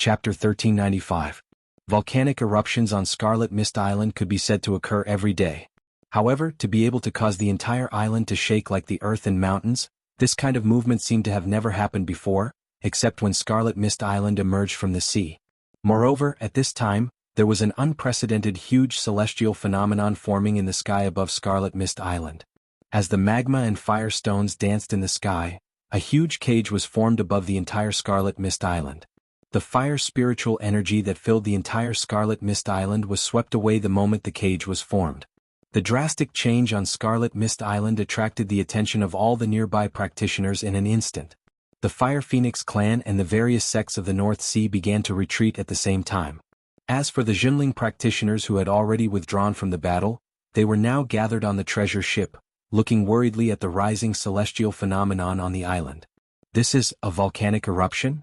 Chapter 1395. Volcanic eruptions on Scarlet Mist Island could be said to occur every day. However, to be able to cause the entire island to shake like the earth and mountains, this kind of movement seemed to have never happened before, except when Scarlet Mist Island emerged from the sea. Moreover, at this time, there was an unprecedented huge celestial phenomenon forming in the sky above Scarlet Mist Island. As the magma and fire stones danced in the sky, a huge cage was formed above the entire Scarlet Mist Island. The fire spiritual energy that filled the entire Scarlet Mist Island was swept away the moment the cage was formed. The drastic change on Scarlet Mist Island attracted the attention of all the nearby practitioners in an instant. The Fire Phoenix clan and the various sects of the North Sea began to retreat at the same time. As for the Jinling practitioners who had already withdrawn from the battle, they were now gathered on the treasure ship, looking worriedly at the rising celestial phenomenon on the island. This is a volcanic eruption?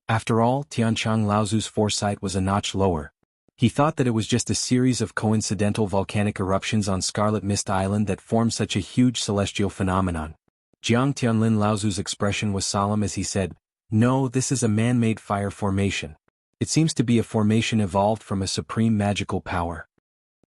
After all, Tianchang Laozu's foresight was a notch lower. He thought that it was just a series of coincidental volcanic eruptions on Scarlet Mist Island that formed such a huge celestial phenomenon. Jiang Tianlin Laozu's expression was solemn as he said, "No, this is a man-made fire formation. It seems to be a formation evolved from a supreme magical power."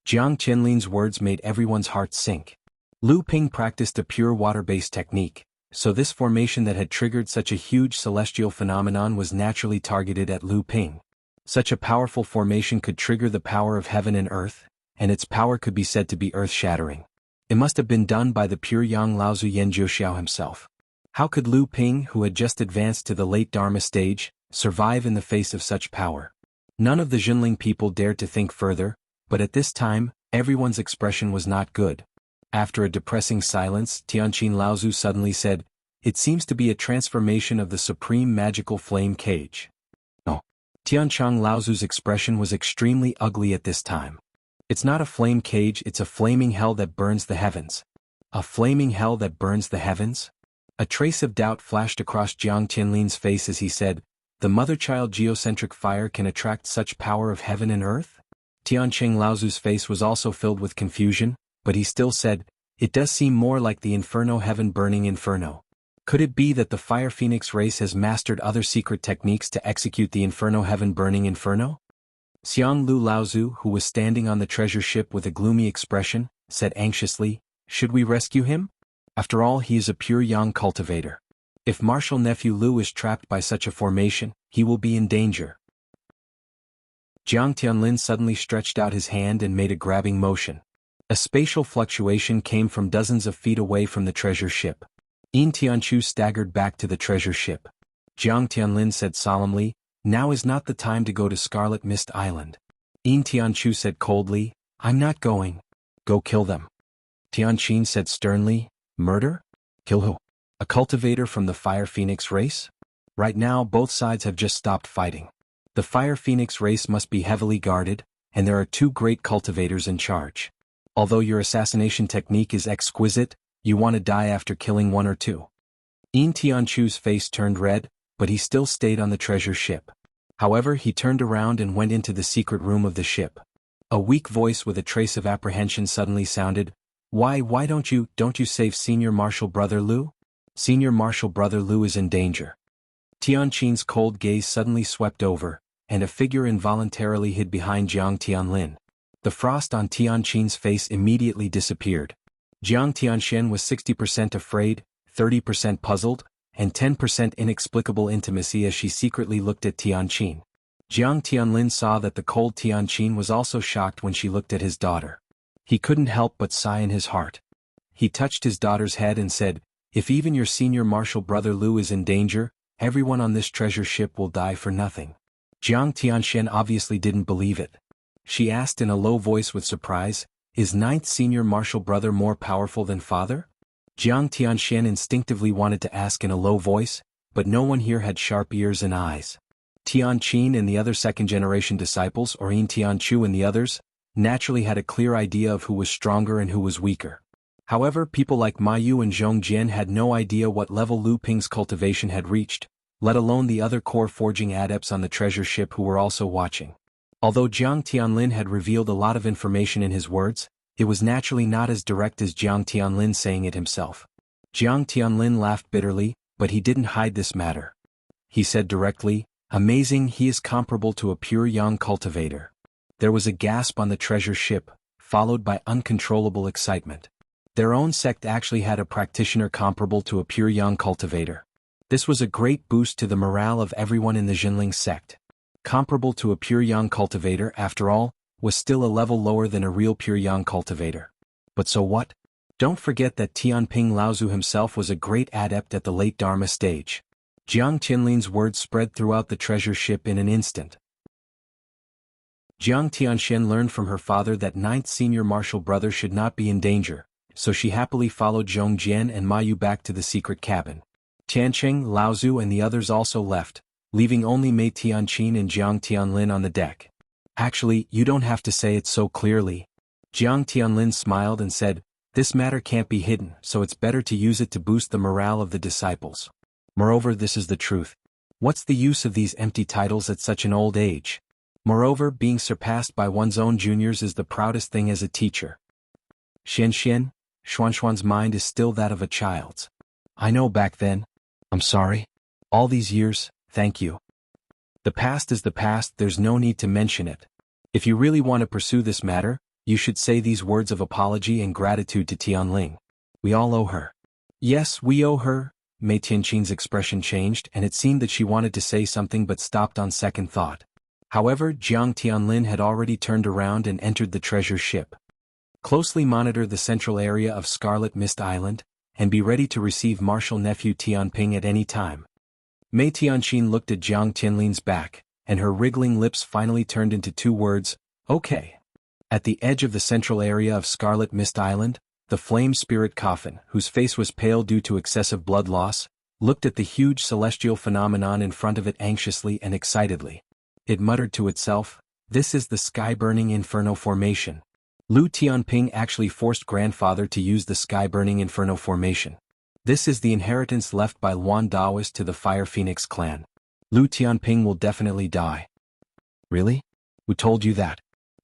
Jiang Tianlin's words made everyone's heart sink. Lu Ping practiced a pure water-based technique, so this formation that had triggered such a huge celestial phenomenon was naturally targeted at Lu Ping. Such a powerful formation could trigger the power of heaven and earth, and its power could be said to be earth-shattering. It must have been done by the pure Yang Laozu Yan Jiuxiao himself. How could Lu Ping, who had just advanced to the late Dharma stage, survive in the face of such power? None of the Jinling people dared to think further, but at this time, everyone's expression was not good. After a depressing silence, Tianqin Laozu suddenly said, "It seems to be a transformation of the supreme magical flame cage." No. Tianchang Laozu's expression was extremely ugly at this time. It's not a flame cage, it's a flaming hell that burns the heavens. A flaming hell that burns the heavens? A trace of doubt flashed across Jiang Tianlin's face as he said, "The mother-child geocentric fire can attract such power of heaven and earth?" Tiancheng Laozu's face was also filled with confusion, but he still said, "It does seem more like the Inferno Heaven Burning Inferno. Could it be that the Fire Phoenix race has mastered other secret techniques to execute the Inferno Heaven Burning Inferno?" Xiang Lu Laozu, who was standing on the treasure ship with a gloomy expression, said anxiously, "Should we rescue him? After all, he is a pure Yang cultivator. If Martial Nephew Lu is trapped by such a formation, he will be in danger." Jiang Tianlin suddenly stretched out his hand and made a grabbing motion. A spatial fluctuation came from dozens of feet away from the treasure ship. Yin Tianchu staggered back to the treasure ship. Jiang Tianlin said solemnly, "Now is not the time to go to Scarlet Mist Island." Yin Tianchu said coldly, "I'm not going." "Go kill them." Tianqin said sternly, "Murder? Kill who? A cultivator from the Fire Phoenix race? Right now both sides have just stopped fighting. The Fire Phoenix race must be heavily guarded, and there are two great cultivators in charge. Although your assassination technique is exquisite, you want to die after killing one or two." Yin Tianchu's face turned red, but he still stayed on the treasure ship. However, he turned around and went into the secret room of the ship. A weak voice with a trace of apprehension suddenly sounded, Why don't you save Senior Martial Brother Lu? Senior Martial Brother Lu is in danger." Tianqin's cold gaze suddenly swept over, and a figure involuntarily hid behind Jiang Tianlin. The frost on Tianqin's face immediately disappeared. Jiang Tianxian was 60% afraid, 30% puzzled, and 10% inexplicable intimacy as she secretly looked at Tianqin. Jiang Tianlin saw that the cold Tianqin was also shocked when she looked at his daughter. He couldn't help but sigh in his heart. He touched his daughter's head and said, "If even your senior martial brother Lu is in danger, everyone on this treasure ship will die for nothing." Jiang Tianxian obviously didn't believe it. She asked in a low voice with surprise, "Is ninth senior martial brother more powerful than father?" Jiang Tianxian instinctively wanted to ask in a low voice, but no one here had sharp ears and eyes. Tianqin and the other second-generation disciples, or Yin Tianchu and the others, naturally had a clear idea of who was stronger and who was weaker. However, people like Ma Yu and Zhong Jian had no idea what level Lu Ping's cultivation had reached, let alone the other core forging adepts on the treasure ship who were also watching. Although Jiang Tianlin had revealed a lot of information in his words, it was naturally not as direct as Jiang Tianlin saying it himself. Jiang Tianlin laughed bitterly, but he didn't hide this matter. He said directly, Amazing, he is comparable to a pure young cultivator. There was a gasp on the treasure ship, followed by uncontrollable excitement. Their own sect actually had a practitioner comparable to a pure young cultivator. This was a great boost to the morale of everyone in the Jinling sect. Comparable to a pure young cultivator, after all, was still a level lower than a real pure young cultivator. But so what? Don't forget that Tianping Laozu himself was a great adept at the late Dharma stage. Jiang Tianlin's words spread throughout the treasure ship in an instant. Jiang Tianxian learned from her father that ninth senior martial brother should not be in danger, so she happily followed Zhong Jian and Ma Yu back to the secret cabin. Tiancheng, Laozu and the others also left, leaving only Mei Tianqin and Jiang Tianlin on the deck. Actually, you don't have to say it so clearly. Jiang Tianlin smiled and said, this matter can't be hidden, so it's better to use it to boost the morale of the disciples. Moreover, this is the truth. What's the use of these empty titles at such an old age? Moreover, being surpassed by one's own juniors is the proudest thing as a teacher. Xuan, Xuan's mind is still that of a child's. I know back then. I'm sorry. All these years, thank you. The past is the past, there's no need to mention it. If you really want to pursue this matter, you should say these words of apology and gratitude to Tianling. We all owe her. Yes, we owe her. Mei Tianqin's expression changed and it seemed that she wanted to say something but stopped on second thought. However, Jiang Tianlin had already turned around and entered the treasure ship. Closely monitor the central area of Scarlet Mist Island, and be ready to receive Martial Nephew Tianping at any time. Mei Tianqin looked at Jiang Tianlin's back, and her wriggling lips finally turned into two words, okay. At the edge of the central area of Scarlet Mist Island, the flame spirit coffin, whose face was pale due to excessive blood loss, looked at the huge celestial phenomenon in front of it anxiously and excitedly. It muttered to itself, this is the sky-burning inferno formation. Lu Tianping actually forced grandfather to use the sky-burning inferno formation. This is the inheritance left by Luan Daoist to the Fire Phoenix clan. Lu Tianping will definitely die. Really? Who told you that?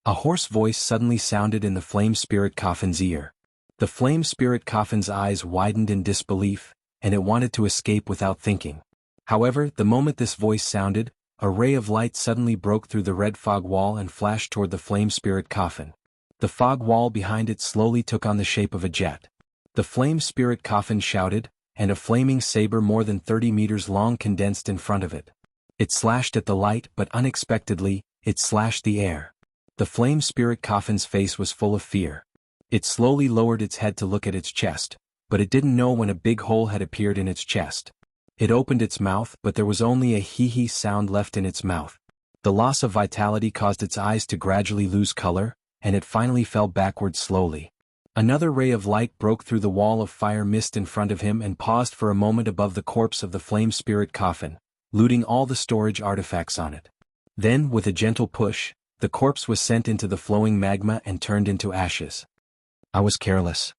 A hoarse voice suddenly sounded in the flame spirit coffin's ear. The flame spirit coffin's eyes widened in disbelief, and it wanted to escape without thinking. However, the moment this voice sounded, a ray of light suddenly broke through the red fog wall and flashed toward the flame spirit coffin. The fog wall behind it slowly took on the shape of a jet. The flame spirit coffin shouted, and a flaming saber more than 30 meters long condensed in front of it. It slashed at the light, but unexpectedly, it slashed the air. The flame spirit coffin's face was full of fear. It slowly lowered its head to look at its chest, but it didn't know when a big hole had appeared in its chest. It opened its mouth, but there was only a hee-hee sound left in its mouth. The loss of vitality caused its eyes to gradually lose color, and it finally fell backward slowly. Another ray of light broke through the wall of fire mist in front of him and paused for a moment above the corpse of the flame spirit coffin, looting all the storage artifacts on it. Then, with a gentle push, the corpse was sent into the flowing magma and turned into ashes. I was careless.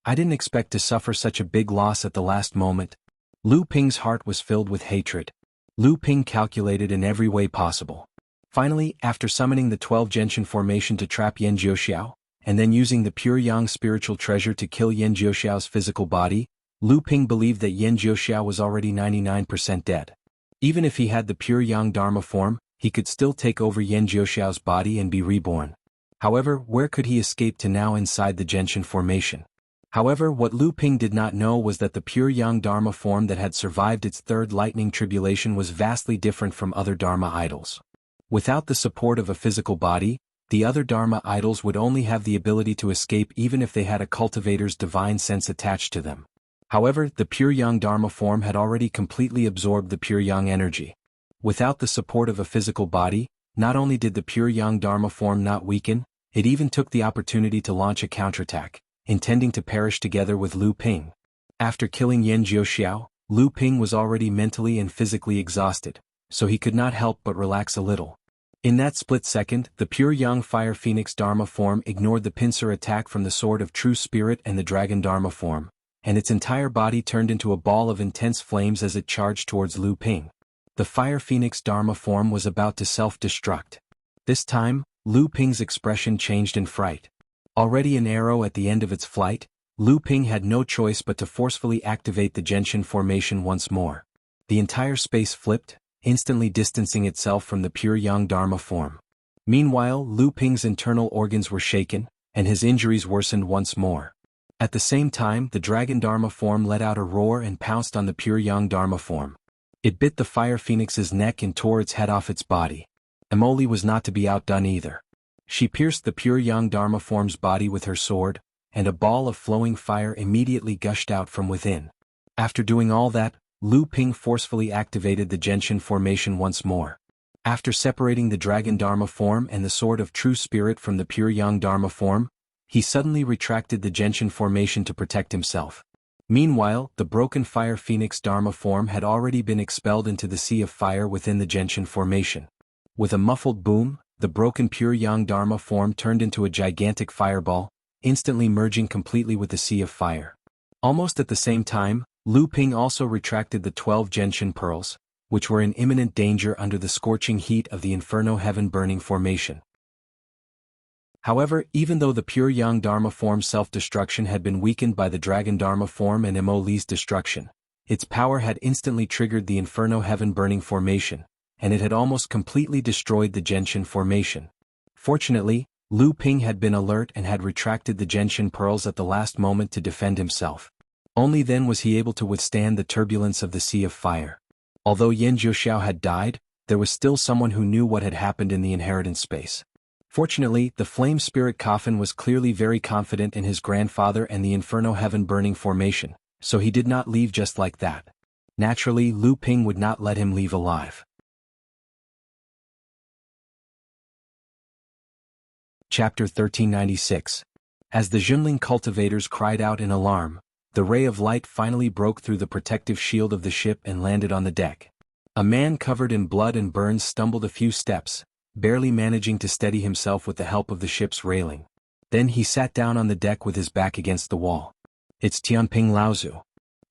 I didn't expect to suffer such a big loss at the last moment. Lu Ping's heart was filled with hatred. Lu Ping calculated in every way possible. Finally, after summoning the 12 Genshin formation to trap Yan Jiuxiao, and then using the pure Yang spiritual treasure to kill Yan Jiuxiao's physical body, Lu Ping believed that Yan Jiuxiao was already 99% dead. Even if he had the pure Yang Dharma form, he could still take over Yan Jiuxiao's body and be reborn. However, where could he escape to now inside the Genshin formation? However, what Lu Ping did not know was that the pure Yang Dharma form that had survived its third lightning tribulation was vastly different from other Dharma idols. Without the support of a physical body, the other Dharma idols would only have the ability to escape even if they had a cultivator's divine sense attached to them. However, the pure Yang Dharma form had already completely absorbed the pure Yang energy. Without the support of a physical body, not only did the pure Yang Dharma form not weaken, it even took the opportunity to launch a counterattack, intending to perish together with Lu Ping. After killing Yan Jiuxiao, Lu Ping was already mentally and physically exhausted, so he could not help but relax a little. In that split second, the pure Yang Fire Phoenix Dharma form ignored the pincer attack from the Sword of True Spirit and the Dragon Dharma form, and its entire body turned into a ball of intense flames as it charged towards Lu Ping. The Fire Phoenix Dharma form was about to self-destruct. This time, Lu Ping's expression changed in fright. Already an arrow at the end of its flight, Lu Ping had no choice but to forcefully activate the Genshin formation once more. The entire space flipped, instantly distancing itself from the pure Yang Dharma form. Meanwhile, Lu Ping's internal organs were shaken, and his injuries worsened once more. At the same time, the Dragon Dharma form let out a roar and pounced on the pure Yang Dharma form. It bit the Fire Phoenix's neck and tore its head off its body. Emoli was not to be outdone either. She pierced the pure Yang Dharma form's body with her sword, and a ball of flowing fire immediately gushed out from within. After doing all that, Lu Ping forcefully activated the Genshin formation once more. After separating the Dragon Dharma form and the Sword of True Spirit from the pure Yang Dharma form, he suddenly retracted the Genshin formation to protect himself. Meanwhile, the broken Fire Phoenix Dharma form had already been expelled into the sea of fire within the Genshin formation. With a muffled boom, the broken pure Yang Dharma form turned into a gigantic fireball, instantly merging completely with the sea of fire. Almost at the same time, Lu Ping also retracted the 12 Genshin pearls, which were in imminent danger under the scorching heat of the Inferno Heaven Burning formation. However, even though the pure Yang Dharma form's self-destruction had been weakened by the Dragon Dharma form and Emoli's destruction, its power had instantly triggered the Inferno Heaven Burning formation, and it had almost completely destroyed the Genshin formation. Fortunately, Lu Ping had been alert and had retracted the Genshin pearls at the last moment to defend himself. Only then was he able to withstand the turbulence of the Sea of Fire. Although Yan Jiuxiao had died, there was still someone who knew what had happened in the inheritance space. Fortunately, the Flame Spirit Coffin was clearly very confident in his grandfather and the Inferno Heaven Burning formation, so he did not leave just like that. Naturally, Lu Ping would not let him leave alive. Chapter 1396. As the Junling cultivators cried out in alarm, the ray of light finally broke through the protective shield of the ship and landed on the deck. A man covered in blood and burns stumbled a few steps, barely managing to steady himself with the help of the ship's railing. Then he sat down on the deck with his back against the wall. "It's Tianping Laozu,"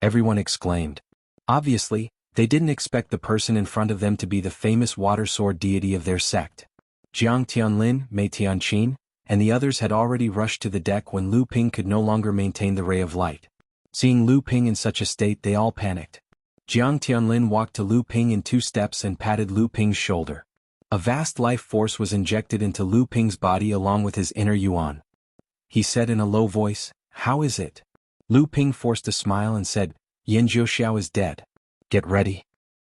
everyone exclaimed. Obviously, they didn't expect the person in front of them to be the famous water sword deity of their sect. Jiang Tianlin, Mei Tianqin, and the others had already rushed to the deck when Lu Ping could no longer maintain the ray of light. Seeing Lu Ping in such a state, they all panicked. Jiang Tianlin walked to Lu Ping in 2 steps and patted Lu Ping's shoulder. A vast life force was injected into Lu Ping's body along with his inner yuan. He said in a low voice, "How is it?" Lu Ping forced a smile and said, "Yan Jiuxiao is dead. Get ready."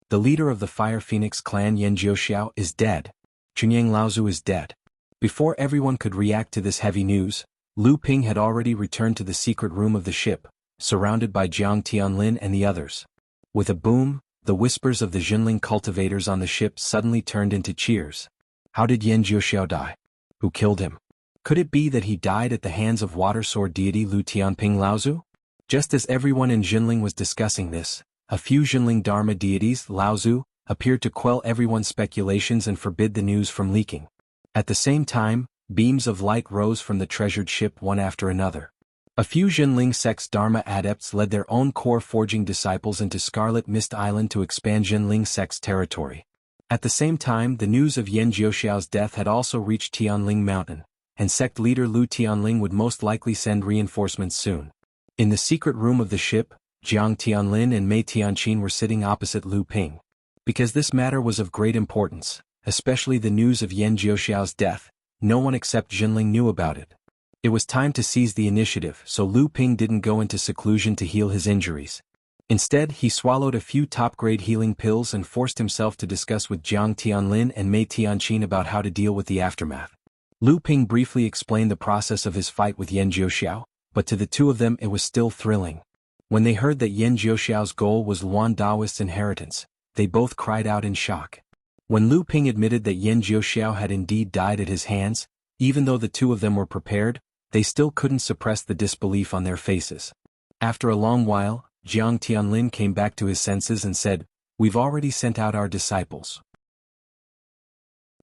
The leader of the Fire Phoenix clan, Yan Jiuxiao, is dead. Chunyang Laozu is dead. Before everyone could react to this heavy news, Lu Ping had already returned to the secret room of the ship, surrounded by Jiang Tianlin and the others. With a boom, the whispers of the Jinling cultivators on the ship suddenly turned into cheers. How did Yan Jiuxiao die? Who killed him? Could it be that he died at the hands of water sword deity Lu Tianping Laozu? Just as everyone in Jinling was discussing this, a few Jinling Dharma deities, Laozu, appeared to quell everyone's speculations and forbid the news from leaking. At the same time, beams of light rose from the treasured ship one after another. A few Jinling sect's Dharma adepts led their own core forging disciples into Scarlet Mist Island to expand Jinling sect's territory. At the same time, the news of Yan Jiuxiao's death had also reached Tianling Mountain, and sect leader Lu Tianling would most likely send reinforcements soon. In the secret room of the ship, Jiang Tianlin and Mei Tianqin were sitting opposite Lu Ping. Because this matter was of great importance, especially the news of Yan Jiuxiao's death, no one except Jinling knew about it. It was time to seize the initiative, so Lu Ping didn't go into seclusion to heal his injuries. Instead, he swallowed a few top-grade healing pills and forced himself to discuss with Jiang Tianlin and Mei Tianqin about how to deal with the aftermath. Lu Ping briefly explained the process of his fight with Yan Jiuxiao, but to the two of them it was still thrilling. When they heard that Yan Jiuxiao's goal was Luan Daoist's inheritance, they both cried out in shock. When Lu Ping admitted that Yan Jiuxiao had indeed died at his hands, even though the two of them were prepared, they still couldn't suppress the disbelief on their faces. After a long while, Jiang Tianlin came back to his senses and said, "We've already sent out our disciples.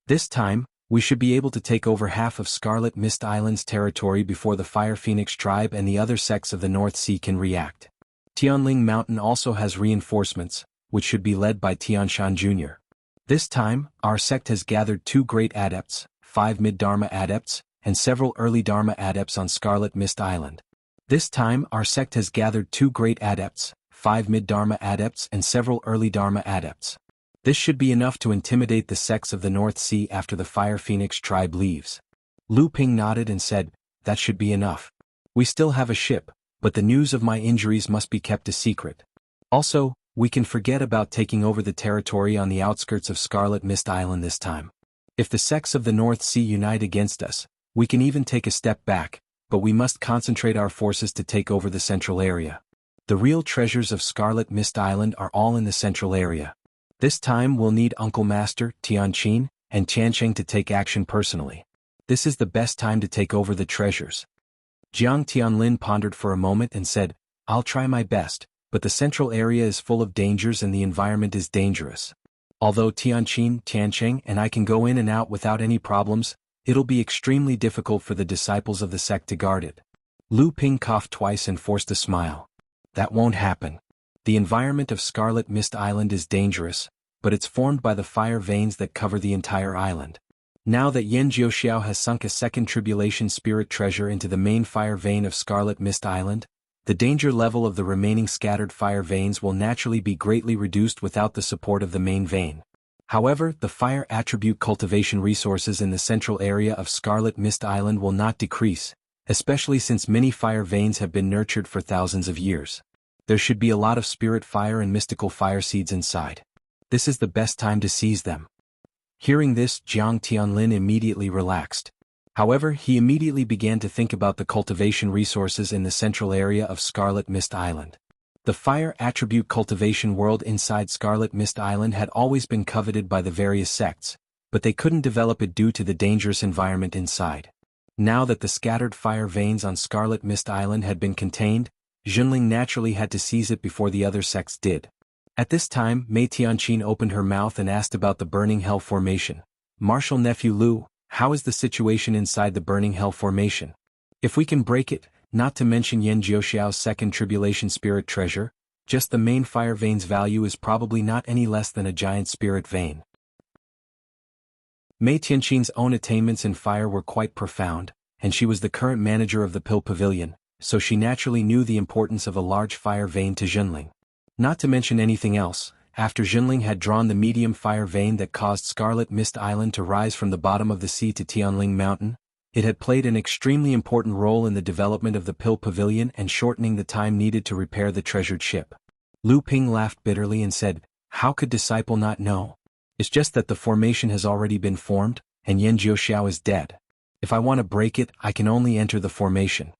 This time, we should be able to take over half of Scarlet Mist Island's territory before the Fire Phoenix tribe and the other sects of the North Sea can react. Tianling Mountain also has reinforcements, which should be led by Tianshan Jr. This time, our sect has gathered 2 great adepts, 5 mid-Dharma adepts, and several early Dharma adepts on Scarlet Mist Island. This time, our sect has gathered 2 great adepts, 5 mid-Dharma adepts and several early Dharma adepts. This should be enough to intimidate the sects of the North Sea after the Fire Phoenix tribe leaves. Lu Ping nodded and said, that should be enough. We still have a ship, but the news of my injuries must be kept a secret. Also, we can forget about taking over the territory on the outskirts of Scarlet Mist Island this time. If the sects of the North Sea unite against us, we can even take a step back, but we must concentrate our forces to take over the central area. The real treasures of Scarlet Mist Island are all in the central area. This time we'll need Uncle Master, Tianqin, and Tiancheng to take action personally. This is the best time to take over the treasures. Jiang Tianlin pondered for a moment and said, I'll try my best, but the central area is full of dangers and the environment is dangerous. Although Tianqin, Tiancheng, and I can go in and out without any problems, it'll be extremely difficult for the disciples of the sect to guard it. Lu Ping coughed twice and forced a smile. That won't happen. The environment of Scarlet Mist Island is dangerous, but it's formed by the fire veins that cover the entire island. Now that Yan Jiuxiao has sunk a second tribulation spirit treasure into the main fire vein of Scarlet Mist Island, the danger level of the remaining scattered fire veins will naturally be greatly reduced without the support of the main vein. However, the fire attribute cultivation resources in the central area of Scarlet Mist Island will not decrease, especially since many fire veins have been nurtured for thousands of years. There should be a lot of spirit fire and mystical fire seeds inside. This is the best time to seize them. Hearing this, Jiang Tianlin immediately relaxed. However, he immediately began to think about the cultivation resources in the central area of Scarlet Mist Island. The fire attribute cultivation world inside Scarlet Mist Island had always been coveted by the various sects, but they couldn't develop it due to the dangerous environment inside. Now that the scattered fire veins on Scarlet Mist Island had been contained, Junling naturally had to seize it before the other sects did. At this time, Mei Tianqin opened her mouth and asked about the Burning Hell Formation. Martial Nephew Lu, how is the situation inside the Burning Hell Formation? If we can break it, not to mention Yan Jiuxiao's second tribulation spirit treasure, just the main fire vein's value is probably not any less than a giant spirit vein. Mei Tianqin's own attainments in fire were quite profound, and she was the current manager of the Pill Pavilion, so she naturally knew the importance of a large fire vein to Junling. Not to mention anything else, after Junling had drawn the medium fire vein that caused Scarlet Mist Island to rise from the bottom of the sea to Tianling Mountain, it had played an extremely important role in the development of the Pill Pavilion and shortening the time needed to repair the treasured ship. Lu Ping laughed bitterly and said, how could Disciple not know? It's just that the formation has already been formed, and Yan Jiuxiao is dead. If I want to break it, I can only enter the formation.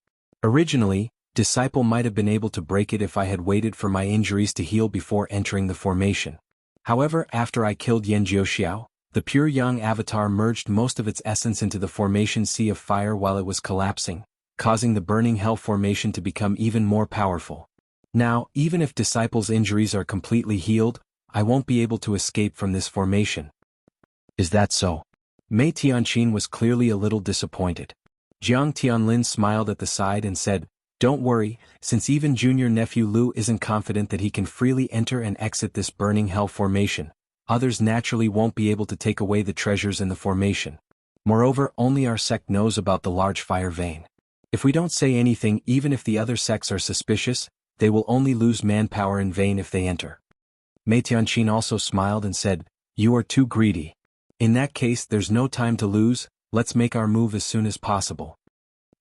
Originally, Disciple might have been able to break it if I had waited for my injuries to heal before entering the formation. However, after I killed Yan Jiuxiao, the pure Yang avatar merged most of its essence into the formation sea of fire while it was collapsing, causing the Burning Hell Formation to become even more powerful. Now, even if Disciple's injuries are completely healed, I won't be able to escape from this formation. Is that so? Mei Tianqin was clearly a little disappointed. Jiang Tianlin smiled at the side and said, don't worry, since even junior nephew Lu isn't confident that he can freely enter and exit this Burning Hell Formation, others naturally won't be able to take away the treasures in the formation. Moreover, only our sect knows about the large fire vein. If we don't say anything, even if the other sects are suspicious, they will only lose manpower in vain if they enter. Mei Tianqin also smiled and said, you are too greedy. In that case, there's no time to lose, let's make our move as soon as possible.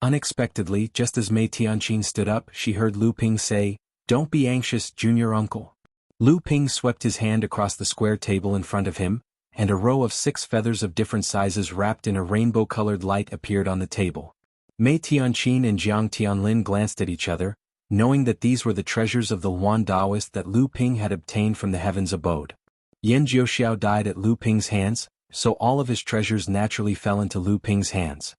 Unexpectedly, just as Mei Tianqin stood up, she heard Lu Ping say, don't be anxious, junior uncle. Lu Ping swept his hand across the square table in front of him, and a row of 6 feathers of different sizes wrapped in a rainbow-colored light appeared on the table. Mei Tianqin and Jiang Tianlin glanced at each other, knowing that these were the treasures of the Yuan Taoist that Lu Ping had obtained from the heaven's abode. Yan Jiuxiao died at Lu Ping's hands, so all of his treasures naturally fell into Lu Ping's hands.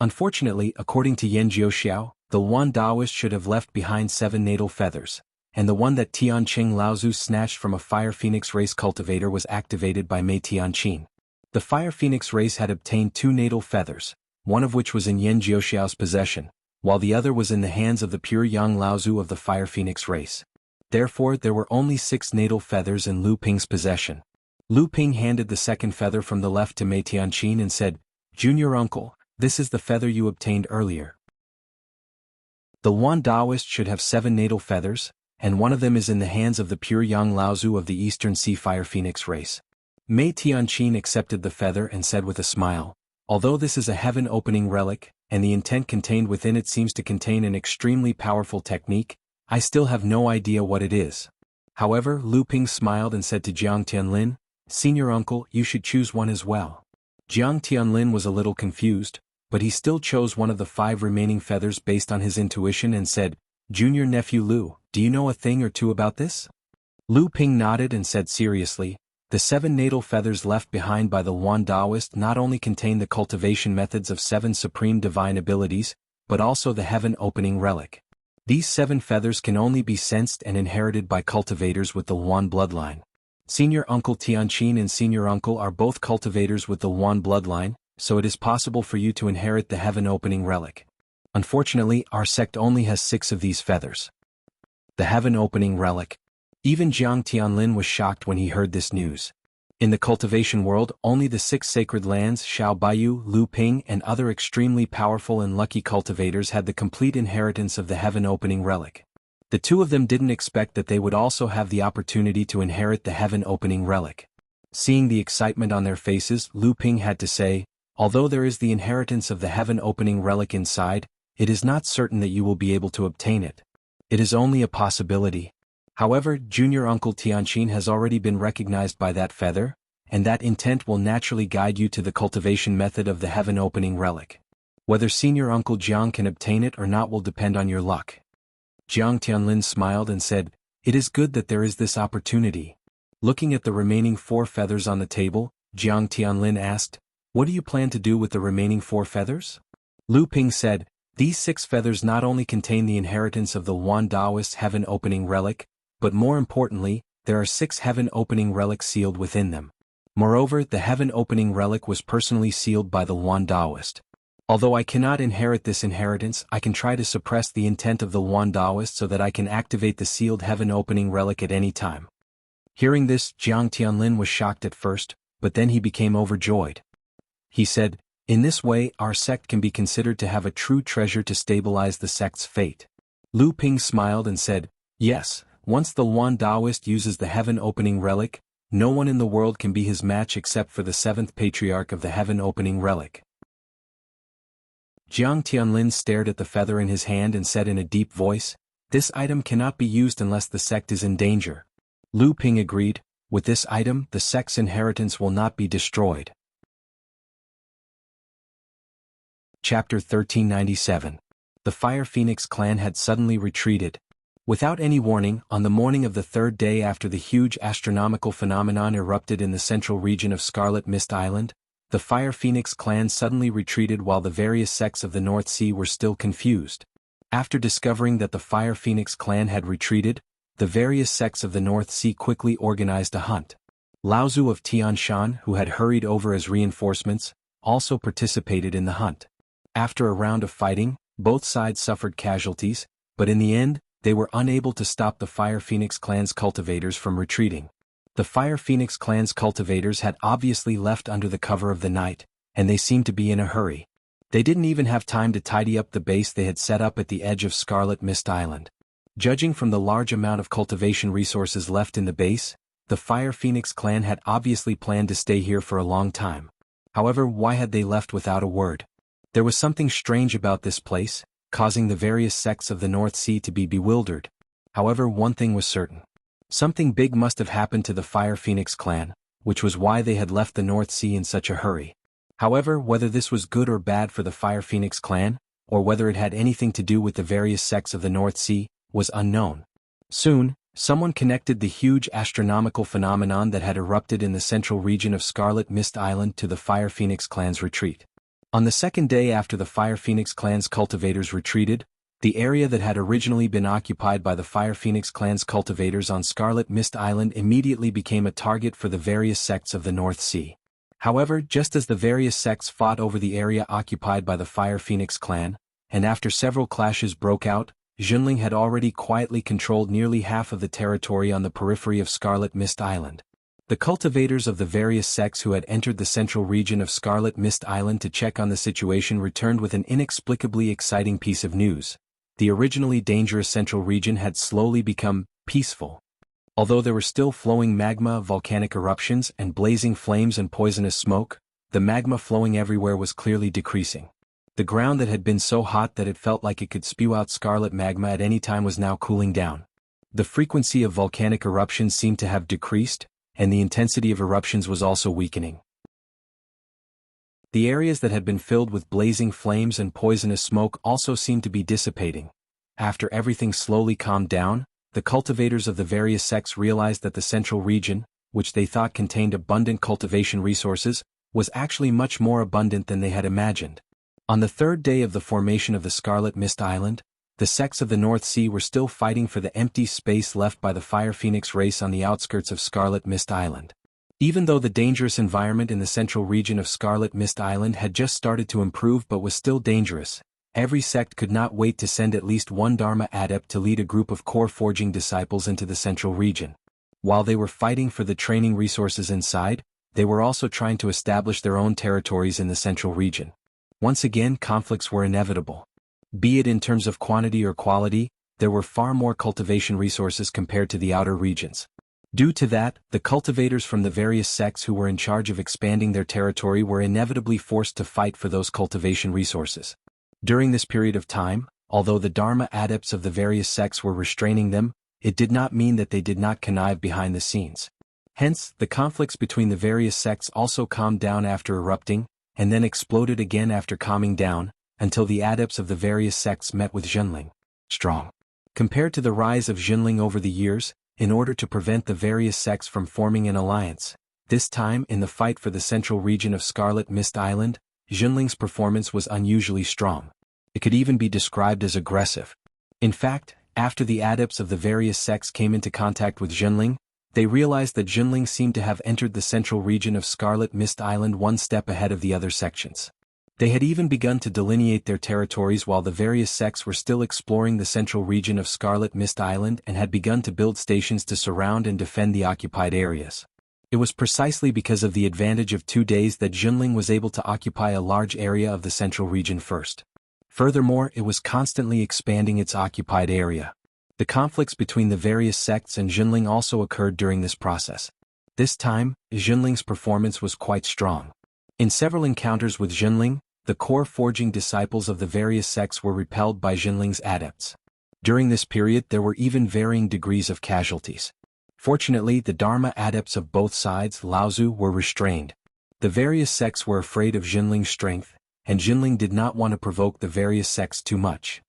Unfortunately, according to Yan Jiuxiao, the Yuan Taoist should have left behind 7 natal feathers, and the one that Tianqing Laozu snatched from a Fire Phoenix race cultivator was activated by Mei Tianqin. The Fire Phoenix race had obtained 2 natal feathers, one of which was in Yan Jiuxiao's possession, while the other was in the hands of the pure Yang Laozu of the Fire Phoenix race. Therefore, there were only 6 natal feathers in Lu Ping's possession. Lu Ping handed the second feather from the left to Mei Tianqin and said, junior uncle, this is the feather you obtained earlier. The Yuan Taoist should have 7 natal feathers, and one of them is in the hands of the pure young Laozu of the Eastern Sea Fire Phoenix race. Mei Tianqin accepted the feather and said with a smile, although this is a heaven-opening relic, and the intent contained within it seems to contain an extremely powerful technique, I still have no idea what it is. However, Lu Ping smiled and said to Jiang Tianlin, Senior uncle, you should choose one as well. Jiang Tianlin was a little confused, but he still chose one of the 5 remaining feathers based on his intuition and said, Junior nephew Lu, do you know a thing or two about this? Lu Ping nodded and said seriously, the 7 natal feathers left behind by the Yuan Daoist not only contain the cultivation methods of 7 supreme divine abilities, but also the heaven-opening relic. These 7 feathers can only be sensed and inherited by cultivators with the Yuan bloodline. Senior uncle Tianqin and senior uncle are both cultivators with the Yuan bloodline, so it is possible for you to inherit the heaven-opening relic. Unfortunately, our sect only has 6 of these feathers. The heaven-opening relic. Even Jiang Tianlin was shocked when he heard this news. In the cultivation world, only the 6 sacred lands Xiao Baiyu, Lu Ping and other extremely powerful and lucky cultivators had the complete inheritance of the heaven-opening relic. The 2 of them didn't expect that they would also have the opportunity to inherit the heaven-opening relic. Seeing the excitement on their faces, Lu Ping had to say, although there is the inheritance of the heaven-opening relic inside, it is not certain that you will be able to obtain it. It is only a possibility. However, junior uncle Tianqin has already been recognized by that feather, and that intent will naturally guide you to the cultivation method of the heaven-opening relic. Whether senior uncle Jiang can obtain it or not will depend on your luck. Jiang Tianlin smiled and said, it is good that there is this opportunity. Looking at the remaining 4 feathers on the table, Jiang Tianlin asked, what do you plan to do with the remaining 4 feathers? Lu Ping said, these 6 feathers not only contain the inheritance of the Yuan Daoist heaven-opening relic, but more importantly, there are 6 heaven-opening relics sealed within them. Moreover, the heaven-opening relic was personally sealed by the Yuan Daoist. Although I cannot inherit this inheritance, I can try to suppress the intent of the Yuan Daoist so that I can activate the sealed heaven-opening relic at any time. Hearing this, Jiang Tianlin was shocked at first, but then he became overjoyed. He said, in this way, our sect can be considered to have a true treasure to stabilize the sect's fate. Lu Ping smiled and said, yes. Once the Yuan Daoist uses the heaven-opening relic, no one in the world can be his match except for the 7th patriarch of the heaven-opening relic. Jiang Tianlin stared at the feather in his hand and said in a deep voice, this item cannot be used unless the sect is in danger. Lu Ping agreed, with this item the sect's inheritance will not be destroyed. Chapter 1397. The Fire Phoenix clan had suddenly retreated. Without any warning, on the morning of the 3rd day after the huge astronomical phenomenon erupted in the central region of Scarlet Mist Island, the Fire Phoenix clan suddenly retreated while the various sects of the North Sea were still confused. After discovering that the Fire Phoenix clan had retreated, the various sects of the North Sea quickly organized a hunt. Laozu of Tianshan, who had hurried over as reinforcements, also participated in the hunt. After a round of fighting, both sides suffered casualties, but in the end, they were unable to stop the Fire Phoenix clan's cultivators from retreating. The Fire Phoenix clan's cultivators had obviously left under the cover of the night, and they seemed to be in a hurry. They didn't even have time to tidy up the base they had set up at the edge of Scarlet Mist Island. Judging from the large amount of cultivation resources left in the base, the Fire Phoenix clan had obviously planned to stay here for a long time. However, why had they left without a word? There was something strange about this place, causing the various sects of the North Sea to be bewildered. However, one thing was certain. Something big must have happened to the Fire Phoenix clan, which was why they had left the North Sea in such a hurry. However, whether this was good or bad for the Fire Phoenix clan, or whether it had anything to do with the various sects of the North Sea, was unknown. Soon, someone connected the huge astronomical phenomenon that had erupted in the central region of Scarlet Mist Island to the Fire Phoenix clan's retreat. On the 2nd day after the Fire Phoenix clan's cultivators retreated, the area that had originally been occupied by the Fire Phoenix clan's cultivators on Scarlet Mist Island immediately became a target for the various sects of the North Sea. However, just as the various sects fought over the area occupied by the Fire Phoenix clan, and after several clashes broke out, Junling had already quietly controlled nearly half of the territory on the periphery of Scarlet Mist Island. The cultivators of the various sects who had entered the central region of Scarlet Mist Island to check on the situation returned with an inexplicably exciting piece of news. the originally dangerous central region had slowly become peaceful. Although there were still flowing magma, volcanic eruptions, and blazing flames and poisonous smoke, the magma flowing everywhere was clearly decreasing. The ground that had been so hot that it felt like it could spew out scarlet magma at any time was now cooling down. The frequency of volcanic eruptions seemed to have decreased, and the intensity of eruptions was also weakening. The areas that had been filled with blazing flames and poisonous smoke also seemed to be dissipating. After everything slowly calmed down, the cultivators of the various sects realized that the central region, which they thought contained abundant cultivation resources, was actually much more abundant than they had imagined. On the third day of the formation of the Scarlet Mist Island, the sects of the North Sea were still fighting for the empty space left by the Fire Phoenix race on the outskirts of Scarlet Mist Island. Even though the dangerous environment in the central region of Scarlet Mist Island had just started to improve but was still dangerous, every sect could not wait to send at least one Dharma adept to lead a group of core forging disciples into the central region. While they were fighting for the training resources inside, they were also trying to establish their own territories in the central region. Once again, conflicts were inevitable. Be it in terms of quantity or quality, there were far more cultivation resources compared to the outer regions. Due to that, the cultivators from the various sects who were in charge of expanding their territory were inevitably forced to fight for those cultivation resources. During this period of time, although the Dharma adepts of the various sects were restraining them, it did not mean that they did not connive behind the scenes. Hence, the conflicts between the various sects also calmed down after erupting, and then exploded again after calming down, until the adepts of the various sects met with Jinling. Strong. Compared to the rise of Jinling over the years, in order to prevent the various sects from forming an alliance, this time in the fight for the central region of Scarlet Mist Island, Jinling's performance was unusually strong. It could even be described as aggressive. In fact, after the adepts of the various sects came into contact with Jinling, they realized that Jinling seemed to have entered the central region of Scarlet Mist Island one step ahead of the other sections. They had even begun to delineate their territories while the various sects were still exploring the central region of Scarlet Mist Island and had begun to build stations to surround and defend the occupied areas. It was precisely because of the advantage of 2 days that Jinling was able to occupy a large area of the central region first. Furthermore, it was constantly expanding its occupied area. The conflicts between the various sects and Jinling also occurred during this process. This time, Jinling's performance was quite strong. In several encounters with Jinling, the core forging disciples of the various sects were repelled by Jinling's adepts. During this period there were even varying degrees of casualties. Fortunately, the Dharma adepts of both sides, Laozu, were restrained. The various sects were afraid of Jinling's strength, and Jinling did not want to provoke the various sects too much.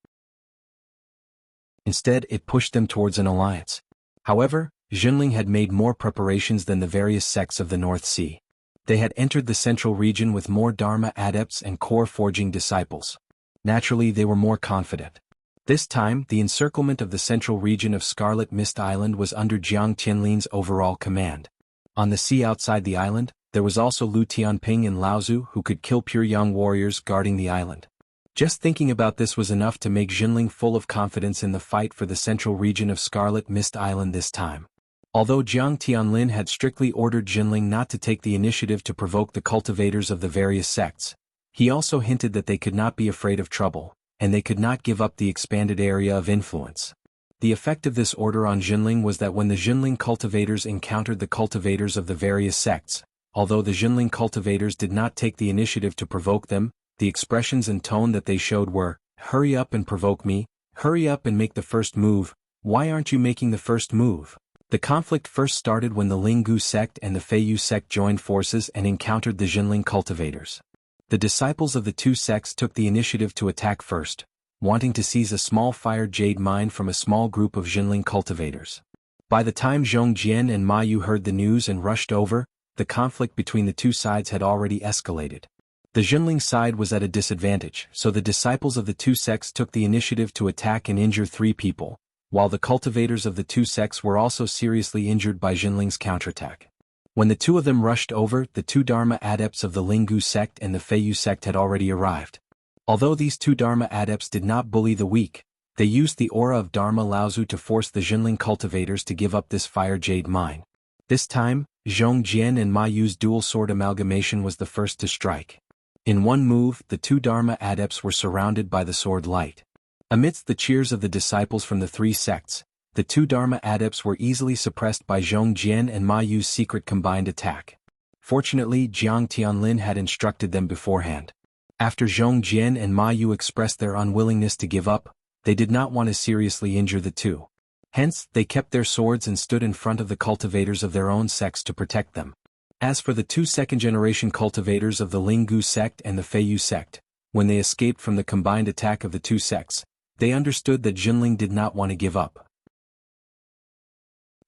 Instead, it pushed them towards an alliance. However, Jinling had made more preparations than the various sects of the North Sea. They had entered the central region with more Dharma adepts and core forging disciples. Naturally, they were more confident. This time, the encirclement of the central region of Scarlet Mist Island was under Jiang Tianlin's overall command. On the sea outside the island, there was also Lu Tianping and Laozu who could kill pure young warriors guarding the island. Just thinking about this was enough to make Jinling full of confidence in the fight for the central region of Scarlet Mist Island this time. Although Jiang Tianlin had strictly ordered Jinling not to take the initiative to provoke the cultivators of the various sects, he also hinted that they could not be afraid of trouble, and they could not give up the expanded area of influence. The effect of this order on Jinling was that when the Jinling cultivators encountered the cultivators of the various sects, although the Jinling cultivators did not take the initiative to provoke them, the expressions and tone that they showed were, "Hurry up and provoke me, hurry up and make the first move, why aren't you making the first move?" The conflict first started when the Linggu sect and the Feiyu sect joined forces and encountered the Jinling cultivators. The disciples of the two sects took the initiative to attack first, wanting to seize a small fire jade mine from a small group of Jinling cultivators. By the time Zhong Jian and Ma Yu heard the news and rushed over, the conflict between the two sides had already escalated. The Jinling side was at a disadvantage, so the disciples of the two sects took the initiative to attack and injure 3 people, while the cultivators of the two sects were also seriously injured by Jinling's counterattack. When the two of them rushed over, the 2 Dharma adepts of the Linggu sect and the Feiyu sect had already arrived. Although these 2 Dharma adepts did not bully the weak, they used the aura of Dharma Laozu to force the Jinling cultivators to give up this fire jade mine. This time, Zhong Jian and Ma Yu's dual sword amalgamation was the first to strike. In one move, the 2 Dharma adepts were surrounded by the sword light. Amidst the cheers of the disciples from the three sects, the two Dharma adepts were easily suppressed by Zhong Jian and Ma Yu's secret combined attack. Fortunately, Jiang Tianlin had instructed them beforehand. After Zhong Jian and Ma Yu expressed their unwillingness to give up, they did not want to seriously injure the two. Hence, they kept their swords and stood in front of the cultivators of their own sects to protect them. As for the two second-generation cultivators of the Linggu sect and the Feiyu sect, when they escaped from the combined attack of the two sects, they understood that Jinling did not want to give up.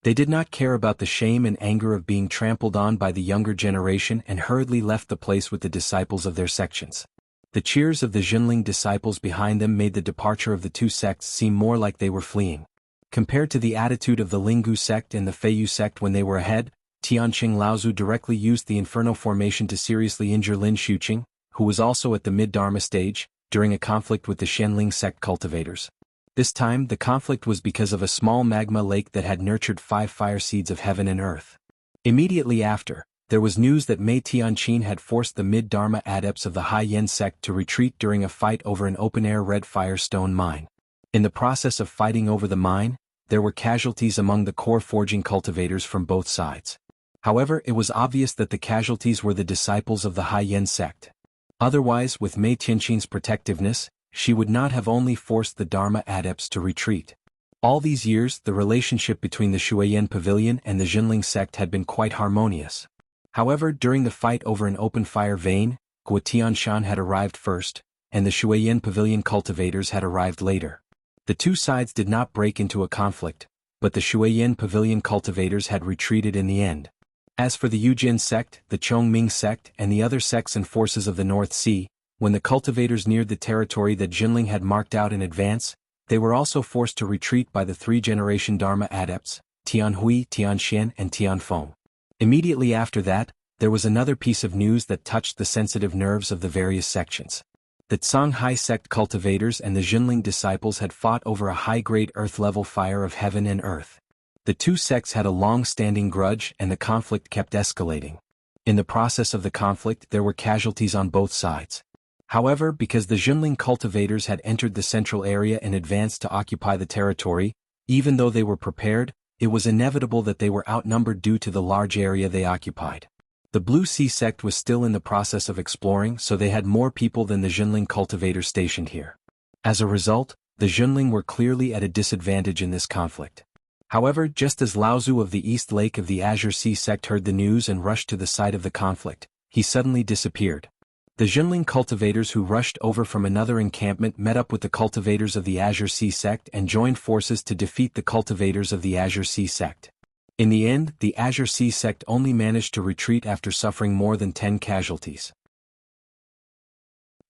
They did not care about the shame and anger of being trampled on by the younger generation and hurriedly left the place with the disciples of their sections. The cheers of the Jinling disciples behind them made the departure of the two sects seem more like they were fleeing. Compared to the attitude of the Linggu sect and the Feiyu sect when they were ahead, Tianqing Laozu directly used the Inferno formation to seriously injure Lin Shuqing, who was also at the mid-Dharma stage, during a conflict with the Xianling sect cultivators. This time the conflict was because of a small magma lake that had nurtured 5 fire seeds of heaven and earth. Immediately after, there was news that Mei Tianqin had forced the mid-Dharma adepts of the Hai Yen sect to retreat during a fight over an open-air red firestone mine. In the process of fighting over the mine, there were casualties among the core forging cultivators from both sides. However, it was obvious that the casualties were the disciples of the Hai Yen sect. Otherwise, with Mei Tianqin's protectiveness, she would not have only forced the Dharma adepts to retreat. All these years, the relationship between the Shuiyan Pavilion and the Jinling sect had been quite harmonious. However, during the fight over an open-fire vein, Guo Tianshan had arrived first, and the Shuiyan Pavilion cultivators had arrived later. The two sides did not break into a conflict, but the Shuiyan Pavilion cultivators had retreated in the end. As for the Yujin sect, the Chongming sect, and the other sects and forces of the North Sea, when the cultivators neared the territory that Jinling had marked out in advance, they were also forced to retreat by the 3-generation Dharma adepts, Tianhui, Tianxian, and Tianfeng. Immediately after that, there was another piece of news that touched the sensitive nerves of the various sections. The Songhai sect cultivators and the Jinling disciples had fought over a high-grade earth-level fire of heaven and earth. The two sects had a long-standing grudge and the conflict kept escalating. In the process of the conflict there were casualties on both sides. However, because the Jinling cultivators had entered the central area and advanced to occupy the territory, even though they were prepared, it was inevitable that they were outnumbered due to the large area they occupied. The Blue Sea sect was still in the process of exploring, so they had more people than the Jinling cultivators stationed here. As a result, the Jinling were clearly at a disadvantage in this conflict. However, just as Laozu of the East Lake of the Azure Sea sect heard the news and rushed to the site of the conflict, he suddenly disappeared. The Jinling cultivators who rushed over from another encampment met up with the cultivators of the Azure Sea sect and joined forces to defeat the cultivators of the Azure Sea sect. In the end, the Azure Sea sect only managed to retreat after suffering more than 10 casualties.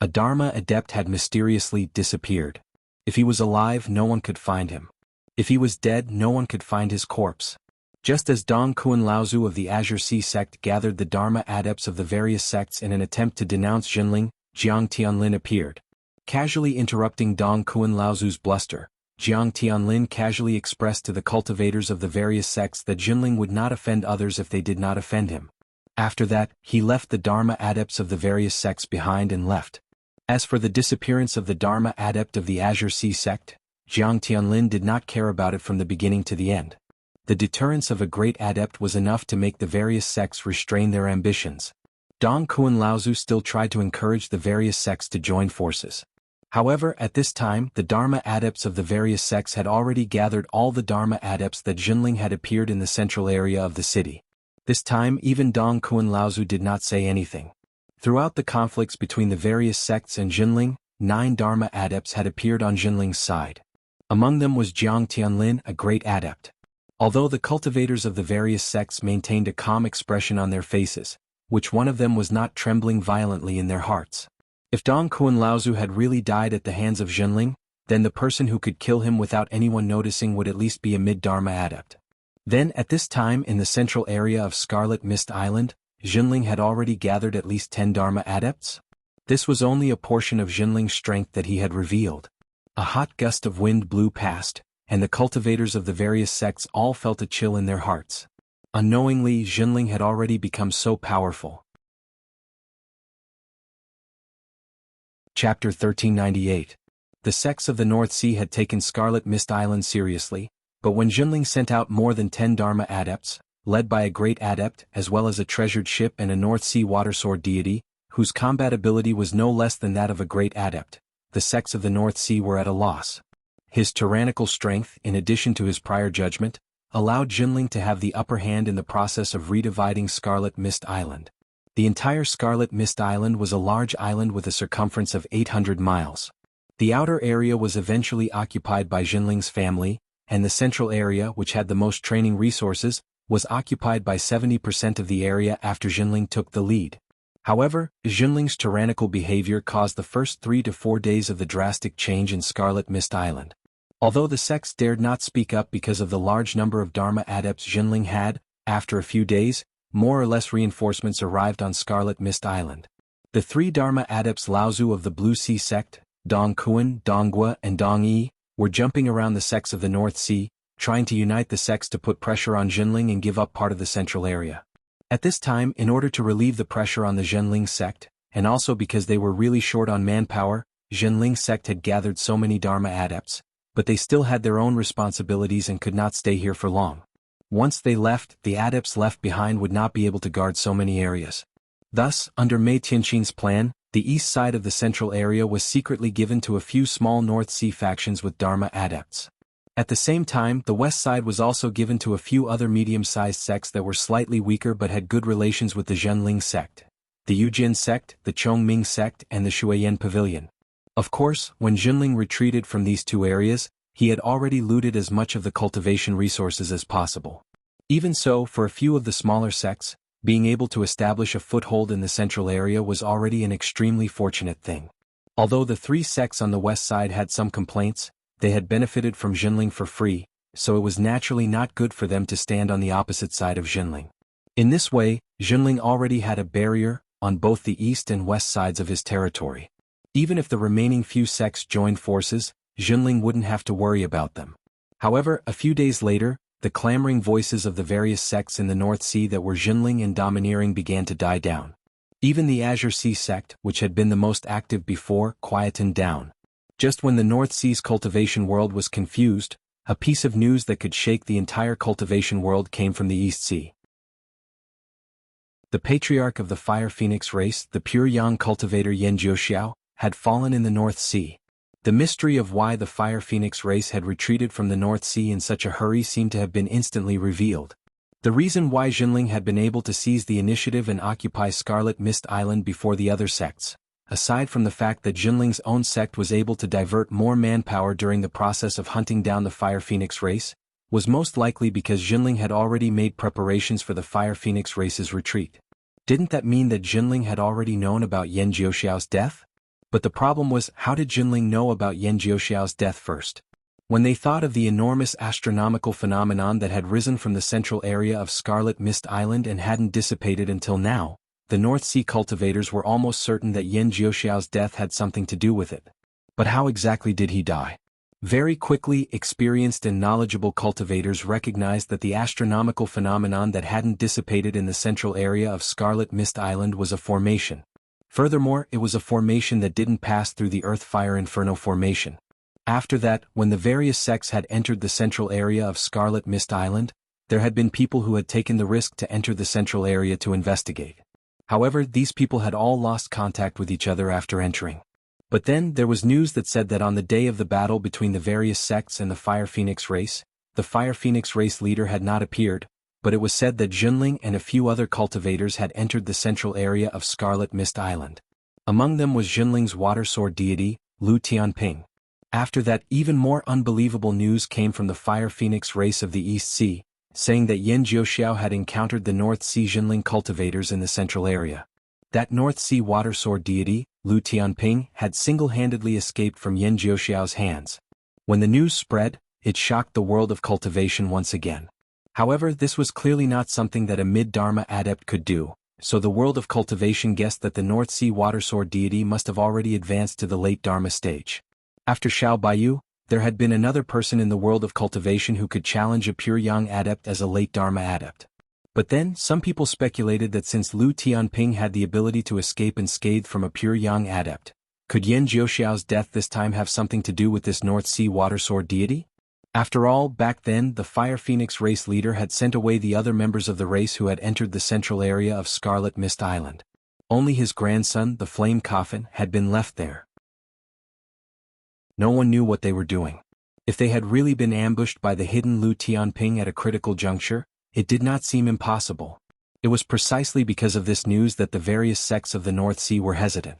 A Dharma adept had mysteriously disappeared. If he was alive, no one could find him. If he was dead, no one could find his corpse. Just as Dong Kuan Laozu of the Azure Sea sect gathered the Dharma adepts of the various sects in an attempt to denounce Jinling, Jiang Tianlin appeared. Casually interrupting Dong Kuan Laozu's bluster, Jiang Tianlin casually expressed to the cultivators of the various sects that Jinling would not offend others if they did not offend him. After that, he left the Dharma adepts of the various sects behind and left. As for the disappearance of the Dharma adept of the Azure Sea sect, Jiang Tianlin did not care about it from the beginning to the end. The deterrence of a great adept was enough to make the various sects restrain their ambitions. Dong Kuan Laozu still tried to encourage the various sects to join forces. However, at this time, the Dharma adepts of the various sects had already gathered all the Dharma adepts that Jinling had appeared in the central area of the city. This time, even Dong Kuan Laozu did not say anything. Throughout the conflicts between the various sects and Jinling, 9 Dharma adepts had appeared on Jinling's side. Among them was Jiang Tianlin, a great adept. Although the cultivators of the various sects maintained a calm expression on their faces, which one of them was not trembling violently in their hearts. If Dong Kuan Laozu had really died at the hands of Jinling, then the person who could kill him without anyone noticing would at least be a mid-Dharma adept. Then, at this time in the central area of Scarlet Mist Island, Jinling had already gathered at least 10 Dharma adepts? This was only a portion of Jinling's strength that he had revealed. A hot gust of wind blew past, and the cultivators of the various sects all felt a chill in their hearts. Unknowingly, Jinling had already become so powerful. Chapter 1398. The sects of the North Sea had taken Scarlet Mist Island seriously, but when Jinling sent out more than 10 Dharma adepts, led by a great adept as well as a treasured ship and a North Sea water sword deity, whose combat ability was no less than that of a great adept, the sects of the North Sea were at a loss. His tyrannical strength, in addition to his prior judgment, allowed Jinling to have the upper hand in the process of redividing Scarlet Mist Island. The entire Scarlet Mist Island was a large island with a circumference of 800 miles. The outer area was eventually occupied by Jinling's family, and the central area, which had the most training resources, was occupied by 70% of the area after Jinling took the lead. However, Jinling's tyrannical behavior caused the first 3 to 4 days of the drastic change in Scarlet Mist Island. Although the sects dared not speak up because of the large number of Dharma adepts Jinling had, after a few days, more or less reinforcements arrived on Scarlet Mist Island. The 3 Dharma adepts Laozu of the Blue Sea sect, Dong Kuan, Donghua and Dong Yi, were jumping around the sects of the North Sea, trying to unite the sects to put pressure on Jinling and give up part of the central area. At this time, in order to relieve the pressure on the Jinling sect, and also because they were really short on manpower, Jinling sect had gathered so many Dharma adepts, but they still had their own responsibilities and could not stay here for long. Once they left, the adepts left behind would not be able to guard so many areas. Thus, under Mei Tianqin's plan, the east side of the central area was secretly given to a few small North Sea factions with Dharma adepts. At the same time, the west side was also given to a few other medium-sized sects that were slightly weaker but had good relations with the Zhenling sect, the Yujin sect, the Chongming sect and the Shuiyan Pavilion. Of course, when Jinling retreated from these 2 areas, he had already looted as much of the cultivation resources as possible. Even so, for a few of the smaller sects, being able to establish a foothold in the central area was already an extremely fortunate thing. Although the 3 sects on the west side had some complaints, they had benefited from Jinling for free, so it was naturally not good for them to stand on the opposite side of Jinling. In this way, Jinling already had a barrier on both the east and west sides of his territory. Even if the remaining few sects joined forces, Jinling wouldn't have to worry about them. However, a few days later, the clamoring voices of the various sects in the North Sea that were Jinling and domineering began to die down. Even the Azure Sea sect, which had been the most active before, quietened down. Just when the North Sea's cultivation world was confused, a piece of news that could shake the entire cultivation world came from the East Sea. The patriarch of the Fire Phoenix race, the pure Yang cultivator Yan Jiuxiao, had fallen in the North Sea. The mystery of why the Fire Phoenix race had retreated from the North Sea in such a hurry seemed to have been instantly revealed. The reason why Jinling had been able to seize the initiative and occupy Scarlet Mist Island before the other sects, aside from the fact that Jinling's own sect was able to divert more manpower during the process of hunting down the Fire Phoenix race, was most likely because Jinling had already made preparations for the Fire Phoenix race's retreat. Didn't that mean that Jinling had already known about Yan Jiuxiao's death? But the problem was, how did Jinling know about Yan Jiuxiao's death first? When they thought of the enormous astronomical phenomenon that had risen from the central area of Scarlet Mist Island and hadn't dissipated until now, the North Sea cultivators were almost certain that Yan Jiuxiao's death had something to do with it. But how exactly did he die? Very quickly, experienced and knowledgeable cultivators recognized that the astronomical phenomenon that hadn't dissipated in the central area of Scarlet Mist Island was a formation. Furthermore, it was a formation that didn't pass through the Earth Fire Inferno formation. After that, when the various sects had entered the central area of Scarlet Mist Island, there had been people who had taken the risk to enter the central area to investigate. However, these people had all lost contact with each other after entering. But then, there was news that said that on the day of the battle between the various sects and the Fire Phoenix race, the Fire Phoenix race leader had not appeared, but it was said that Jinling and a few other cultivators had entered the central area of Scarlet Mist Island. Among them was Jinling's water sword deity, Lu Tianping. After that, even more unbelievable news came from the Fire Phoenix race of the East Sea, saying that Yan Jiuxiao had encountered the North Sea Jinling cultivators in the central area. That North Sea water sword deity, Lu Tianping, had single-handedly escaped from Yan Jiuxiao's hands. When the news spread, it shocked the world of cultivation once again. However, this was clearly not something that a mid-Dharma adept could do, so the world of cultivation guessed that the North Sea water sword deity must have already advanced to the late Dharma stage. After Xiao Baiyu, there had been another person in the world of cultivation who could challenge a pure Yang adept as a late Dharma adept. But then, some people speculated that since Lu Tianping had the ability to escape unscathed from a pure Yang adept, Could Yan Jiuxiao's death this time have something to do with this North Sea water sword deity? After all, back then the Fire Phoenix race leader had sent away the other members of the race who had entered the central area of Scarlet Mist Island. Only his grandson, the Flame Coffin, had been left there. No one knew what they were doing. If they had really been ambushed by the hidden Lu Tianping at a critical juncture, it did not seem impossible. It was precisely because of this news that the various sects of the North Sea were hesitant.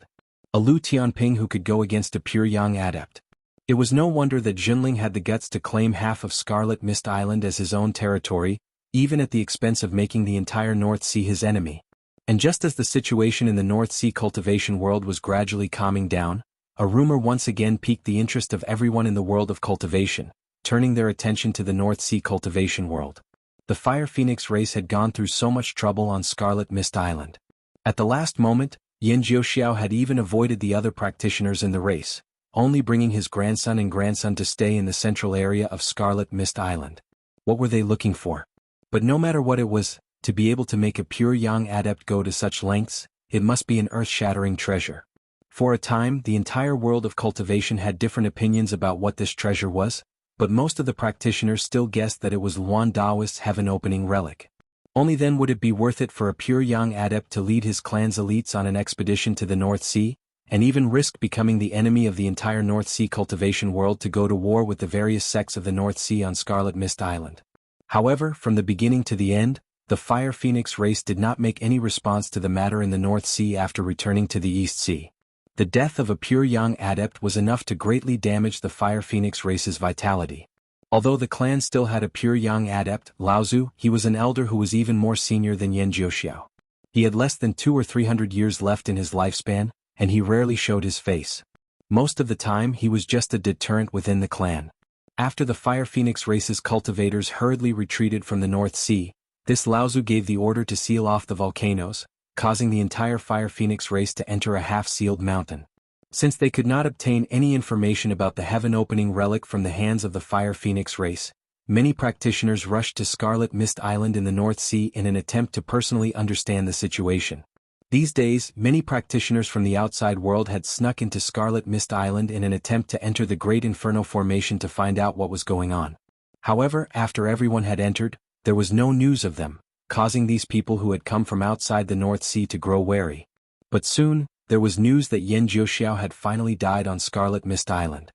A Lu Tianping who could go against a pure young adept. It was no wonder that Jinling had the guts to claim half of Scarlet Mist Island as his own territory, even at the expense of making the entire North Sea his enemy. And just as the situation in the North Sea cultivation world was gradually calming down, a rumor once again piqued the interest of everyone in the world of cultivation, turning their attention to the North Sea cultivation world. The Fire Phoenix race had gone through so much trouble on Scarlet Mist Island. At the last moment, Yan Jiuxiao had even avoided the other practitioners in the race, only bringing his grandson and grandson to stay in the central area of Scarlet Mist Island. What were they looking for? But no matter what it was, to be able to make a pure young adept go to such lengths, it must be an earth-shattering treasure. For a time, the entire world of cultivation had different opinions about what this treasure was, but most of the practitioners still guessed that it was Luan Daoist's heaven-opening relic. Only then would it be worth it for a pure young adept to lead his clan's elites on an expedition to the North Sea, and even risk becoming the enemy of the entire North Sea cultivation world to go to war with the various sects of the North Sea on Scarlet Mist Island. However, from the beginning to the end, the Fire Phoenix race did not make any response to the matter in the North Sea after returning to the East Sea. The death of a pure young adept was enough to greatly damage the Fire Phoenix race's vitality. Although the clan still had a pure young adept, Laozu, he was an elder who was even more senior than Yan Jiuxiao. He had less than 200 or 300 years left in his lifespan, and he rarely showed his face. Most of the time he was just a deterrent within the clan. After the Fire Phoenix race's cultivators hurriedly retreated from the North Sea, this Laozu gave the order to seal off the volcanoes, causing the entire Fire Phoenix race to enter a half-sealed mountain. Since they could not obtain any information about the heaven-opening relic from the hands of the Fire Phoenix race, many practitioners rushed to Scarlet Mist Island in the North Sea in an attempt to personally understand the situation. These days, many practitioners from the outside world had snuck into Scarlet Mist Island in an attempt to enter the Great Inferno Formation to find out what was going on. However, after everyone had entered, there was no news of them, causing these people who had come from outside the North Sea to grow wary. But soon, there was news that Yan Jiuxiao had finally died on Scarlet Mist Island.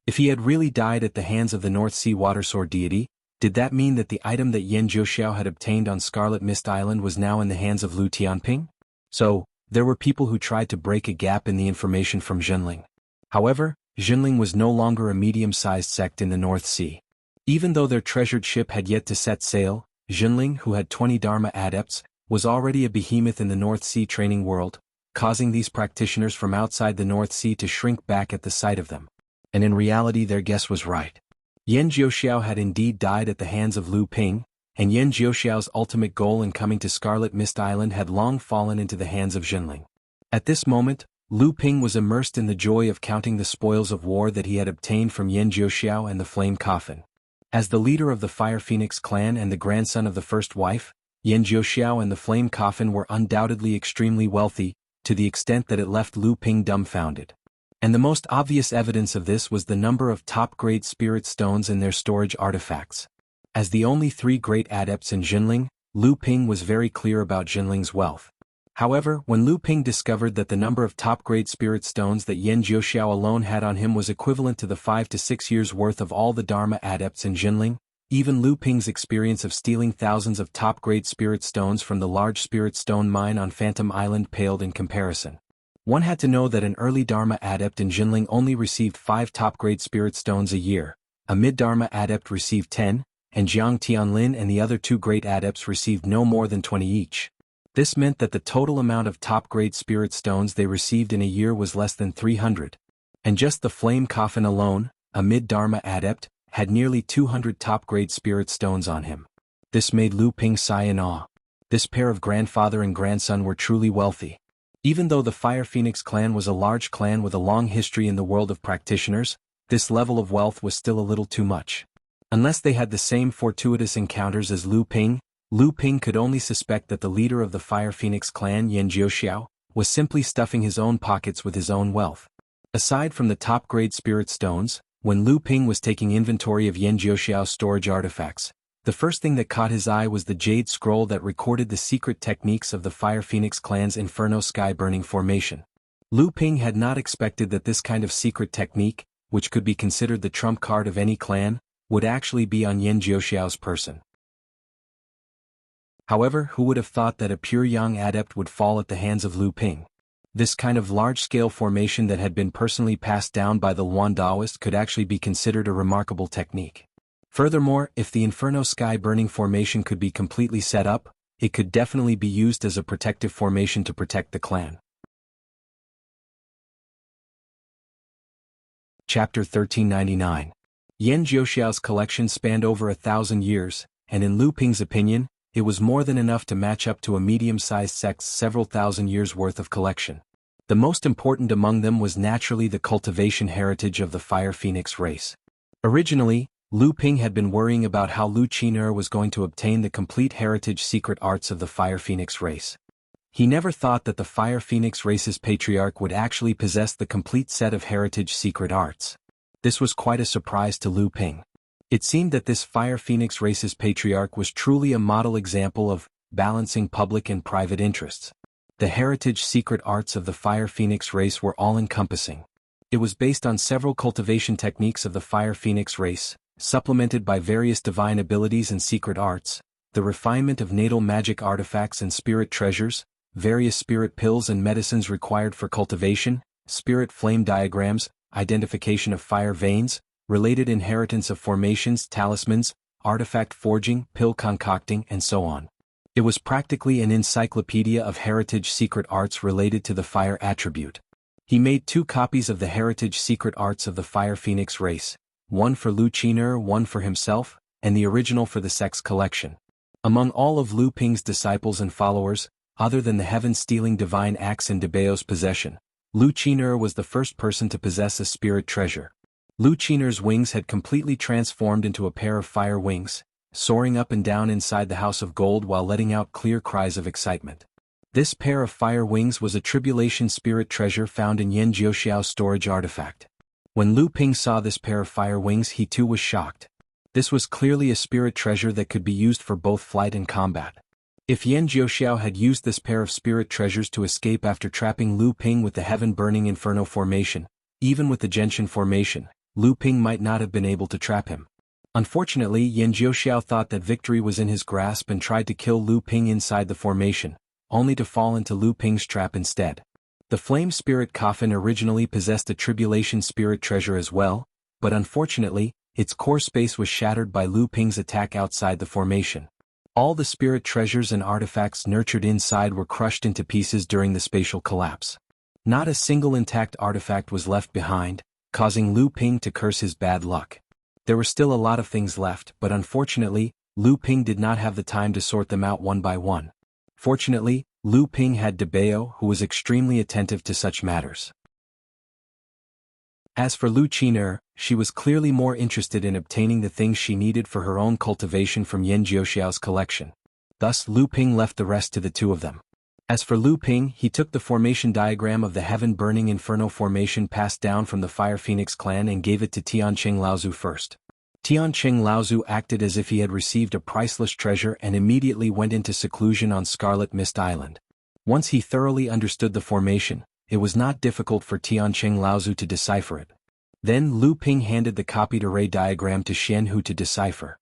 If he had really died at the hands of the North Sea water sword deity, did that mean that the item that Yan Jiuxiao had obtained on Scarlet Mist Island was now in the hands of Lu Tianping? So, there were people who tried to break a gap in the information from Jinling. However, Jinling was no longer a medium-sized sect in the North Sea. Even though their treasured ship had yet to set sail, Jinling, who had 20 Dharma adepts, was already a behemoth in the North Sea training world, causing these practitioners from outside the North Sea to shrink back at the sight of them. And in reality their guess was right. Yan Jiuxiao had indeed died at the hands of Lu Ping, and Yan Jiuxiao's ultimate goal in coming to Scarlet Mist Island had long fallen into the hands of Jinling. At this moment, Lu Ping was immersed in the joy of counting the spoils of war that he had obtained from Yan Jiuxiao and the Flame Coffin. As the leader of the Fire Phoenix clan and the grandson of the first wife, Yan Jiuxiao and the Flame Coffin were undoubtedly extremely wealthy, to the extent that it left Lu Ping dumbfounded. And the most obvious evidence of this was the number of top-grade spirit stones in their storage artifacts. As the only 3 great adepts in Jinling, Lu Ping was very clear about Jinling's wealth. However, when Lu Ping discovered that the number of top-grade spirit stones that Yan Jiuxiao alone had on him was equivalent to the 5 to 6 years' worth of all the Dharma adepts in Jinling, even Lu Ping's experience of stealing thousands of top-grade spirit stones from the large spirit stone mine on Phantom Island paled in comparison. One had to know that an early Dharma adept in Jinling only received 5 top-grade spirit stones a year, a mid-Dharma adept received 10, and Jiang Tianlin and the other 2 great adepts received no more than 20 each. This meant that the total amount of top-grade spirit stones they received in a year was less than 300. And just the Flame Coffin alone, a mid-Dharma adept, had nearly 200 top-grade spirit stones on him. This made Lu Ping sigh in awe. This pair of grandfather and grandson were truly wealthy. Even though the Fire Phoenix clan was a large clan with a long history in the world of practitioners, this level of wealth was still a little too much. Unless they had the same fortuitous encounters as Lu Ping could only suspect that the leader of the Fire Phoenix clan, Yan Jiuxiao, was simply stuffing his own pockets with his own wealth. Aside from the top-grade spirit stones, when Lu Ping was taking inventory of Yan Jiuxiao's storage artifacts, the first thing that caught his eye was the jade scroll that recorded the secret techniques of the Fire Phoenix clan's Inferno Sky Burning formation. Lu Ping had not expected that this kind of secret technique, which could be considered the trump card of any clan, would actually be on Yan Jiuxiao's person. However, who would have thought that a pure young adept would fall at the hands of Lu Ping? This kind of large-scale formation that had been personally passed down by the Luan Daoist could actually be considered a remarkable technique. Furthermore, if the Inferno Sky Burning formation could be completely set up, it could definitely be used as a protective formation to protect the clan. Chapter 1399. Yan Jiuxiao's collection spanned over 1,000 years, and in Lu Ping's opinion, it was more than enough to match up to a medium-sized sect's several thousand years' worth of collection. The most important among them was naturally the cultivation heritage of the Fire Phoenix race. Originally, Lu Ping had been worrying about how Lu Qin'er was going to obtain the complete heritage secret arts of the Fire Phoenix race. He never thought that the Fire Phoenix race's patriarch would actually possess the complete set of heritage secret arts. This was quite a surprise to Lu Ping. It seemed that this Fire Phoenix race's patriarch was truly a model example of balancing public and private interests. The heritage secret arts of the Fire Phoenix race were all-encompassing. It was based on several cultivation techniques of the Fire Phoenix race, supplemented by various divine abilities and secret arts, the refinement of natal magic artifacts and spirit treasures, various spirit pills and medicines required for cultivation, spirit flame diagrams, identification of fire veins, related inheritance of formations, talismans, artifact forging, pill concocting, and so on. It was practically an encyclopedia of heritage secret arts related to the fire attribute. He made 2 copies of the heritage secret arts of the Fire Phoenix race, one for Lu Qin'er, one for himself, and the original for the sect's collection. Among all of Lu Ping's disciples and followers, other than the heaven-stealing divine axe in Debao's possession, Lu Qin'er was the first person to possess a spirit treasure. Lu Qin'er's wings had completely transformed into a pair of fire wings, soaring up and down inside the House of Gold while letting out clear cries of excitement. This pair of fire wings was a tribulation spirit treasure found in Yan Jiuxiao's storage artifact. When Lu Ping saw this pair of fire wings, he too was shocked. This was clearly a spirit treasure that could be used for both flight and combat. If Yan Jiuxiao had used this pair of spirit treasures to escape after trapping Lu Ping with the heaven-burning Inferno formation, even with the Genshin formation, Lu Ping might not have been able to trap him. Unfortunately, Yan Jiuxiao thought that victory was in his grasp and tried to kill Lu Ping inside the formation, only to fall into Lu Ping's trap instead. The Flame Spirit Coffin originally possessed a Tribulation Spirit treasure as well, but unfortunately, its core space was shattered by Lu Ping's attack outside the formation. All the spirit treasures and artifacts nurtured inside were crushed into pieces during the spatial collapse. Not a single intact artifact was left behind, causing Lu Ping to curse his bad luck. There were still a lot of things left, but unfortunately, Lu Ping did not have the time to sort them out one by one. Fortunately, Lu Ping had Debao, who was extremely attentive to such matters. As for Lu Qin'er, she was clearly more interested in obtaining the things she needed for her own cultivation from Yan Jiuxiao's collection. Thus Lu Ping left the rest to the 2 of them. As for Lu Ping, he took the formation diagram of the heaven-burning Inferno formation passed down from the Fire Phoenix clan and gave it to Tianqing Laozu first. Tianqing Laozu acted as if he had received a priceless treasure and immediately went into seclusion on Scarlet Mist Island. Once he thoroughly understood the formation, it was not difficult for Tianqing Laozu to decipher it. Then Lu Ping handed the copied array diagram to Jianghu to decipher.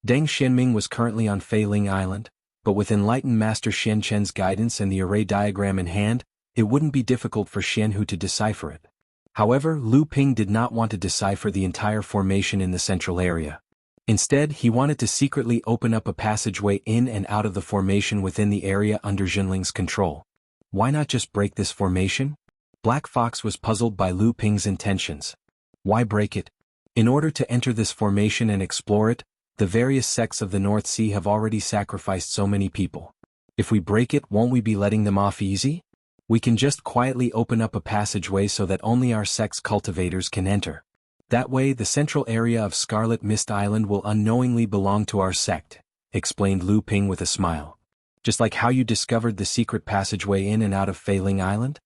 Deng Xianming was currently on Feiling Island, but with enlightened Master Xianquan's guidance and the array diagram in hand, it wouldn't be difficult for Jianghu to decipher it. However, Lu Ping did not want to decipher the entire formation in the central area. Instead, he wanted to secretly open up a passageway in and out of the formation within the area under Jinling's control. Why not just break this formation? Black Fox was puzzled by Lu Ping's intentions. Why break it? In order to enter this formation and explore it, the various sects of the North Sea have already sacrificed so many people. If we break it, won't we be letting them off easy? We can just quietly open up a passageway so that only our sect's cultivators can enter. That way the central area of Scarlet Mist Island will unknowingly belong to our sect, explained Lu Ping with a smile. Just like how you discovered the secret passageway in and out of Failing Island?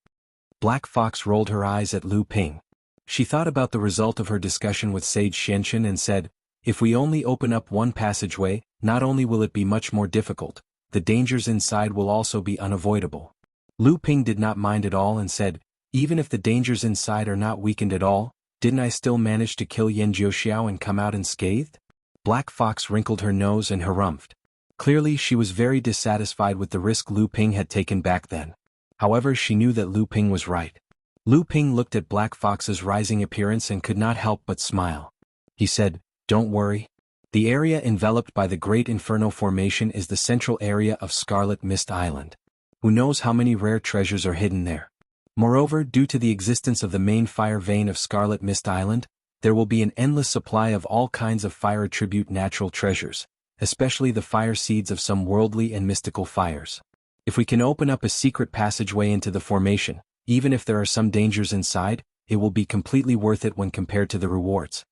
Black Fox rolled her eyes at Lu Ping. She thought about the result of her discussion with Sage Xianxian and said, if we only open up one passageway, not only will it be much more difficult, the dangers inside will also be unavoidable. Lu Ping did not mind at all and said, even if the dangers inside are not weakened at all, didn't I still manage to kill Yan Jiuxiao and come out unscathed? Black Fox wrinkled her nose and harumphed. Clearly she was very dissatisfied with the risk Lu Ping had taken back then. However, she knew that Lu Ping was right. Lu Ping looked at Black Fox's rising appearance and could not help but smile. He said, don't worry. The area enveloped by the Great Inferno Formation is the central area of Scarlet Mist Island. Who knows how many rare treasures are hidden there? Moreover, due to the existence of the main fire vein of Scarlet Mist Island, there will be an endless supply of all kinds of fire attribute natural treasures, especially the fire seeds of some worldly and mystical fires. If we can open up a secret passageway into the formation, even if there are some dangers inside, it will be completely worth it when compared to the rewards.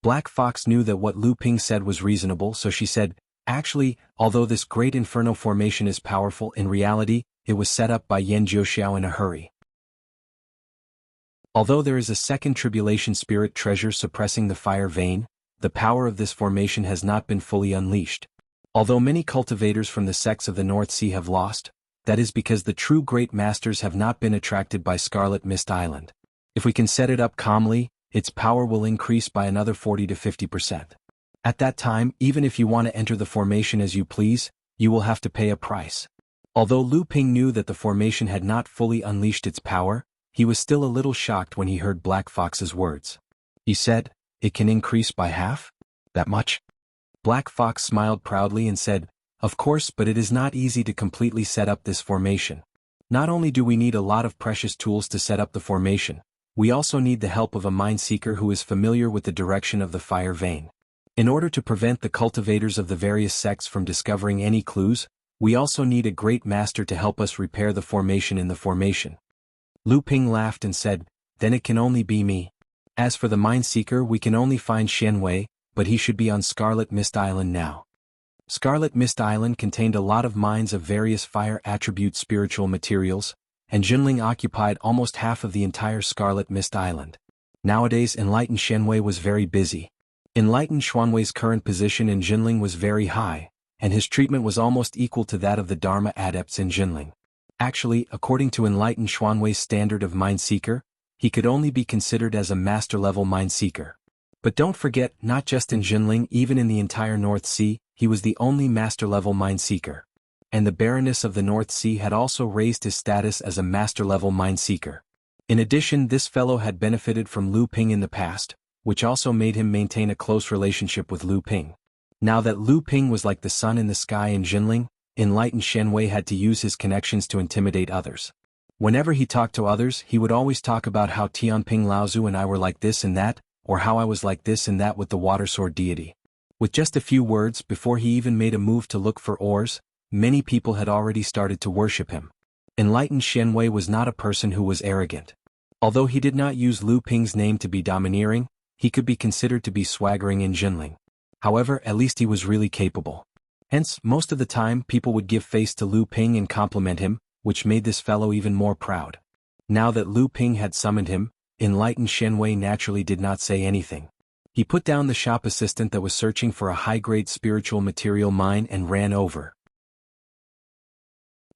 Black Fox knew that what Lu Ping said was reasonable, so she said, actually, although this Great Inferno Formation is powerful, in reality, it was set up by Yan Jiuxiao in a hurry. Although there is a second tribulation spirit treasure suppressing the fire vein, the power of this formation has not been fully unleashed. Although many cultivators from the sects of the North Sea have lost, that is because the true great masters have not been attracted by Scarlet Mist Island. If we can set it up calmly, its power will increase by another 40 to 50%. At that time, even if you want to enter the formation as you please, you will have to pay a price. Although Lu Ping knew that the formation had not fully unleashed its power, he was still a little shocked when he heard Black Fox's words. He said, it can increase by half? That much? Black Fox smiled proudly and said, of course, but it is not easy to completely set up this formation. Not only do we need a lot of precious tools to set up the formation, we also need the help of a mind seeker who is familiar with the direction of the fire vein. In order to prevent the cultivators of the various sects from discovering any clues, we also need a great master to help us repair the formation in the formation. Lu Ping laughed and said, then it can only be me. As for the mind seeker, we can only find Xian Wei, but he should be on Scarlet Mist Island now. Scarlet Mist Island contained a lot of mines of various fire attribute spiritual materials, and Jinling occupied almost half of the entire Scarlet Mist Island. Nowadays Enlightened Xianwei was very busy. Enlightened Xuanwei's current position in Jinling was very high, and his treatment was almost equal to that of the Dharma adepts in Jinling. Actually, according to Enlightened Xuanwei's standard of mind seeker, he could only be considered as a master-level mind seeker. But don't forget, not just in Jinling, even in the entire North Sea, he was the only master-level mind seeker. And the Baroness of the North Sea had also raised his status as a master-level mind seeker. In addition, this fellow had benefited from Lu Ping in the past, which also made him maintain a close relationship with Lu Ping. Now that Lu Ping was like the sun in the sky in Jinling, Enlightened Xianwei had to use his connections to intimidate others. Whenever he talked to others, he would always talk about how Tianping Laozu and I were like this and that, or how I was like this and that with the water sword deity. With just a few words, before he even made a move to look for ores, many people had already started to worship him. Enlightened Xianwei was not a person who was arrogant. Although he did not use Lu Ping's name to be domineering, he could be considered to be swaggering in Jinling. However, at least he was really capable. Hence, most of the time people would give face to Lu Ping and compliment him, which made this fellow even more proud. Now that Lu Ping had summoned him, Enlightened Xianwei naturally did not say anything. He put down the shop assistant that was searching for a high-grade spiritual material mine and ran over.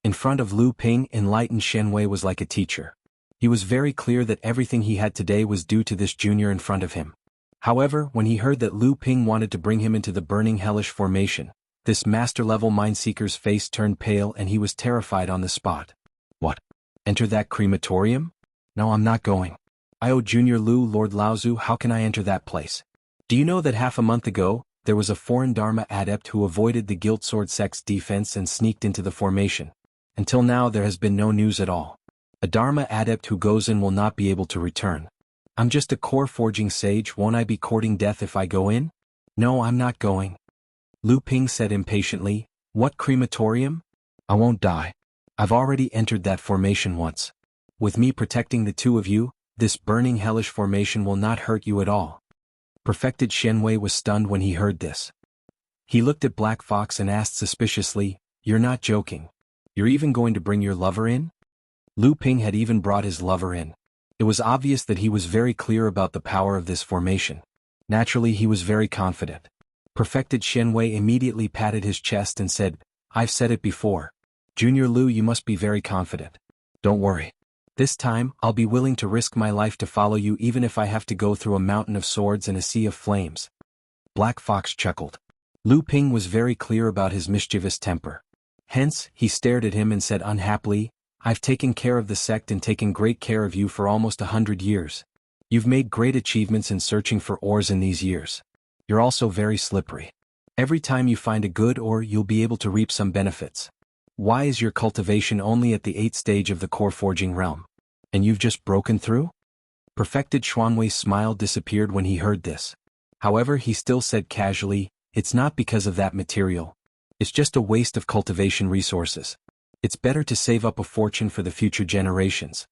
In front of Lu Ping, Enlightened Xianwei was like a teacher. He was very clear that everything he had today was due to this junior in front of him. However, when he heard that Lu Ping wanted to bring him into the burning hellish formation, this master-level mind-seeker's face turned pale and he was terrified on the spot. What? Enter that crematorium? No, I'm not going. I owe Junior Lu, Lord Laozu, how can I enter that place? Do you know that half a month ago, there was a foreign Dharma adept who avoided the Guild Sword sect's defense and sneaked into the formation? Until now there has been no news at all. A Dharma adept who goes in will not be able to return. I'm just a core forging sage, won't I be courting death if I go in? No, I'm not going. Lu Ping said impatiently, what crematorium? I won't die. I've already entered that formation once. With me protecting the two of you, this burning hellish formation will not hurt you at all. Perfected Xianwei was stunned when he heard this. He looked at Black Fox and asked suspiciously, You're not joking. You're even going to bring your lover in? Lu Ping had even brought his lover in. It was obvious that he was very clear about the power of this formation. Naturally, he was very confident. Perfected Shenwei immediately patted his chest and said, I've said it before. Junior Lu, you must be very confident. Don't worry. This time, I'll be willing to risk my life to follow you even if I have to go through a mountain of swords and a sea of flames. Black Fox chuckled. Lu Ping was very clear about his mischievous temper. Hence, he stared at him and said unhappily, I've taken care of the sect and taken great care of you for almost 100 years. You've made great achievements in searching for ores in these years. You're also very slippery. Every time you find a good ore, you'll be able to reap some benefits. Why is your cultivation only at the 8th stage of the core forging realm? And you've just broken through? Perfected Xuanwei's smile disappeared when he heard this. However, he still said casually, it's not because of that material. It's just a waste of cultivation resources. It's better to save up a fortune for the future generations.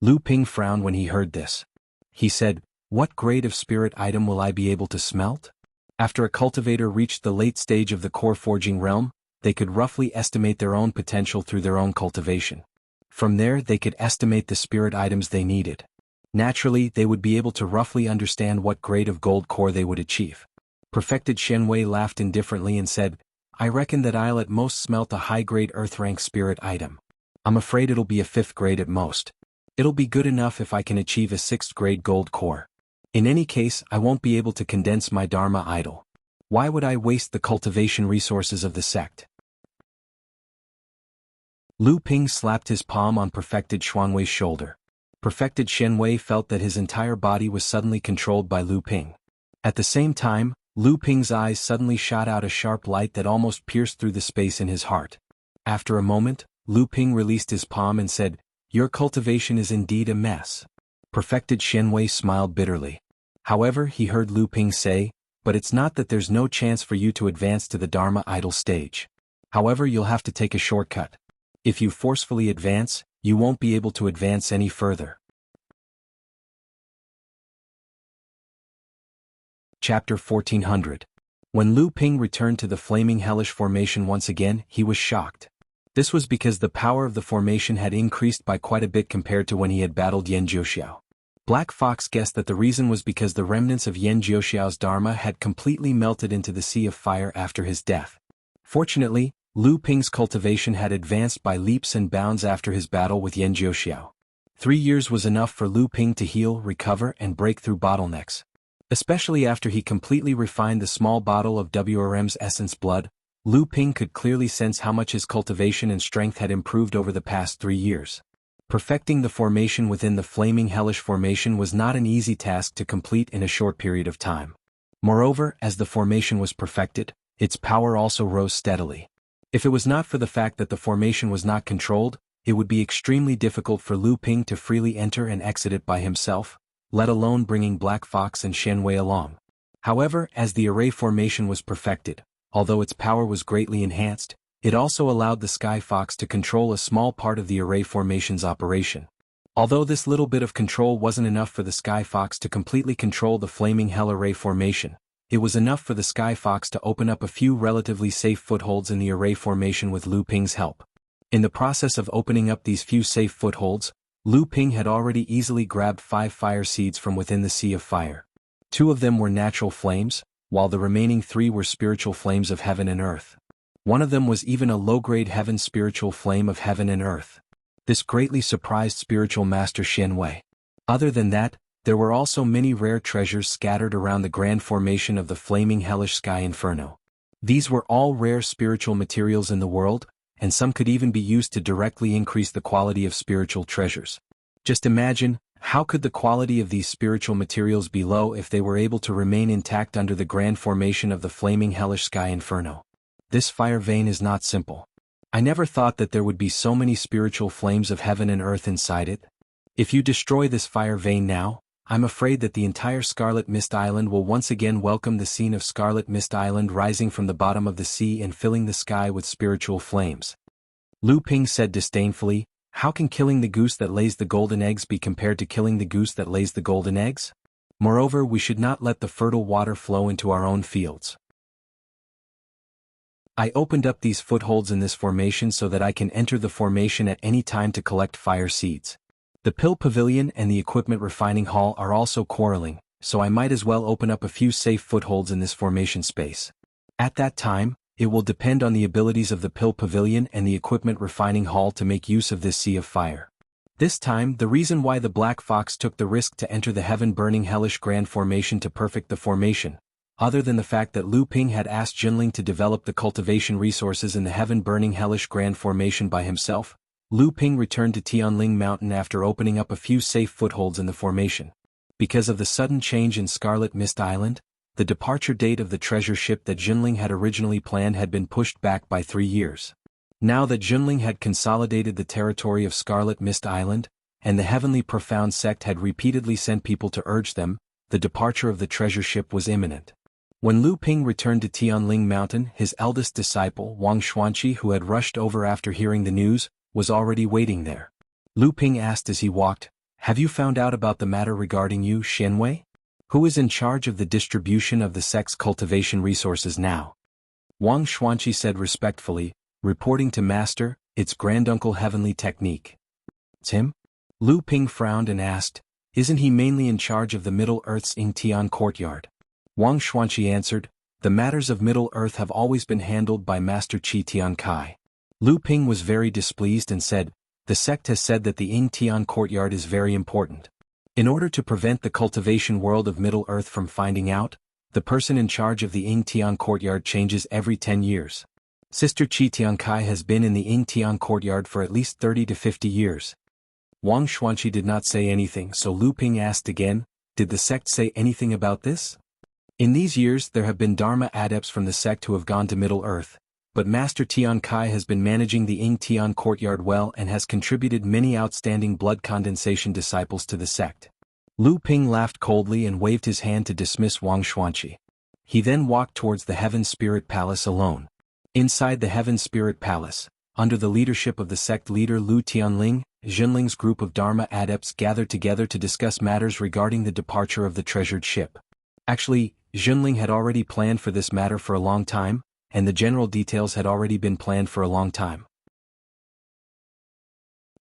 Lu Ping frowned when he heard this. He said, what grade of spirit item will I be able to smelt? After a cultivator reached the late stage of the core forging realm, they could roughly estimate their own potential through their own cultivation. From there, they could estimate the spirit items they needed. Naturally, they would be able to roughly understand what grade of gold core they would achieve. Perfected Shenwei laughed indifferently and said, I reckon that I'll at most smelt a high-grade earth-rank spirit item. I'm afraid it'll be a 5th grade at most. It'll be good enough if I can achieve a 6th grade gold core. In any case, I won't be able to condense my Dharma idol. Why would I waste the cultivation resources of the sect? Lu Ping slapped his palm on Perfected Xuanwei's shoulder. Perfected Shenwei felt that his entire body was suddenly controlled by Lu Ping. At the same time, Lu Ping's eyes suddenly shot out a sharp light that almost pierced through the space in his heart. After a moment, Lu Ping released his palm and said, Your cultivation is indeed a mess. Perfected Shenwei smiled bitterly. However, he heard Lu Ping say, But it's not that there's no chance for you to advance to the Dharma idol stage. However, you'll have to take a shortcut. If you forcefully advance, you won't be able to advance any further. Chapter 1400. When Lu Ping returned to the flaming hellish formation once again, he was shocked. This was because the power of the formation had increased by quite a bit compared to when he had battled Yan Jiuxiao. Black Fox guessed that the reason was because the remnants of Yan Jiuxiao's Dharma had completely melted into the sea of fire after his death. Fortunately, Lu Ping's cultivation had advanced by leaps and bounds after his battle with Yan Jiuxiao. 3 years was enough for Lu Ping to heal, recover, and break through bottlenecks. Especially after he completely refined the small bottle of WRM's essence blood, Lu Ping could clearly sense how much his cultivation and strength had improved over the past 3 years. Perfecting the formation within the flaming hellish formation was not an easy task to complete in a short period of time. Moreover, as the formation was perfected, its power also rose steadily. If it was not for the fact that the formation was not controlled, it would be extremely difficult for Lu Ping to freely enter and exit it by himself, let alone bringing Black Fox and Shenwei along. However, as the array formation was perfected, although its power was greatly enhanced, it also allowed the Sky Fox to control a small part of the array formation's operation. Although this little bit of control wasn't enough for the Sky Fox to completely control the flaming hell array formation, it was enough for the Sky Fox to open up a few relatively safe footholds in the array formation with Lu Ping's help. In the process of opening up these few safe footholds, Lu Ping had already easily grabbed 5 fire seeds from within the sea of fire. 2 of them were natural flames, while the remaining 3 were spiritual flames of heaven and earth. One of them was even a low-grade heaven spiritual flame of heaven and earth. This greatly surprised spiritual master Shenwei. Other than that, there were also many rare treasures scattered around the grand formation of the flaming hellish sky inferno. These were all rare spiritual materials in the world, and some could even be used to directly increase the quality of spiritual treasures. Just imagine, how could the quality of these spiritual materials be low if they were able to remain intact under the grand formation of the flaming hellish sky inferno? This fire vein is not simple. I never thought that there would be so many spiritual flames of heaven and earth inside it. If you destroy this fire vein now, I'm afraid that the entire Scarlet Mist Island will once again welcome the scene of Scarlet Mist Island rising from the bottom of the sea and filling the sky with spiritual flames. Lu Ping said disdainfully, how can killing the goose that lays the golden eggs be compared to killing the goose that lays the golden eggs? Moreover, we should not let the fertile water flow into our own fields. I opened up these footholds in this formation so that I can enter the formation at any time to collect fire seeds. The pill pavilion and the equipment refining hall are also quarreling, so I might as well open up a few safe footholds in this formation space. At that time, it will depend on the abilities of the pill pavilion and the equipment refining hall to make use of this sea of fire. This time, the reason why the Black Fox took the risk to enter the heaven-burning hellish grand formation to perfect the formation, other than the fact that Lu Ping had asked Jinling to develop the cultivation resources in the heaven-burning hellish grand formation by himself, Lu Ping returned to Tianling Mountain after opening up a few safe footholds in the formation. Because of the sudden change in Scarlet Mist Island, the departure date of the treasure ship that Jinling had originally planned had been pushed back by 3 years. Now that Jinling had consolidated the territory of Scarlet Mist Island, and the Heavenly Profound Sect had repeatedly sent people to urge them, the departure of the treasure ship was imminent. When Lu Ping returned to Tianling Mountain, his eldest disciple, Wang Xuanqi, who had rushed over after hearing the news, was already waiting there. Lu Ping asked as he walked, "Have you found out about the matter regarding you, Xianwei? Who is in charge of the distribution of the sect's cultivation resources now?" Wang Xuanqi said respectfully, "Reporting to Master, it's Granduncle Heavenly Technique." "It's him?" Lu Ping frowned and asked, "Isn't he mainly in charge of the Middle Earth's Yingtian courtyard?" Wang Xuanqi answered, "The matters of Middle Earth have always been handled by Master Qi Tiankai." Lu Ping was very displeased and said, "The sect has said that the Yingtian courtyard is very important. In order to prevent the cultivation world of Middle Earth from finding out, the person in charge of the Yingtian courtyard changes every 10 years. Sister Qi Tiankai has been in the Yingtian courtyard for at least 30 to 50 years. Wang Xuanqi did not say anything, so Lu Ping asked again, "Did the sect say anything about this?" In these years there have been Dharma adepts from the sect who have gone to Middle Earth, but Master Tiankai has been managing the Yingtian courtyard well and has contributed many outstanding blood condensation disciples to the sect. Lu Ping laughed coldly and waved his hand to dismiss Wang Xuanqi. He then walked towards the Heaven Spirit Palace alone. Inside the Heaven Spirit Palace, under the leadership of the sect leader Lu Tianling, Jinling's group of Dharma adepts gathered together to discuss matters regarding the departure of the treasured ship. Actually, Jinling had already planned for this matter for a long time, and the general details had already been planned for a long time.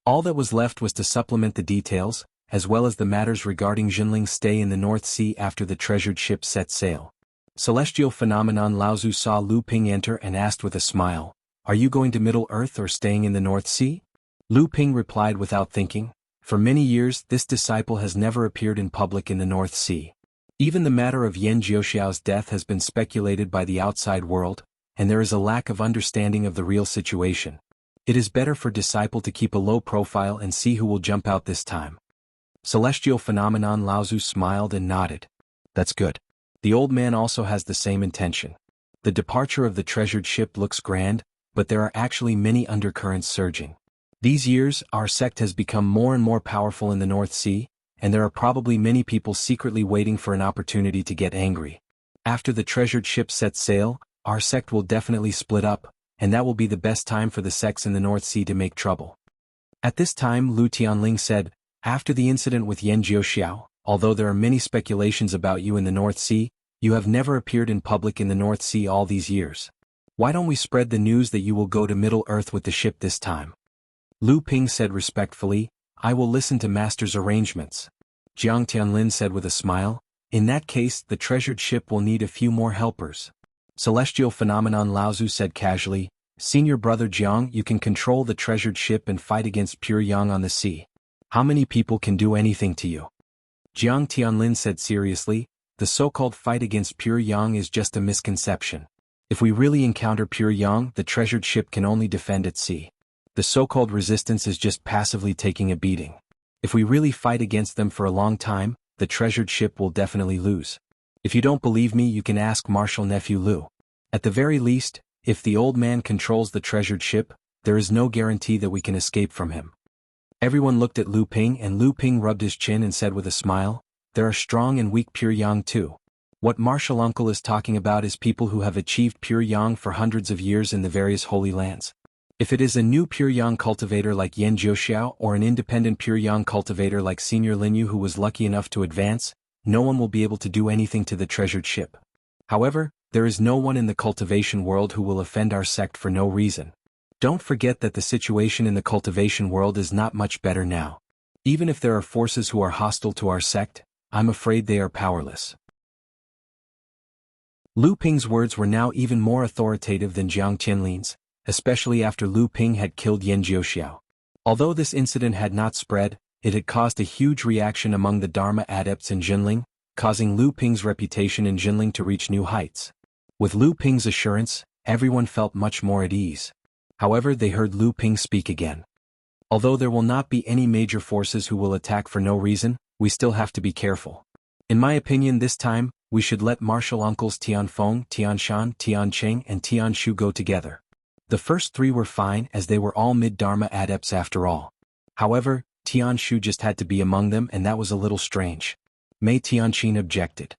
All that was left was to supplement the details, as well as the matters regarding Jinling's stay in the North Sea after the treasured ship set sail. Celestial Phenomenon Laozu saw Lu Ping enter and asked with a smile, "Are you going to Middle Earth or staying in the North Sea?" Lu Ping replied without thinking, "For many years this disciple has never appeared in public in the North Sea. Even the matter of Yan Jiuxiao's death has been speculated by the outside world, and there is a lack of understanding of the real situation. It is better for disciple to keep a low profile and see who will jump out this time." Celestial Phenomenon Laozu smiled and nodded. "That's good. The old man also has the same intention. The departure of the treasured ship looks grand, but there are actually many undercurrents surging. These years, our sect has become more and more powerful in the North Sea, and there are probably many people secretly waiting for an opportunity to get angry. After the treasured ship sets sail, our sect will definitely split up, and that will be the best time for the sects in the North Sea to make trouble." At this time Lu Tianling said, "After the incident with Yan Jiuxiao, although there are many speculations about you in the North Sea, you have never appeared in public in the North Sea all these years. Why don't we spread the news that you will go to Middle Earth with the ship this time?" Lu Ping said respectfully, "I will listen to Master's arrangements." Jiang Tianlin said with a smile, "In that case the treasured ship will need a few more helpers." Celestial Phenomenon Laozu said casually, "Senior brother Jiang, you can control the treasured ship and fight against Pure Yang on the sea. How many people can do anything to you?" Jiang Tianlin said seriously, "The so-called fight against Pure Yang is just a misconception. If we really encounter Pure Yang, the treasured ship can only defend at sea. The so-called resistance is just passively taking a beating. If we really fight against them for a long time, the treasured ship will definitely lose. If you don't believe me, you can ask Marshal Nephew Lu. At the very least, if the old man controls the treasured ship, there is no guarantee that we can escape from him." Everyone looked at Lu Ping, and Lu Ping rubbed his chin and said with a smile, "There are strong and weak Pure Yang too. What Marshal Uncle is talking about is people who have achieved Pure Yang for hundreds of years in the various holy lands. If it is a new Pure Yang cultivator like Yan Jiuxiao or an independent Pure Yang cultivator like Senior Linyu who was lucky enough to advance, no one will be able to do anything to the treasured ship. However, There is no one in the cultivation world who will offend our sect for no reason. Don't forget that the situation in the cultivation world is not much better now. Even if there are forces who are hostile to our sect, I'm afraid they are powerless. Lu Ping's words were now even more authoritative than Jiang Qianlin's, especially after Lu Ping had killed Yan Jiuxiao. Although this incident had not spread, it had caused a huge reaction among the Dharma adepts in Jinling, causing Lu Ping's reputation in Jinling to reach new heights. With Lu Ping's assurance, everyone felt much more at ease. However, they heard Lu Ping speak again. Although there will not be any major forces who will attack for no reason, we still have to be careful. In my opinion, this time, we should let martial uncles Tianfeng, Tianshan, Tianqing and Tianshu go together. The first three were fine as they were all mid-Dharma adepts after all. However, Tianshu just had to be among them and that was a little strange. Mei Tianqing objected.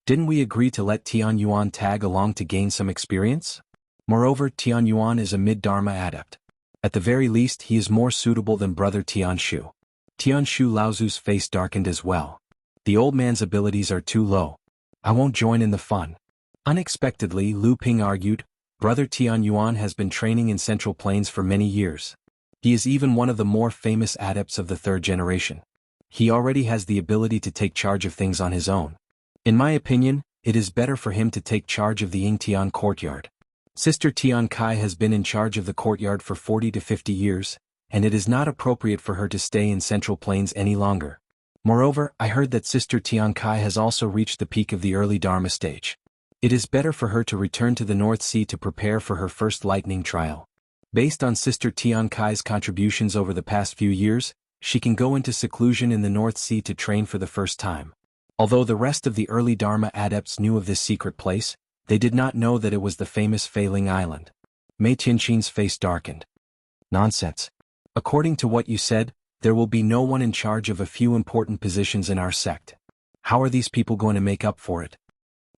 Didn't we agree to let Tian Yuan tag along to gain some experience? Moreover, Tian Yuan is a mid-Dharma adept. At the very least he is more suitable than brother Tianshu. Tianshu Laozu's face darkened as well. The old man's abilities are too low. I won't join in the fun. Unexpectedly, Lu Ping argued, brother Tian Yuan has been training in Central Plains for many years. He is even one of the more famous adepts of the third generation. He already has the ability to take charge of things on his own. In my opinion, it is better for him to take charge of the Yingtian courtyard. Sister Tian Kai has been in charge of the courtyard for 40 to 50 years, and it is not appropriate for her to stay in Central Plains any longer. Moreover, I heard that Sister Tian Kai has also reached the peak of the early Dharma stage. It is better for her to return to the North Sea to prepare for her first lightning trial. Based on Sister Tian Kai's contributions over the past few years, she can go into seclusion in the North Sea to train for the first time. Although the rest of the early Dharma adepts knew of this secret place, they did not know that it was the famous Failing Island. Mei Tianqing's face darkened. Nonsense. According to what you said, there will be no one in charge of a few important positions in our sect. How are these people going to make up for it?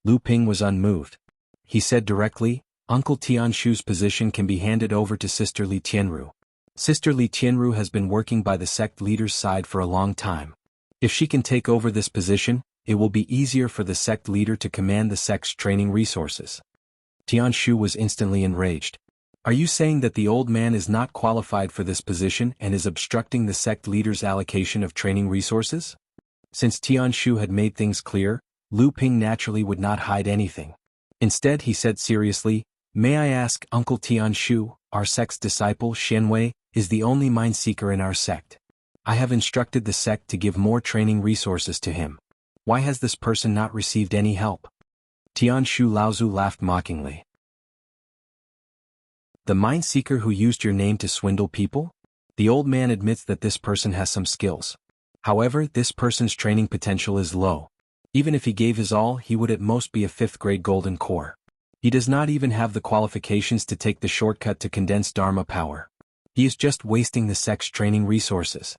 Lu Ping was unmoved. He said directly, Uncle Tianshu's position can be handed over to Sister Li Tianru. Sister Li Tianru has been working by the sect leader's side for a long time. If she can take over this position, it will be easier for the sect leader to command the sect's training resources. Tianshu was instantly enraged. Are you saying that the old man is not qualified for this position and is obstructing the sect leader's allocation of training resources? Since Tianshu had made things clear, Lu Ping naturally would not hide anything. Instead he said seriously, may I ask, Uncle Tianshu, our sect's disciple Xianwei, is the only mind seeker in our sect. I have instructed the sect to give more training resources to him. Why has this person not received any help? Tianshu Laozu laughed mockingly. The mind seeker who used your name to swindle people? The old man admits that this person has some skills. However, this person's training potential is low. Even if he gave his all, he would at most be a 5th grade golden core. He does not even have the qualifications to take the shortcut to condense Dharma power. He is just wasting the sect's training resources.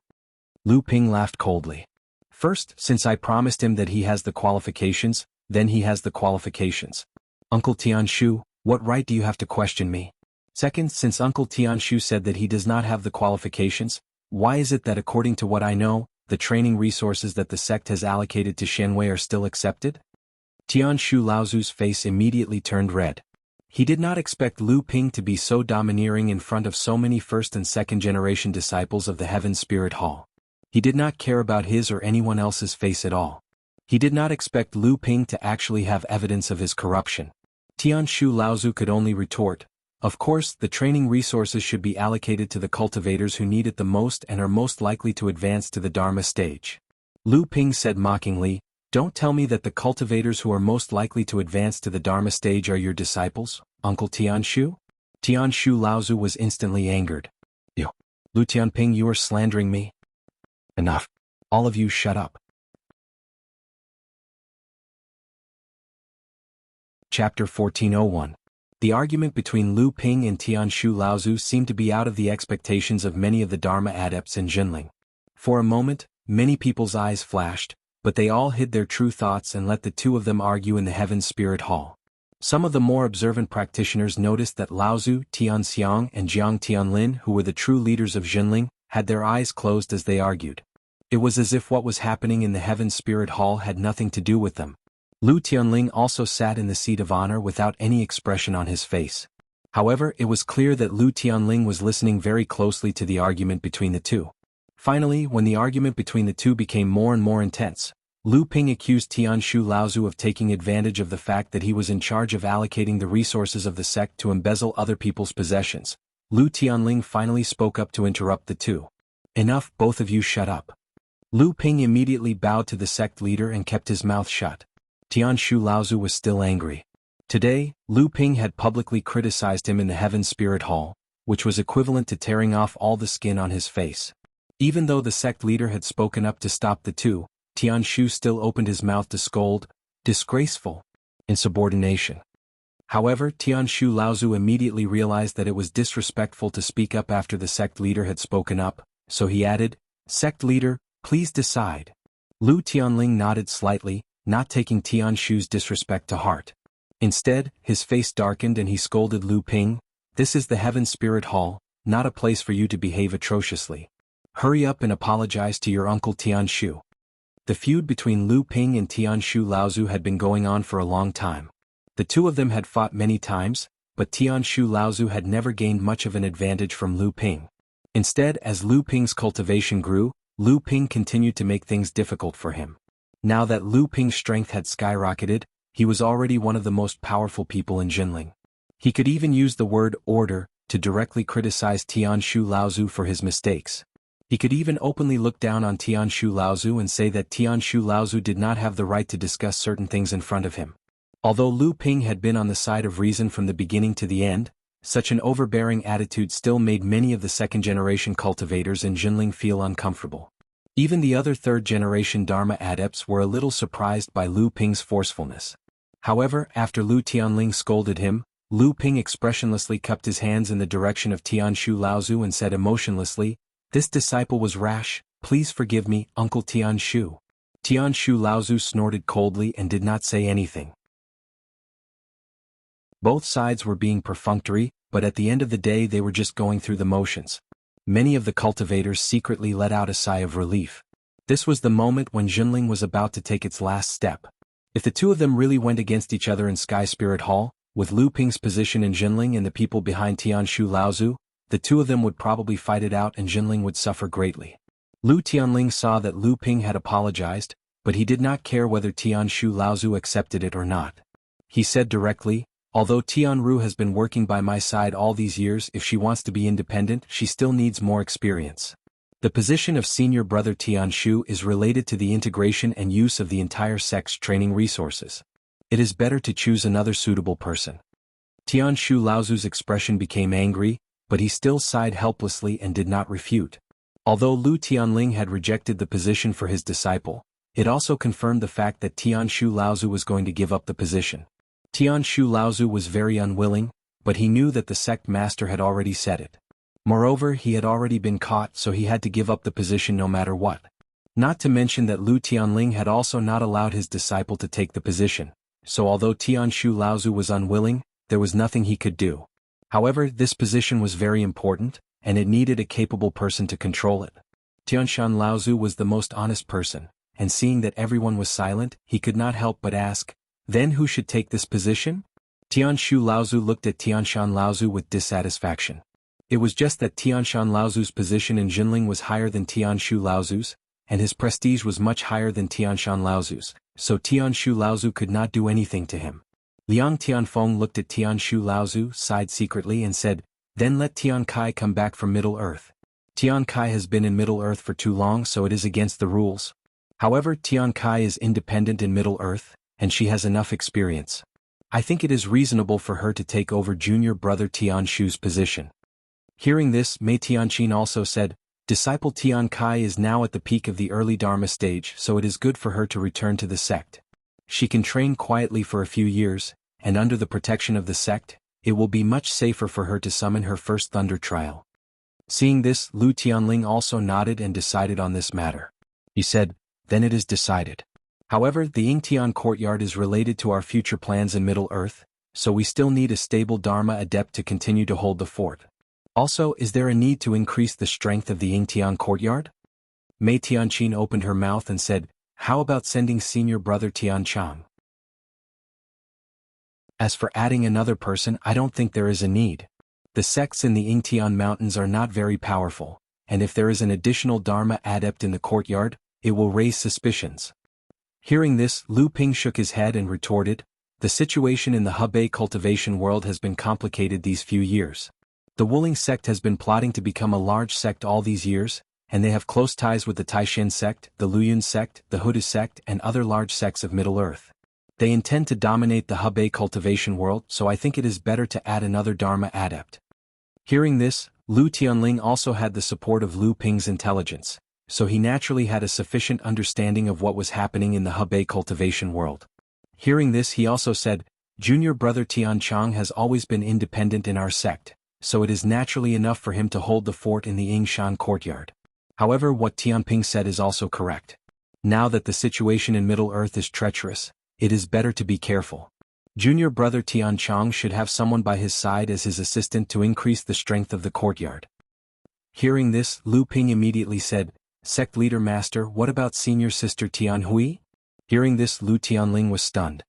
Lu Ping laughed coldly. First, since I promised him that he has the qualifications, then he has the qualifications. Uncle Tianshu, what right do you have to question me? Second, since Uncle Tianshu said that he does not have the qualifications, why is it that according to what I know, the training resources that the sect has allocated to Xianwei are still accepted? Tianshu Laozu's face immediately turned red. He did not expect Lu Ping to be so domineering in front of so many first and second generation disciples of the Heaven Spirit Hall. He did not care about his or anyone else's face at all. He did not expect Lu Ping to actually have evidence of his corruption. Tianshu Laozu could only retort, of course, the training resources should be allocated to the cultivators who need it the most and are most likely to advance to the Dharma stage. Lu Ping said mockingly, don't tell me that the cultivators who are most likely to advance to the Dharma stage are your disciples, Uncle Tianshu? Tianshu Laozu was instantly angered. Lu Tianping, you are slandering me. Enough. All of you shut up. Chapter 1401. The argument between Lu Ping and Tianshu Laozu seemed to be out of the expectations of many of the Dharma adepts in Jinling. For a moment, many people's eyes flashed, but they all hid their true thoughts and let the two of them argue in the Heaven Spirit Hall. Some of the more observant practitioners noticed that Laozu, Tianxiang and Jiang Tianlin, who were the true leaders of Jinling, had their eyes closed as they argued. It was as if what was happening in the Heaven Spirit Hall had nothing to do with them. Lu Tianling also sat in the seat of honor without any expression on his face. However, it was clear that Lu Tianling was listening very closely to the argument between the two. Finally, when the argument between the two became more and more intense, Lu Ping accused Tianshu Laozu of taking advantage of the fact that he was in charge of allocating the resources of the sect to embezzle other people's possessions. Lu Tianling finally spoke up to interrupt the two. "Enough, both of you shut up." Lu Ping immediately bowed to the sect leader and kept his mouth shut. Tianshu Laozu was still angry. Today, Lu Ping had publicly criticized him in the Heaven Spirit Hall, which was equivalent to tearing off all the skin on his face. Even though the sect leader had spoken up to stop the two, Tianshu still opened his mouth to scold, "Disgraceful," insubordination. However, Tianshu Laozu immediately realized that it was disrespectful to speak up after the sect leader had spoken up, so he added, "Sect leader, please decide." Lu Tianling nodded slightly, not taking Tianshu's disrespect to heart. Instead, his face darkened and he scolded Lu Ping, "This is the Heaven Spirit Hall, not a place for you to behave atrociously. Hurry up and apologize to your uncle Tianshu." The feud between Lu Ping and Tianshu Laozu had been going on for a long time. The two of them had fought many times, but Tianshu Laozu had never gained much of an advantage from Lu Ping. Instead, as Lu Ping's cultivation grew, Lu Ping continued to make things difficult for him. Now that Lu Ping's strength had skyrocketed, he was already one of the most powerful people in Jinling. He could even use the word order to directly criticize Tianshu Laozu for his mistakes. He could even openly look down on Tianshu Laozu and say that Tianshu Laozu did not have the right to discuss certain things in front of him. Although Lu Ping had been on the side of reason from the beginning to the end, such an overbearing attitude still made many of the second-generation cultivators in Jinling feel uncomfortable. Even the other third-generation Dharma adepts were a little surprised by Lu Ping's forcefulness. However, after Lu Tianling scolded him, Lu Ping expressionlessly cupped his hands in the direction of Tianshu Laozu and said emotionlessly, "This disciple was rash, please forgive me, Uncle Tianshu." Tianshu Laozu snorted coldly and did not say anything. Both sides were being perfunctory, but at the end of the day they were just going through the motions. Many of the cultivators secretly let out a sigh of relief. This was the moment when Jinling was about to take its last step. If the two of them really went against each other in Sky Spirit Hall, with Lu Ping's position in Jinling and the people behind Tianshu Laozu, the two of them would probably fight it out and Jinling would suffer greatly. Lu Tianling saw that Lu Ping had apologized, but he did not care whether Tianshu Laozu accepted it or not. He said directly, "Although Tianru has been working by my side all these years, if she wants to be independent, she still needs more experience. The position of senior brother Tianshu is related to the integration and use of the entire sect's training resources. It is better to choose another suitable person." Tianshu Laozu's expression became angry, but he still sighed helplessly and did not refute. Although Lu Tianling had rejected the position for his disciple, it also confirmed the fact that Tianshu Laozu was going to give up the position. Tianshu Laozu was very unwilling, but he knew that the sect master had already said it. Moreover, he had already been caught, so he had to give up the position no matter what. Not to mention that Lu Tianling had also not allowed his disciple to take the position, so although Tianshu Laozu was unwilling, there was nothing he could do. However, this position was very important, and it needed a capable person to control it. Tianshan Laozu was the most honest person, and seeing that everyone was silent, he could not help but ask, "Then who should take this position?" Tianshu Laozu looked at Tianshan Laozu with dissatisfaction. It was just that Tianshan Laozu's position in Jinling was higher than Tianshu Laozu's, and his prestige was much higher than Tianshan Laozu's, so Tianshu Laozu could not do anything to him. Liang Tianfeng looked at Tianshu Laozu, sighed secretly and said, "Then let Tian Kai come back from Middle Earth. Tian Kai has been in Middle Earth for too long, so it is against the rules. However, Tian Kai is independent in Middle Earth, and she has enough experience. I think it is reasonable for her to take over junior brother Tianshu's position." Hearing this, Mei Tianqin also said, "Disciple Tian Kai is now at the peak of the early Dharma stage, so it is good for her to return to the sect. She can train quietly for a few years, and under the protection of the sect, it will be much safer for her to summon her first thunder trial." Seeing this, Lu Tianling also nodded and decided on this matter. He said, "Then it is decided. However, the Yingtian courtyard is related to our future plans in Middle Earth, so we still need a stable Dharma adept to continue to hold the fort. Also, is there a need to increase the strength of the Yingtian courtyard?" Mei Tianqin opened her mouth and said, "How about sending senior brother Tian Chang?" As for adding another person, I don't think there is a need. The sects in the Yingtian Mountains are not very powerful, and if there is an additional Dharma adept in the courtyard, it will raise suspicions. Hearing this, Lu Ping shook his head and retorted, the situation in the Hebei cultivation world has been complicated these few years. The Wuling sect has been plotting to become a large sect all these years, and they have close ties with the Taishan sect, the Luyun sect, the Huda sect, and other large sects of Middle-earth. They intend to dominate the Hebei cultivation world, so I think it is better to add another Dharma adept. Hearing this, Lu Tianling also had the support of Lu Ping's intelligence, so he naturally had a sufficient understanding of what was happening in the Hebei cultivation world. Hearing this, he also said, Junior brother Tian Chang has always been independent in our sect, so it is naturally enough for him to hold the fort in the Yingshan courtyard. However, what Tianping said is also correct. Now that the situation in Middle-earth is treacherous, it is better to be careful. Junior brother Tian Chang should have someone by his side as his assistant to increase the strength of the courtyard. Hearing this, Lu Ping immediately said, Sect leader master, what about senior sister Tian Hui? Hearing this, Lu Tianling was stunned.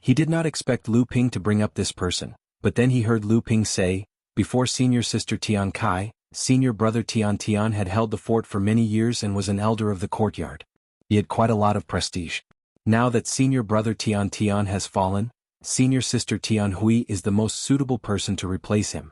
He did not expect Lu Ping to bring up this person, but then he heard Lu Ping say, before senior sister Tian Kai, senior brother Tian Tian had held the fort for many years and was an elder of the courtyard. He had quite a lot of prestige. Now that senior brother Tian Tian has fallen, senior sister Tian Hui is the most suitable person to replace him.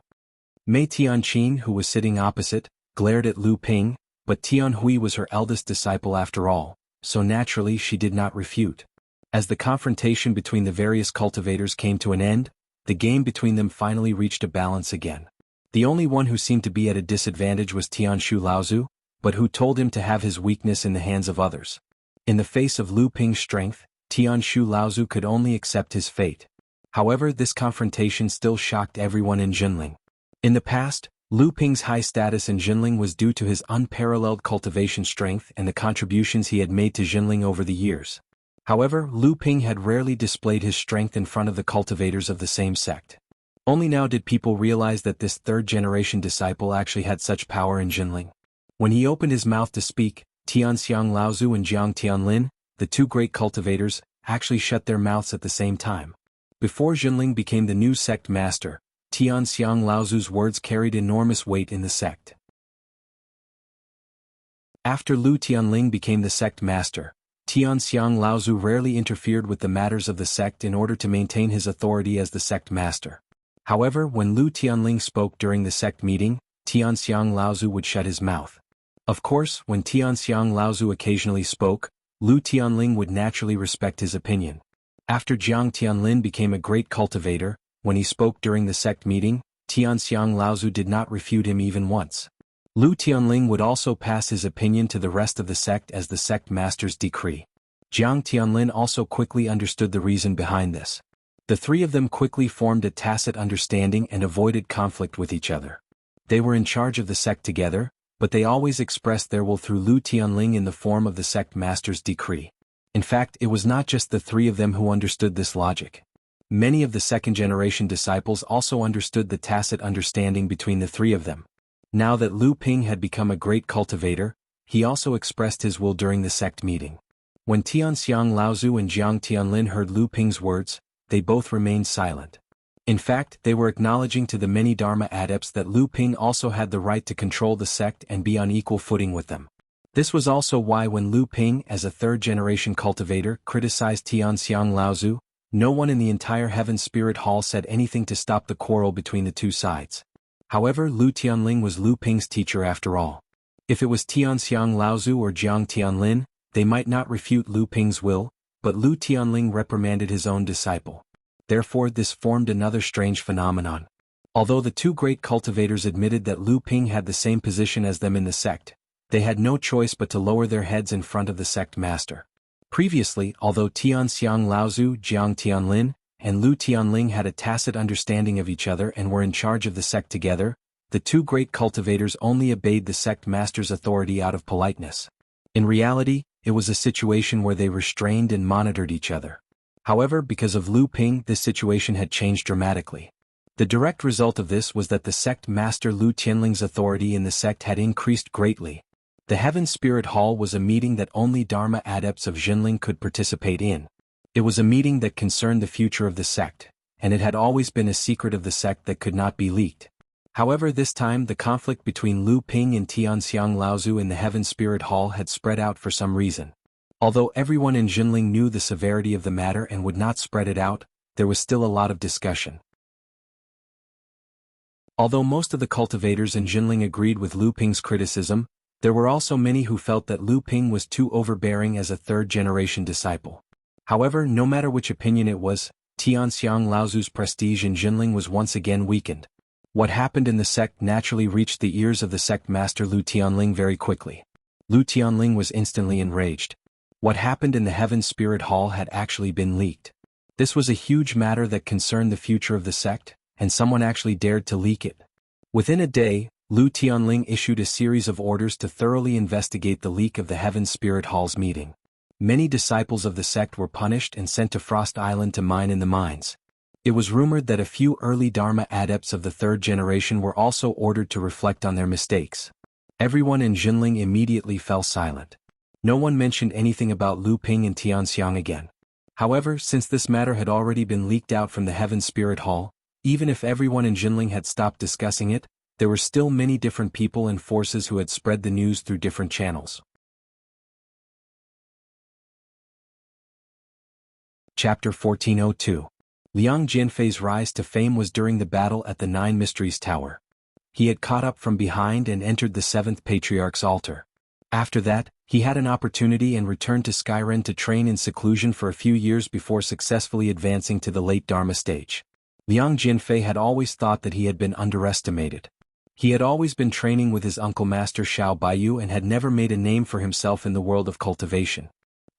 Mei Tianqin, who was sitting opposite, glared at Lu Ping, but Tian Hui was her eldest disciple after all, so naturally she did not refute. As the confrontation between the various cultivators came to an end, the game between them finally reached a balance again. The only one who seemed to be at a disadvantage was Tianshu Laozu, but who told him to have his weakness in the hands of others. In the face of Lu Ping's strength, Tianshu Laozu could only accept his fate. However, this confrontation still shocked everyone in Jinling. In the past, Lu Ping's high status in Jinling was due to his unparalleled cultivation strength and the contributions he had made to Jinling over the years. However, Lu Ping had rarely displayed his strength in front of the cultivators of the same sect. Only now did people realize that this third-generation disciple actually had such power in Jinling. When he opened his mouth to speak, Tianxiang Laozu and Jiang Tianlin, the two great cultivators, actually shut their mouths at the same time. Before Jinling became the new sect master, Tianxiang Laozu's words carried enormous weight in the sect. After Lu Tianling became the sect master, Tianxiang Laozu rarely interfered with the matters of the sect in order to maintain his authority as the sect master. However, when Lu Tianling spoke during the sect meeting, Tianxiang Laozu would shut his mouth. Of course, when Tianxiang Laozu occasionally spoke, Lu Tianling would naturally respect his opinion. After Jiang Tianlin became a great cultivator, when he spoke during the sect meeting, Tianxiang Laozu did not refute him even once. Lu Tianling would also pass his opinion to the rest of the sect as the sect master's decree. Jiang Tianlin also quickly understood the reason behind this. The three of them quickly formed a tacit understanding and avoided conflict with each other. They were in charge of the sect together, but they always expressed their will through Lu Tianling in the form of the sect master's decree. In fact, it was not just the three of them who understood this logic. Many of the second-generation disciples also understood the tacit understanding between the three of them. Now that Lu Ping had become a great cultivator, he also expressed his will during the sect meeting. When Tianxiang Laozu and Jiang Tianlin heard Lu Ping's words, they both remained silent. In fact, they were acknowledging to the many Dharma adepts that Lu Ping also had the right to control the sect and be on equal footing with them. This was also why when Lu Ping, as a third-generation cultivator, criticized Tianxiang Laozu, no one in the entire Heaven Spirit Hall said anything to stop the quarrel between the two sides. However, Lu Tianling was Lu Ping's teacher after all. If it was Tianxiang Laozu or Jiang Tianlin, they might not refute Lu Ping's will, but Lu Tianling reprimanded his own disciple. Therefore, this formed another strange phenomenon. Although the two great cultivators admitted that Lu Ping had the same position as them in the sect, they had no choice but to lower their heads in front of the sect master. Previously, although Tianxiang Laozu, Jiang Tianlin, and Lu Tianling had a tacit understanding of each other and were in charge of the sect together, the two great cultivators only obeyed the sect master's authority out of politeness. In reality, it was a situation where they restrained and monitored each other. However, because of Lu Ping, this situation had changed dramatically. The direct result of this was that the sect master Lu Tianling's authority in the sect had increased greatly. The Heaven Spirit Hall was a meeting that only Dharma adepts of Jinling could participate in. It was a meeting that concerned the future of the sect, and it had always been a secret of the sect that could not be leaked. However, this time the conflict between Lu Ping and Tianxiang Laozu in the Heaven Spirit Hall had spread out for some reason. Although everyone in Jinling knew the severity of the matter and would not spread it out, there was still a lot of discussion. Although most of the cultivators in Jinling agreed with Lu Ping's criticism, there were also many who felt that Lu Ping was too overbearing as a third-generation disciple. However, no matter which opinion it was, Tianxiang Laozu's prestige in Jinling was once again weakened. What happened in the sect naturally reached the ears of the sect master Lu Tianling very quickly. Lu Tianling was instantly enraged. What happened in the Heaven Spirit Hall had actually been leaked. This was a huge matter that concerned the future of the sect, and someone actually dared to leak it. Within a day, Lu Tianling issued a series of orders to thoroughly investigate the leak of the Heaven Spirit Hall's meeting. Many disciples of the sect were punished and sent to Frost Island to mine in the mines. It was rumored that a few early Dharma adepts of the third generation were also ordered to reflect on their mistakes. Everyone in Jinling immediately fell silent. No one mentioned anything about Lu Ping and Tianxiang again. However, since this matter had already been leaked out from the Heaven Spirit Hall, even if everyone in Jinling had stopped discussing it, there were still many different people and forces who had spread the news through different channels. Chapter 1402. Liang Jianfei's rise to fame was during the battle at the Nine Mysteries Tower. He had caught up from behind and entered the Seventh Patriarch's altar. After that, he had an opportunity and returned to Skyren to train in seclusion for a few years before successfully advancing to the late Dharma stage. Liang Jianfei had always thought that he had been underestimated. He had always been training with his uncle Master Xiao Baiyu and had never made a name for himself in the world of cultivation.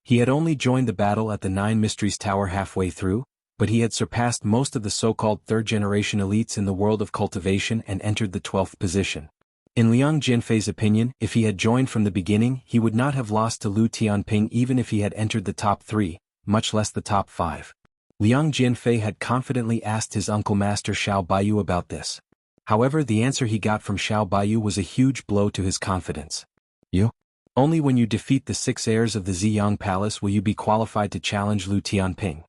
He had only joined the battle at the Nine Mysteries Tower halfway through, but he had surpassed most of the so-called third-generation elites in the world of cultivation and entered the 12th position. In Liang Jianfei's opinion, if he had joined from the beginning, he would not have lost to Lu Tianping even if he had entered the top 3, much less the top 5. Liang Jianfei had confidently asked his uncle Master Xiao Baiyu about this. However, the answer he got from Xiao Baiyu was a huge blow to his confidence. You? Only when you defeat the 6 heirs of the Ziyang Palace will you be qualified to challenge Lu Tianping.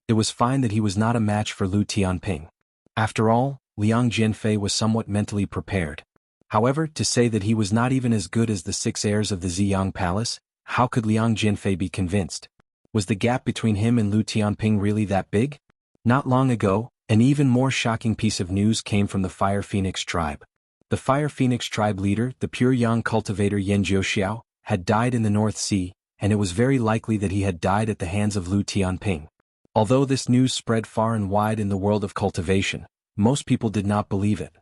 It was fine that he was not a match for Lu Tianping. After all, Liang Jianfei was somewhat mentally prepared. However, to say that he was not even as good as the 6 heirs of the Ziyang Palace, how could Liang Jianfei be convinced? Was the gap between him and Lu Tianping really that big? Not long ago, an even more shocking piece of news came from the Fire Phoenix tribe. The Fire Phoenix tribe leader, the pure yang cultivator Yan Jiuxiao, had died in the North Sea, and it was very likely that he had died at the hands of Lu Tianping. Although this news spread far and wide in the world of cultivation, most people did not believe it.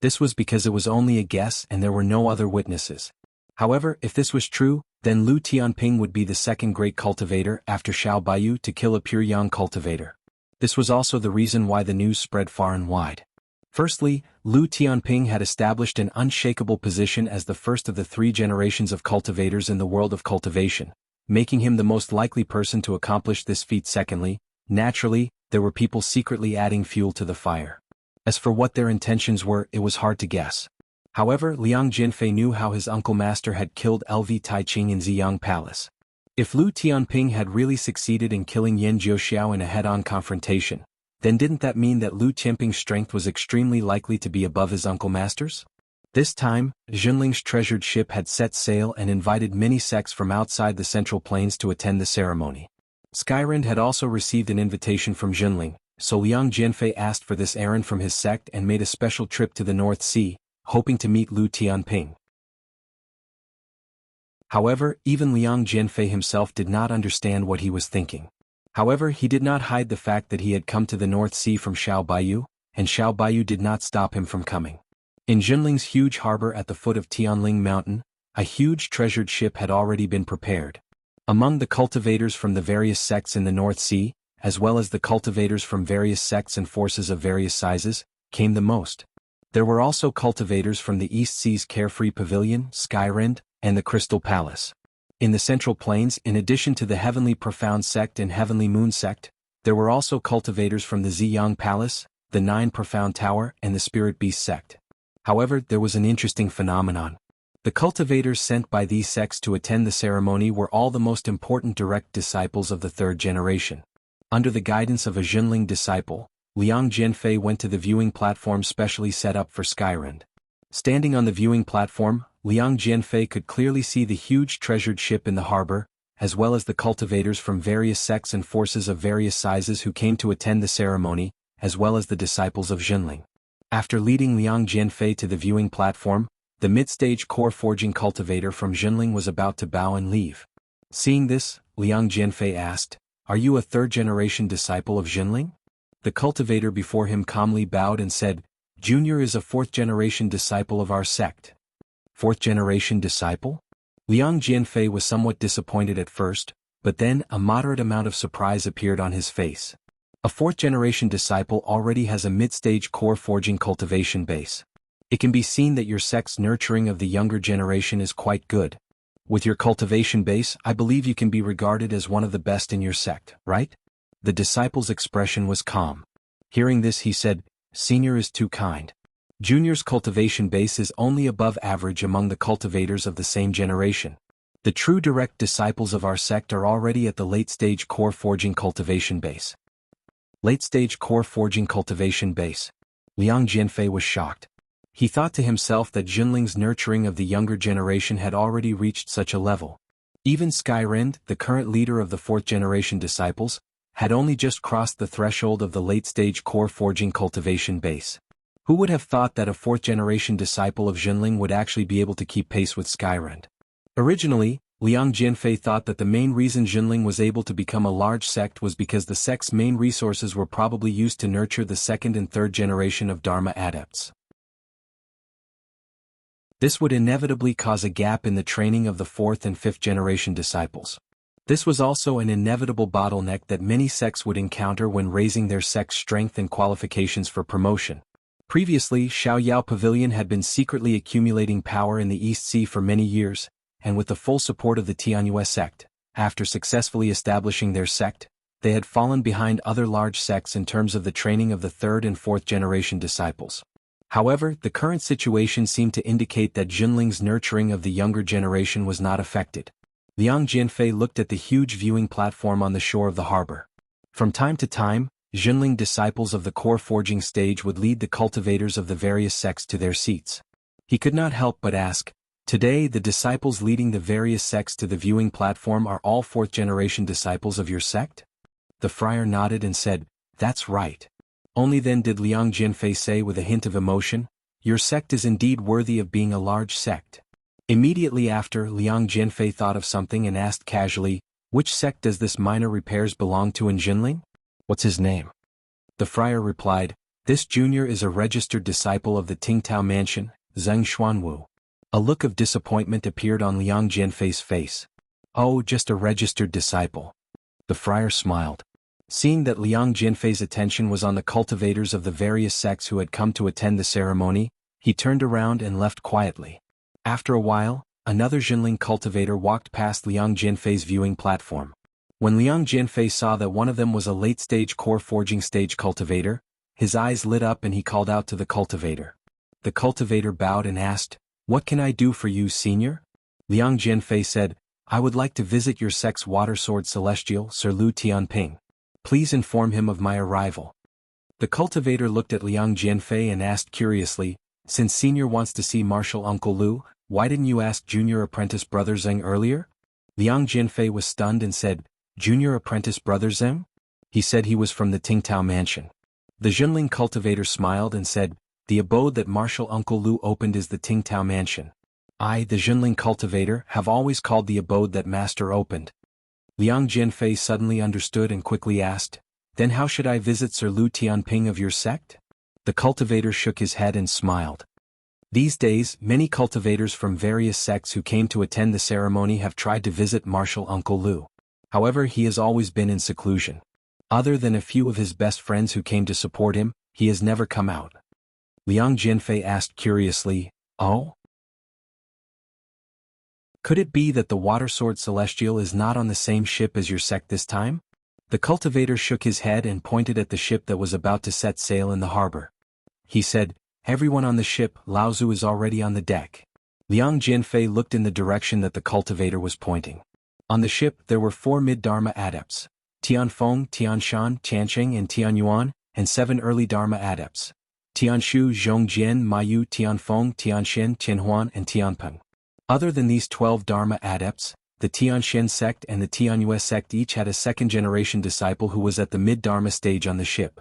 This was because it was only a guess and there were no other witnesses. However, if this was true, then Lu Tianping would be the second great cultivator after Xiao Baiyu to kill a pure yang cultivator. This was also the reason why the news spread far and wide. Firstly, Lu Tianping had established an unshakable position as the first of the 3 generations of cultivators in the world of cultivation, making him the most likely person to accomplish this feat. Secondly, naturally, there were people secretly adding fuel to the fire. As for what their intentions were, it was hard to guess. However, Liang Jianfei knew how his uncle master had killed LV Taiqing in Ziyang Palace. If Lu Tianping had really succeeded in killing Yan Jiuxiao in a head-on confrontation, then didn't that mean that Lu Tianping's strength was extremely likely to be above his uncle master's? This time, Jinling's treasured ship had set sail and invited many sects from outside the Central Plains to attend the ceremony. Skyrind had also received an invitation from Jinling, so Liang Jianfei asked for this errand from his sect and made a special trip to the North Sea, hoping to meet Lu Tianping. However, even Liang Jianfei himself did not understand what he was thinking. However, he did not hide the fact that he had come to the North Sea from Xiao Baiyu, and Xiao Baiyu did not stop him from coming. In Jinling's huge harbor at the foot of Tianling Mountain, a huge treasured ship had already been prepared. Among the cultivators from the various sects in the North Sea, as well as the cultivators from various sects and forces of various sizes, came the most. There were also cultivators from the East Sea's Carefree Pavilion, Skyrind, and the Crystal Palace. In the Central Plains, in addition to the Heavenly Profound Sect and Heavenly Moon Sect, there were also cultivators from the Ziyang Palace, the Nine Profound Tower, and the Spirit Beast Sect. However, there was an interesting phenomenon. The cultivators sent by these sects to attend the ceremony were all the most important direct disciples of the third generation. Under the guidance of a Jinling disciple, Liang Jianfei went to the viewing platform specially set up for Skyrend. Standing on the viewing platform, Liang Jianfei could clearly see the huge treasured ship in the harbor, as well as the cultivators from various sects and forces of various sizes who came to attend the ceremony, as well as the disciples of Jinling. After leading Liang Jianfei to the viewing platform, the mid-stage core forging cultivator from Jinling was about to bow and leave. Seeing this, Liang Jianfei asked, "Are you a third-generation disciple of Jinling?" The cultivator before him calmly bowed and said, "Junior is a fourth-generation disciple of our sect." Fourth-generation disciple? Liang Jianfei was somewhat disappointed at first, but then a moderate amount of surprise appeared on his face. A fourth-generation disciple already has a mid-stage core forging cultivation base. It can be seen that your sect's nurturing of the younger generation is quite good. With your cultivation base, I believe you can be regarded as one of the best in your sect, right? The disciple's expression was calm. Hearing this, he said, "Senior is too kind. Junior's cultivation base is only above average among the cultivators of the same generation. The true direct disciples of our sect are already at the late-stage core forging cultivation base." Late-stage core forging cultivation base. Liang Jianfei was shocked. He thought to himself that Jinling's nurturing of the younger generation had already reached such a level. Even Skyrend, the current leader of the fourth-generation disciples, had only just crossed the threshold of the late-stage core forging cultivation base. Who would have thought that a fourth-generation disciple of Jinling would actually be able to keep pace with Skyrend? Originally, Liang Jianfei thought that the main reason Jinling was able to become a large sect was because the sect's main resources were probably used to nurture the second and third generation of Dharma adepts. This would inevitably cause a gap in the training of the fourth and fifth generation disciples. This was also an inevitable bottleneck that many sects would encounter when raising their sect's strength and qualifications for promotion. Previously, Xiaoyao Pavilion had been secretly accumulating power in the East Sea for many years, and with the full support of the Tianyue sect, after successfully establishing their sect, they had fallen behind other large sects in terms of the training of the third and fourth generation disciples. However, the current situation seemed to indicate that Jinling's nurturing of the younger generation was not affected. Liang Jianfei looked at the huge viewing platform on the shore of the harbor. From time to time, Jinling disciples of the core forging stage would lead the cultivators of the various sects to their seats. He could not help but ask, "Today the disciples leading the various sects to the viewing platform are all fourth-generation disciples of your sect?" The friar nodded and said, "That's right." Only then did Liang Jianfei say with a hint of emotion, "Your sect is indeed worthy of being a large sect." Immediately after, Liang Jianfei thought of something and asked casually, "Which sect does this minor repairs belong to in Jinling? What's his name?" The friar replied, "This junior is a registered disciple of the Tingtao Mansion, Zheng Xuanwu." A look of disappointment appeared on Liang Jianfei's face. "Oh, just a registered disciple." The friar smiled. Seeing that Liang Jianfei's attention was on the cultivators of the various sects who had come to attend the ceremony, he turned around and left quietly. After a while, another Jinling cultivator walked past Liang Jianfei's viewing platform. When Liang Jianfei saw that one of them was a late-stage core forging stage cultivator, his eyes lit up and he called out to the cultivator. The cultivator bowed and asked, "What can I do for you, senior?" Liang Jianfei said, "I would like to visit your sect's water sword celestial, Sir Lu Tianping. Please inform him of my arrival." The cultivator looked at Liang Jianfei and asked curiously, "Since senior wants to see Martial Uncle Lu, why didn't you ask junior apprentice brother Zheng earlier?" Liang Jianfei was stunned and said, "Junior apprentice brother Zheng?" He said he was from the Tingtao Mansion. The Jinling cultivator smiled and said, "The abode that Martial Uncle Lu opened is the Tingtao Mansion. I, the Jinling cultivator, have always called the abode that Master opened." Liang Jianfei suddenly understood and quickly asked, "Then how should I visit Sir Lu Tianping of your sect?" The cultivator shook his head and smiled. These days, many cultivators from various sects who came to attend the ceremony have tried to visit Martial Uncle Lu. However, he has always been in seclusion. Other than a few of his best friends who came to support him, he has never come out. Liang Jianfei asked curiously, "Oh? Could it be that the Water Sword Celestial is not on the same ship as your sect this time?" The cultivator shook his head and pointed at the ship that was about to set sail in the harbor. He said, "Everyone on the ship, Laozu is already on the deck." Liang Jianfei looked in the direction that the cultivator was pointing. On the ship there were 4 mid-Dharma adepts, Tianfeng, Tianshan, Tianqing and Tianyuan, and 7 early Dharma adepts: Tianshu, Zhongjian, Mayu, Tianfeng, Tianxian, Tianhuan, and Tianpeng. Other than these 12 Dharma adepts, the Tianxian sect and the Tianyue sect each had a second-generation disciple who was at the mid-Dharma stage on the ship.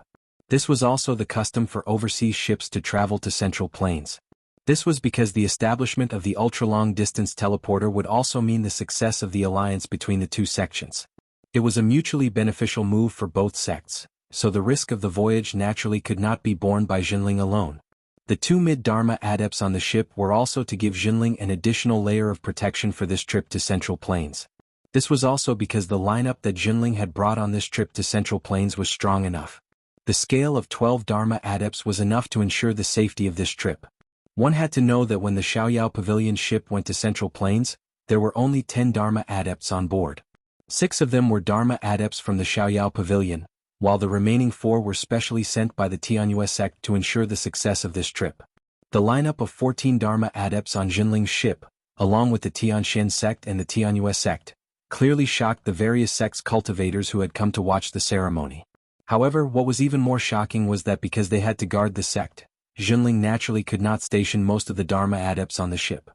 This was also the custom for overseas ships to travel to Central Plains. This was because the establishment of the ultra-long-distance teleporter would also mean the success of the alliance between the two sections. It was a mutually beneficial move for both sects, so the risk of the voyage naturally could not be borne by Jinling alone. The 2 mid-Dharma adepts on the ship were also to give Jinling an additional layer of protection for this trip to Central Plains. This was also because the lineup that Jinling had brought on this trip to Central Plains was strong enough. The scale of 12 Dharma adepts was enough to ensure the safety of this trip. One had to know that when the Xiaoyao Pavilion ship went to Central Plains, there were only 10 Dharma adepts on board. 6 of them were Dharma adepts from the Xiaoyao Pavilion, while the remaining 4 were specially sent by the Tianyue sect to ensure the success of this trip. The lineup of 14 Dharma adepts on Jinling's ship, along with the Tianxian sect and the Tianyue sect, clearly shocked the various sects' cultivators who had come to watch the ceremony. However, what was even more shocking was that because they had to guard the sect, Jinling naturally could not station most of the Dharma adepts on the ship.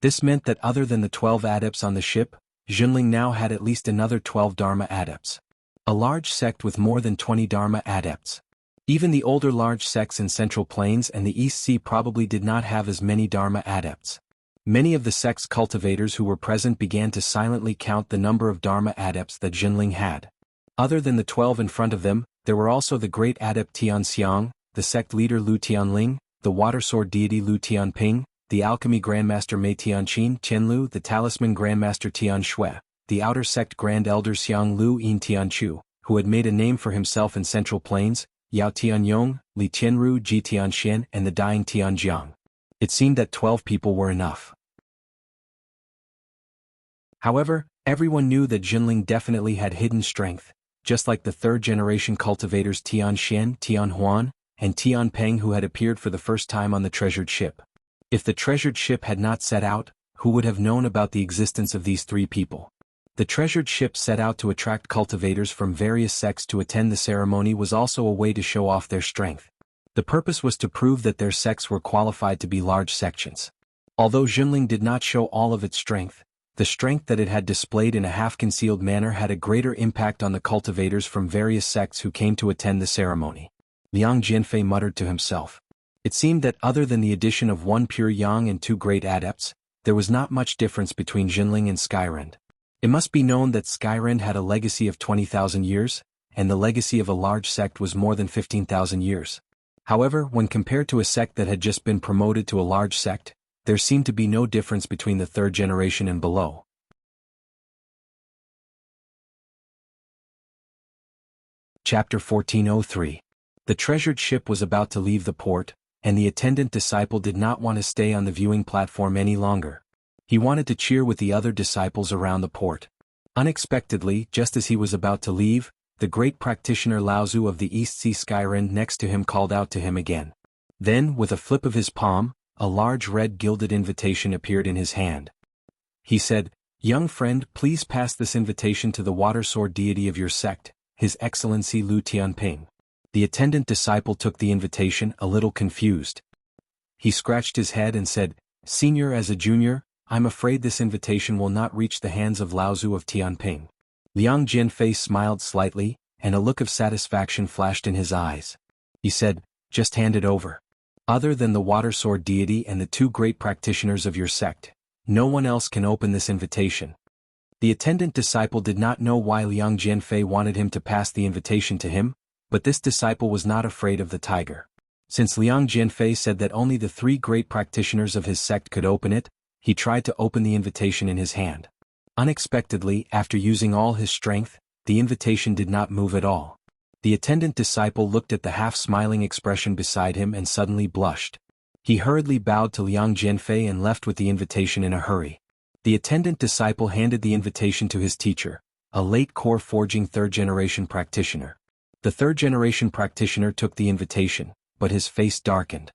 This meant that other than the 12 adepts on the ship, Jinling now had at least another 12 Dharma adepts. A large sect with more than 20 Dharma adepts. Even the older large sects in Central Plains and the East Sea probably did not have as many Dharma adepts. Many of the sect's cultivators who were present began to silently count the number of Dharma adepts that Jinling had. Other than the 12 in front of them, there were also the great adept Tianxiang, the sect leader Lu Tianling, the water sword deity Lu Tianping, the alchemy grandmaster Mei Tianqin Tianlu, the talisman grandmaster Tianshui, the outer sect grand elder Xiang Lu Yin Tianchu, who had made a name for himself in Central Plains, Yao Tianyong, Li Tianru Ji Tianxian, and the dying Tianjiang. It seemed that 12 people were enough. However, everyone knew that Jinling definitely had hidden strength, just like the third-generation cultivators Tianxian, Tianhuan, and Tianpeng who had appeared for the first time on the treasured ship. If the treasured ship had not set out, who would have known about the existence of these 3 people? The treasured ship set out to attract cultivators from various sects to attend the ceremony was also a way to show off their strength. The purpose was to prove that their sects were qualified to be large sections. Although Jinling did not show all of its strength, the strength that it had displayed in a half-concealed manner had a greater impact on the cultivators from various sects who came to attend the ceremony. Liang Jianfei muttered to himself. It seemed that other than the addition of 1 pure yang and 2 great adepts, there was not much difference between Jinling and Skyrend. It must be known that Skyrend had a legacy of 20,000 years, and the legacy of a large sect was more than 15,000 years. However, when compared to a sect that had just been promoted to a large sect, there seemed to be no difference between the 3rd generation and below. Chapter 1403. The treasured ship was about to leave the port, and the attendant disciple did not want to stay on the viewing platform any longer. He wanted to cheer with the other disciples around the port. Unexpectedly, just as he was about to leave, the great practitioner Laozu of the East Sea Skyrend next to him called out to him again. Then, with a flip of his palm, a large red gilded invitation appeared in his hand. He said, "Young friend, please pass this invitation to the water sword deity of your sect, His Excellency Lu Tianping." The attendant disciple took the invitation, a little confused. He scratched his head and said, "Senior as a junior, I'm afraid this invitation will not reach the hands of Laozu of Tianping." Liang Jianfei smiled slightly, and a look of satisfaction flashed in his eyes. He said, "Just hand it over. Other than the water sword deity and the 2 great practitioners of your sect, no one else can open this invitation." The attendant disciple did not know why Liang Jianfei wanted him to pass the invitation to him, but this disciple was not afraid of the tiger. Since Liang Jianfei said that only the 3 great practitioners of his sect could open it, he tried to open the invitation in his hand. Unexpectedly, after using all his strength, the invitation did not move at all. The attendant disciple looked at the half-smiling expression beside him and suddenly blushed. He hurriedly bowed to Liang Jianfei and left with the invitation in a hurry. The attendant disciple handed the invitation to his teacher, a late core forging 3rd-generation practitioner. The 3rd-generation practitioner took the invitation, but his face darkened.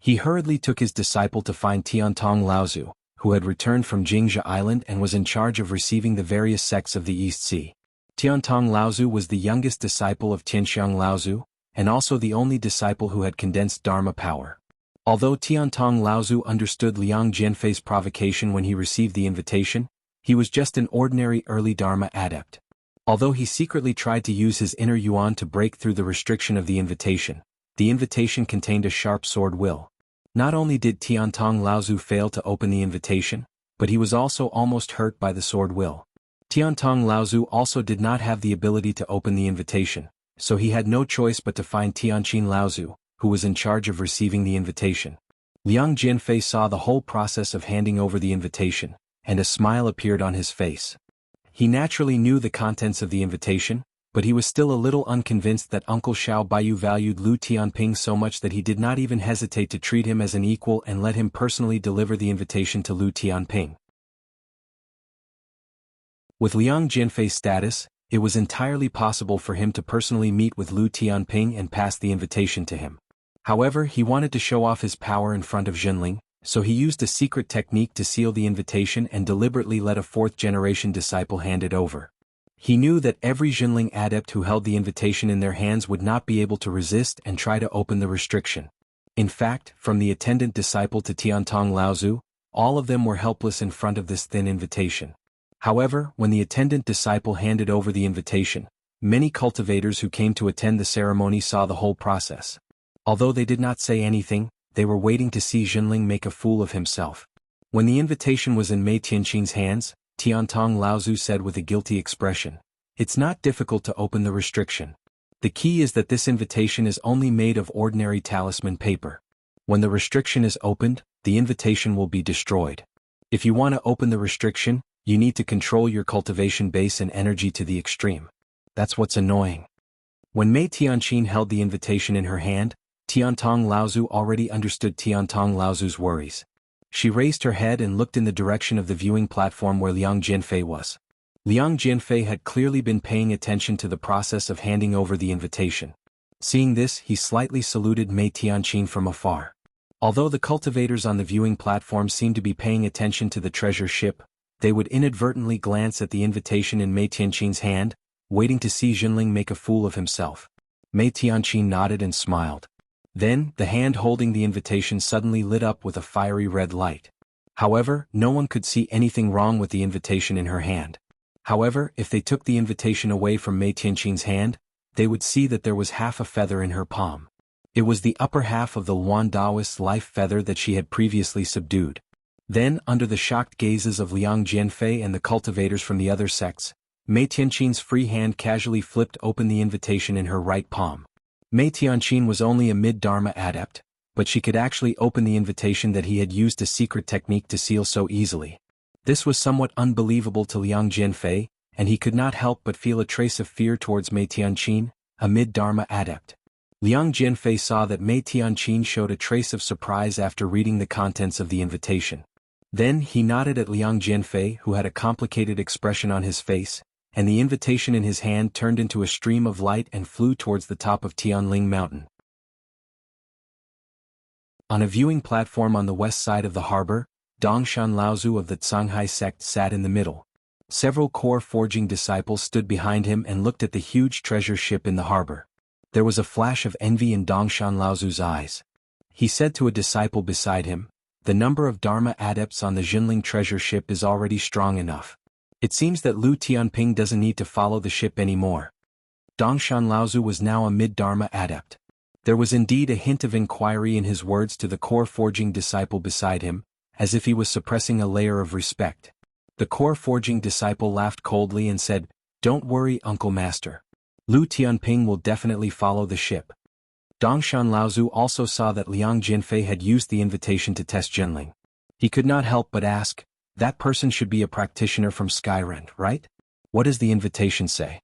He hurriedly took his disciple to find Tiantong Laozu, who had returned from Jingzha Island and was in charge of receiving the various sects of the East Sea. Tiantong Laozu was the youngest disciple of Tianxiang Laozu, and also the only disciple who had condensed Dharma power. Although Tiantong Laozu understood Liang Jianfei's provocation when he received the invitation, he was just an ordinary early Dharma adept. Although he secretly tried to use his inner yuan to break through the restriction of the invitation contained a sharp sword will. Not only did Tiantong Laozu fail to open the invitation, but he was also almost hurt by the sword will. Tiantong Laozu also did not have the ability to open the invitation, so he had no choice but to find Tianqin Laozu, who was in charge of receiving the invitation. Liang Jianfei saw the whole process of handing over the invitation, and a smile appeared on his face. He naturally knew the contents of the invitation, but he was still a little unconvinced that Uncle Xiao Baiyu valued Lu Tianping so much that he did not even hesitate to treat him as an equal and let him personally deliver the invitation to Lu Tianping. With Liang Jianfei's status, it was entirely possible for him to personally meet with Lu Tianping and pass the invitation to him. However, he wanted to show off his power in front of Jinling, so he used a secret technique to seal the invitation and deliberately let a fourth-generation disciple hand it over. He knew that every Jinling adept who held the invitation in their hands would not be able to resist and try to open the restriction. In fact, from the attendant disciple to Tiantong Laozu, all of them were helpless in front of this thin invitation. However, when the attendant disciple handed over the invitation, many cultivators who came to attend the ceremony saw the whole process. Although they did not say anything, they were waiting to see Jinling make a fool of himself. When the invitation was in Mei Tianqin's hands, Tiantong Laozu said with a guilty expression, "It's not difficult to open the restriction. The key is that this invitation is only made of ordinary talisman paper. When the restriction is opened, the invitation will be destroyed. If you want to open the restriction, you need to control your cultivation base and energy to the extreme. That's what's annoying." When Mei Tianqin held the invitation in her hand, Tiantong Laozu already understood Tiantong Laozu's worries. She raised her head and looked in the direction of the viewing platform where Liang Jianfei was. Liang Jianfei had clearly been paying attention to the process of handing over the invitation. Seeing this, he slightly saluted Mei Tianqin from afar. Although the cultivators on the viewing platform seemed to be paying attention to the treasure ship, they would inadvertently glance at the invitation in Mei Tianqin's hand, waiting to see Jinling make a fool of himself. Mei Tianqin nodded and smiled. Then, the hand holding the invitation suddenly lit up with a fiery red light. However, no one could see anything wrong with the invitation in her hand. However, if they took the invitation away from Mei Tianqin's hand, they would see that there was half a feather in her palm. It was the upper half of the Luan Daoist's life feather that she had previously subdued. Then, under the shocked gazes of Liang Jianfei and the cultivators from the other sects, Mei Tianqin's free hand casually flipped open the invitation in her right palm. Mei Tianqin was only a mid-Dharma adept, but she could actually open the invitation that he had used a secret technique to seal so easily. This was somewhat unbelievable to Liang Jianfei, and he could not help but feel a trace of fear towards Mei Tianqin, a mid-Dharma adept. Liang Jianfei saw that Mei Tianqin showed a trace of surprise after reading the contents of the invitation. Then he nodded at Liang Jianfei, who had a complicated expression on his face, and the invitation in his hand turned into a stream of light and flew towards the top of Tianling Mountain. On a viewing platform on the west side of the harbor, Dongshan Laozu of the Zhanghai sect sat in the middle. Several core forging disciples stood behind him and looked at the huge treasure ship in the harbor. There was a flash of envy in Dongshan Laozu's eyes. He said to a disciple beside him, "The number of Dharma adepts on the Jinling treasure ship is already strong enough. It seems that Lu Tianping doesn't need to follow the ship anymore." Dongshan Laozu was now a mid-Dharma adept. There was indeed a hint of inquiry in his words to the core forging disciple beside him, as if he was suppressing a layer of respect. The core forging disciple laughed coldly and said, "Don't worry, Uncle Master. Lu Tianping will definitely follow the ship." Dongshan Laozu also saw that Liang Jianfei had used the invitation to test Jinling. He could not help but ask, "That person should be a practitioner from Skyrend, right? What does the invitation say?"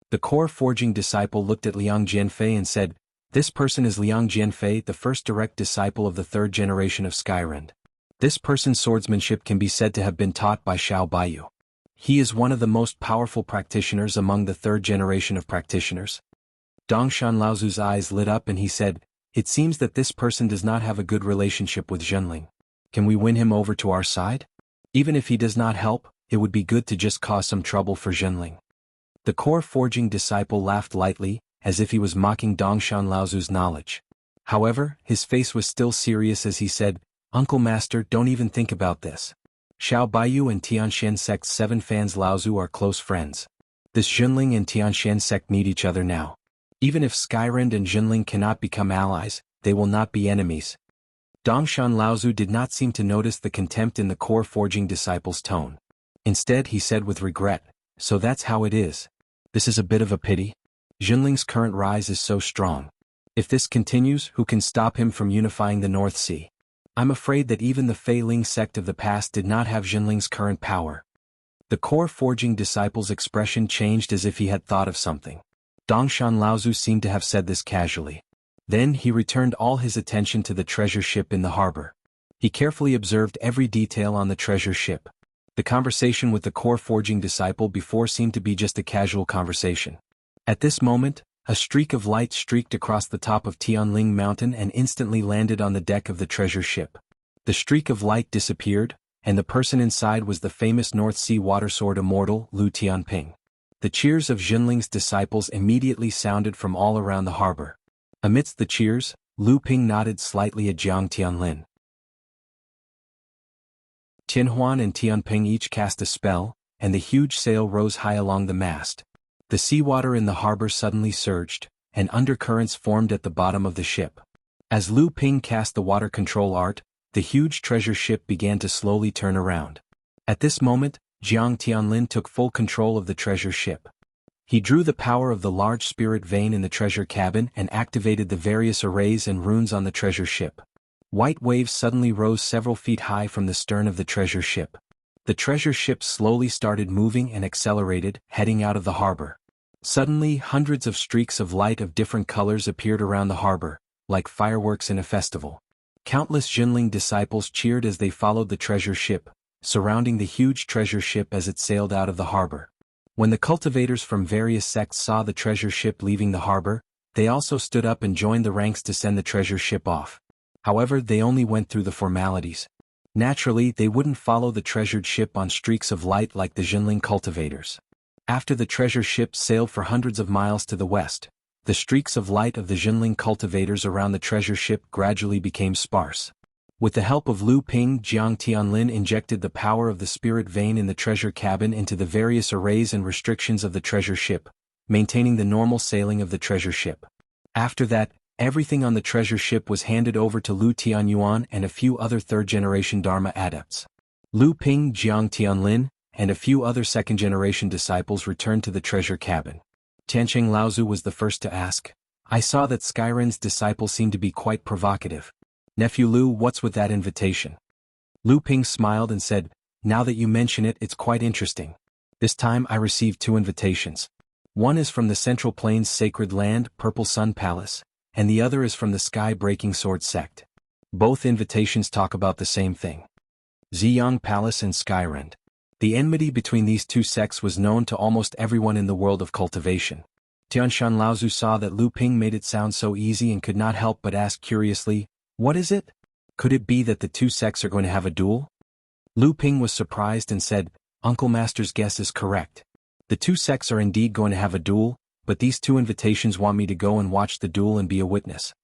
The core forging disciple looked at Liang Jianfei and said, "This person is Liang Jianfei, the first direct disciple of the third generation of Skyrend. This person's swordsmanship can be said to have been taught by Xiao Baiyu. He is one of the most powerful practitioners among the third generation of practitioners." Dongshan Laozu's eyes lit up and he said, "It seems that this person does not have a good relationship with Jinling. Can we win him over to our side? Even if he does not help, it would be good to just cause some trouble for Jinling." The core forging disciple laughed lightly, as if he was mocking Dongshan Laozu's knowledge. However, his face was still serious as he said, "Uncle Master, don't even think about this. Xiao Baiyu and Tianshan Sect's 7 fans Laozu are close friends. This Junling and Tianshan Sect need each other now. Even if Skyrend and Junling cannot become allies, they will not be enemies." Dongshan Laozu did not seem to notice the contempt in the core forging disciple's tone. Instead he said with regret, "So that's how it is. This is a bit of a pity. Junling's current rise is so strong. If this continues, who can stop him from unifying the North Sea? I'm afraid that even the Fei Ling sect of the past did not have Junling's current power." The core forging disciple's expression changed as if he had thought of something. Dongshan Laozu seemed to have said this casually. Then he returned all his attention to the treasure ship in the harbor. He carefully observed every detail on the treasure ship. The conversation with the core forging disciple before seemed to be just a casual conversation. At this moment, a streak of light streaked across the top of Tianling Mountain and instantly landed on the deck of the treasure ship. The streak of light disappeared, and the person inside was the famous North Sea water sword immortal Lu Tianping. The cheers of Junling's disciples immediately sounded from all around the harbor. Amidst the cheers, Lu Ping nodded slightly at Jiang Tianlin. Tianhuan and Tianping each cast a spell, and the huge sail rose high along the mast. The seawater in the harbor suddenly surged, and undercurrents formed at the bottom of the ship. As Lu Ping cast the water control art, the huge treasure ship began to slowly turn around. At this moment, Jiang Tianlin took full control of the treasure ship. He drew the power of the large spirit vein in the treasure cabin and activated the various arrays and runes on the treasure ship. White waves suddenly rose several feet high from the stern of the treasure ship. The treasure ship slowly started moving and accelerated, heading out of the harbor. Suddenly, hundreds of streaks of light of different colors appeared around the harbor, like fireworks in a festival. Countless Junling disciples cheered as they followed the treasure ship, surrounding the huge treasure ship as it sailed out of the harbor. When the cultivators from various sects saw the treasure ship leaving the harbor, they also stood up and joined the ranks to send the treasure ship off. However, they only went through the formalities. Naturally, they wouldn't follow the treasured ship on streaks of light like the Junling cultivators. After the treasure ship sailed for hundreds of miles to the west, the streaks of light of the Junling cultivators around the treasure ship gradually became sparse. With the help of Lu Ping, Jiang Tianlin injected the power of the spirit vein in the treasure cabin into the various arrays and restrictions of the treasure ship, maintaining the normal sailing of the treasure ship. After that, everything on the treasure ship was handed over to Lu Tianyuan and a few other third-generation Dharma adepts. Lu Ping, Jiang Tianlin, and a few other second-generation disciples returned to the treasure cabin. Tiansheng Laozu was the first to ask, "I saw that Skyren's disciples seem to be quite provocative. Nephew Lu, what's with that invitation?" Lu Ping smiled and said, "Now that you mention it, it's quite interesting. This time I received 2 invitations. One is from the Central Plains Sacred Land, Purple Sun Palace, and the other is from the Sky-Breaking Sword Sect. Both invitations talk about the same thing. Ziyang Palace and Skyrend. The enmity between these 2 sects was known to almost everyone in the world of cultivation." Tianshan Laozu saw that Lu Ping made it sound so easy and could not help but ask curiously, "What is it? Could it be that the 2 sects are going to have a duel?" Lu Ping was surprised and said, "Uncle Master's guess is correct. The 2 sects are indeed going to have a duel, but these 2 invitations want me to go and watch the duel and be a witness."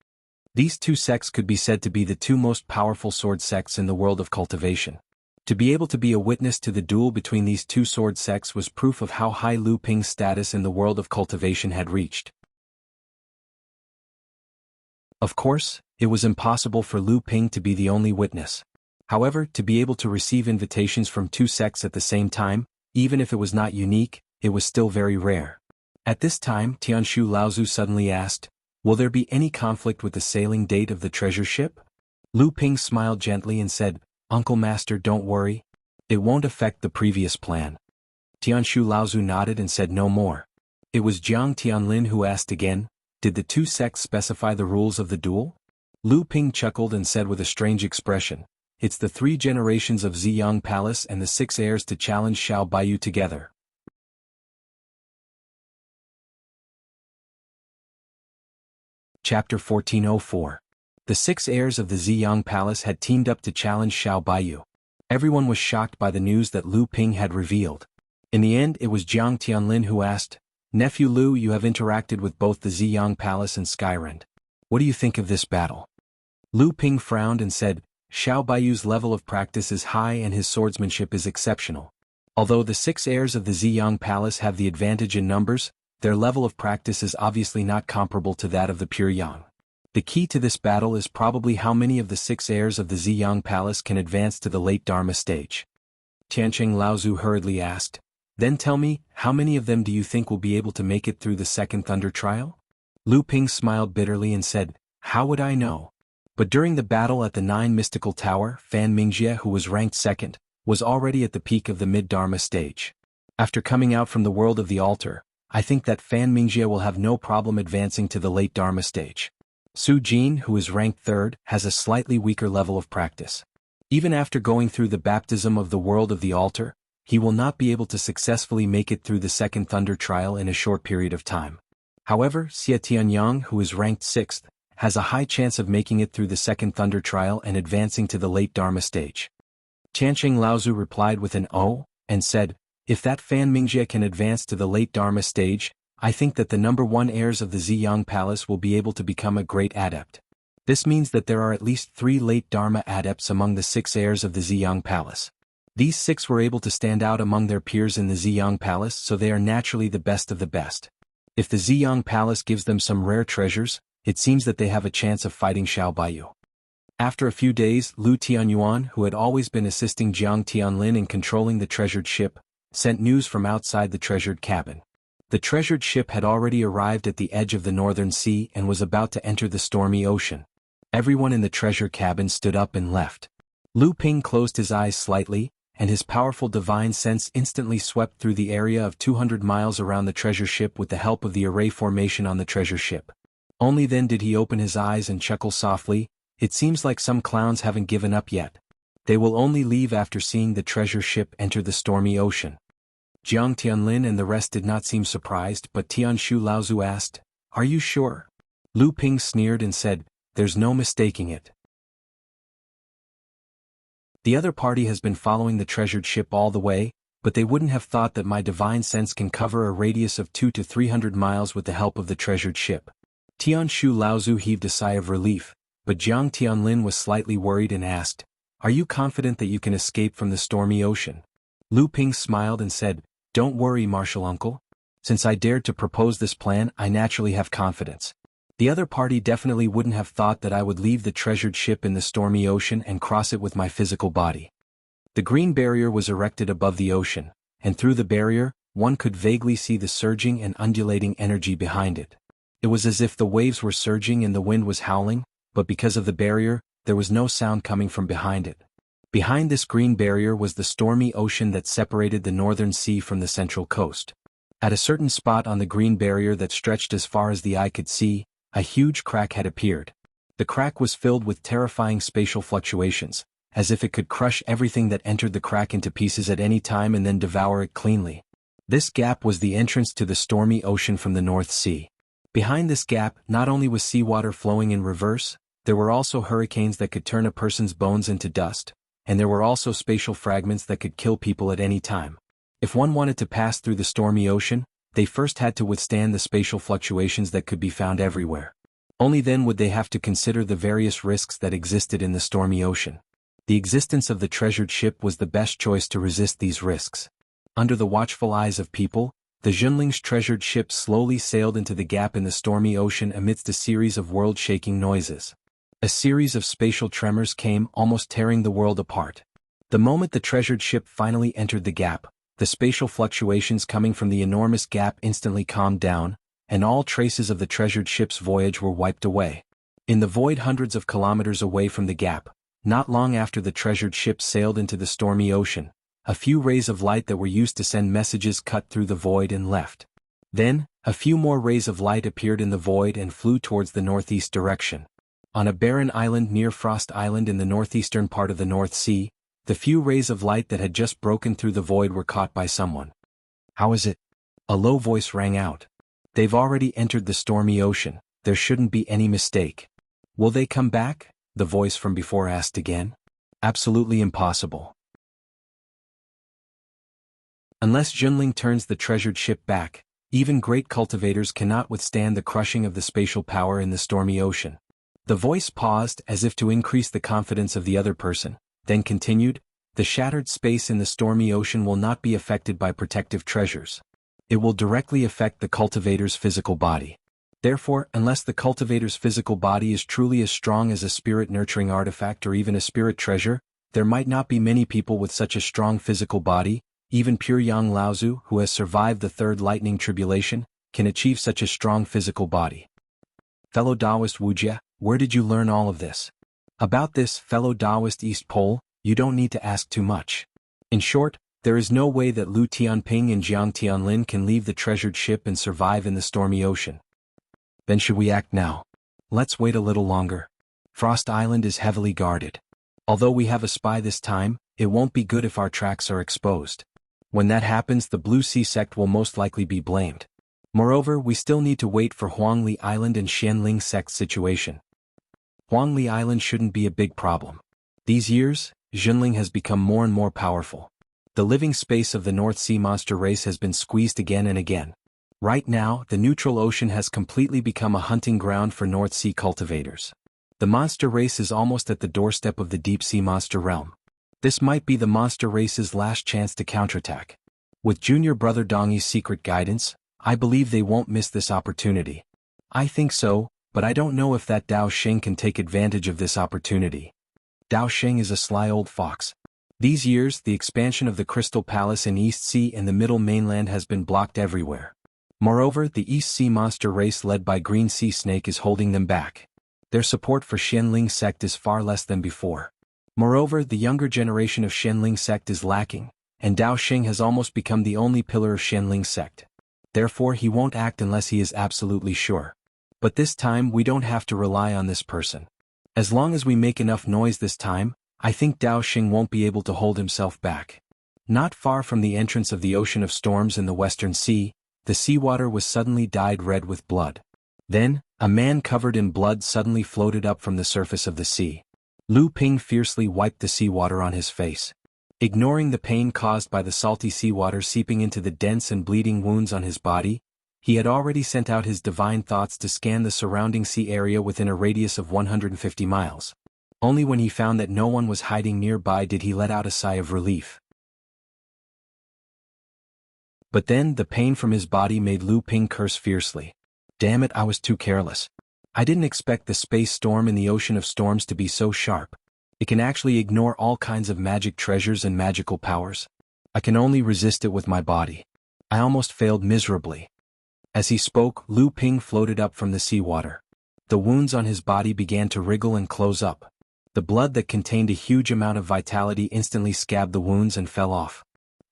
These 2 sects could be said to be the 2 most powerful sword sects in the world of cultivation. To be able to be a witness to the duel between these 2 sword sects was proof of how high Lu Ping's status in the world of cultivation had reached. Of course, it was impossible for Lu Ping to be the only witness. However, to be able to receive invitations from 2 sects at the same time, even if it was not unique, it was still very rare. At this time, Tianshu Laozu suddenly asked, "Will there be any conflict with the sailing date of the treasure ship?" Lu Ping smiled gently and said, "Uncle Master, don't worry. It won't affect the previous plan." Tianshu Laozu nodded and said no more. It was Jiang Tianlin who asked again, "Did the 2 sects specify the rules of the duel?" Lu Ping chuckled and said with a strange expression, "It's the 3 generations of Ziyang Palace and the 6 heirs to challenge Xiao Baiyu together." Chapter 1404. The 6 heirs of the Ziyang Palace had teamed up to challenge Xiao Baiyu. Everyone was shocked by the news that Lu Ping had revealed. In the end, it was Jiang Tianlin who asked, Nephew Lu, you have interacted with both the Ziyang Palace and Skyrend. What do you think of this battle? Lu Ping frowned and said, Xiao Baiyu's level of practice is high and his swordsmanship is exceptional. Although the 6 heirs of the Ziyang Palace have the advantage in numbers, their level of practice is obviously not comparable to that of the pure Yang. The key to this battle is probably how many of the 6 heirs of the Ziyang Palace can advance to the late Dharma stage. Tiancheng Laozu hurriedly asked, Then tell me, how many of them do you think will be able to make it through the second Thunder Trial? Lu Ping smiled bitterly and said, How would I know? But during the battle at the 9 Mystical Tower, Fan Mingjie, who was ranked second, was already at the peak of the mid-Dharma stage. After coming out from the world of the altar, I think that Fan Mingjie will have no problem advancing to the late Dharma stage. Su Jin, who is ranked third, has a slightly weaker level of practice. Even after going through the baptism of the world of the altar, he will not be able to successfully make it through the second Thunder Trial in a short period of time. However, Xie Tianyang, who is ranked sixth, has a high chance of making it through the second Thunder Trial and advancing to the late Dharma stage. Tiancheng Laozu replied with an "Oh," and said, If that Fan Mingjie can advance to the late Dharma stage, I think that the number 1 heirs of the Ziyang Palace will be able to become a great adept. This means that there are at least 3 late Dharma adepts among the 6 heirs of the Ziyang Palace. These 6 were able to stand out among their peers in the Ziyang Palace, so they are naturally the best of the best. If the Ziyang Palace gives them some rare treasures, it seems that they have a chance of fighting Xiao Baiyu. After a few days, Lu Tianyuan, who had always been assisting Jiang Tianlin in controlling the treasured ship, sent news from outside the treasured cabin. The treasured ship had already arrived at the edge of the northern sea and was about to enter the stormy ocean. Everyone in the treasure cabin stood up and left. Lu Ping closed his eyes slightly, and his powerful divine sense instantly swept through the area of 200 miles around the treasure ship with the help of the array formation on the treasure ship. Only then did he open his eyes and chuckle softly. It seems like some clowns haven't given up yet. They will only leave after seeing the treasure ship enter the stormy ocean. Jiang Tianlin and the rest did not seem surprised, but Tianshu Laozu asked, Are you sure? Lu Ping sneered and said, There's no mistaking it. The other party has been following the treasured ship all the way, but they wouldn't have thought that my divine sense can cover a radius of 200 to 300 miles with the help of the treasured ship. Tianshu Laozu heaved a sigh of relief, but Jiang Tianlin was slightly worried and asked, Are you confident that you can escape from the stormy ocean? Lu Ping smiled and said, Don't worry, Martial Uncle. Since I dared to propose this plan, I naturally have confidence. The other party definitely wouldn't have thought that I would leave the treasured ship in the stormy ocean and cross it with my physical body. The green barrier was erected above the ocean, and through the barrier, one could vaguely see the surging and undulating energy behind it. It was as if the waves were surging and the wind was howling, but because of the barrier, there was no sound coming from behind it. Behind this green barrier was the stormy ocean that separated the northern sea from the central coast. At a certain spot on the green barrier that stretched as far as the eye could see, a huge crack had appeared. The crack was filled with terrifying spatial fluctuations, as if it could crush everything that entered the crack into pieces at any time and then devour it cleanly. This gap was the entrance to the stormy ocean from the North Sea. Behind this gap, not only was seawater flowing in reverse, there were also hurricanes that could turn a person's bones into dust, and there were also spatial fragments that could kill people at any time. If one wanted to pass through the stormy ocean, they first had to withstand the spatial fluctuations that could be found everywhere. Only then would they have to consider the various risks that existed in the stormy ocean. The existence of the treasured ship was the best choice to resist these risks. Under the watchful eyes of people, the Junling's treasured ship slowly sailed into the gap in the stormy ocean amidst a series of world-shaking noises. A series of spatial tremors came, almost tearing the world apart. The moment the treasured ship finally entered the gap, the spatial fluctuations coming from the enormous gap instantly calmed down, and all traces of the treasured ship's voyage were wiped away. In the void hundreds of kilometers away from the gap, not long after the treasured ship sailed into the stormy ocean, a few rays of light that were used to send messages cut through the void and left. Then, a few more rays of light appeared in the void and flew towards the northeast direction. On a barren island near Frost Island in the northeastern part of the North Sea, the few rays of light that had just broken through the void were caught by someone. How is it? A low voice rang out. They've already entered the stormy ocean, there shouldn't be any mistake. Will they come back? The voice from before asked again. Absolutely impossible. Unless Junling turns the treasured ship back, Even great cultivators cannot withstand the crushing of the spatial power in the stormy ocean. The voice paused as if to increase the confidence of the other person, then continued, the shattered space in the stormy ocean will not be affected by protective treasures. It will directly affect the cultivator's physical body. Therefore, unless the cultivator's physical body is truly as strong as a spirit-nurturing artifact or even a spirit treasure, there might not be many people with such a strong physical body. Even pure Yang Laozu, who has survived the third lightning tribulation, can achieve such a strong physical body. Fellow Taoist Wuxia, where did you learn all of this? About this, fellow Taoist East Pole, you don't need to ask too much. In short, there is no way that Lu Tianping and Jiang Tianlin can leave the treasured ship and survive in the stormy ocean. Then should we act now? Let's wait a little longer. Frost Island is heavily guarded. Although we have a spy this time, it won't be good if our tracks are exposed. When that happens, the Blue Sea sect will most likely be blamed. Moreover, we still need to wait for Huangli Island and Xianling sect's situation. Huangli Island shouldn't be a big problem. These years, Xunling has become more and more powerful. The living space of the North Sea monster race has been squeezed again and again. Right now, the neutral ocean has completely become a hunting ground for North Sea cultivators. The monster race is almost at the doorstep of the deep sea monster realm. This might be the monster race's last chance to counterattack. With junior brother Dongyi's secret guidance, I believe they won't miss this opportunity. I think so, but I don't know if that Dao Xing can take advantage of this opportunity. Dao Xing is a sly old fox. These years, the expansion of the Crystal Palace in East Sea and the Middle Mainland has been blocked everywhere. Moreover, the East Sea monster race led by Green Sea Snake is holding them back. Their support for Xianling sect is far less than before. Moreover, the younger generation of Xianling sect is lacking, and Dao Xing has almost become the only pillar of Xianling sect. Therefore, he won't act unless he is absolutely sure. But this time we don't have to rely on this person. As long as we make enough noise this time, I think Dao Xing won't be able to hold himself back. Not far from the entrance of the Ocean of Storms in the Western Sea, the seawater was suddenly dyed red with blood. Then, a man covered in blood suddenly floated up from the surface of the sea. Lu Ping fiercely wiped the seawater on his face. Ignoring the pain caused by the salty seawater seeping into the dense and bleeding wounds on his body, he had already sent out his divine thoughts to scan the surrounding sea area within a radius of 150 miles. Only when he found that no one was hiding nearby did he let out a sigh of relief. But then the pain from his body made Lu Ping curse fiercely. Damn it, I was too careless. I didn't expect the space storm in the Ocean of Storms to be so sharp. It can actually ignore all kinds of magic treasures and magical powers. I can only resist it with my body. I almost failed miserably. As he spoke, Lu Ping floated up from the seawater. The wounds on his body began to wriggle and close up. The blood that contained a huge amount of vitality instantly scabbed the wounds and fell off.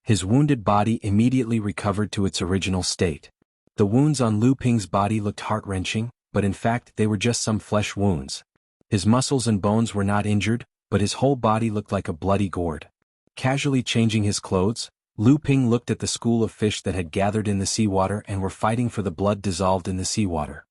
His wounded body immediately recovered to its original state. The wounds on Lu Ping's body looked heart-wrenching, but in fact they were just some flesh wounds. His muscles and bones were not injured, but his whole body looked like a bloody gourd. Casually changing his clothes, Lu Ping looked at the school of fish that had gathered in the seawater and were fighting for the blood dissolved in the seawater.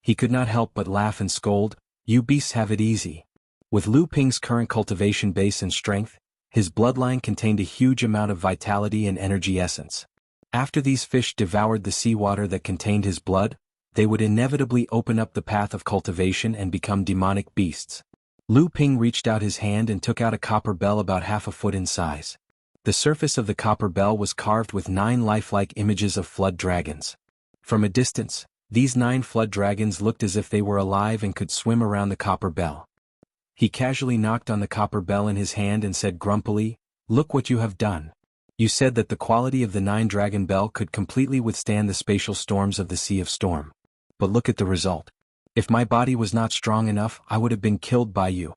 He could not help but laugh and scold, "You beasts have it easy." With Lu Ping's current cultivation base and strength, his bloodline contained a huge amount of vitality and energy essence. After these fish devoured the seawater that contained his blood, they would inevitably open up the path of cultivation and become demonic beasts. Lu Ping reached out his hand and took out a copper bell about half a foot in size. The surface of the copper bell was carved with 9 lifelike images of flood dragons. From a distance, these 9 flood dragons looked as if they were alive and could swim around the copper bell. He casually knocked on the copper bell in his hand and said grumpily, "Look what you have done. You said that the quality of the 9-dragon bell could completely withstand the spatial storms of the Sea of Storm. But look at the result. If my body was not strong enough, I would have been killed by you."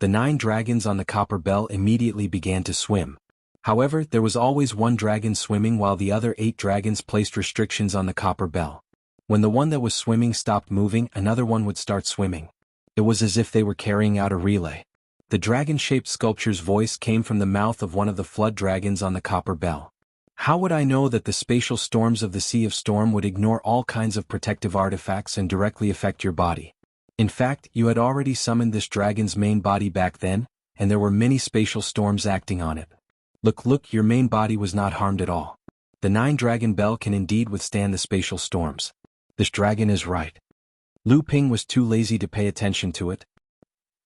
The 9 dragons on the copper bell immediately began to swim. However, there was always one dragon swimming while the other 8 dragons placed restrictions on the copper bell. When the one that was swimming stopped moving, another one would start swimming. It was as if they were carrying out a relay. The dragon-shaped sculpture's voice came from the mouth of one of the flood dragons on the copper bell. "How would I know that the spatial storms of the Sea of Storm would ignore all kinds of protective artifacts and directly affect your body? In fact, you had already summoned this dragon's main body back then, and there were many spatial storms acting on it. Look, your main body was not harmed at all. The 9-dragon bell can indeed withstand the spatial storms. This dragon is right. Lu Ping was too lazy to pay attention to it.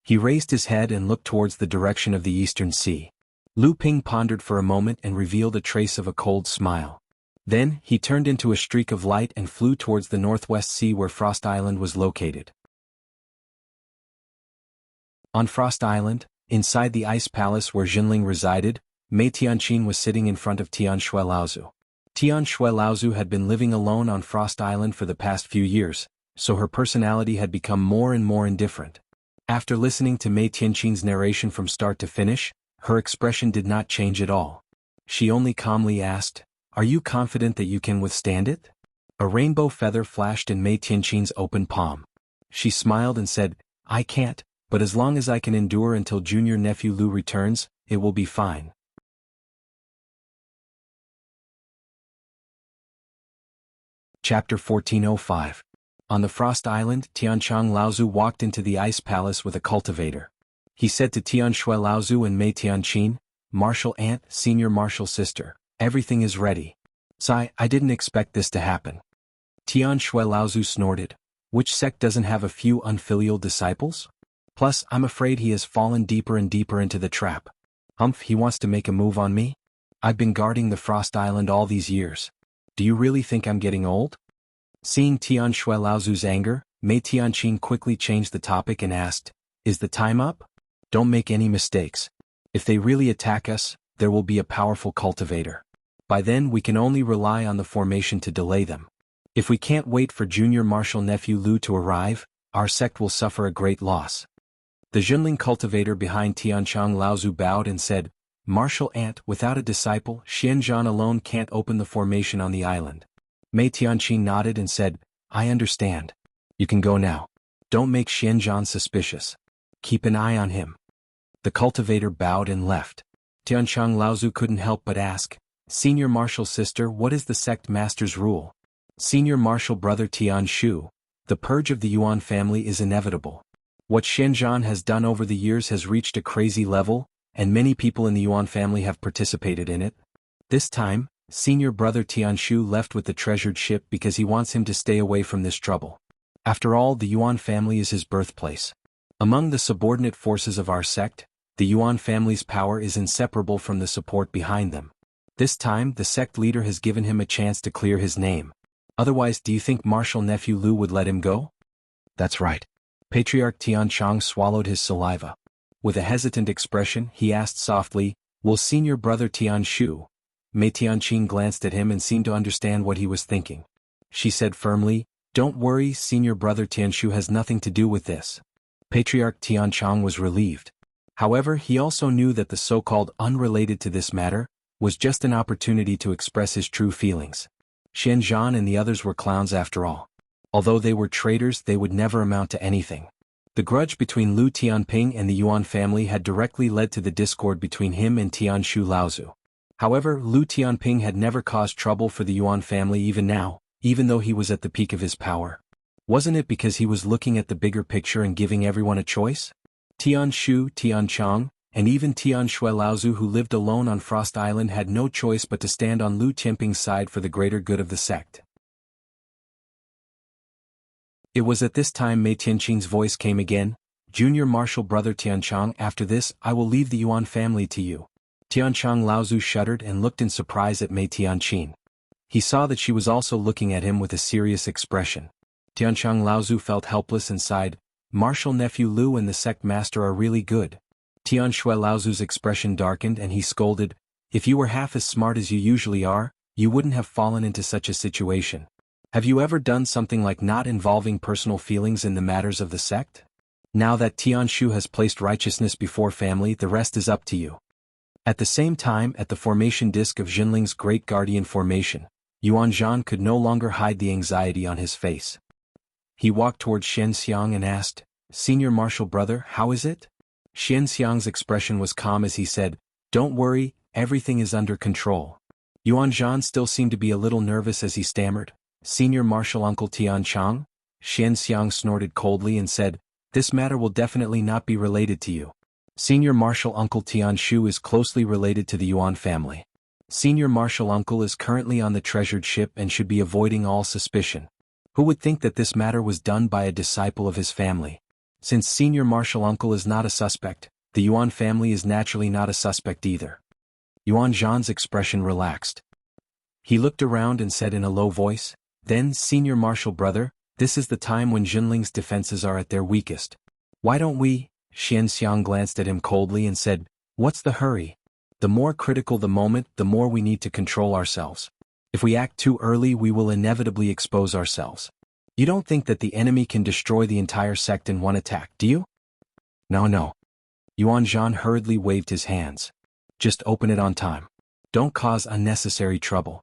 He raised his head and looked towards the direction of the eastern sea. Lu Ping pondered for a moment and revealed a trace of a cold smile. Then, he turned into a streak of light and flew towards the northwest sea where Frost Island was located. On Frost Island, inside the ice palace where Jinling resided, Mei Tianqin was sitting in front of Tian Shui Laozu. Tian Shui Laozu had been living alone on Frost Island for the past few years, so her personality had become more and more indifferent. After listening to Mei Tianqin's narration from start to finish, her expression did not change at all. She only calmly asked, "Are you confident that you can withstand it?" A rainbow feather flashed in Mei Tianqin's open palm. She smiled and said, "I can't, but as long as I can endure until junior nephew Lu returns, it will be fine." Chapter 1405. On the Frost Island, Tianchang Laozu walked into the ice palace with a cultivator. He said to Tian Shui Laozu and Mei Tianqin, "Martial aunt, senior martial sister, everything is ready." "Sai, I didn't expect this to happen." Tian Shui Laozu snorted. "Which sect doesn't have a few unfilial disciples? Plus, I'm afraid he has fallen deeper and deeper into the trap. Humph, he wants to make a move on me? I've been guarding the Frost Island all these years. Do you really think I'm getting old?" Seeing Tian Shui Laozu's anger, Mei Tianqin quickly changed the topic and asked, "Is the time up? Don't make any mistakes. If they really attack us, there will be a powerful cultivator. By then we can only rely on the formation to delay them. If we can't wait for junior martial nephew Lu to arrive, our sect will suffer a great loss." The Jinling cultivator behind Tianchang Laozu bowed and said, "Martial aunt, without a disciple, Xianzhan alone can't open the formation on the island." Mei Tianqin nodded and said, "I understand. You can go now. Don't make Xianzhan suspicious. Keep an eye on him." The cultivator bowed and left. Tianchang Laozu couldn't help but ask, "Senior martial sister, what is the sect master's rule?" "Senior martial brother Tian Shu, the purge of the Yuan family is inevitable. What Xianzhan has done over the years has reached a crazy level, and many people in the Yuan family have participated in it. This time, senior brother Tianshu left with the treasured ship because he wants him to stay away from this trouble. After all, the Yuan family is his birthplace. Among the subordinate forces of our sect, the Yuan family's power is inseparable from the support behind them. This time, the sect leader has given him a chance to clear his name. Otherwise, do you think martial nephew Lu would let him go?" "That's right." Patriarch Tianchang swallowed his saliva. With a hesitant expression, he asked softly, "Will senior brother Tianshu?" Mei Tianqin glanced at him and seemed to understand what he was thinking. She said firmly, "Don't worry, senior brother Tianshu has nothing to do with this." Patriarch Tianchang was relieved. However, he also knew that the so-called unrelated to this matter was just an opportunity to express his true feelings. Xianzhan and the others were clowns after all. Although they were traitors, they would never amount to anything. The grudge between Lu Tianping and the Yuan family had directly led to the discord between him and Tianshu Laozu. However, Lu Tianping had never caused trouble for the Yuan family even now, even though he was at the peak of his power. Wasn't it because he was looking at the bigger picture and giving everyone a choice? Tianshu, Tianchang, and even Tian Shui Laozu, who lived alone on Frost Island, had no choice but to stand on Lu Tianping's side for the greater good of the sect. It was at this time Mei Tianqin's voice came again, "Junior martial brother Tianchang, after this, I will leave the Yuan family to you." Tianchang Laozu shuddered and looked in surprise at Mei Tianqin. He saw that she was also looking at him with a serious expression. Tianchang Laozu felt helpless and sighed, "Martial nephew Lu and the sect master are really good." Tian Shui Laozu's expression darkened and he scolded, "If you were half as smart as you usually are, you wouldn't have fallen into such a situation. Have you ever done something like not involving personal feelings in the matters of the sect? Now that Tianshu has placed righteousness before family, the rest is up to you." At the same time, at the formation disk of Jinling's Great Guardian formation, Yuan Zhan could no longer hide the anxiety on his face. He walked toward Xianxiang and asked, "Senior martial brother, how is it?" Xianxiang's expression was calm as he said, "Don't worry, everything is under control." Yuan Zhan still seemed to be a little nervous as he stammered, "Senior martial uncle Tianchang?" Xianxiang snorted coldly and said, "This matter will definitely not be related to you. Senior martial uncle Tianshu is closely related to the Yuan family. Senior Marshal Uncle is currently on the treasured ship and should be avoiding all suspicion. Who would think that this matter was done by a disciple of his family? Since Senior Marshal Uncle is not a suspect, the Yuan family is naturally not a suspect either. Yuan Zhan's expression relaxed. He looked around and said in a low voice, "Then, Senior Marshal Brother, this is the time when Jinling's defenses are at their weakest. Why don't we?" Xianxiang glanced at him coldly and said, "What's the hurry? The more critical the moment, the more we need to control ourselves. If we act too early, we will inevitably expose ourselves. You don't think that the enemy can destroy the entire sect in one attack, do you?" No. Yuan Zhan hurriedly waved his hands. "Just open it on time. Don't cause unnecessary trouble."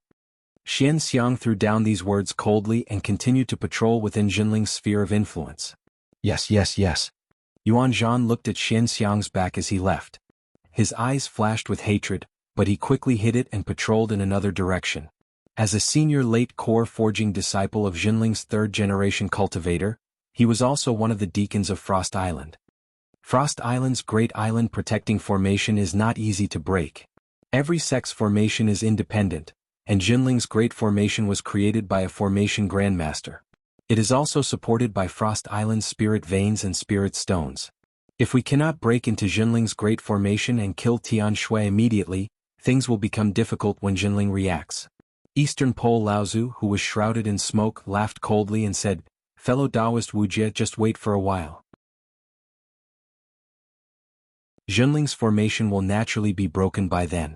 Xianxiang threw down these words coldly and continued to patrol within Jinling's sphere of influence. Yes. Yuan Zhan looked at Xianxiang's back as he left. His eyes flashed with hatred, but he quickly hid it and patrolled in another direction. As a senior late core forging disciple of Jinling's third-generation cultivator, he was also one of the deacons of Frost Island. Frost Island's Great Island protecting formation is not easy to break. Every sect's formation is independent, and Jinling's Great Formation was created by a formation grandmaster. It is also supported by Frost Island's spirit veins and spirit stones. If we cannot break into Jinling's Great Formation and kill Tian Shui immediately, things will become difficult when Jinling reacts. Eastern Pole Laozu, who was shrouded in smoke, laughed coldly and said, "Fellow Taoist Wuxia, just wait for a while. Jinling's formation will naturally be broken by then."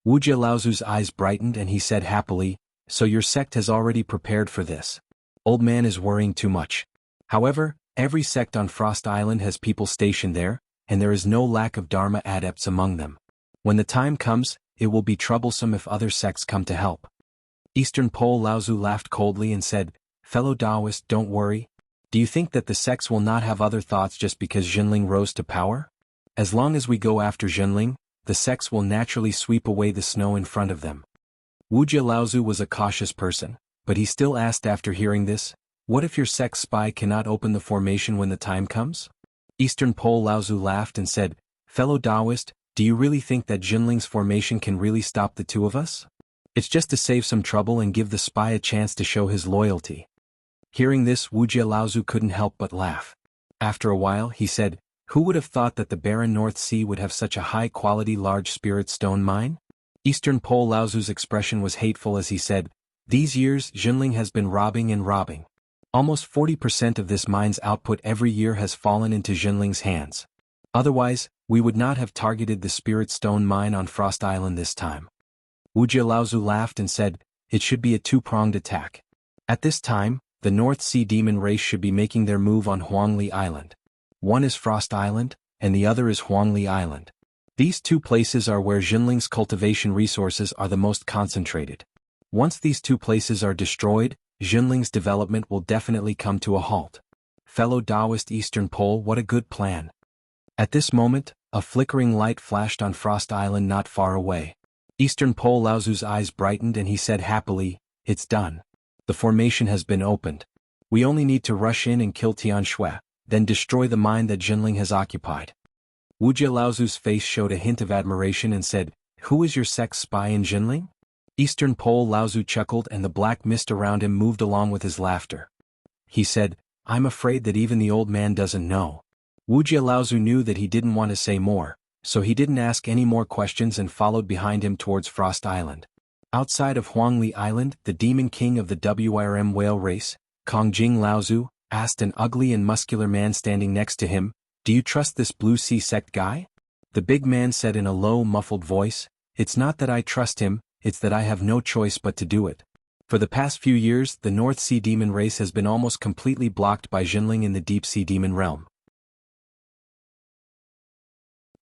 Wuxia Laozu's eyes brightened and he said happily, "So your sect has already prepared for this. Old man is worrying too much. However, every sect on Frost Island has people stationed there, and there is no lack of Dharma adepts among them. When the time comes, it will be troublesome if other sects come to help." Eastern Pole Laozu laughed coldly and said, "Fellow Taoist, don't worry. Do you think that the sects will not have other thoughts just because Jinling rose to power? As long as we go after Jinling, the sects will naturally sweep away the snow in front of them." Wuxia Laozu was a cautious person, but he still asked after hearing this, "What if your sect's spy cannot open the formation when the time comes?" Eastern Pole Laozu laughed and said, "Fellow Taoist, do you really think that Jinling's formation can really stop the two of us? It's just to save some trouble and give the spy a chance to show his loyalty." Hearing this, Wuxia Laozu couldn't help but laugh. After a while, he said, "Who would have thought that the barren North Sea would have such a high-quality large spirit stone mine?" Eastern Pole Laozu's expression was hateful as he said, "These years, Jinling has been robbing and robbing. Almost 40% of this mine's output every year has fallen into Jinling's hands. Otherwise, we would not have targeted the spirit stone mine on Frost Island this time." Wuxia Laozu laughed and said, "It should be a two-pronged attack. At this time, the North Sea demon race should be making their move on Huangli Island. One is Frost Island, and the other is Huangli Island. These two places are where Jinling's cultivation resources are the most concentrated. Once these two places are destroyed, Jinling's development will definitely come to a halt." Fellow Taoist Eastern Pole, what a good plan. At this moment, a flickering light flashed on Frost Island not far away. Eastern Pole Laozu's eyes brightened and he said happily, "It's done. The formation has been opened. We only need to rush in and kill Tian Shui, then destroy the mine that Jinling has occupied." Wuxia Laozu's face showed a hint of admiration and said, "Who is your sect's spy in Jinling?" Eastern Pole Laozu chuckled and the black mist around him moved along with his laughter. He said, "I'm afraid that even the old man doesn't know." Wuxia Laozu knew that he didn't want to say more, so he didn't ask any more questions and followed behind him towards Frost Island. Outside of Huangli Island, the demon king of the WRM whale race, Kongjing Laozu, asked an ugly and muscular man standing next to him, "Do you trust this Blue Sea sect guy?" The big man said in a low, muffled voice, "It's not that I trust him, it's that I have no choice but to do it. For the past few years, the North Sea demon race has been almost completely blocked by Jinling in the Deep Sea demon realm.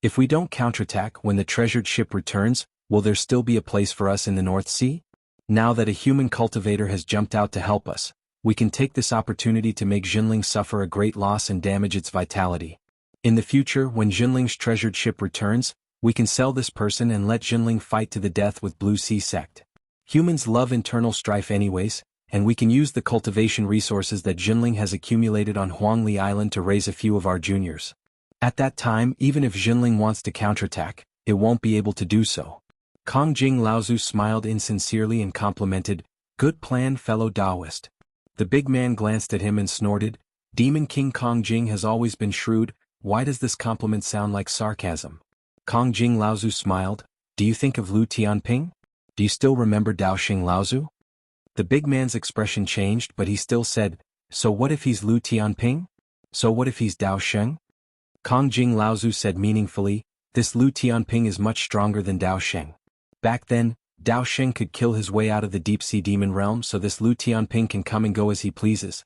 If we don't counterattack when the treasured ship returns, will there still be a place for us in the North Sea? Now that a human cultivator has jumped out to help us, we can take this opportunity to make Jinling suffer a great loss and damage its vitality. In the future, when Jinling's treasured ship returns, we can sell this person and let Jinling fight to the death with Blue Sea sect. Humans love internal strife anyways, and we can use the cultivation resources that Jinling has accumulated on Huangli Island to raise a few of our juniors. At that time, even if Jinling wants to counterattack, it won't be able to do so. Kong Jing Laozu smiled insincerely and complimented, "Good plan, fellow Taoist." The big man glanced at him and snorted, "Demon King Kong Jing has always been shrewd, why does this compliment sound like sarcasm?" Kong Jing Laozu smiled, "Do you think of Lu Tianping? Do you still remember Dao Xing Laozu?" The big man's expression changed, but he still said, "So what if he's Lu Tianping? So what if he's Dao Sheng?" Kong Jing Laozu said meaningfully, "This Lu Tianping is much stronger than Dao Sheng. Back then, Dao Sheng could kill his way out of the deep-sea demon realm, so this Lu Tianping can come and go as he pleases."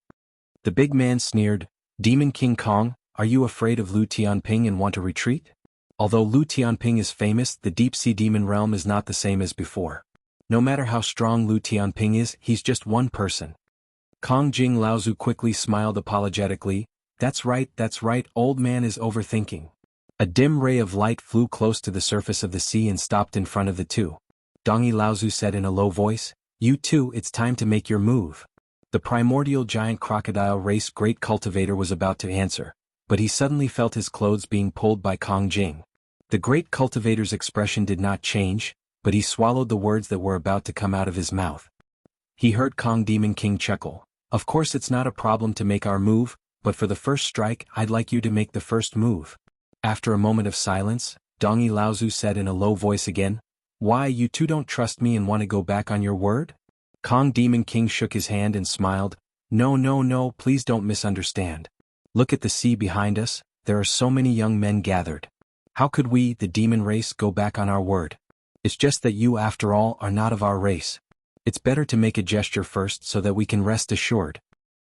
The big man sneered, "Demon King Kong, are you afraid of Lu Tianping and want to retreat? Although Lu Tianping is famous, the deep-sea demon realm is not the same as before. No matter how strong Lu Tianping is, he's just one person." Kong Jing Laozu quickly smiled apologetically, that's right, old man is overthinking." A dim ray of light flew close to the surface of the sea and stopped in front of the two. Dongi Laozu said in a low voice, "You two, it's time to make your move." The primordial giant crocodile race great cultivator was about to answer, but he suddenly felt his clothes being pulled by Kong Jing. The great cultivator's expression did not change, but he swallowed the words that were about to come out of his mouth. He heard Kong Demon King chuckle, "Of course it's not a problem to make our move, but for the first strike I'd like you to make the first move." After a moment of silence, Dongi Laozu said in a low voice again, "Why, you two don't trust me and want to go back on your word?" Kong Demon King shook his hand and smiled, No, please don't misunderstand. Look at the sea behind us, there are so many young men gathered. How could we, the demon race, go back on our word? It's just that you, after all, are not of our race. It's better to make a gesture first so that we can rest assured."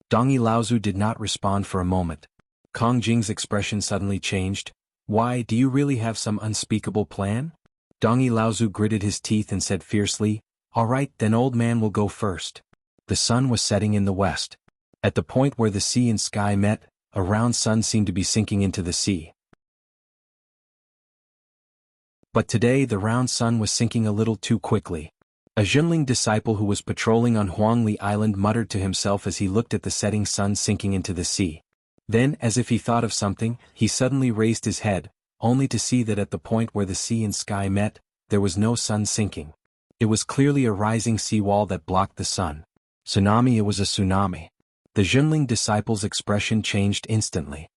Dongi Laozu did not respond for a moment. Kong Jing's expression suddenly changed. "Why, do you really have some unspeakable plan?" Dongi Laozu gritted his teeth and said fiercely, "All right, then old man will go first." The sun was setting in the west. At the point where the sea and sky met, a round sun seemed to be sinking into the sea. But today the round sun was sinking a little too quickly. A Zhenling disciple who was patrolling on Huangli Island muttered to himself as he looked at the setting sun sinking into the sea. Then, as if he thought of something, he suddenly raised his head, only to see that at the point where the sea and sky met, there was no sun sinking. It was clearly a rising seawall that blocked the sun. Tsunami, it was a tsunami. The Zhenling disciple's expression changed instantly.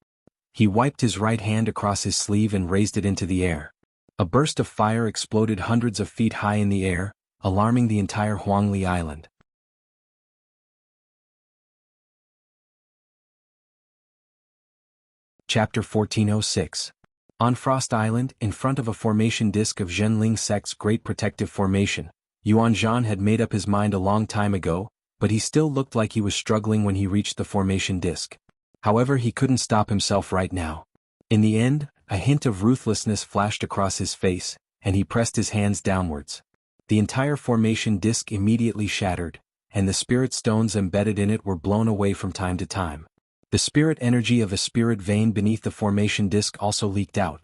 He wiped his right hand across his sleeve and raised it into the air. A burst of fire exploded hundreds of feet high in the air, alarming the entire Huangli Island. Chapter 1406. On Frost Island, in front of a formation disk of Zhenling sect's Great Protective Formation, Yuan Zhan had made up his mind a long time ago, but he still looked like he was struggling when he reached the formation disk. However, he couldn't stop himself right now. In the end, a hint of ruthlessness flashed across his face, and he pressed his hands downwards. The entire formation disk immediately shattered, and the spirit stones embedded in it were blown away from time to time. The spirit energy of a spirit vein beneath the formation disk also leaked out.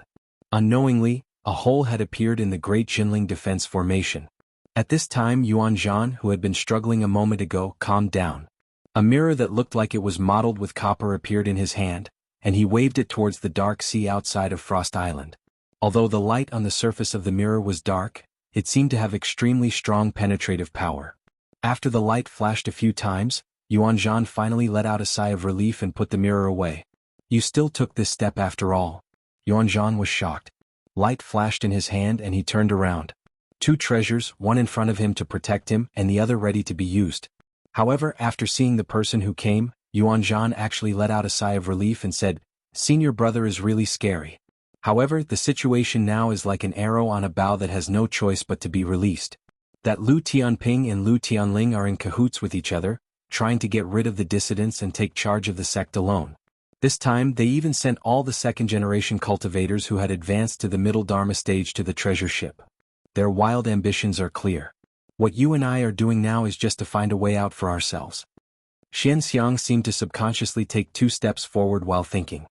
Unknowingly, a hole had appeared in the Great Jinling Defense Formation. At this time Yuan Zhan, who had been struggling a moment ago, calmed down. A mirror that looked like it was modeled with copper appeared in his hand, and he waved it towards the dark sea outside of Frost Island. Although the light on the surface of the mirror was dark, it seemed to have extremely strong penetrative power. After the light flashed a few times, Yuan Zhan finally let out a sigh of relief and put the mirror away. "You still took this step after all." Yuan Zhan was shocked. Light flashed in his hand and he turned around. Two treasures, one in front of him to protect him and the other ready to be used. However, after seeing the person who came, Yuan Zhan actually let out a sigh of relief and said, "Senior brother is really scary. However, the situation now is like an arrow on a bow that has no choice but to be released. That Lu Tianping and Lu Tianling are in cahoots with each other, trying to get rid of the dissidents and take charge of the sect alone. This time they even sent all the second-generation cultivators who had advanced to the middle Dharma stage to the treasure ship. Their wild ambitions are clear. What you and I are doing now is just to find a way out for ourselves." Xian Xiang seemed to subconsciously take 2 steps forward while thinking.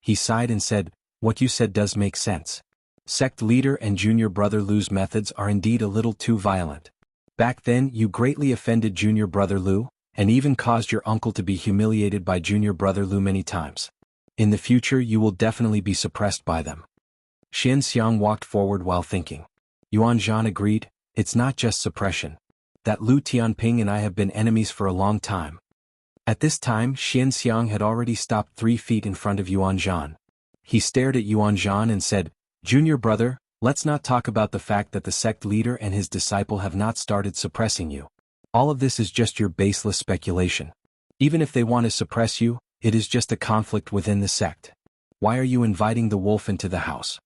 He sighed and said, "What you said does make sense. Sect leader and junior brother Lu's methods are indeed a little too violent. Back then you greatly offended junior brother Lu, and even caused your uncle to be humiliated by junior brother Lu many times. In the future you will definitely be suppressed by them." Xian Xiang walked forward while thinking. Yuan Zhan agreed, it's not just suppression. That Lu Tianping and I have been enemies for a long time. At this time Xian Xiang had already stopped 3 feet in front of Yuan Zhan. He stared at Yuan Zhan and said, Junior brother, let's not talk about the fact that the sect leader and his disciple have not started suppressing you. All of this is just your baseless speculation. Even if they want to suppress you, it is just a conflict within the sect. Why are you inviting the wolf into the house?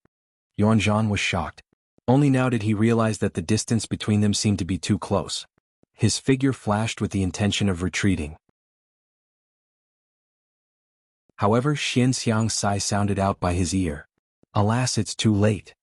Yuan Zhan was shocked. Only now did he realize that the distance between them seemed to be too close. His figure flashed with the intention of retreating. However, Xian Xiang's sigh sounded out by his ear. Alas, it's too late.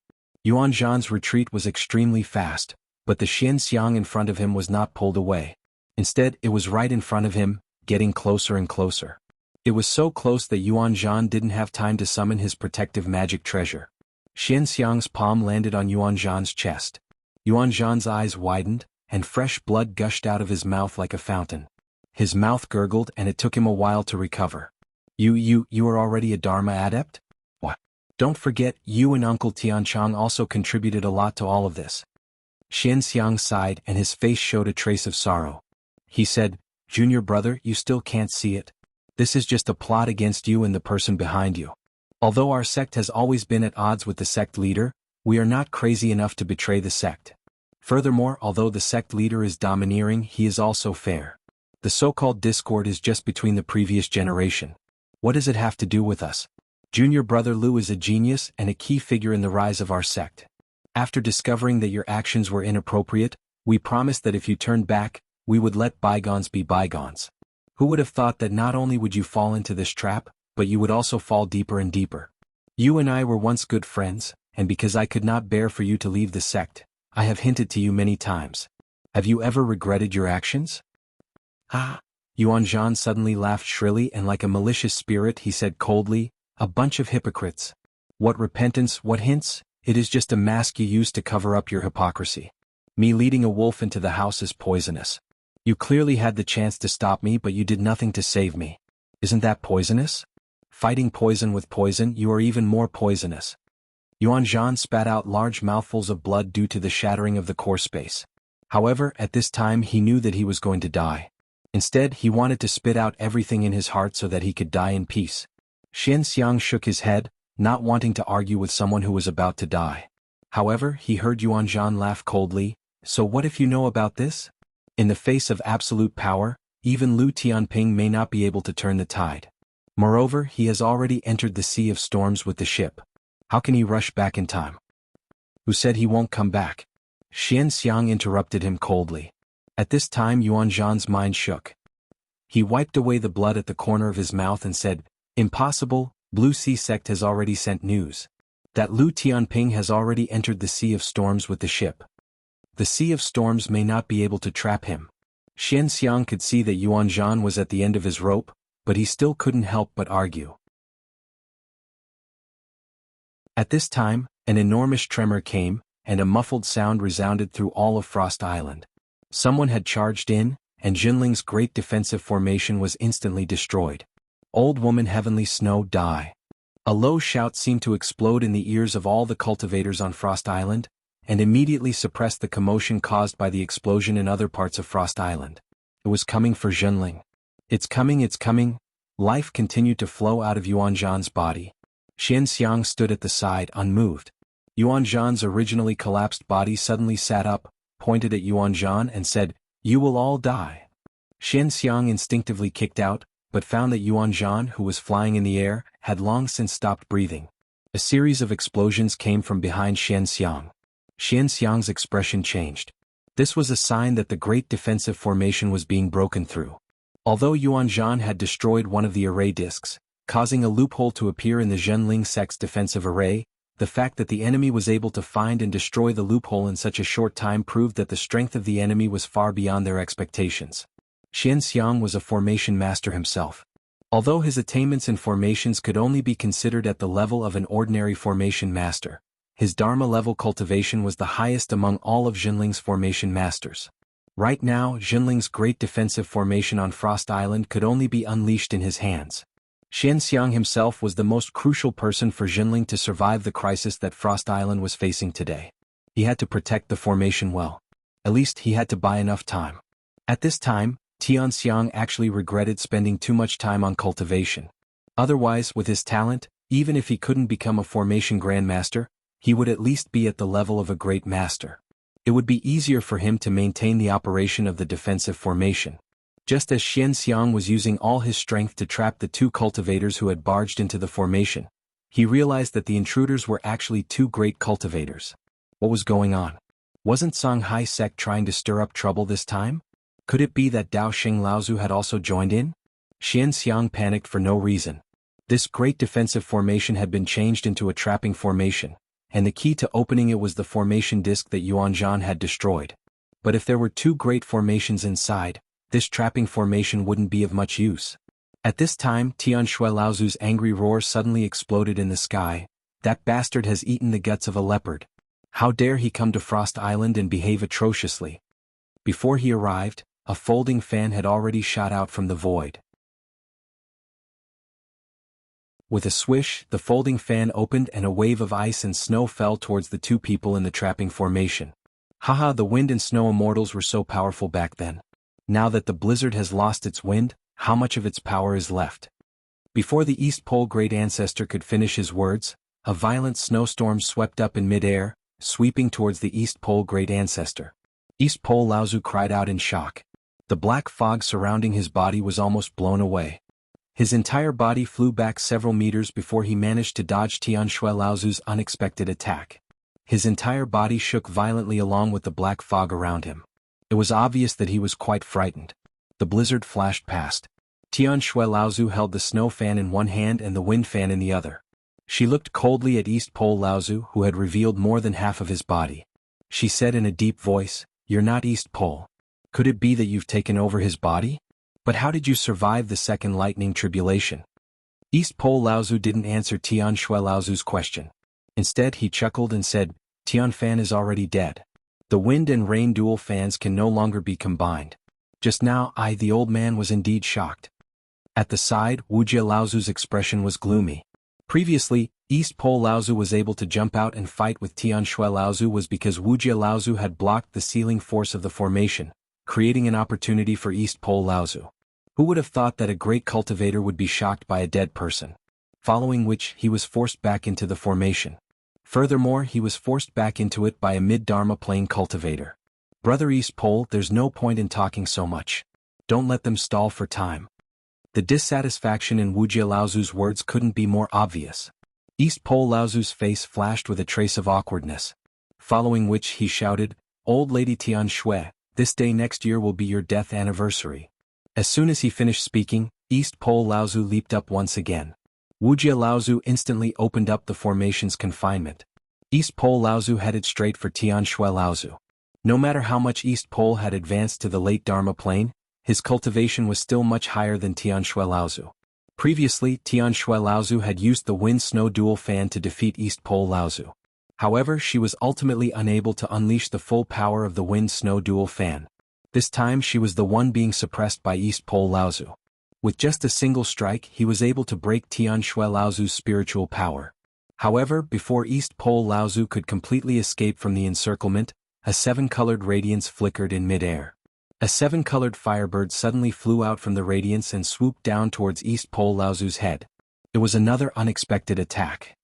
Yuan Zhan's retreat was extremely fast, but the Xian Xiang in front of him was not pulled away. Instead, it was right in front of him, getting closer and closer. It was so close that Yuan Zhan didn't have time to summon his protective magic treasure. Xian Xiang's palm landed on Yuan Zhan's chest. Yuan Zhan's eyes widened, and fresh blood gushed out of his mouth like a fountain. His mouth gurgled and it took him a while to recover. You are already a Dharma adept? What? Don't forget, you and Uncle Tianchang also contributed a lot to all of this. Xian Xiang sighed and his face showed a trace of sorrow. He said, Junior brother, you still can't see it. This is just a plot against you and the person behind you. Although our sect has always been at odds with the sect leader, we are not crazy enough to betray the sect. Furthermore, although the sect leader is domineering, he is also fair. The so-called discord is just between the previous generation. What does it have to do with us? Junior brother Lu is a genius and a key figure in the rise of our sect. After discovering that your actions were inappropriate, we promised that if you turned back, we would let bygones be bygones. Who would have thought that not only would you fall into this trap, but you would also fall deeper and deeper? You and I were once good friends, and because I could not bear for you to leave the sect, I have hinted to you many times. Have you ever regretted your actions? Ah! Yuan Zhan suddenly laughed shrilly and like a malicious spirit he said coldly, a bunch of hypocrites. What repentance, what hints? It is just a mask you use to cover up your hypocrisy. Me leading a wolf into the house is poisonous. You clearly had the chance to stop me but you did nothing to save me. Isn't that poisonous? Fighting poison with poison, you are even more poisonous. Yuan Zhan spat out large mouthfuls of blood due to the shattering of the core space. However, at this time he knew that he was going to die. Instead, he wanted to spit out everything in his heart so that he could die in peace. Xian Xiang shook his head, not wanting to argue with someone who was about to die. However, he heard Yuan Zhan laugh coldly, so what if you know about this? In the face of absolute power, even Lu Tianping may not be able to turn the tide. Moreover, he has already entered the Sea of Storms with the ship. How can he rush back in time? Who said he won't come back? Xian Xiang interrupted him coldly. At this time Yuan Zhan's mind shook. He wiped away the blood at the corner of his mouth and said, Impossible, Blue Sea Sect has already sent news. That Lu Tianping has already entered the Sea of Storms with the ship. The Sea of Storms may not be able to trap him. Xian Xiang could see that Yuan Zhan was at the end of his rope, but he still couldn't help but argue. At this time, an enormous tremor came, and a muffled sound resounded through all of Frost Island. Someone had charged in, and Jinling's great defensive formation was instantly destroyed. Old woman Heavenly Snow die. A low shout seemed to explode in the ears of all the cultivators on Frost Island, and immediately suppressed the commotion caused by the explosion in other parts of Frost Island. It was coming for Jinling. It's coming, it's coming. Life continued to flow out of Yuan Zhan's body. Xian Xiang stood at the side, unmoved. Yuan Zhan's originally collapsed body suddenly sat up, pointed at Yuan Zhan and said, You will all die. Xian Xiang instinctively kicked out, but found that Yuan Zhan, who was flying in the air, had long since stopped breathing. A series of explosions came from behind Xian Xiang. Xian Xiang's expression changed. This was a sign that the great defensive formation was being broken through. Although Yuan Zhan had destroyed one of the array discs, causing a loophole to appear in the Zhenling sect's defensive array, the fact that the enemy was able to find and destroy the loophole in such a short time proved that the strength of the enemy was far beyond their expectations. Xian Xiang was a formation master himself. Although his attainments in formations could only be considered at the level of an ordinary formation master, his Dharma level cultivation was the highest among all of Jinling's formation masters. Right now, Jinling's great defensive formation on Frost Island could only be unleashed in his hands. Xian Xiang himself was the most crucial person for Jinling to survive the crisis that Frost Island was facing today. He had to protect the formation well. At least he had to buy enough time. At this time, Tianxiang actually regretted spending too much time on cultivation. Otherwise, with his talent, even if he couldn't become a formation grandmaster, he would at least be at the level of a great master. It would be easier for him to maintain the operation of the defensive formation. Just as Xianxiang was using all his strength to trap the two cultivators who had barged into the formation, he realized that the intruders were actually two great cultivators. What was going on? Wasn't Songhai sect trying to stir up trouble this time? Could it be that Dao Xing Laozu had also joined in? Xianxiang panicked for no reason. This great defensive formation had been changed into a trapping formation, and the key to opening it was the formation disc that Yuanzhan had destroyed. But if there were two great formations inside, this trapping formation wouldn't be of much use. At this time, Tianshui Laozu's angry roar suddenly exploded in the sky. That bastard has eaten the guts of a leopard. How dare he come to Frost Island and behave atrociously? Before he arrived, a folding fan had already shot out from the void. With a swish, the folding fan opened and a wave of ice and snow fell towards the two people in the trapping formation. Haha, the wind and snow immortals were so powerful back then. Now that the blizzard has lost its wind, how much of its power is left? Before the East Pole Great Ancestor could finish his words, a violent snowstorm swept up in mid-air, sweeping towards the East Pole Great Ancestor. East Pole Laozu cried out in shock. The black fog surrounding his body was almost blown away. His entire body flew back several meters before he managed to dodge Tianshui Laozu's unexpected attack. His entire body shook violently along with the black fog around him. It was obvious that he was quite frightened. The blizzard flashed past. Tianshui Laozu held the snow fan in one hand and the wind fan in the other. She looked coldly at East Pole Laozu, who had revealed more than half of his body. She said in a deep voice, "You're not East Pole. Could it be that you've taken over his body? But how did you survive the second lightning tribulation?" East Pole Laozu didn't answer Tianshui Laozu's question. Instead he chuckled and said, "Tian Fan is already dead. The wind and rain dual fans can no longer be combined." Just now the old man was indeed shocked. At the side, Wuxia Laozu's expression was gloomy. Previously, East Pole Laozu was able to jump out and fight with Tianshui Laozu was because Wuxia Laozu had blocked the sealing force of the formation, creating an opportunity for East Pole Laozu. Who would have thought that a great cultivator would be shocked by a dead person? Following which, he was forced back into the formation. Furthermore, he was forced back into it by a mid-Dharma plane cultivator. Brother East Pole, there's no point in talking so much. Don't let them stall for time. The dissatisfaction in Wuxia Laozu's words couldn't be more obvious. East Pole Laozu's face flashed with a trace of awkwardness. Following which he shouted, "Old Lady Tianshui, this day next year will be your death anniversary." As soon as he finished speaking, East Pole Laozu leaped up once again. Wuxia Laozu instantly opened up the formation's confinement. East Pole Laozu headed straight for Tianshui Laozu. No matter how much East Pole had advanced to the late Dharma plane, his cultivation was still much higher than Tianshui Laozu. Previously, Tianshui Laozu had used the wind-snow dual fan to defeat East Pole Laozu. However, she was ultimately unable to unleash the full power of the wind-snow dual fan. This time she was the one being suppressed by East Pole Laozu. With just a single strike, he was able to break Tianshui Laozu's spiritual power. However, before East Pole Laozu could completely escape from the encirclement, a seven-colored radiance flickered in mid-air. A seven-colored firebird suddenly flew out from the radiance and swooped down towards East Pole Laozu's head. It was another unexpected attack.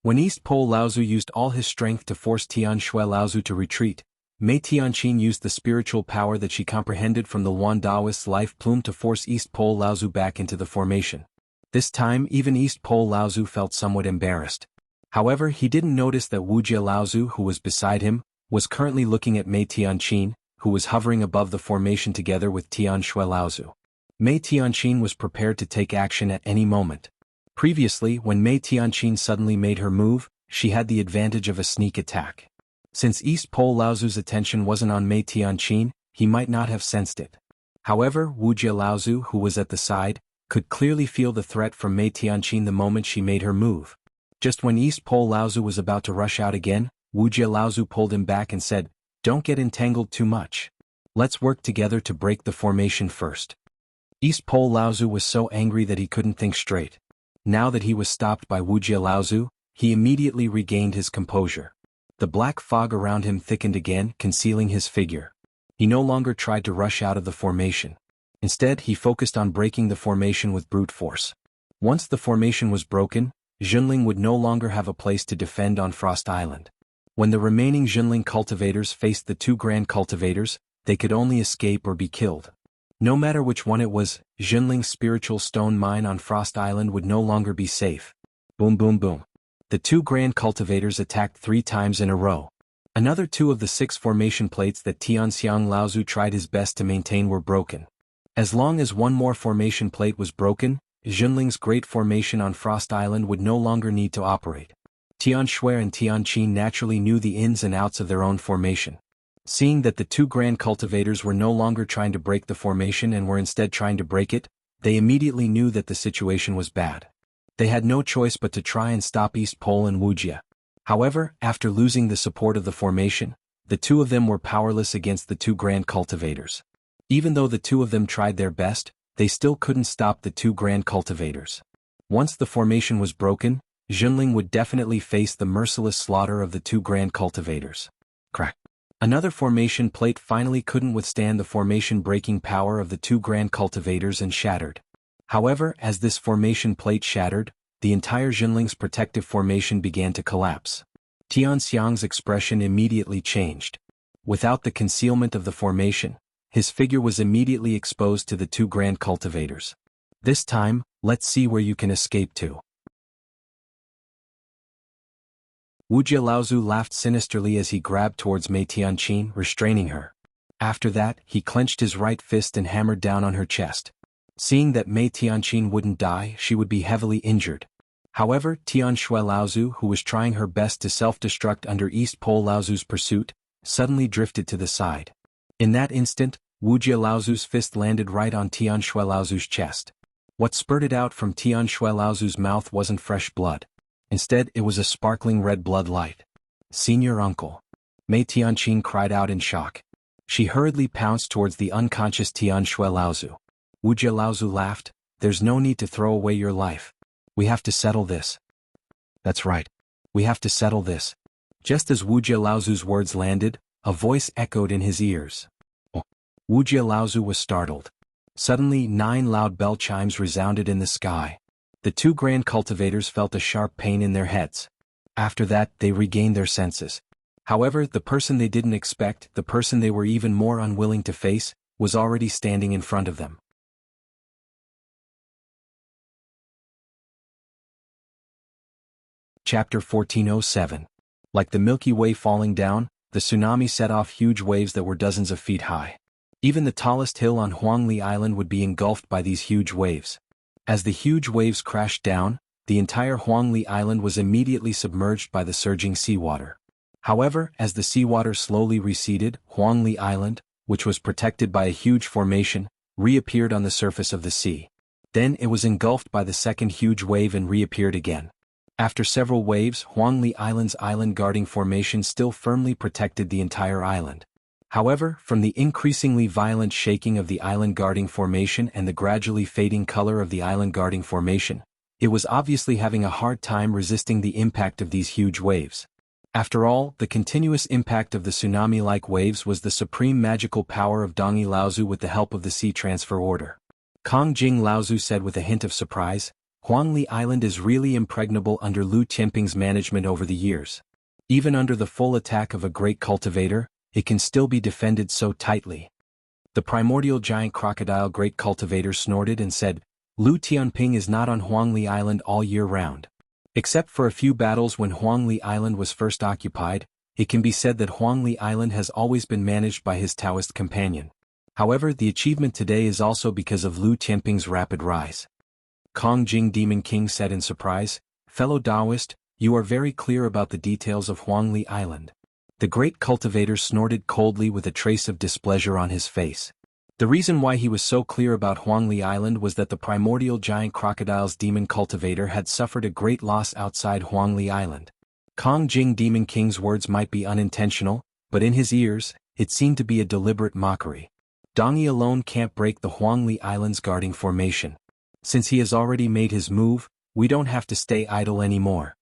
When East Pole Laozu used all his strength to force Tianshui Laozu to retreat, Mei Tianqin used the spiritual power that she comprehended from the Wan Daoist's life plume to force East Pole Laozu back into the formation. This time even East Pole Laozu felt somewhat embarrassed. However, he didn't notice that Wuxia Laozu, who was beside him, was currently looking at Mei Tianqin, who was hovering above the formation together with Tianshui Laozu. Mei Tianqin was prepared to take action at any moment. Previously, when Mei Tianqin suddenly made her move, she had the advantage of a sneak attack. Since East Pole Laozu's attention wasn't on Mei Tianqin, he might not have sensed it. However, Wuxia Laozu, who was at the side, could clearly feel the threat from Mei Tianqin the moment she made her move. Just when East Pole Laozu was about to rush out again, Wuxia Laozu pulled him back and said, "Don't get entangled too much. Let's work together to break the formation first." East Pole Laozu was so angry that he couldn't think straight. Now that he was stopped by Wuxia Laozu, he immediately regained his composure. The black fog around him thickened again, concealing his figure. He no longer tried to rush out of the formation. Instead, he focused on breaking the formation with brute force. Once the formation was broken, Junling would no longer have a place to defend on Frost Island. When the remaining Junling cultivators faced the two grand cultivators, they could only escape or be killed. No matter which one it was, Junling's spiritual stone mine on Frost Island would no longer be safe. Boom boom boom. The two grand cultivators attacked 3 times in a row. Another 2 of the 6 formation plates that Tianxiang Laozu tried his best to maintain were broken. As long as one more formation plate was broken, Junling's great formation on Frost Island would no longer need to operate. Tian Shui and Tian Qin naturally knew the ins and outs of their own formation. Seeing that the two grand cultivators were no longer trying to break the formation and were instead trying to break it, they immediately knew that the situation was bad. They had no choice but to try and stop East Pole and Wuxia. However, after losing the support of the formation, the two of them were powerless against the two grand cultivators. Even though the two of them tried their best, they still couldn't stop the two grand cultivators. Once the formation was broken, Junling would definitely face the merciless slaughter of the two grand cultivators. Crack. Another formation plate finally couldn't withstand the formation-breaking power of the two grand cultivators and shattered. However, as this formation plate shattered, the entire Junling's protective formation began to collapse. Tianxiang's expression immediately changed. Without the concealment of the formation, his figure was immediately exposed to the two grand cultivators. This time, let's see where you can escape to. Wuxia Laozu laughed sinisterly as he grabbed towards Mei Tianqin, restraining her. After that, he clenched his right fist and hammered down on her chest. Seeing that Mei Tianqin wouldn't die, she would be heavily injured. However, Tian Shui Laozu, who was trying her best to self-destruct under East Pole Laozu's pursuit, suddenly drifted to the side. In that instant, Wuxia Laozu's fist landed right on Tian Shui Laozu's chest. What spurted out from Tian Shui Laozu's mouth wasn't fresh blood. Instead, it was a sparkling red blood light. "Senior uncle." Mei Tianqin cried out in shock. She hurriedly pounced towards the unconscious Tian Shui Laozu. Wuxia Laozu laughed, "There's no need to throw away your life. We have to settle this." "That's right. We have to settle this." Just as Wuxia Laozu's words landed, a voice echoed in his ears. Oh. Wuxia Laozu was startled. Suddenly 9 loud bell chimes resounded in the sky. The two grand cultivators felt a sharp pain in their heads. After that, they regained their senses. However, the person they didn't expect, the person they were even more unwilling to face, was already standing in front of them. Chapter 1407. Like the Milky Way falling down, the tsunami set off huge waves that were dozens of feet high. Even the tallest hill on Huangli Island would be engulfed by these huge waves. As the huge waves crashed down, the entire Huangli Island was immediately submerged by the surging seawater. However, as the seawater slowly receded, Huangli Island, which was protected by a huge formation, reappeared on the surface of the sea. Then it was engulfed by the second huge wave and reappeared again. After several waves, Huangli Island's island guarding formation still firmly protected the entire island. However, from the increasingly violent shaking of the island guarding formation and the gradually fading color of the island guarding formation, it was obviously having a hard time resisting the impact of these huge waves. After all, the continuous impact of the tsunami-like waves was the supreme magical power of Dongyi Laozu with the help of the Sea Transfer Order. Kongjing Laozu said with a hint of surprise, "Huangli Island is really impregnable under Lu Tianping's management over the years. Even under the full attack of a great cultivator, it can still be defended so tightly." The primordial giant crocodile great cultivator snorted and said, "Lu Tianping is not on Huangli Island all year round. Except for a few battles when Huangli Island was first occupied, it can be said that Huangli Island has always been managed by his Taoist companion. However, the achievement today is also because of Lu Tianping's rapid rise." Kongjing Demon King said in surprise, "Fellow Taoist, you are very clear about the details of Huangli Island." The great cultivator snorted coldly with a trace of displeasure on his face. The reason why he was so clear about Huangli Island was that the primordial giant crocodile's demon cultivator had suffered a great loss outside Huangli Island. Kongjing Demon King's words might be unintentional, but in his ears, it seemed to be a deliberate mockery. Dongyi alone can't break the Huangli Island's guarding formation. Since he has already made his move, we don't have to stay idle anymore.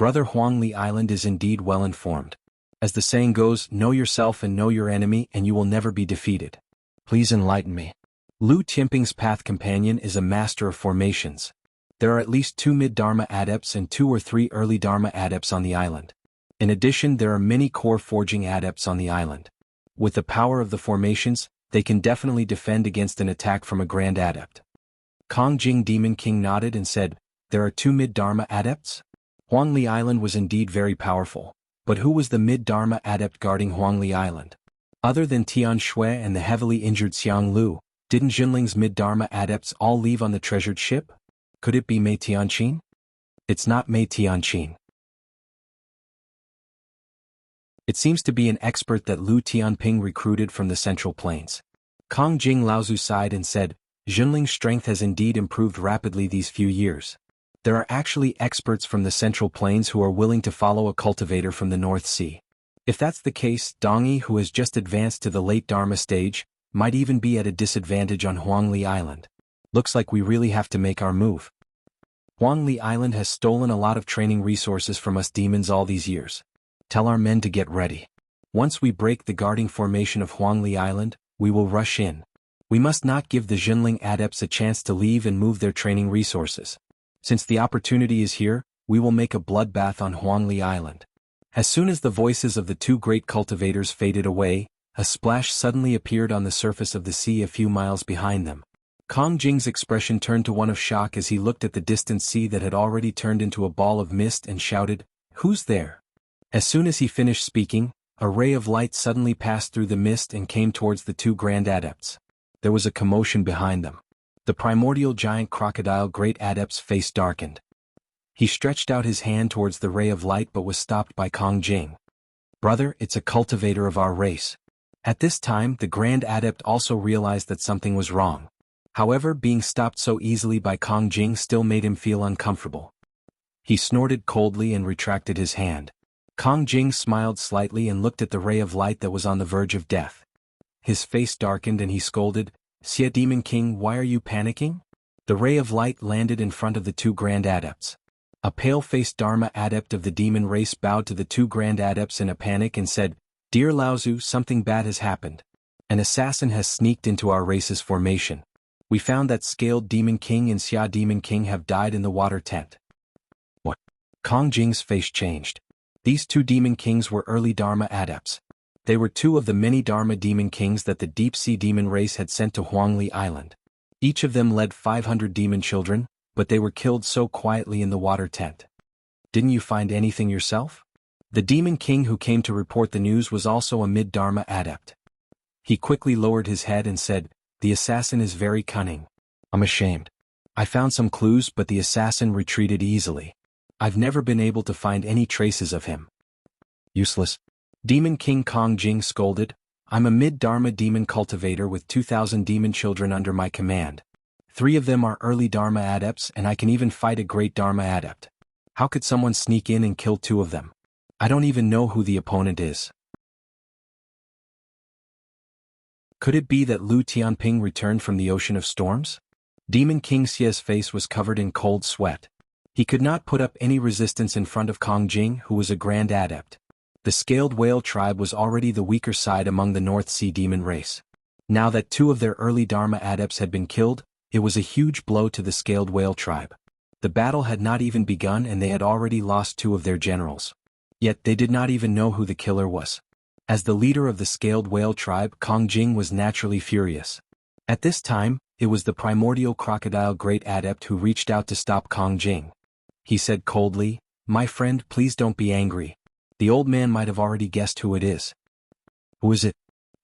Brother Huangli Island is indeed well informed. As the saying goes, know yourself and know your enemy and you will never be defeated. Please enlighten me. Lu Tianping's path companion is a master of formations. There are at least 2 mid-Dharma adepts and 2 or 3 early Dharma adepts on the island. In addition, there are many core forging adepts on the island. With the power of the formations, they can definitely defend against an attack from a grand adept. Kong Jing Demon King nodded and said, there are 2 mid-Dharma adepts? Huangli Island was indeed very powerful, but who was the mid-Dharma adept guarding Huangli Island? Other than Tian Shui and the heavily injured Xiang Lu, didn't Jinling's mid-Dharma adepts all leave on the treasured ship? Could it be Mei Tianqin? It's not Mei Tianqin. It seems to be an expert that Lu Tianping recruited from the Central Plains. Kong Jing Laozu sighed and said, Jinling's strength has indeed improved rapidly these few years. There are actually experts from the Central Plains who are willing to follow a cultivator from the North Sea. If that's the case, Dongyi, who has just advanced to the late Dharma stage, might even be at a disadvantage on Huangli Island. Looks like we really have to make our move. Huangli Island has stolen a lot of training resources from us demons all these years. Tell our men to get ready. Once we break the guarding formation of Huangli Island, we will rush in. We must not give the Jinling adepts a chance to leave and move their training resources. Since the opportunity is here, we will make a bloodbath on Huangli Island. As soon as the voices of the 2 great cultivators faded away, a splash suddenly appeared on the surface of the sea a few miles behind them. Kong Jing's expression turned to one of shock as he looked at the distant sea that had already turned into a ball of mist and shouted, "Who's there?" As soon as he finished speaking, a ray of light suddenly passed through the mist and came towards the 2 grand adepts. There was a commotion behind them. The primordial giant crocodile great adept's face darkened. He stretched out his hand towards the ray of light but was stopped by Kong Jing. Brother, it's a cultivator of our race. At this time, the grand adept also realized that something was wrong. However, being stopped so easily by Kong Jing still made him feel uncomfortable. He snorted coldly and retracted his hand. Kong Jing smiled slightly and looked at the ray of light that was on the verge of death. His face darkened and he scolded, "Xia Demon King, why are you panicking?" The ray of light landed in front of the 2 grand adepts. A pale-faced Dharma adept of the demon race bowed to the 2 grand adepts in a panic and said, "Dear Laozu, something bad has happened. An assassin has sneaked into our race's formation. We found that Scaled Demon King and Xia Demon King have died in the water tent." What? Kong Jing's face changed. These 2 demon kings were early Dharma adepts. They were 2 of the many Dharma demon kings that the deep-sea demon race had sent to Huangli Island. Each of them led 500 demon children, but they were killed so quietly in the water tent. Didn't you find anything yourself? The demon king who came to report the news was also a mid-Dharma adept. He quickly lowered his head and said, "The assassin is very cunning. I'm ashamed. I found some clues but the assassin retreated easily. I've never been able to find any traces of him." Useless. Demon King Kong Jing scolded, "I'm a mid-Dharma demon cultivator with 2,000 demon children under my command. 3 of them are early Dharma adepts and I can even fight a great Dharma adept. How could someone sneak in and kill 2 of them? I don't even know who the opponent is." Could it be that Lu Tianping returned from the Ocean of Storms? Demon King Xia's face was covered in cold sweat. He could not put up any resistance in front of Kong Jing, who was a grand adept. The Scaled Whale tribe was already the weaker side among the North Sea demon race. Now that 2 of their early Dharma adepts had been killed, it was a huge blow to the Scaled Whale tribe. The battle had not even begun and they had already lost 2 of their generals. Yet they did not even know who the killer was. As the leader of the Scaled Whale tribe, Kong Jing was naturally furious. At this time, it was the primordial crocodile great adept who reached out to stop Kong Jing. He said coldly, "My friend, please don't be angry. The old man might have already guessed who it is." "Who is it?"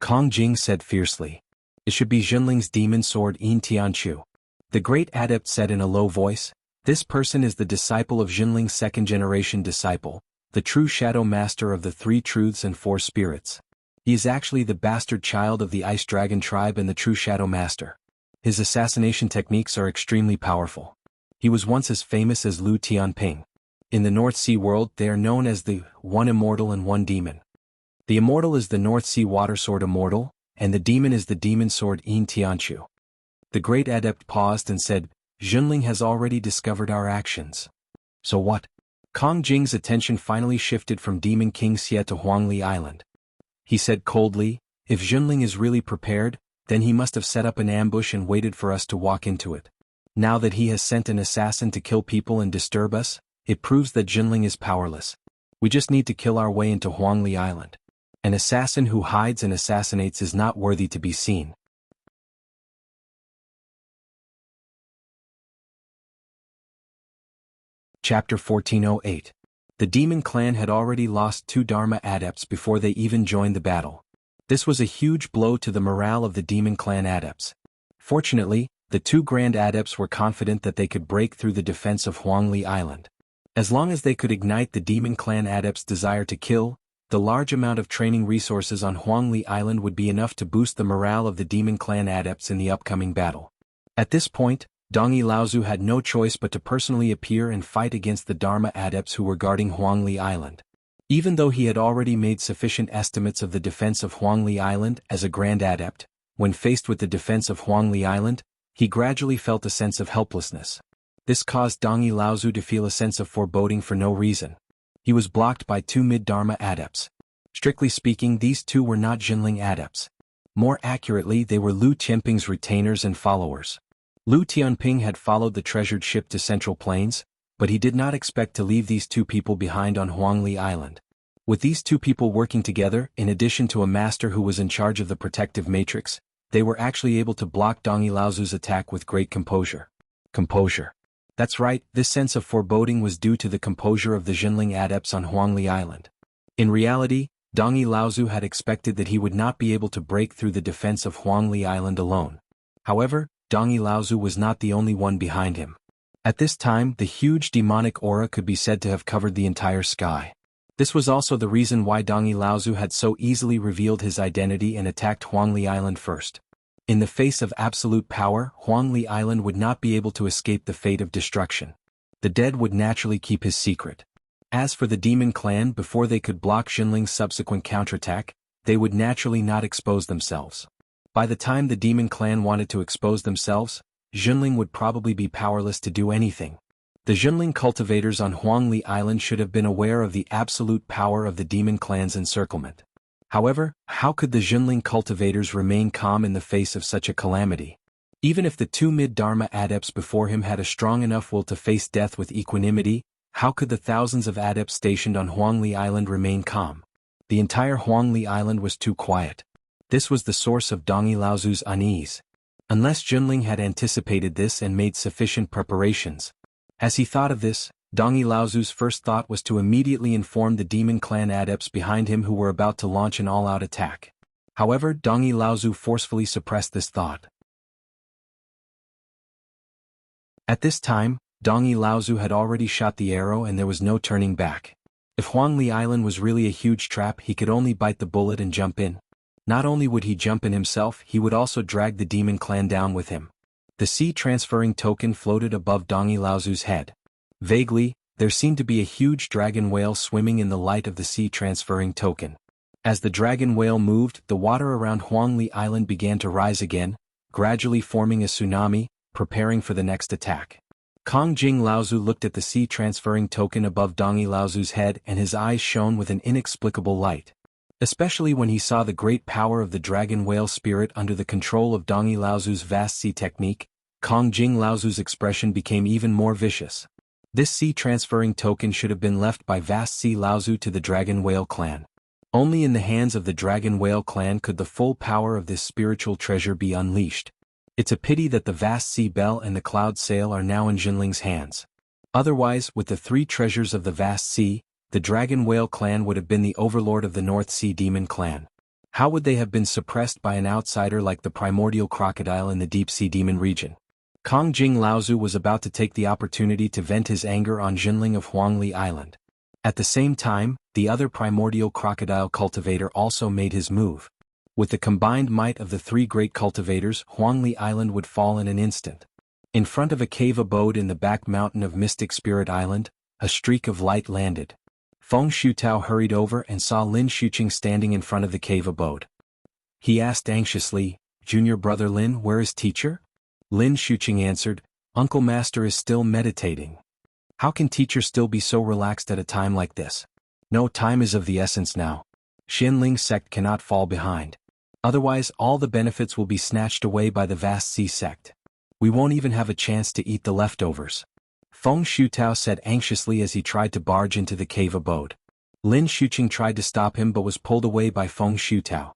Kong Jing said fiercely. "It should be Jinling's demon sword Yin Tianchu." The great adept said in a low voice, "This person is the disciple of Jinling's 2nd-generation disciple, the true shadow master of the 3 truths and 4 spirits. He is actually the bastard child of the Ice Dragon tribe and the true shadow master. His assassination techniques are extremely powerful. He was once as famous as Lu Tianping. In the North Sea world, they are known as the One Immortal and One Demon. The Immortal is the North Sea Water Sword Immortal, and the Demon is the Demon Sword Yin Tianchu." The great adept paused and said, "Jinling has already discovered our actions." "So what?" Kong Jing's attention finally shifted from Demon King Xie to Huangli Island. He said coldly, "If Junling is really prepared, then he must have set up an ambush and waited for us to walk into it. Now that he has sent an assassin to kill people and disturb us, it proves that Junling is powerless. We just need to kill our way into Huangli Island. An assassin who hides and assassinates is not worthy to be seen." Chapter 1408. The Demon Clan had already lost 2 Dharma adepts before they even joined the battle. This was a huge blow to the morale of the Demon Clan adepts. Fortunately, the 2 Grand Adepts were confident that they could break through the defense of Huangli Island. As long as they could ignite the Demon Clan adepts' desire to kill, the large amount of training resources on Huangli Island would be enough to boost the morale of the Demon Clan adepts in the upcoming battle. At this point, Dongyi Laozu had no choice but to personally appear and fight against the Dharma adepts who were guarding Huangli Island. Even though he had already made sufficient estimates of the defense of Huangli Island as a Grand Adept, when faced with the defense of Huangli Island, he gradually felt a sense of helplessness. This caused Dongyi Laozu to feel a sense of foreboding for no reason. He was blocked by 2 mid-Dharma adepts. Strictly speaking, these 2 were not Jinling adepts. More accurately, they were Lu Tianping's retainers and followers. Lu Tianping had followed the treasured ship to Central Plains, but he did not expect to leave these 2 people behind on Huangli Island. With these 2 people working together, in addition to a master who was in charge of the protective matrix, they were actually able to block Dongyi Laozu's attack with great composure. Composure. That's right, this sense of foreboding was due to the composure of the Jinling adepts on Huangli Island. In reality, Dongyi Laozu had expected that he would not be able to break through the defense of Huangli Island alone. However, Dongyi Laozu was not the only one behind him. At this time, the huge demonic aura could be said to have covered the entire sky. This was also the reason why Dongyi Laozu had so easily revealed his identity and attacked Huangli Island first. In the face of absolute power, Huangli Island would not be able to escape the fate of destruction. The dead would naturally keep his secret. As for the Demon Clan, before they could block Jinling's subsequent counterattack, they would naturally not expose themselves. By the time the Demon Clan wanted to expose themselves, Jinling would probably be powerless to do anything. The Jinling cultivators on Huangli Island should have been aware of the absolute power of the Demon Clan's encirclement. However, how could the Jinling cultivators remain calm in the face of such a calamity? Even if the 2 mid-Dharma adepts before him had a strong enough will to face death with equanimity, how could the thousands of adepts stationed on Huangli Island remain calm? The entire Huangli Island was too quiet. This was the source of Dongyi Laozu's unease. Unless Jinling had anticipated this and made sufficient preparations. As he thought of this, Dongyi Laozu's first thought was to immediately inform the Demon Clan adepts behind him who were about to launch an all-out attack. However, Dongyi Laozu forcefully suppressed this thought. At this time, Dongyi Laozu had already shot the arrow and there was no turning back. If Huangli Island was really a huge trap, he could only bite the bullet and jump in. Not only would he jump in himself, he would also drag the Demon Clan down with him. The sea transferring token floated above Dongyi Laozu's head. Vaguely, there seemed to be a huge dragon whale swimming in the light of the sea transferring token. As the dragon whale moved, the water around Huangli Island began to rise again, gradually forming a tsunami, preparing for the next attack. Kong Jing Laozu looked at the sea transferring token above Dongyi Laozu's head and his eyes shone with an inexplicable light. Especially when he saw the great power of the dragon whale spirit under the control of Dongyi Laozu's vast sea technique, Kong Jing Laozu's expression became even more vicious. This sea transferring token should have been left by Vast Sea Laozu to the Dragon Whale clan. Only in the hands of the Dragon Whale clan could the full power of this spiritual treasure be unleashed. It's a pity that the Vast Sea Bell and the Cloud Sail are now in Jinling's hands. Otherwise, with the 3 treasures of the Vast Sea, the Dragon Whale clan would have been the overlord of the North Sea Demon clan. How would they have been suppressed by an outsider like the primordial crocodile in the Deep Sea Demon region? Kong Jing Laozu was about to take the opportunity to vent his anger on Jinling of Huangli Island. At the same time, the other primordial crocodile cultivator also made his move. With the combined might of the 3 great cultivators, Huangli Island would fall in an instant. In front of a cave abode in the back mountain of Mystic Spirit Island, a streak of light landed. Feng Shutao hurried over and saw Lin Xuqing standing in front of the cave abode. He asked anxiously, "Junior brother Lin, where is teacher?" Lin Xuqing answered, "Uncle Master is still meditating." How can teachers still be so relaxed at a time like this? No, time is of the essence now. Xianling sect cannot fall behind. Otherwise all the benefits will be snatched away by the vast Sea sect. We won't even have a chance to eat the leftovers. Feng Shutao said anxiously as he tried to barge into the cave abode. Lin Xuqing tried to stop him but was pulled away by Feng Shutao.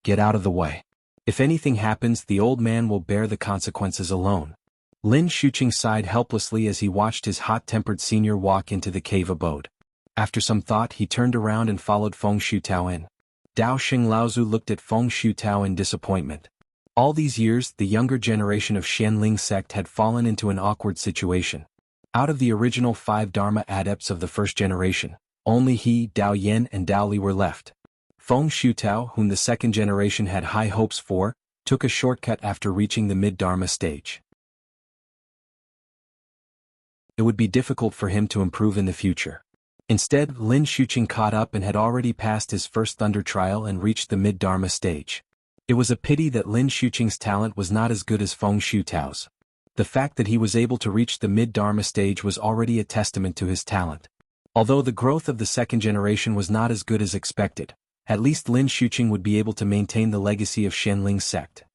Get out of the way. If anything happens, the old man will bear the consequences alone. Lin Xuqing sighed helplessly as he watched his hot-tempered senior walk into the cave abode. After some thought he turned around and followed Feng Shutao in. Dao Xing Laozu looked at Feng Shutao in disappointment. All these years, the younger generation of Xianling sect had fallen into an awkward situation. Out of the original 5 Dharma adepts of the first generation, only he, Dao Yan and Dao Li were left. Feng Shutao, whom the second generation had high hopes for, took a shortcut after reaching the mid-Dharma stage. It would be difficult for him to improve in the future. Instead, Lin Xuqing caught up and had already passed his first Thunder trial and reached the mid-Dharma stage. It was a pity that Lin Xuqing's talent was not as good as Feng Shutao's. The fact that he was able to reach the mid-Dharma stage was already a testament to his talent. Although the growth of the second generation was not as good as expected, at least Lin Xuqing would be able to maintain the legacy of Xianling sect.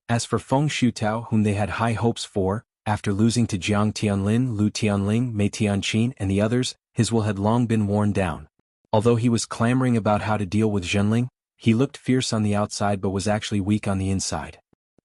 As for Feng Shutao, whom they had high hopes for, after losing to Jiang Tianlin, Lu Tianling, Mei Tianqin and the others, his will had long been worn down. Although he was clamoring about how to deal with Zhenling, he looked fierce on the outside but was actually weak on the inside.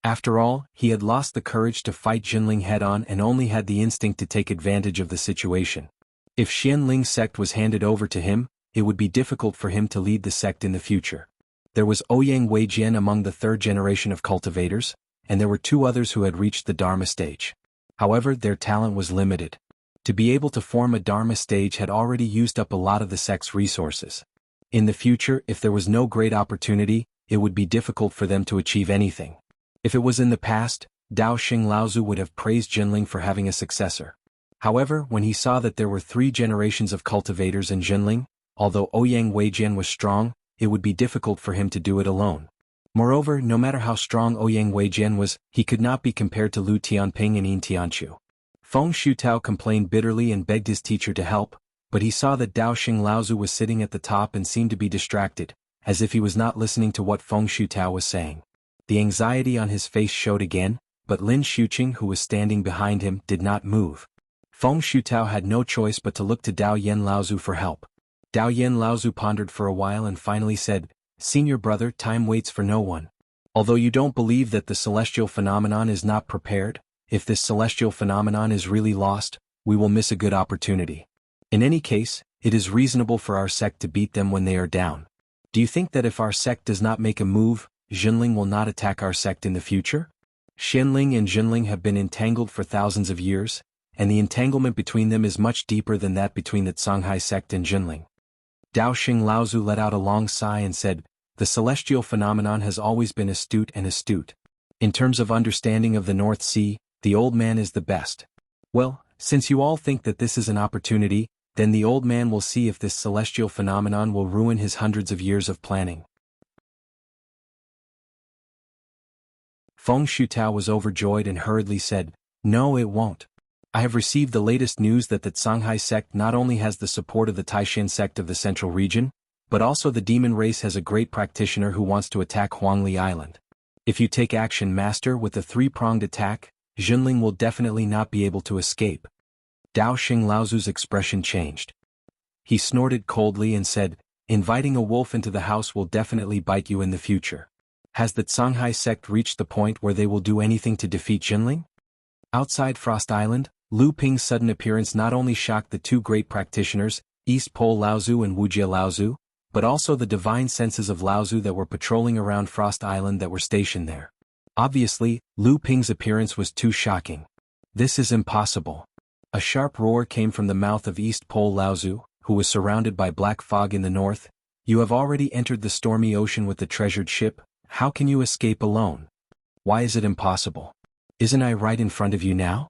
After all, he had lost the courage to fight Zhenling head-on and only had the instinct to take advantage of the situation. If Xianling sect was handed over to him, it would be difficult for him to lead the sect in the future. There was Ouyang Weijian among the third generation of cultivators, and there were 2 others who had reached the Dharma stage. However, their talent was limited. To be able to form a Dharma stage had already used up a lot of the sect's resources. In the future, if there was no great opportunity, it would be difficult for them to achieve anything. If it was in the past, Dao Xing Laozu would have praised Zhenling for having a successor. However, when he saw that there were 3 generations of cultivators in Zhenling, although Ouyang Weijian was strong, it would be difficult for him to do it alone. Moreover, no matter how strong Ouyang Weijian was, he could not be compared to Lu Tianping and Yin Tianchu. Feng Shutao complained bitterly and begged his teacher to help, but he saw that Dao Xing Laozu was sitting at the top and seemed to be distracted, as if he was not listening to what Feng Shutao was saying. The anxiety on his face showed again, but Lin Xuqing, who was standing behind him, did not move. Feng Shutao had no choice but to look to Dao Yan Laozu for help. Dao Yan Laozu pondered for a while and finally said, "Senior brother, time waits for no one. Although you don't believe that the celestial phenomenon is not prepared, if this celestial phenomenon is really lost, we will miss a good opportunity. In any case, it is reasonable for our sect to beat them when they are down. Do you think that if our sect does not make a move, Zhenling will not attack our sect in the future? Xianling and Zhenling have been entangled for thousands of years, and the entanglement between them is much deeper than that between the Songhai sect and Zhenling." Dao Xing Laozu let out a long sigh and said, "The celestial phenomenon has always been astute and astute. In terms of understanding of the North Sea, the old man is the best. Well, since you all think that this is an opportunity, then the old man will see if this celestial phenomenon will ruin his hundreds of years of planning." Feng Shutao was overjoyed and hurriedly said, "No, it won't. I have received the latest news that the Songhai sect not only has the support of the Taishan sect of the central region, but also the demon race has a great practitioner who wants to attack Huangli Island. If you take action, Master, with the 3-pronged attack, Zhenling will definitely not be able to escape." Dao Xing Laozu's expression changed. He snorted coldly and said, "Inviting a wolf into the house will definitely bite you in the future. Has the Songhai sect reached the point where they will do anything to defeat Zhenling?" Outside Frost Island, Lu Ping's sudden appearance not only shocked the 2 great practitioners, East Pole Laozu and Wuxia Laozu, but also the divine senses of Laozu that were patrolling around Frost Island that were stationed there. Obviously, Lu Ping's appearance was too shocking. "This is impossible." A sharp roar came from the mouth of East Pole Laozu, who was surrounded by black fog in the north. "You have already entered the stormy ocean with the treasured ship. How can you escape alone? Why is it impossible? Isn't I right in front of you now?"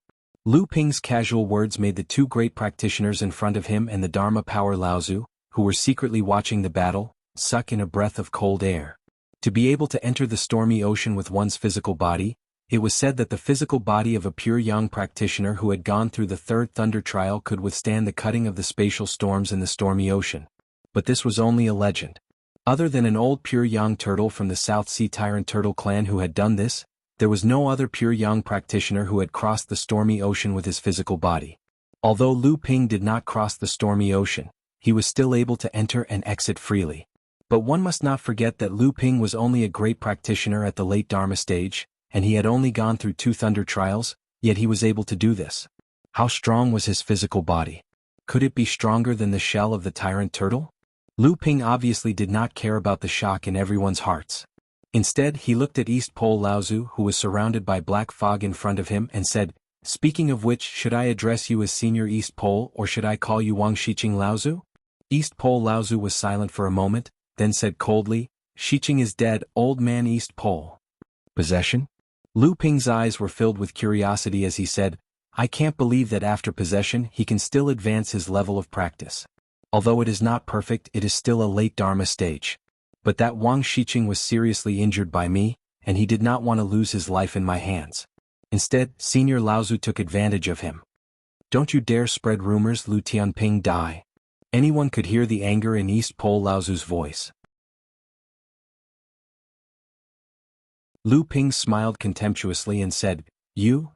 Lu Ping's casual words made the 2 great practitioners in front of him and the Dharma Power Laozu, who were secretly watching the battle, suck in a breath of cold air. To be able to enter the stormy ocean with one's physical body, It was said that the physical body of a pure young practitioner who had gone through the third thunder trial could withstand the cutting of the spatial storms in the stormy ocean. But this was only a legend. Other than an old pure young turtle from the South Sea Tyrant Turtle clan who had done this, there was no other pure young practitioner who had crossed the stormy ocean with his physical body. Although Lu Ping did not cross the stormy ocean, he was still able to enter and exit freely. But one must not forget that Lu Ping was only a great practitioner at the late Dharma stage, and he had only gone through 2 thunder trials, yet he was able to do this. How strong was his physical body? Could it be stronger than the shell of the tyrant turtle? Lu Ping obviously did not care about the shock in everyone's hearts. Instead, he looked at East Pole Laozu, who was surrounded by black fog in front of him, and said, "Speaking of which, should I address you as Senior East Pole or should I call you Wang Shiqing Laozu?" East Pole Laozu was silent for a moment, then said coldly, "Shiqing is dead, old man East Pole." Possession? Lu Ping's eyes were filled with curiosity as he said, "I can't believe that after possession he can still advance his level of practice. Although it is not perfect, it is still a late Dharma stage. But that Wang Shiqing was seriously injured by me, and he did not want to lose his life in my hands. Instead, Senior Laozu took advantage of him. Don't you dare spread rumors Lu Tianping die." Anyone could hear the anger in East Pole Laozu's voice. Lu Ping smiled contemptuously and said, "You?"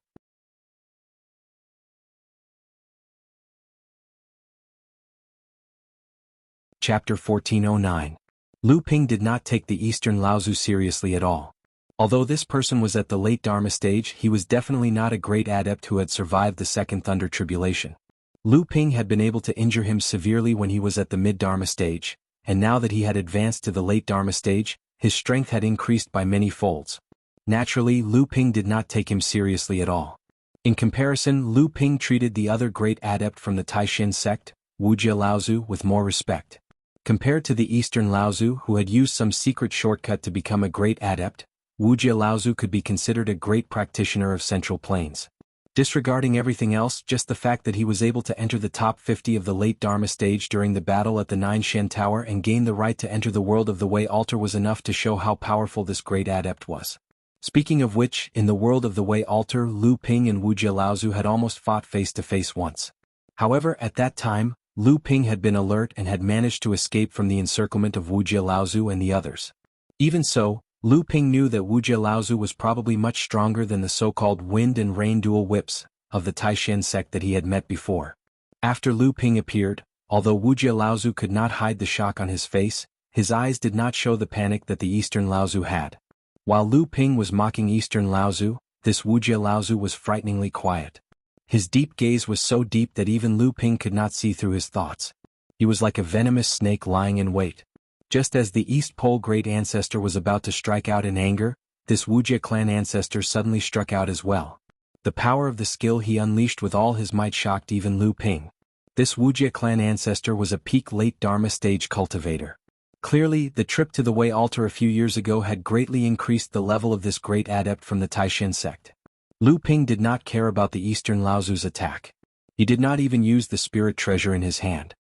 Chapter 1409. Lu Ping did not take the Eastern Laozu seriously at all. Although this person was at the late Dharma stage, he was definitely not a great adept who had survived the Second Thunder Tribulation. Lu Ping had been able to injure him severely when he was at the mid-Dharma stage, and now that he had advanced to the late Dharma stage, his strength had increased by many folds. Naturally, Lu Ping did not take him seriously at all. In comparison, Lu Ping treated the other great adept from the Taishin sect, Wuxia Laozu, with more respect. Compared to the Eastern Laozu, who had used some secret shortcut to become a great adept, Wuxia Laozu could be considered a great practitioner of Central Plains. Disregarding everything else, just the fact that he was able to enter the top 50 of the late Dharma stage during the battle at the Nine Shen Tower and gain the right to enter the world of the Wei Altar was enough to show how powerful this great adept was. Speaking of which, in the world of the Wei Altar, Lu Ping and Wuxia Laozu had almost fought face to face once. However, at that time, Lu Ping had been alert and had managed to escape from the encirclement of Wuxia Laozu and the others. Even so, Lu Ping knew that Wuxia Laozu was probably much stronger than the so-called wind and rain dual whips of the Taishin sect that he had met before. After Lu Ping appeared, although Wuxia Laozu could not hide the shock on his face, his eyes did not show the panic that the Eastern Laozu had. While Lu Ping was mocking Eastern Laozu, this Wuxia Laozu was frighteningly quiet. His deep gaze was so deep that even Lu Ping could not see through his thoughts. He was like a venomous snake lying in wait. Just as the East Pole Great Ancestor was about to strike out in anger, this Wuxia clan ancestor suddenly struck out as well. The power of the skill he unleashed with all his might shocked even Lu Ping. This Wuxia clan ancestor was a peak late Dharma stage cultivator. Clearly, the trip to the Wei Altar a few years ago had greatly increased the level of this great adept from the Taishin sect. Lu Ping did not care about the Eastern Laozu's attack. He did not even use the spirit treasure in his hand.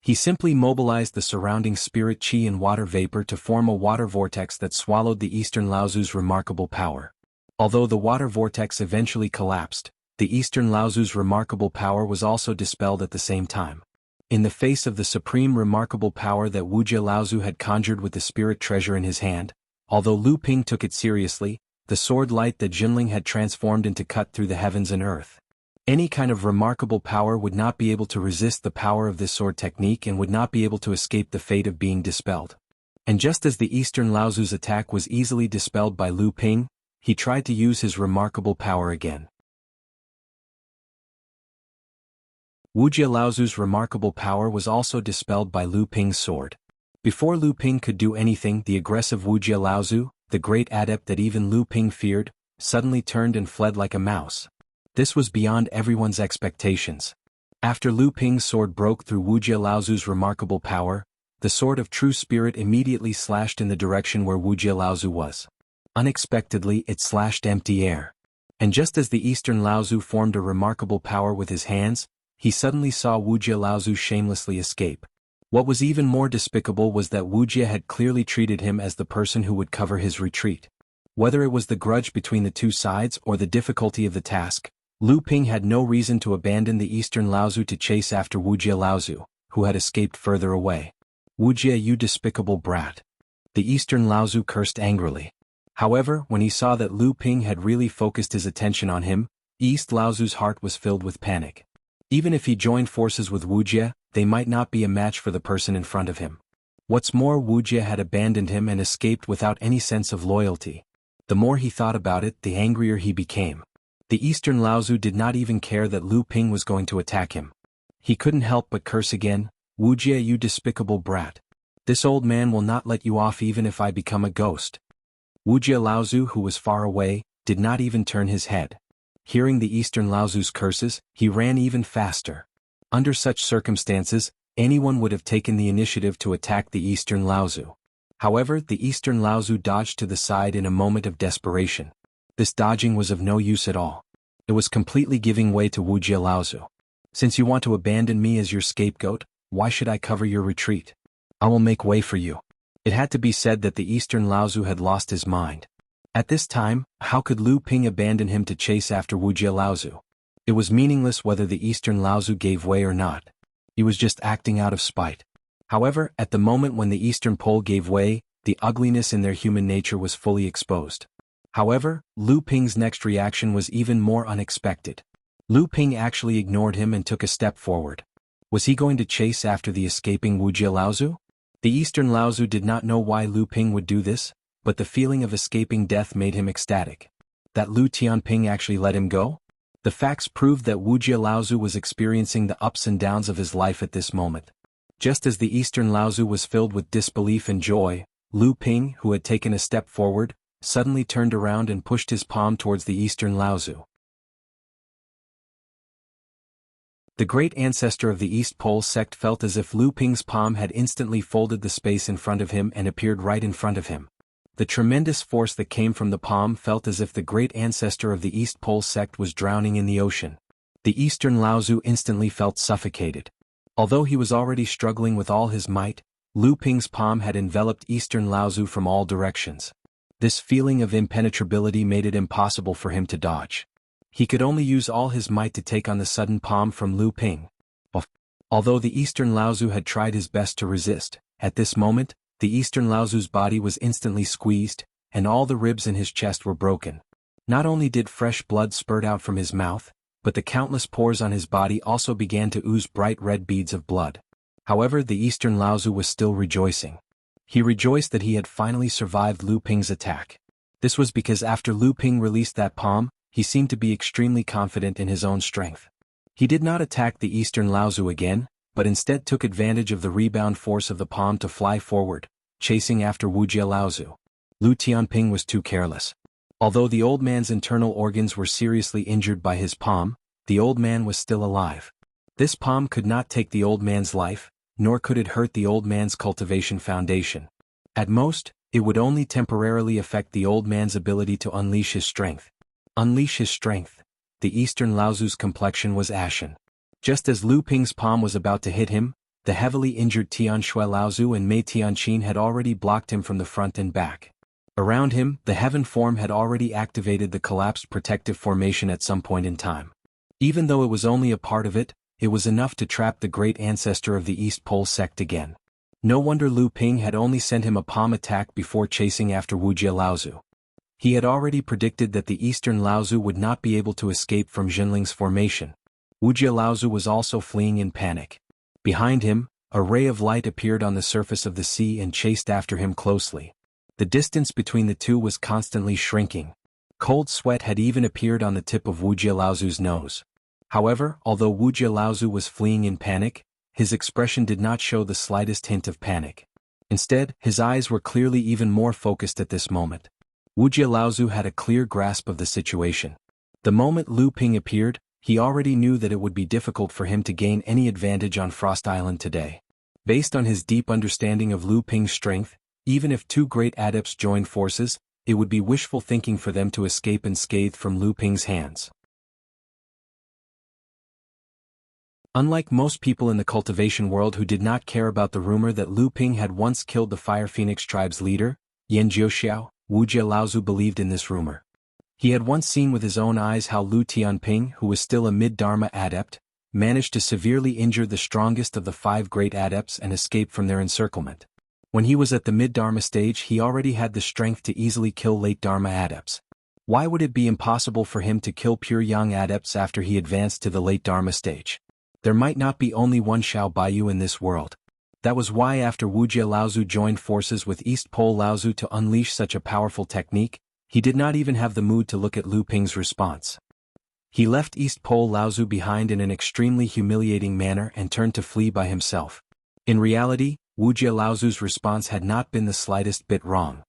He simply mobilized the surrounding spirit qi and water vapor to form a water vortex that swallowed the Eastern Laozu's remarkable power. Although the water vortex eventually collapsed, the Eastern Laozu's remarkable power was also dispelled at the same time. In the face of the supreme remarkable power that Wuxia Laozu had conjured with the spirit treasure in his hand, although Lu Ping took it seriously, the sword light that Jinling had transformed into cut through the heavens and earth. Any kind of remarkable power would not be able to resist the power of this sword technique and would not be able to escape the fate of being dispelled. And just as the Eastern Laozu's attack was easily dispelled by Lu Ping, he tried to use his remarkable power again. Wuxia Laozu's remarkable power was also dispelled by Lu Ping's sword. Before Lu Ping could do anything, the aggressive Wuxia Laozu, the great adept that even Lu Ping feared, suddenly turned and fled like a mouse. This was beyond everyone's expectations. After Lu Ping's sword broke through Wuxia Laozu's remarkable power, the sword of true spirit immediately slashed in the direction where Wuxia Laozu was. Unexpectedly, it slashed empty air. And just as the Eastern Laozu formed a remarkable power with his hands, he suddenly saw Wuxia Laozu shamelessly escape. What was even more despicable was that Wuxia had clearly treated him as the person who would cover his retreat. Whether it was the grudge between the two sides or the difficulty of the task, Lu Ping had no reason to abandon the Eastern Laozu to chase after Wuxia Laozu, who had escaped further away. "Wuxia, you despicable brat." The Eastern Laozu cursed angrily. However, when he saw that Lu Ping had really focused his attention on him, East Laozu's heart was filled with panic. Even if he joined forces with Wuxia, they might not be a match for the person in front of him. What's more, Wuxia had abandoned him and escaped without any sense of loyalty. The more he thought about it, the angrier he became. The Eastern Laozu did not even care that Lu Ping was going to attack him. He couldn't help but curse again, "Wuxia, you despicable brat. This old man will not let you off even if I become a ghost." Wuxia Laozu, who was far away, did not even turn his head. Hearing the Eastern Laozu's curses, he ran even faster. Under such circumstances, anyone would have taken the initiative to attack the Eastern Laozu. However, the Eastern Laozu dodged to the side in a moment of desperation. This dodging was of no use at all. It was completely giving way to Wuxia Laozu. "Since you want to abandon me as your scapegoat, why should I cover your retreat? I will make way for you." It had to be said that the Eastern Laozu had lost his mind. At this time, how could Lu Ping abandon him to chase after Wuxia Laozu? It was meaningless whether the Eastern Laozu gave way or not. He was just acting out of spite. However, at the moment when the Eastern Pole gave way, the ugliness in their human nature was fully exposed. However, Lu Ping's next reaction was even more unexpected. Lu Ping actually ignored him and took a step forward. Was he going to chase after the escaping Wuxia Laozu? The Eastern Laozu did not know why Lu Ping would do this, but the feeling of escaping death made him ecstatic. That Lu Tianping actually let him go? The facts proved that Wuxia Laozu was experiencing the ups and downs of his life at this moment. Just as the Eastern Laozu was filled with disbelief and joy, Lu Ping, who had taken a step forward, suddenly turned around and pushed his palm towards the Eastern Laozu. The great ancestor of the East Pole sect felt as if Lu Ping's palm had instantly folded the space in front of him and appeared right in front of him. The tremendous force that came from the palm felt as if the great ancestor of the East Pole sect was drowning in the ocean. The Eastern Laozu instantly felt suffocated. Although he was already struggling with all his might, Lu Ping's palm had enveloped Eastern Laozu from all directions. This feeling of impenetrability made it impossible for him to dodge. He could only use all his might to take on the sudden palm from Lu Ping. Although the Eastern Laozu had tried his best to resist, at this moment, the Eastern Laozu's body was instantly squeezed, and all the ribs in his chest were broken. Not only did fresh blood spurt out from his mouth, but the countless pores on his body also began to ooze bright red beads of blood. However, the Eastern Laozu was still rejoicing. He rejoiced that he had finally survived Lu Ping's attack. This was because after Lu Ping released that palm, he seemed to be extremely confident in his own strength. He did not attack the Eastern Laozu again, but instead took advantage of the rebound force of the palm to fly forward, chasing after Wuxia Laozu. Lu Tianping was too careless. Although the old man's internal organs were seriously injured by his palm, the old man was still alive. This palm could not take the old man's life, nor could it hurt the old man's cultivation foundation. At most, it would only temporarily affect the old man's ability to unleash his strength. Unleash his strength. The Eastern Laozu's complexion was ashen. Just as Lu Ping's palm was about to hit him, the heavily injured Tianshui Laozu and Mei Tianqin had already blocked him from the front and back. Around him, the heaven form had already activated the collapsed protective formation at some point in time. Even though it was only a part of it, it was enough to trap the great ancestor of the East Pole sect again. No wonder Lu Ping had only sent him a palm attack before chasing after Wuxia Laozu. He had already predicted that the Eastern Laozu would not be able to escape from Jinling's formation. Wuxia Laozu was also fleeing in panic. Behind him, a ray of light appeared on the surface of the sea and chased after him closely. The distance between the two was constantly shrinking. Cold sweat had even appeared on the tip of Wuxia Laozu's nose. However, although Wuxia Laozu was fleeing in panic, his expression did not show the slightest hint of panic. Instead, his eyes were clearly even more focused at this moment. Wuxia Laozu had a clear grasp of the situation. The moment Lu Ping appeared, he already knew that it would be difficult for him to gain any advantage on Frost Island today. Based on his deep understanding of Lu Ping's strength, even if two great adepts joined forces, it would be wishful thinking for them to escape unscathed from Lu Ping's hands. Unlike most people in the cultivation world who did not care about the rumor that Lu Ping had once killed the Fire Phoenix tribe's leader, Yan Jiuxiao, Wuxia Laozu believed in this rumor. He had once seen with his own eyes how Lu Tianping, who was still a mid-Dharma adept, managed to severely injure the strongest of the 5 great adepts and escape from their encirclement. When he was at the mid-Dharma stage, he already had the strength to easily kill late Dharma adepts. Why would it be impossible for him to kill pure young adepts after he advanced to the late Dharma stage? There might not be only one Xiao Baiyu in this world. That was why after Wuxia Laozu joined forces with East Pole Laozu to unleash such a powerful technique, he did not even have the mood to look at Lu Ping's response. He left East Pole Laozu behind in an extremely humiliating manner and turned to flee by himself. In reality, Wuxia Laozu's response had not been the slightest bit wrong.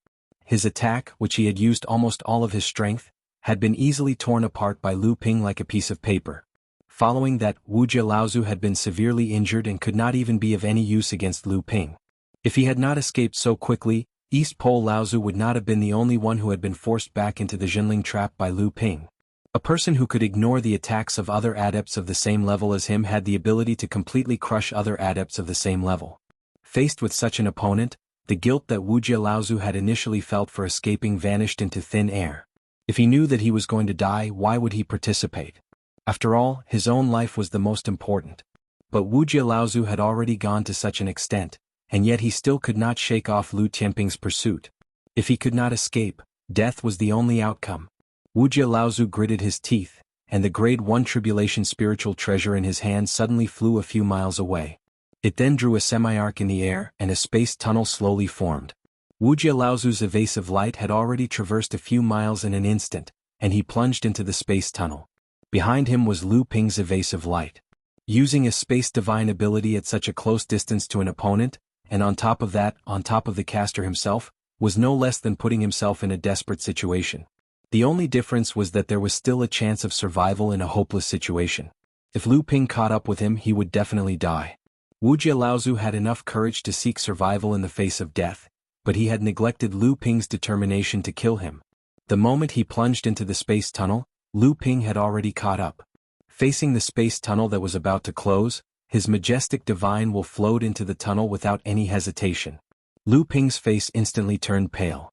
His attack, which he had used almost all of his strength, had been easily torn apart by Lu Ping like a piece of paper. Following that, Wuxia Laozu had been severely injured and could not even be of any use against Lu Ping. If he had not escaped so quickly, East Pole Laozu would not have been the only one who had been forced back into the Jinling trap by Lu Ping. A person who could ignore the attacks of other adepts of the same level as him had the ability to completely crush other adepts of the same level. Faced with such an opponent, the guilt that Wuxia Laozu had initially felt for escaping vanished into thin air. If he knew that he was going to die, why would he participate? After all, his own life was the most important. But Wuxia Laozu had already gone to such an extent, and yet he still could not shake off Lu Tianping's pursuit. If he could not escape, death was the only outcome. Wuxia Laozu gritted his teeth, and the Grade 1 Tribulation spiritual treasure in his hand suddenly flew a few miles away. It then drew a semi-arc in the air and a space tunnel slowly formed. Wuxia Laozu's evasive light had already traversed a few miles in an instant, and he plunged into the space tunnel. Behind him was Lu Ping's evasive light. Using a space divine ability at such a close distance to an opponent, and on top of that, on top of the caster himself, was no less than putting himself in a desperate situation. The only difference was that there was still a chance of survival in a hopeless situation. If Lu Ping caught up with him, he would definitely die. Wuxia Laozu had enough courage to seek survival in the face of death, but he had neglected Lu Ping's determination to kill him. The moment he plunged into the space tunnel, Lu Ping had already caught up. Facing the space tunnel that was about to close, his majestic divine will flowed into the tunnel without any hesitation. Lu Ping's face instantly turned pale.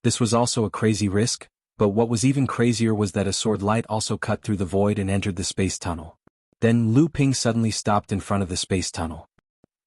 This was also a crazy risk, but what was even crazier was that a sword light also cut through the void and entered the space tunnel. Then Lu Ping suddenly stopped in front of the space tunnel.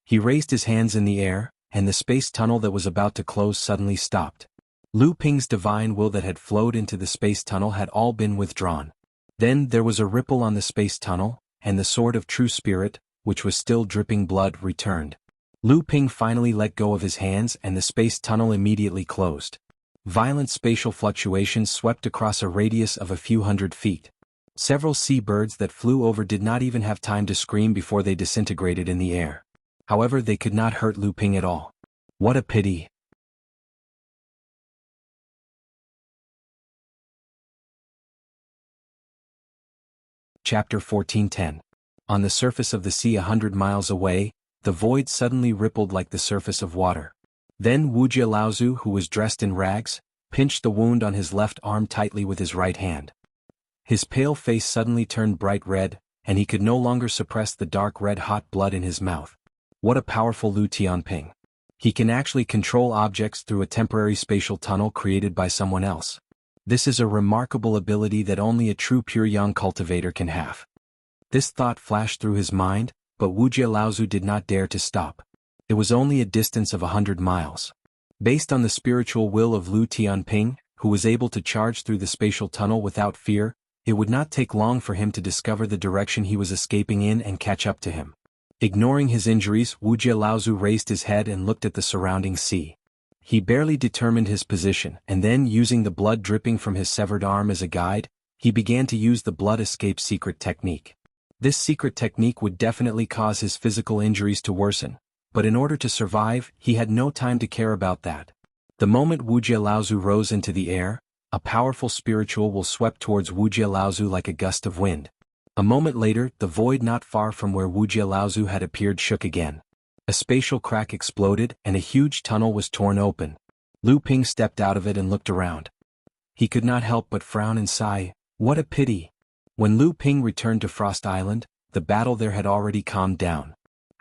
He raised his hands in the air, and the space tunnel that was about to close suddenly stopped. Lu Ping's divine will that had flowed into the space tunnel had all been withdrawn. Then there was a ripple on the space tunnel, and the sword of true spirit, which was still dripping blood, returned. Lu Ping finally let go of his hands and the space tunnel immediately closed. Violent spatial fluctuations swept across a radius of a few hundred feet. Several sea birds that flew over did not even have time to scream before they disintegrated in the air. However, they could not hurt Lu Ping at all. What a pity. Chapter 14:10. On the surface of the sea 100 miles away, the void suddenly rippled like the surface of water. Then Wuxia Laozu, who was dressed in rags, pinched the wound on his left arm tightly with his right hand. His pale face suddenly turned bright red, and he could no longer suppress the dark red-hot blood in his mouth. What a powerful Lu Tianping. He can actually control objects through a temporary spatial tunnel created by someone else. This is a remarkable ability that only a true pure young cultivator can have. This thought flashed through his mind, but Wuxia Laozu did not dare to stop. It was only a distance of 100 miles. Based on the spiritual will of Lu Tianping, who was able to charge through the spatial tunnel without fear, it would not take long for him to discover the direction he was escaping in and catch up to him. Ignoring his injuries, Wuxia Laozu raised his head and looked at the surrounding sea. He barely determined his position, and then, using the blood dripping from his severed arm as a guide, he began to use the blood escape secret technique. This secret technique would definitely cause his physical injuries to worsen, but in order to survive, he had no time to care about that. The moment Wuxia Laozu rose into the air, a powerful spiritual will swept towards Wuxia Laozu like a gust of wind. A moment later, the void not far from where Wuxia Laozu had appeared shook again. A spatial crack exploded and a huge tunnel was torn open. Lu Ping stepped out of it and looked around. He could not help but frown and sigh, what a pity. When Lu Ping returned to Frost Island, the battle there had already calmed down.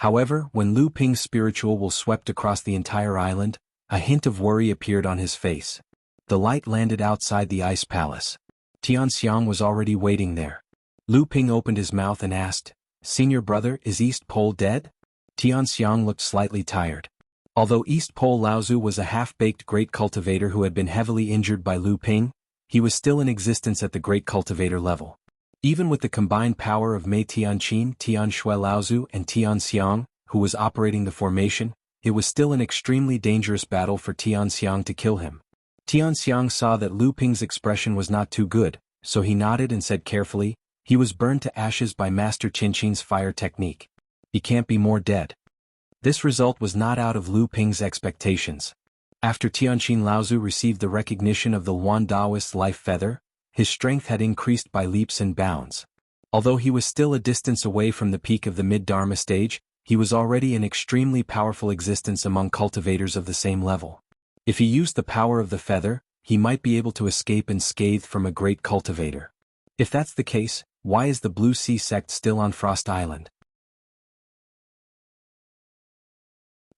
However, when Lu Ping's spiritual will swept across the entire island, a hint of worry appeared on his face. The light landed outside the ice palace. Tianxiang was already waiting there. Lu Ping opened his mouth and asked, "Senior brother, is East Pole dead?" Tianxiang looked slightly tired. Although East Pole Laozu was a half-baked great cultivator who had been heavily injured by Lu Ping, he was still in existence at the great cultivator level. Even with the combined power of Mei Tianqin, Tianshui Laozu and Tianxiang, who was operating the formation, it was still an extremely dangerous battle for Tianxiang to kill him. Tianxiang saw that Lu Ping's expression was not too good, so he nodded and said carefully, "He was burned to ashes by Master Qinqin's fire technique. He can't be more dead." This result was not out of Lu Ping's expectations. After Tianqin Laozu received the recognition of the Luan Daoist life feather, his strength had increased by leaps and bounds. Although he was still a distance away from the peak of the mid-Dharma stage, he was already an extremely powerful existence among cultivators of the same level. If he used the power of the feather, he might be able to escape unscathed from a great cultivator. If that's the case, why is the Blue Sea sect still on Frost Island?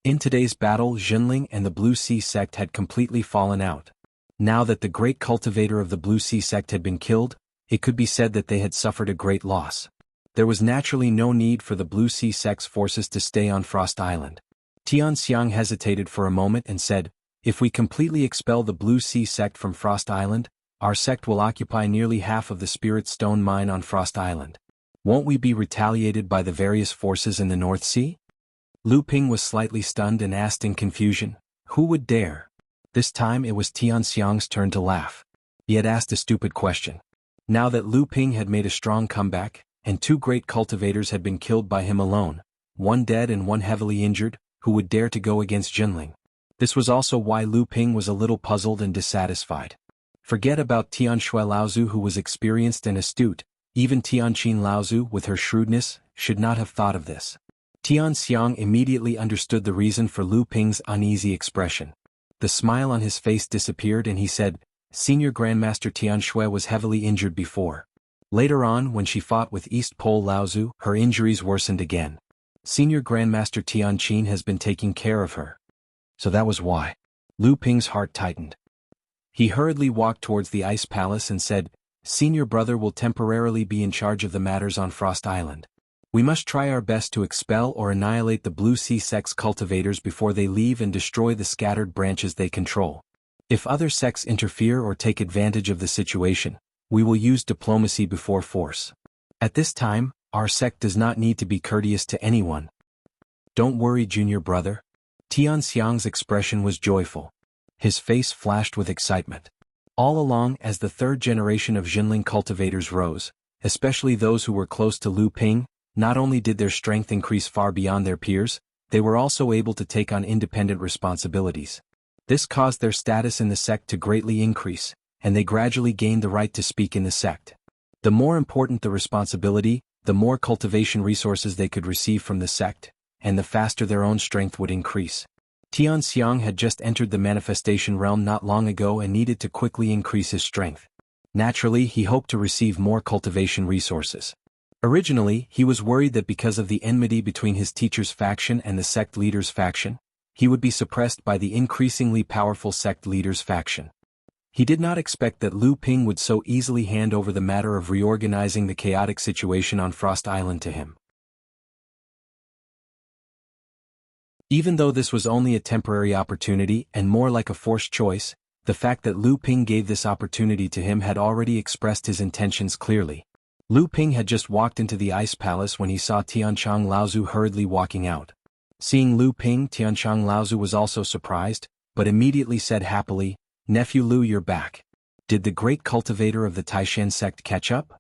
In today's battle, Jinling and the Blue Sea sect had completely fallen out. Now that the great cultivator of the Blue Sea sect had been killed, it could be said that they had suffered a great loss. There was naturally no need for the Blue Sea sect's forces to stay on Frost Island. Tianxiang hesitated for a moment and said, "If we completely expel the Blue Sea sect from Frost Island, our sect will occupy nearly half of the Spirit Stone mine on Frost Island. Won't we be retaliated by the various forces in the North Sea?" Lu Ping was slightly stunned and asked in confusion, "Who would dare?" This time it was Tianxiang's turn to laugh. He had asked a stupid question. Now that Lu Ping had made a strong comeback, and two great cultivators had been killed by him alone, one dead and one heavily injured, who would dare to go against Jinling? This was also why Lu Ping was a little puzzled and dissatisfied. Forget about Tianshui Laozu, who was experienced and astute. Even Tianqin Laozu, with her shrewdness, should not have thought of this. Tianxiang immediately understood the reason for Lu Ping's uneasy expression. The smile on his face disappeared and he said, "Senior Grandmaster Tianshui was heavily injured before. Later on, when she fought with East Pole Laozu, her injuries worsened again. Senior Grandmaster Tianqin has been taking care of her." So that was why. Lu Ping's heart tightened. He hurriedly walked towards the ice palace and said, "Senior brother will temporarily be in charge of the matters on Frost Island. We must try our best to expel or annihilate the Blue Sea sect's cultivators before they leave and destroy the scattered branches they control. If other sects interfere or take advantage of the situation, we will use diplomacy before force. At this time, our sect does not need to be courteous to anyone. Don't worry, junior brother." Tianxiang's expression was joyful. His face flashed with excitement. All along, as the third generation of Jinling cultivators rose, especially those who were close to Lu Ping, not only did their strength increase far beyond their peers, they were also able to take on independent responsibilities. This caused their status in the sect to greatly increase, and they gradually gained the right to speak in the sect. The more important the responsibility, the more cultivation resources they could receive from the sect, and the faster their own strength would increase. Tianxiang had just entered the manifestation realm not long ago and needed to quickly increase his strength. Naturally, he hoped to receive more cultivation resources. Originally, he was worried that because of the enmity between his teacher's faction and the sect leader's faction, he would be suppressed by the increasingly powerful sect leader's faction. He did not expect that Lu Ping would so easily hand over the matter of reorganizing the chaotic situation on Frost Island to him. Even though this was only a temporary opportunity and more like a forced choice, the fact that Lu Ping gave this opportunity to him had already expressed his intentions clearly. Lu Ping had just walked into the ice palace when he saw Tianqiang Laozu hurriedly walking out. Seeing Lu Ping, Tianqiang Laozu was also surprised, but immediately said happily, "Nephew Lu, you're back. Did the great cultivator of the Taishan sect catch up?"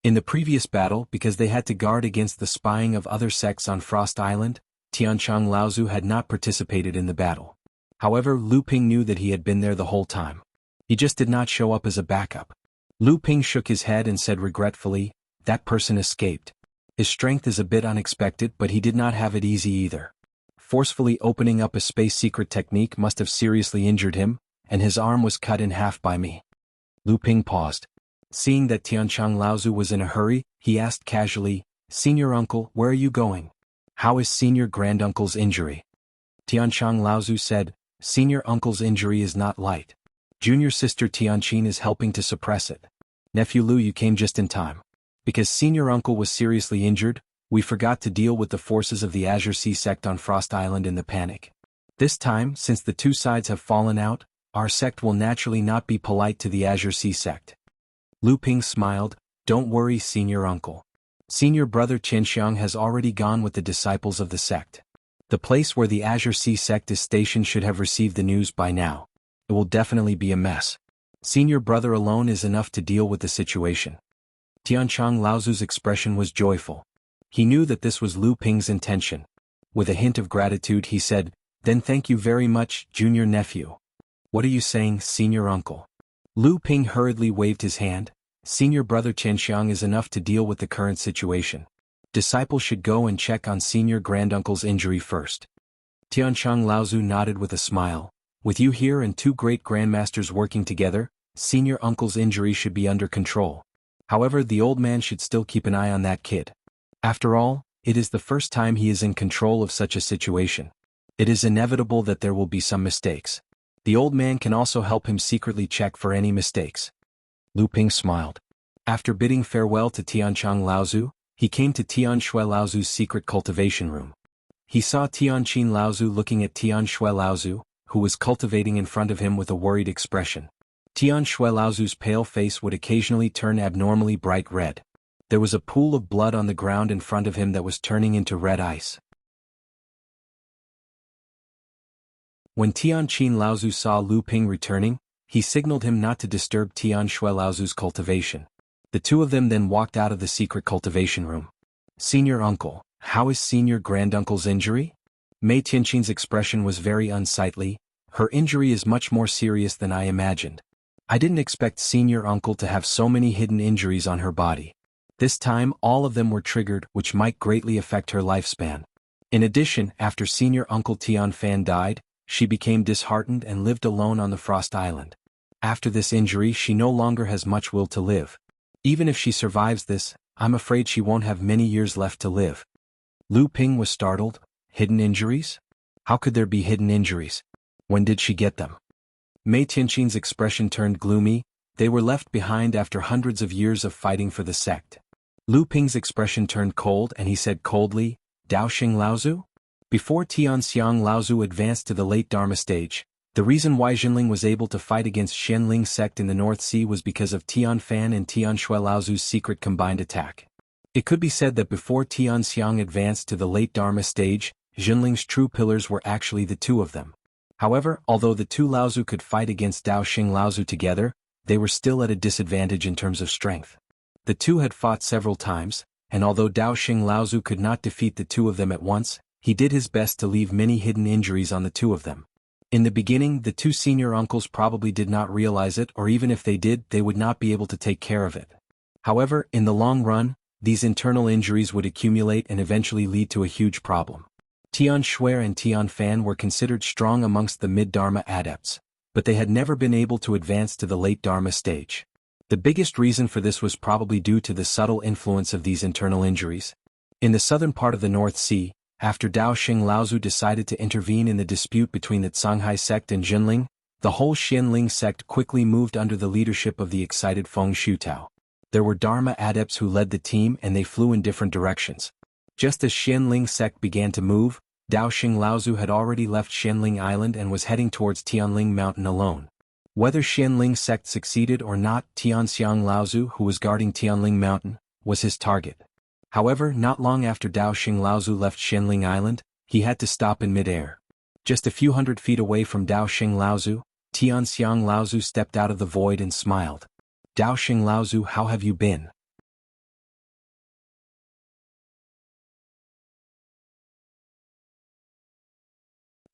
In the previous battle, because they had to guard against the spying of other sects on Frost Island, Tianqiang Laozu had not participated in the battle. However, Lu Ping knew that he had been there the whole time. He just did not show up as a backup. Lu Ping shook his head and said regretfully, "That person escaped. His strength is a bit unexpected, but he did not have it easy either. Forcefully opening up a space secret technique must have seriously injured him, and his arm was cut in half by me." Lu Ping paused. Seeing that Tianqiang Laozu was in a hurry, he asked casually, "Senior uncle, where are you going?" How is Senior Granduncle's injury? Tianchang Laozu said, Senior Uncle's injury is not light. Junior sister Tianqin is helping to suppress it. Nephew Lu, you came just in time. Because Senior Uncle was seriously injured, we forgot to deal with the forces of the Azure Sea sect on Frost Island in the panic. This time, since the two sides have fallen out, our sect will naturally not be polite to the Azure Sea sect. Lu Ping smiled, don't worry, Senior Uncle. Senior brother Qianxiang has already gone with the disciples of the sect. The place where the Azure Sea sect is stationed should have received the news by now. It will definitely be a mess. Senior brother alone is enough to deal with the situation. Tianchang Laozu's expression was joyful. He knew that this was Lu Ping's intention. With a hint of gratitude he said, then thank you very much, junior nephew. What are you saying, Senior Uncle? Lu Ping hurriedly waved his hand. Senior brother Qianxiang is enough to deal with the current situation. Disciples should go and check on Senior Granduncle's injury first. Tianchang Laozu nodded with a smile. With you here and two great grandmasters working together, Senior Uncle's injury should be under control. However, the old man should still keep an eye on that kid. After all, it is the first time he is in control of such a situation. It is inevitable that there will be some mistakes. The old man can also help him secretly check for any mistakes. Lu Ping smiled. After bidding farewell to Tianchang Laozu, he came to Tianxue Laozu's secret cultivation room. He saw Tianqin Laozu looking at Tianxue Laozu, who was cultivating in front of him with a worried expression. Tianxue Laozu's pale face would occasionally turn abnormally bright red. There was a pool of blood on the ground in front of him that was turning into red ice. When Tianqin Laozu saw Lu Ping returning, he signaled him not to disturb Tianxue Laozu's cultivation. The two of them then walked out of the secret cultivation room. Senior Uncle, how is Senior Granduncle's injury? Mei Tianqin's expression was very unsightly. Her injury is much more serious than I imagined. I didn't expect Senior Uncle to have so many hidden injuries on her body. This time all of them were triggered, which might greatly affect her lifespan. In addition, after Senior Uncle Tianfan died, she became disheartened and lived alone on the Frost Island. After this injury she no longer has much will to live. Even if she survives this, I'm afraid she won't have many years left to live. Lu Ping was startled. Hidden injuries? How could there be hidden injuries? When did she get them? Mei Tianqin's expression turned gloomy. They were left behind after hundreds of years of fighting for the sect. Lu Ping's expression turned cold and he said coldly, Daoxing Laozu? Before Tianxiang Laozu advanced to the late Dharma stage, the reason why Jinling was able to fight against Xianling sect in the North Sea was because of Tianfan and Tianxue Laozu's secret combined attack. It could be said that before Tianxiang advanced to the late Dharma stage, Jinling's true pillars were actually the two of them. However, although the two Laozu could fight against Daoxing Laozu together, they were still at a disadvantage in terms of strength. The two had fought several times, and although Daoxing Laozu could not defeat the two of them at once, he did his best to leave many hidden injuries on the two of them. In the beginning, the two senior uncles probably did not realize it, or even if they did, they would not be able to take care of it. However, in the long run, these internal injuries would accumulate and eventually lead to a huge problem. Tianxue and Tianfan were considered strong amongst the mid-Dharma adepts, but they had never been able to advance to the late Dharma stage. The biggest reason for this was probably due to the subtle influence of these internal injuries. In the southern part of the North Sea, after Daoxing Laozu decided to intervene in the dispute between the Canghai sect and Jinling, the whole Xianling sect quickly moved under the leadership of the excited Feng Shutao. There were Dharma adepts who led the team and they flew in different directions. Just as Xianling sect began to move, Daoxing Laozu had already left Xianling Island and was heading towards Tianling Mountain alone. Whether Xianling sect succeeded or not, Tianxiang Laozu, who was guarding Tianling Mountain, was his target. However, not long after Daoxing Laozu left Xianling Island, he had to stop in mid-air. Just a few hundred feet away from Daoxing Laozu, Tianxiang Laozu stepped out of the void and smiled. Daoxing Laozu, how have you been?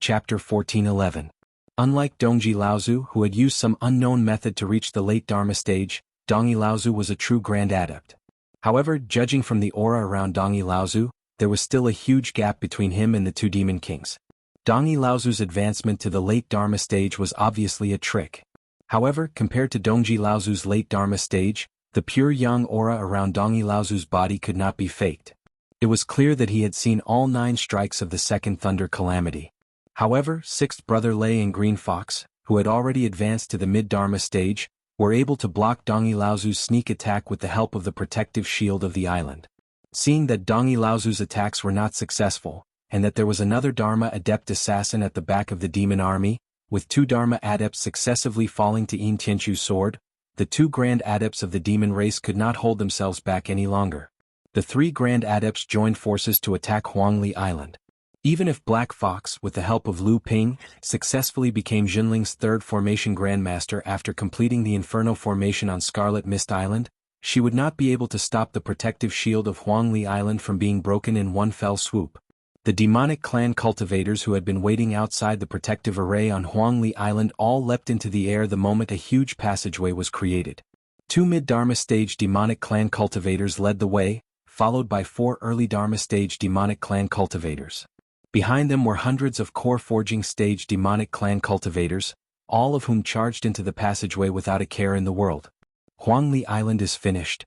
Chapter 1411. Unlike Dongji Laozu, who had used some unknown method to reach the late Dharma stage, Dongyi Laozu was a true grand adept. However, judging from the aura around Dongyi Laozu, there was still a huge gap between him and the two demon kings. Dongyi Laozu's advancement to the late Dharma stage was obviously a trick. However, compared to Dongji Laozu's late Dharma stage, the pure yang aura around Dongyi Laozu's body could not be faked. It was clear that he had seen all 9 strikes of the second Thunder Calamity. However, 6th Brother Lei and Green Fox, who had already advanced to the mid-Dharma stage, were able to block Dongi Laozu's sneak attack with the help of the protective shield of the island. Seeing that Dongi Laozu's attacks were not successful, and that there was another Dharma Adept assassin at the back of the demon army, with 2 Dharma Adepts successively falling to Yin Tianchu's sword, the 2 Grand Adepts of the demon race could not hold themselves back any longer. The 3 Grand Adepts joined forces to attack Huangli Island. Even if Black Fox, with the help of Lu Ping, successfully became Jinling's 3rd Formation Grandmaster after completing the Inferno Formation on Scarlet Mist Island, she would not be able to stop the protective shield of Huangli Island from being broken in one fell swoop. The demonic clan cultivators who had been waiting outside the protective array on Huangli Island all leapt into the air the moment a huge passageway was created. 2 mid-Dharma stage demonic clan cultivators led the way, followed by 4 early Dharma stage demonic clan cultivators. Behind them were hundreds of core forging stage demonic clan cultivators, all of whom charged into the passageway without a care in the world. Huangli Island is finished.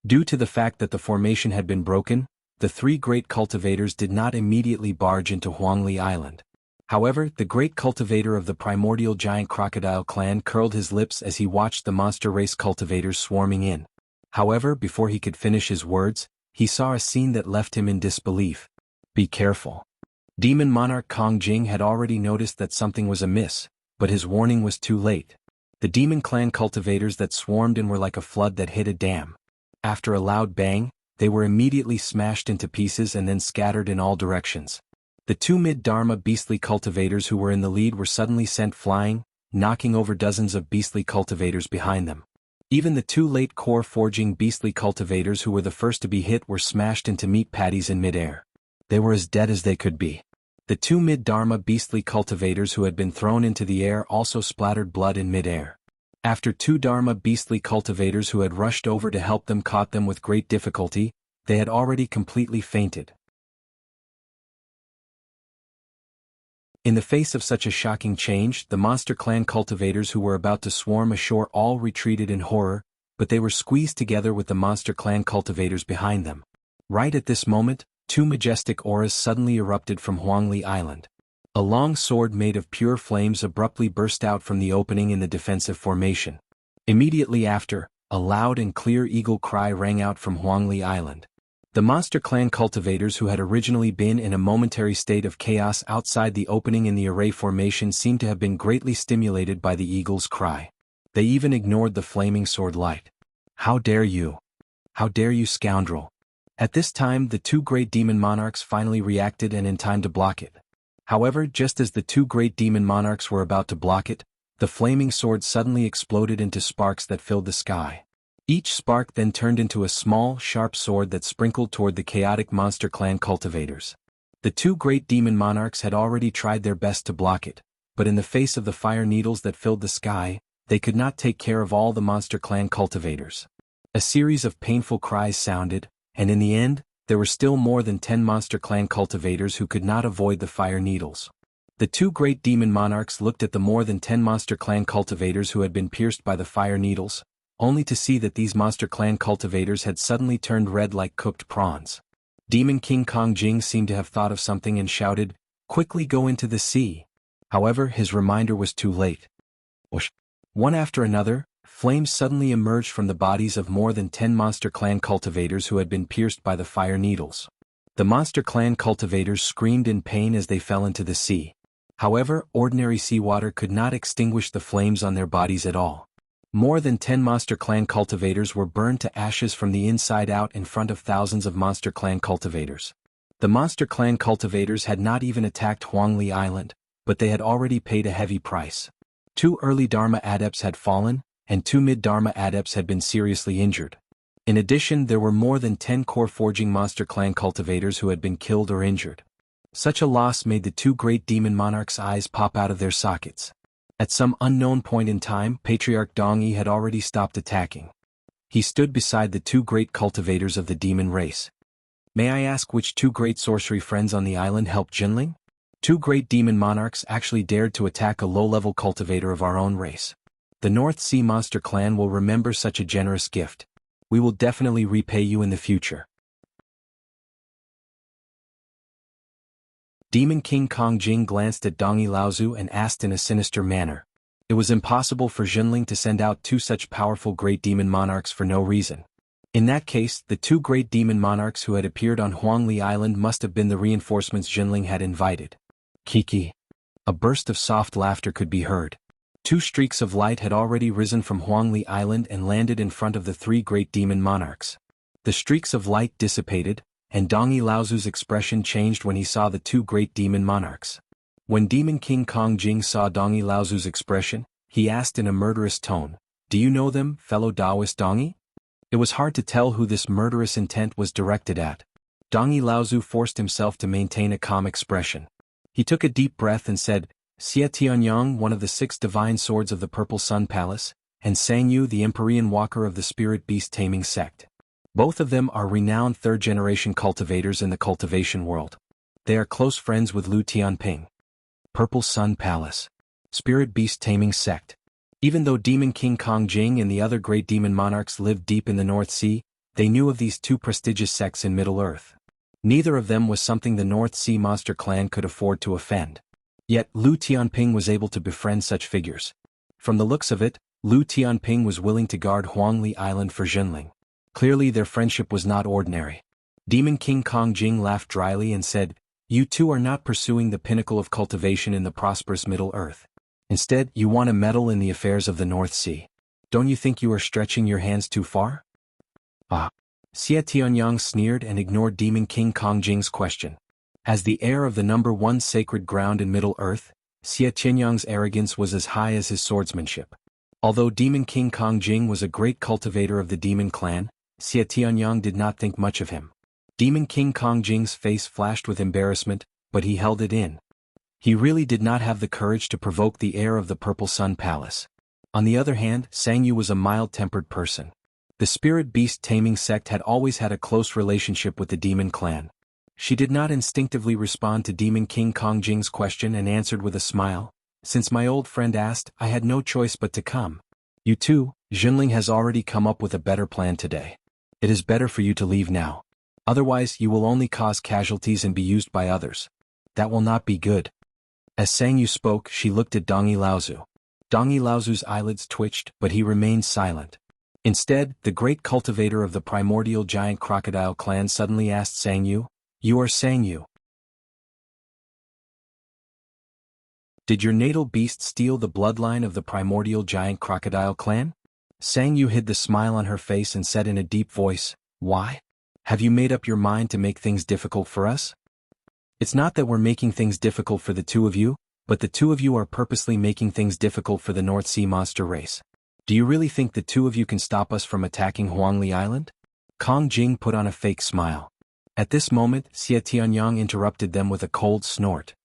Due to the fact that the formation had been broken, the 3 great cultivators did not immediately barge into Huangli Island. However, the great cultivator of the primordial giant crocodile clan curled his lips as he watched the monster race cultivators swarming in. However, before he could finish his words, he saw a scene that left him in disbelief. Be careful. Demon Monarch Kong Jing had already noticed that something was amiss, but his warning was too late. The demon clan cultivators that swarmed in were like a flood that hit a dam. After a loud bang, they were immediately smashed into pieces and then scattered in all directions. The 2 mid-Dharma beastly cultivators who were in the lead were suddenly sent flying, knocking over dozens of beastly cultivators behind them. Even the 2 late core forging beastly cultivators who were the first to be hit were smashed into meat patties in midair. They were as dead as they could be. The 2 mid-Dharma beastly cultivators who had been thrown into the air also splattered blood in midair. After 2 Dharma beastly cultivators who had rushed over to help them caught them with great difficulty, they had already completely fainted. In the face of such a shocking change, the monster clan cultivators who were about to swarm ashore all retreated in horror, but they were squeezed together with the monster clan cultivators behind them. Right at this moment, 2 majestic auras suddenly erupted from Huangli Island. A long sword made of pure flames abruptly burst out from the opening in the defensive formation. Immediately after, a loud and clear eagle cry rang out from Huangli Island. The monster clan cultivators who had originally been in a momentary state of chaos outside the opening in the array formation seemed to have been greatly stimulated by the eagle's cry. They even ignored the flaming sword light. How dare you? How dare you, scoundrel? At this time the 2 great demon monarchs finally reacted and in time to block it. However, just as the 2 great demon monarchs were about to block it, the flaming sword suddenly exploded into sparks that filled the sky. Each spark then turned into a small, sharp sword that sprinkled toward the chaotic monster clan cultivators. The 2 great demon monarchs had already tried their best to block it, but in the face of the fire needles that filled the sky, they could not take care of all the monster clan cultivators. A series of painful cries sounded, and in the end, there were still more than 10 monster clan cultivators who could not avoid the fire needles. The 2 great demon monarchs looked at the more than 10 monster clan cultivators who had been pierced by the fire needles, only to see that these monster clan cultivators had suddenly turned red like cooked prawns. Demon King Kong Jing seemed to have thought of something and shouted, "Quickly go into the sea." However, his reminder was too late. Whoosh! One after another, flames suddenly emerged from the bodies of more than 10 monster clan cultivators who had been pierced by the fire needles. The monster clan cultivators screamed in pain as they fell into the sea. However, ordinary seawater could not extinguish the flames on their bodies at all. More than 10 monster clan cultivators were burned to ashes from the inside out in front of thousands of monster clan cultivators. The monster clan cultivators had not even attacked Huangli Island, but they had already paid a heavy price. 2 early Dharma adepts had fallen, and 2 mid-Dharma adepts had been seriously injured. In addition, there were more than 10 core forging monster clan cultivators who had been killed or injured. Such a loss made the 2 great demon monarchs' eyes pop out of their sockets. At some unknown point in time, Patriarch Dongyi had already stopped attacking. He stood beside the 2 great cultivators of the demon race. May I ask which 2 great sorcery friends on the island helped Jinling? 2 great demon monarchs actually dared to attack a low-level cultivator of our own race. The North Sea Monster Clan will remember such a generous gift. We will definitely repay you in the future. Demon King Kong Jing glanced at Dongyi Laozu and asked in a sinister manner. It was impossible for Jinling to send out two such powerful great demon monarchs for no reason. In that case, the two great demon monarchs who had appeared on Huangli Island must have been the reinforcements Jinling had invited. Kiki. A burst of soft laughter could be heard. Two streaks of light had already risen from Huangli Island and landed in front of the three great demon monarchs. The streaks of light dissipated, and Dongyi Laozu's expression changed when he saw the two great demon monarchs. When Demon King Kong Jing saw Dongyi Laozu's expression, he asked in a murderous tone, "Do you know them, fellow Taoist Dongyi?" It was hard to tell who this murderous intent was directed at. Dongyi Laozu forced himself to maintain a calm expression. He took a deep breath and said, "Xie Tianyang, one of the 6 divine swords of the Purple Sun Palace, and Sangyu, the Empyrean walker of the Spirit Beast Taming Sect. Both of them are renowned third-generation cultivators in the cultivation world. They are close friends with Lu Tianping." Purple Sun Palace. Spirit Beast Taming Sect. Even though Demon King Kong Jing and the other great demon monarchs lived deep in the North Sea, they knew of these two prestigious sects in Middle-earth. Neither of them was something the North Sea monster clan could afford to offend. Yet Lu Tianping was able to befriend such figures. From the looks of it, Lu Tianping was willing to guard Huangli Island for Jinling. Clearly their friendship was not ordinary. Demon King Kong Jing laughed dryly and said, "You two are not pursuing the pinnacle of cultivation in the prosperous Middle-earth. Instead, you want to meddle in the affairs of the North Sea. Don't you think you are stretching your hands too far?" Ah. Xie Tianyang sneered and ignored Demon King Kong Jing's question. As the heir of the #1 sacred ground in Middle-earth, Xie Tianyang's arrogance was as high as his swordsmanship. Although Demon King Kong Jing was a great cultivator of the demon clan, Xie Tianyang did not think much of him. Demon King Kong Jing's face flashed with embarrassment, but he held it in. He really did not have the courage to provoke the heir of the Purple Sun Palace. On the other hand, Sangyu was a mild-tempered person. The Spirit Beast Taming Sect had always had a close relationship with the demon clan. She did not instinctively respond to Demon King Kong Jing's question and answered with a smile, "Since my old friend asked, I had no choice but to come. You too, Jinling has already come up with a better plan today. It is better for you to leave now. Otherwise you will only cause casualties and be used by others. That will not be good." As Sangyu spoke, she looked at Dongyi Laozu. Dongyi Laozu's eyelids twitched, but he remained silent. Instead, the great cultivator of the primordial giant crocodile clan suddenly asked Sangyu, "You are Sangyu. Did your natal beast steal the bloodline of the primordial giant crocodile clan?" Sangyu hid the smile on her face and said in a deep voice, "Why? Have you made up your mind to make things difficult for us?" "It's not that we're making things difficult for the two of you, but the two of you are purposely making things difficult for the North Sea monster race. Do you really think the two of you can stop us from attacking Huangli Island?" Kong Jing put on a fake smile. At this moment, Xie Tianyang interrupted them with a cold snort.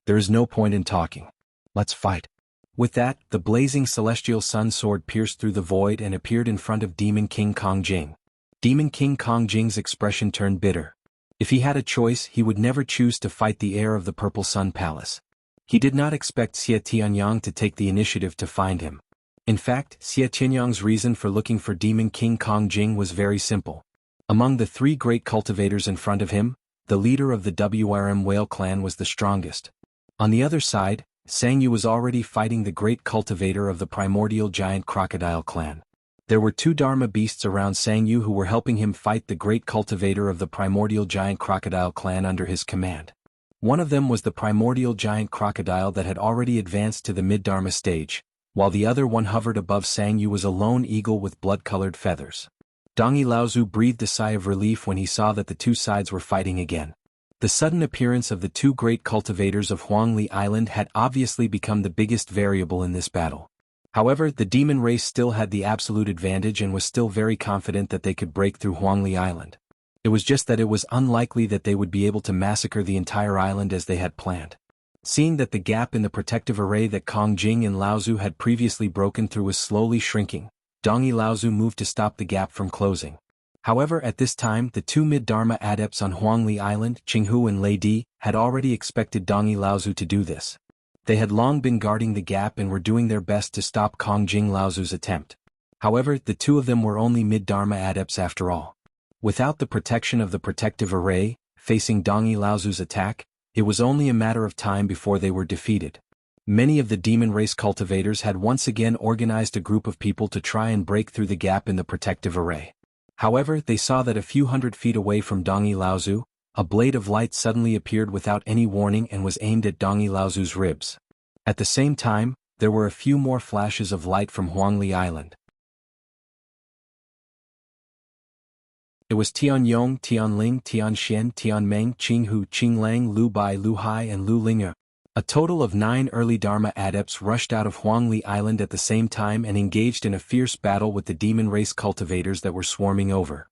"There is no point in talking. Let's fight." With that, the blazing celestial sun sword pierced through the void and appeared in front of Demon King Kong Jing. Demon King Kong Jing's expression turned bitter. If he had a choice, he would never choose to fight the heir of the Purple Sun Palace. He did not expect Xie Tianyang to take the initiative to find him. In fact, Xie Tianyang's reason for looking for Demon King Kong Jing was very simple. Among the three great cultivators in front of him, the leader of the WRM Whale clan was the strongest. On the other side, Sangyu was already fighting the great cultivator of the primordial giant crocodile clan. There were two Dharma beasts around Sangyu who were helping him fight the great cultivator of the primordial giant crocodile clan under his command. One of them was the primordial giant crocodile that had already advanced to the mid-Dharma stage, while the other one hovered above Sangyu was a lone eagle with blood-colored feathers. Dongyi Laozu breathed a sigh of relief when he saw that the two sides were fighting again. The sudden appearance of the two great cultivators of Huangli Island had obviously become the biggest variable in this battle. However, the demon race still had the absolute advantage and was still very confident that they could break through Huangli Island. It was just that it was unlikely that they would be able to massacre the entire island as they had planned. Seeing that the gap in the protective array that Kong Jing and Laozu had previously broken through was slowly shrinking, Dongyi Laozu moved to stop the gap from closing. However, at this time, the two mid-Dharma adepts on Huangli Island, Jianghu and Lei Di, had already expected Dongyi Laozu to do this. They had long been guarding the gap and were doing their best to stop Kong Jing Laozu's attempt. However, the two of them were only mid-Dharma adepts after all. Without the protection of the protective array, facing Dongyi Laozu's attack, It was only a matter of time before they were defeated. Many of the demon race cultivators had once again organized a group of people to try and break through the gap in the protective array. However, they saw that a few hundred feet away from Dongi Laozu, a blade of light suddenly appeared without any warning and was aimed at Dongi Laozu's ribs. At the same time, there were a few more flashes of light from Huangli Island. It was Tianyong, Tianling, Tianxian, Tianmeng, Qinghu, Qinglang, Lu Bai, Lu Hai and Lu Ling'e. A total of 9 early Dharma adepts rushed out of Huangli Island at the same time and engaged in a fierce battle with the demon race cultivators that were swarming over.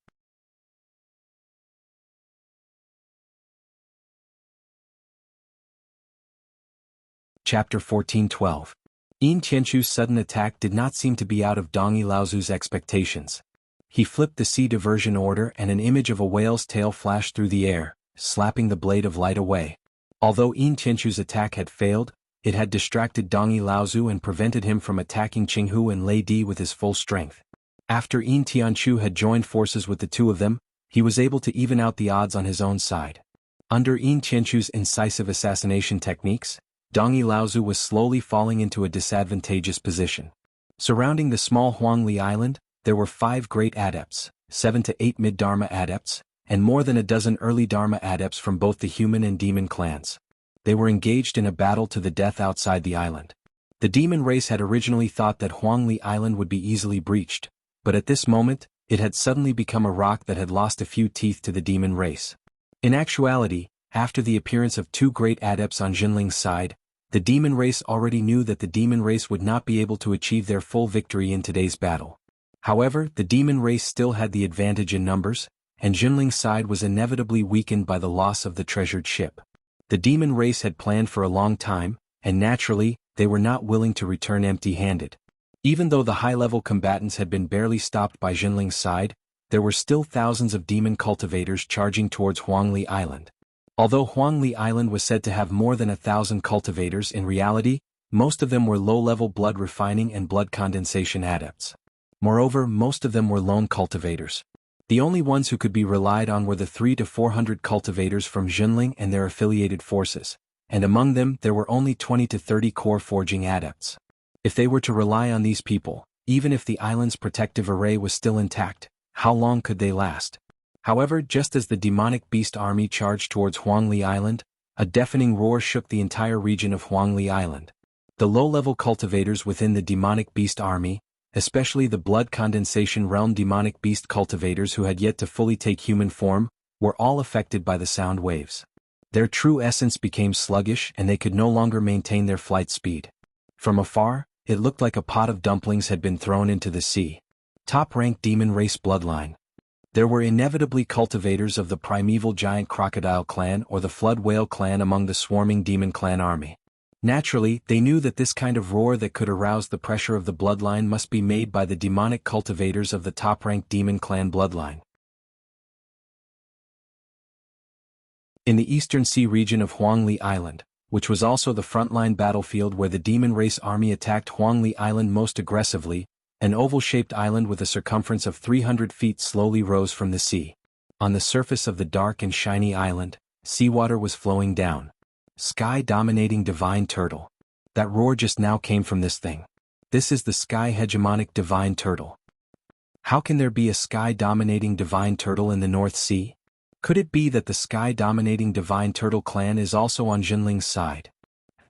Chapter 14:12. Yin Tianchu's sudden attack did not seem to be out of Dongi Laozu's expectations. He flipped the sea diversion order and an image of a whale's tail flashed through the air, slapping the blade of light away. Although Yin Tianchu's attack had failed, it had distracted Dongi Laozu and prevented him from attacking Qinghu and Lei Di with his full strength. After Yin Tianchu had joined forces with the two of them, he was able to even out the odds on his own side. Under Yin Tianchu's incisive assassination techniques, Dongi Laozu was slowly falling into a disadvantageous position. Surrounding the small Huangli Island, there were 5 great adepts, 7 to 8 mid-Dharma adepts, and more than a dozen early Dharma adepts from both the human and demon clans. They were engaged in a battle to the death outside the island. The demon race had originally thought that Huangli Island would be easily breached, but at this moment, it had suddenly become a rock that had lost a few teeth to the demon race. In actuality, after the appearance of 2 great adepts on Jinling's side, the demon race already knew that the demon race would not be able to achieve their full victory in today's battle. However, the demon race still had the advantage in numbers, and Jinling's side was inevitably weakened by the loss of the treasured ship. The demon race had planned for a long time, and naturally, they were not willing to return empty-handed. Even though the high-level combatants had been barely stopped by Jinling's side, there were still thousands of demon cultivators charging towards Huangli Island. Although Huangli Island was said to have more than 1,000 cultivators, in reality, most of them were low-level blood refining and blood condensation adepts. Moreover, most of them were lone cultivators. The only ones who could be relied on were the 300 to 400 cultivators from Jinling and their affiliated forces, and among them there were only 20 to 30 core forging adepts. If they were to rely on these people, even if the island's protective array was still intact, how long could they last? However, just as the demonic beast army charged towards Huangli Island, a deafening roar shook the entire region of Huangli Island. The low-level cultivators within the demonic beast army, especially the blood condensation realm demonic beast cultivators who had yet to fully take human form, were all affected by the sound waves. Their true essence became sluggish and they could no longer maintain their flight speed. From afar, it looked like a pot of dumplings had been thrown into the sea. Top-ranked demon race bloodline. There were inevitably cultivators of the primeval giant crocodile clan or the flood whale clan among the swarming demon clan army. Naturally, they knew that this kind of roar that could arouse the pressure of the bloodline must be made by the demonic cultivators of the top-ranked demon clan bloodline. In the eastern sea region of Huangli Island, which was also the frontline battlefield where the demon race army attacked Huangli Island most aggressively, an oval-shaped island with a circumference of 300 feet slowly rose from the sea. On the surface of the dark and shiny island, seawater was flowing down. Sky-dominating divine turtle. That roar just now came from this thing. This is the sky-hegemonic divine turtle. How can there be a sky-dominating divine turtle in the North Sea? Could it be that the sky-dominating divine turtle clan is also on Jinling's side?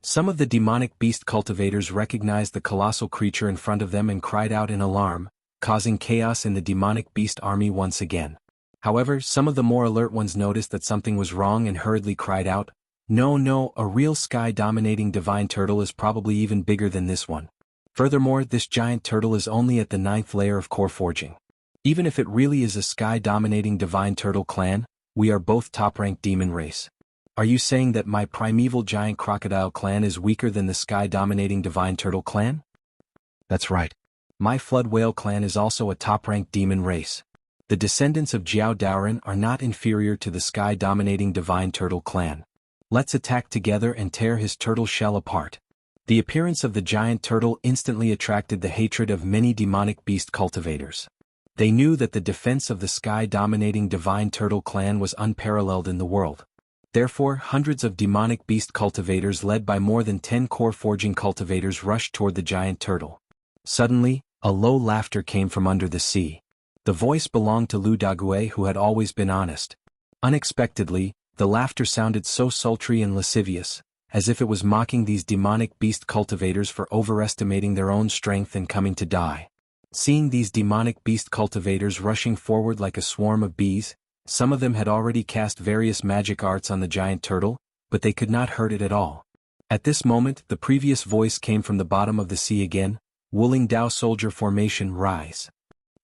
Some of the demonic beast cultivators recognized the colossal creature in front of them and cried out in alarm, causing chaos in the demonic beast army once again. However, some of the more alert ones noticed that something was wrong and hurriedly cried out, No, a real sky-dominating divine turtle is probably even bigger than this one. Furthermore, this giant turtle is only at the 9th layer of core forging. Even if it really is a sky-dominating divine turtle clan, we are both top-ranked demon race. Are you saying that my primeval giant crocodile clan is weaker than the sky-dominating divine turtle clan? That's right. My flood whale clan is also a top-ranked demon race. The descendants of Jiao Daoren are not inferior to the sky-dominating divine turtle clan. Let's attack together and tear his turtle shell apart. The appearance of the giant turtle instantly attracted the hatred of many demonic beast cultivators. They knew that the defense of the sky-dominating divine turtle clan was unparalleled in the world. Therefore, hundreds of demonic beast cultivators led by more than 10 core forging cultivators rushed toward the giant turtle. Suddenly, a low laughter came from under the sea. The voice belonged to Lu Dague, who had always been honest. Unexpectedly, the laughter sounded so sultry and lascivious, as if it was mocking these demonic beast cultivators for overestimating their own strength and coming to die. Seeing these demonic beast cultivators rushing forward like a swarm of bees, some of them had already cast various magic arts on the giant turtle, but they could not hurt it at all. At this moment, the previous voice came from the bottom of the sea again. Wuling Dao Soldier Formation, rise.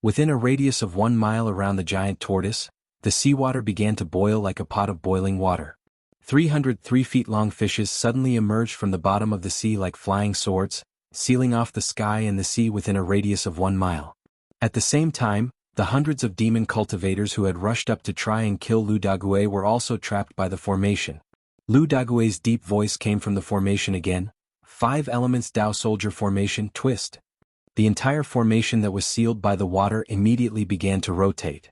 Within a radius of 1 mile around the giant tortoise, the seawater began to boil like a pot of boiling water. 303-feet-long fishes suddenly emerged from the bottom of the sea like flying swords, sealing off the sky and the sea within a radius of 1 mile. At the same time, the hundreds of demon cultivators who had rushed up to try and kill Lu Dague were also trapped by the formation. Lu Dague's deep voice came from the formation again. 5 elements Dao Soldier Formation, twist. The entire formation that was sealed by the water immediately began to rotate.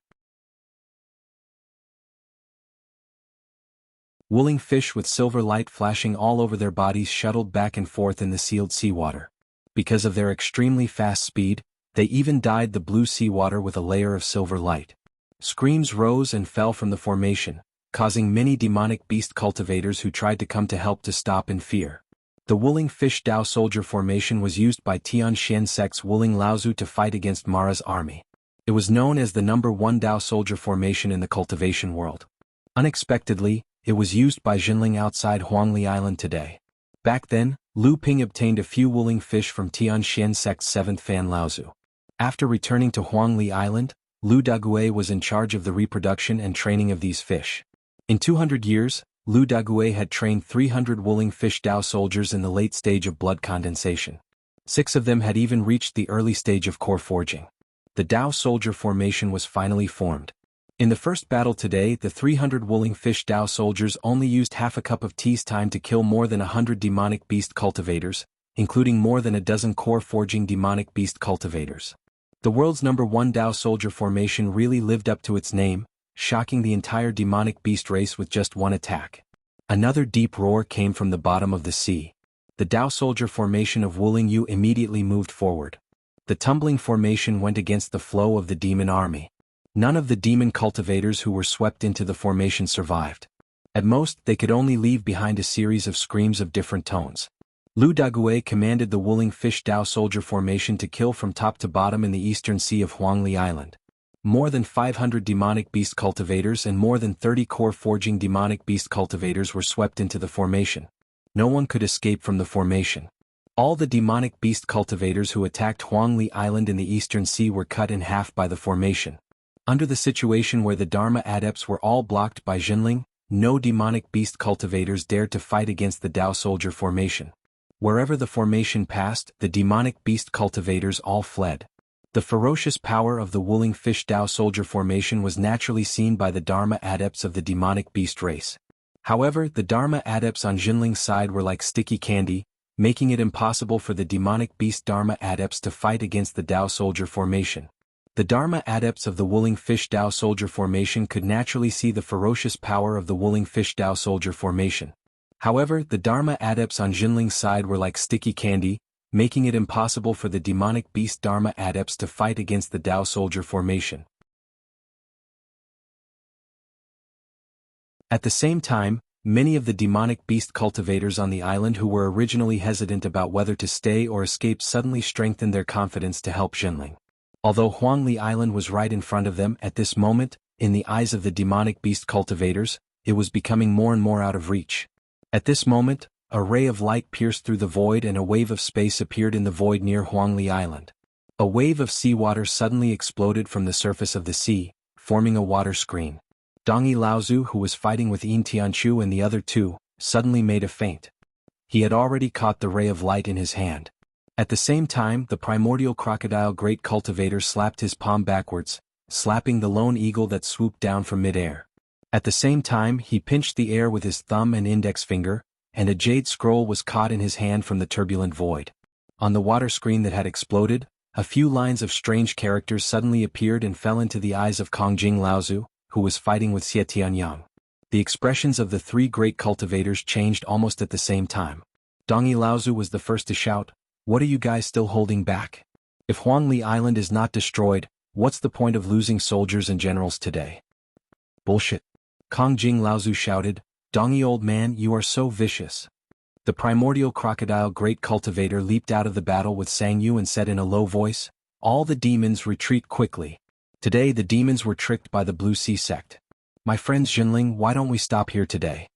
Wuling fish with silver light flashing all over their bodies shuttled back and forth in the sealed seawater. Because of their extremely fast speed, they even dyed the blue seawater with a layer of silver light. Screams rose and fell from the formation, causing many demonic beast cultivators who tried to come to help to stop in fear. The Wuling Fish Dao Soldier Formation was used by Tian Shen sect's Wuling Laozu to fight against Mara's army. It was known as the number 1 Dao Soldier Formation in the cultivation world. Unexpectedly, it was used by Jinling outside Huangli Island today. Back then, Lu Ping obtained a few Wuling fish from Tian Shen sect's 7th Fan Laozu. After returning to Huangli Island, Lu Dague was in charge of the reproduction and training of these fish. In 200 years, Lu Dague had trained 300 Wuling fish Dao soldiers in the late stage of blood condensation. 6 of them had even reached the early stage of core forging. The Dao Soldier Formation was finally formed. In the first battle today, the 300 Wuling fish Dao soldiers only used half a cup of tea's time to kill more than 100 demonic beast cultivators, including more than a dozen core forging demonic beast cultivators. The world's number 1 Dao Soldier Formation really lived up to its name, shocking the entire demonic beast race with just one attack. Another deep roar came from the bottom of the sea. The Dao Soldier Formation of Wuling Yu immediately moved forward. The tumbling formation went against the flow of the demon army. None of the demon cultivators who were swept into the formation survived. At most, they could only leave behind a series of screams of different tones. Lu Dague commanded the Wuling Fish Dao Soldier Formation to kill from top to bottom in the eastern sea of Huangli Island. More than 500 demonic beast cultivators and more than 30 core forging demonic beast cultivators were swept into the formation. No one could escape from the formation. All the demonic beast cultivators who attacked Huangli Island in the eastern sea were cut in half by the formation. Under the situation where the Dharma adepts were all blocked by Jinling, no demonic beast cultivators dared to fight against the Dao Soldier Formation. Wherever the formation passed, the demonic beast cultivators all fled. The ferocious power of the Wuling Fish Dao Soldier Formation was naturally seen by the Dharma adepts of the demonic beast race. However, the Dharma adepts on Jinling's side were like sticky candy, making it impossible for the demonic beast Dharma adepts to fight against the Dao Soldier Formation. The Dharma adepts of the Wuling Fish Dao Soldier Formation could naturally see the ferocious power of the Wuling Fish Dao Soldier Formation. However, the Dharma adepts on Jinling's side were like sticky candy, making it impossible for the demonic beast Dharma adepts to fight against the Dao Soldier Formation. At the same time, many of the demonic beast cultivators on the island who were originally hesitant about whether to stay or escape suddenly strengthened their confidence to help Jinling. Although Huangli Island was right in front of them at this moment, in the eyes of the demonic beast cultivators, it was becoming more and more out of reach. At this moment, a ray of light pierced through the void and a wave of space appeared in the void near Huangli Island. A wave of seawater suddenly exploded from the surface of the sea, forming a water screen. Dongyi Laozu, who was fighting with Yin Tianchu and the other 2, suddenly made a feint. He had already caught the ray of light in his hand. At the same time, the primordial crocodile great cultivator slapped his palm backwards, slapping the lone eagle that swooped down from mid-air. At the same time, he pinched the air with his thumb and index finger, and a jade scroll was caught in his hand from the turbulent void. On the water screen that had exploded, a few lines of strange characters suddenly appeared and fell into the eyes of Kongjing Laozu, who was fighting with Xie Tianyang. The expressions of the three great cultivators changed almost at the same time. Dongi Laozu was the first to shout, "What are you guys still holding back? If Huangli Island is not destroyed, what's the point of losing soldiers and generals today?" "Bullshit." Kongjing Laozu shouted, "Dongi old man, you are so vicious." The primordial crocodile great cultivator leaped out of the battle with Sangyu and said in a low voice, "All the demons retreat quickly. Today the demons were tricked by the Blue Sea sect. My friends Jinling, why don't we stop here today?"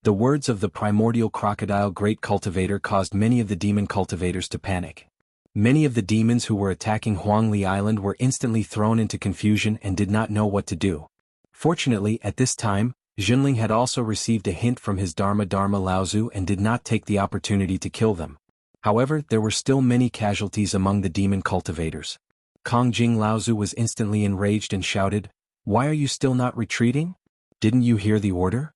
The words of the primordial crocodile great cultivator caused many of the demon cultivators to panic. Many of the demons who were attacking Huangli Island were instantly thrown into confusion and did not know what to do. Fortunately, at this time, Jinling had also received a hint from his Dharma Laozu and did not take the opportunity to kill them. However, there were still many casualties among the demon cultivators. Kongjing Laozu was instantly enraged and shouted, "Why are you still not retreating? Didn't you hear the order?"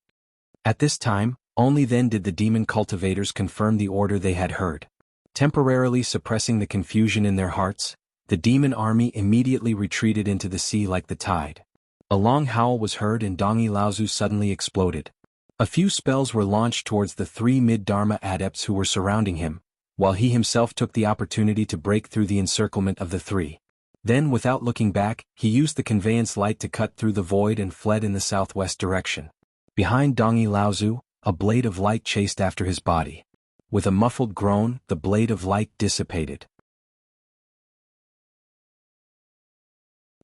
At this time, only then did the demon cultivators confirm the order they had heard. Temporarily suppressing the confusion in their hearts, the demon army immediately retreated into the sea like the tide. A long howl was heard and Dongi Laozu suddenly exploded. A few spells were launched towards the three mid-Dharma adepts who were surrounding him, while he himself took the opportunity to break through the encirclement of the three. Then, without looking back, he used the conveyance light to cut through the void and fled in the southwest direction. Behind Dongi Laozu, a blade of light chased after his body. With a muffled groan, the blade of light dissipated.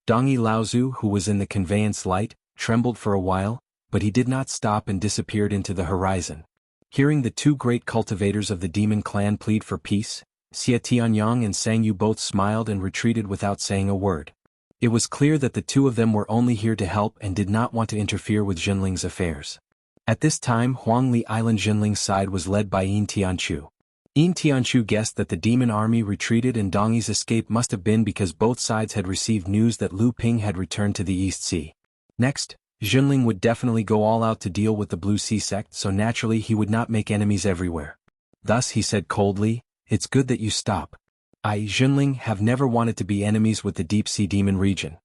Dongi Laozu, who was in the conveyance light, trembled for a while, but he did not stop and disappeared into the horizon. Hearing the two great cultivators of the demon clan plead for peace, Xia Tianyang and Sangyu both smiled and retreated without saying a word. It was clear that the two of them were only here to help and did not want to interfere with Jinling's affairs. At this time, Huangli Island Jinling's side was led by Yin Tianchu. Yin Tianchu guessed that the demon army retreated and Dongi's escape must have been because both sides had received news that Lu Ping had returned to the East Sea. Next, Jinling would definitely go all out to deal with the Blue Sea sect, so naturally he would not make enemies everywhere. Thus he said coldly, "It's good that you stop. I, Jinling, have never wanted to be enemies with the Deep Sea Demon region."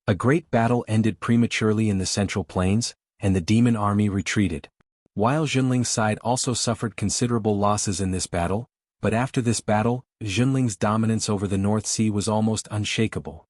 A great battle ended prematurely in the Central Plains, and the demon army retreated. While Jinling's side also suffered considerable losses in this battle, but after this battle, Jinling's dominance over the North Sea was almost unshakable.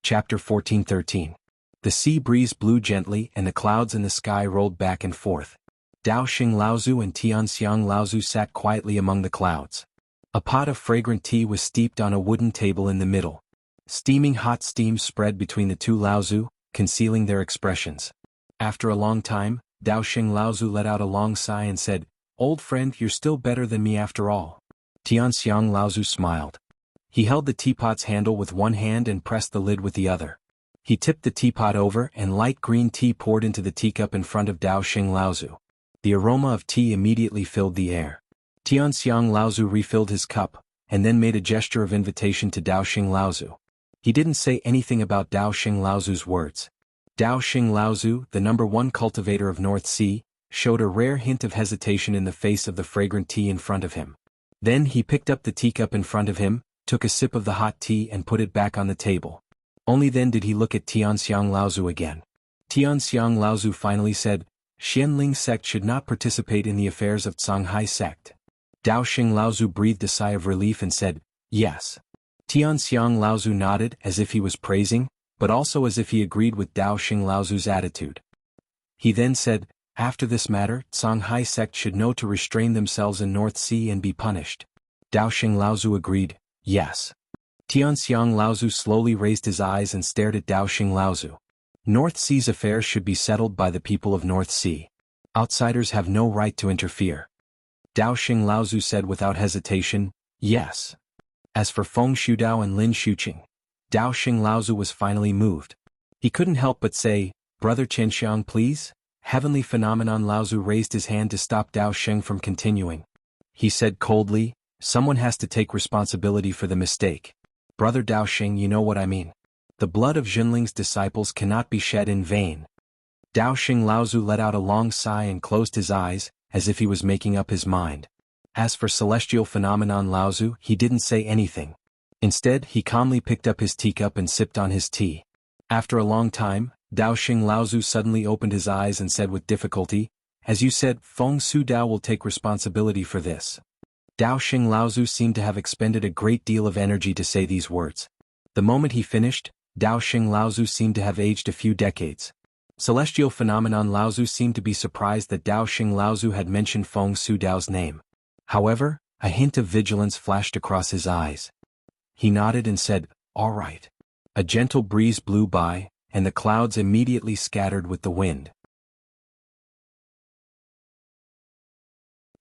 Chapter 14-13. The sea breeze blew gently and the clouds in the sky rolled back and forth. Dao Xing Laozu and Tianxiang Laozu sat quietly among the clouds. A pot of fragrant tea was steeped on a wooden table in the middle. Steaming hot steam spread between the two Laozu, concealing their expressions. After a long time, Dao Xing Laozu let out a long sigh and said, "Old friend, you're still better than me after all." Tianxiang Laozu smiled. He held the teapot's handle with one hand and pressed the lid with the other. He tipped the teapot over and light green tea poured into the teacup in front of Dao Xing Laozu. The aroma of tea immediately filled the air. Tianxiang Laozu refilled his cup, and then made a gesture of invitation to Dao Xing Laozu. He didn't say anything about Dao Xing Laozu's words. Dao Xing Laozu, the #1 cultivator of North Sea, showed a rare hint of hesitation in the face of the fragrant tea in front of him. Then he picked up the teacup in front of him, took a sip of the hot tea and put it back on the table. Only then did he look at Tianxiang Laozu again. Tianxiang Laozu finally said, "Xianling sect should not participate in the affairs of Songhai sect." Dao Xing Laozu breathed a sigh of relief and said, "Yes." Tianxiang Laozu nodded as if he was praising, but also as if he agreed with Dao Xing Laozu's attitude. He then said, "After this matter, Songhai sect should know to restrain themselves in North Sea and be punished." Dao Xing Laozu agreed, "Yes." Tianxiang Laozu slowly raised his eyes and stared at Dao Xing Laozu. North Sea's affairs should be settled by the people of North Sea. Outsiders have no right to interfere. Dao Xing Laozu said without hesitation, "Yes." As for Feng Shudao and Lin Shuqing, Dao Xing Laozu was finally moved. He couldn't help but say, "Brother Qianxiang, please?" Heavenly Phenomenon Laozu raised his hand to stop Dao Xing from continuing. He said coldly, "Someone has to take responsibility for the mistake. Brother Dao Xing, you know what I mean. The blood of Jinling's disciples cannot be shed in vain." Dao Xing Laozu let out a long sigh and closed his eyes, as if he was making up his mind. As for Celestial Phenomenon Laozu, he didn't say anything. Instead, he calmly picked up his teacup and sipped on his tea. After a long time, Dao Xing Laozu suddenly opened his eyes and said with difficulty, "As you said, Feng Su Dao will take responsibility for this." Dao Xing Laozu seemed to have expended a great deal of energy to say these words. The moment he finished, Dao Xing Laozu seemed to have aged a few decades. Celestial Phenomenon Laozu seemed to be surprised that Dao Xing Laozu had mentioned Feng Su Dao's name. However, a hint of vigilance flashed across his eyes. He nodded and said, "All right." A gentle breeze blew by, and the clouds immediately scattered with the wind.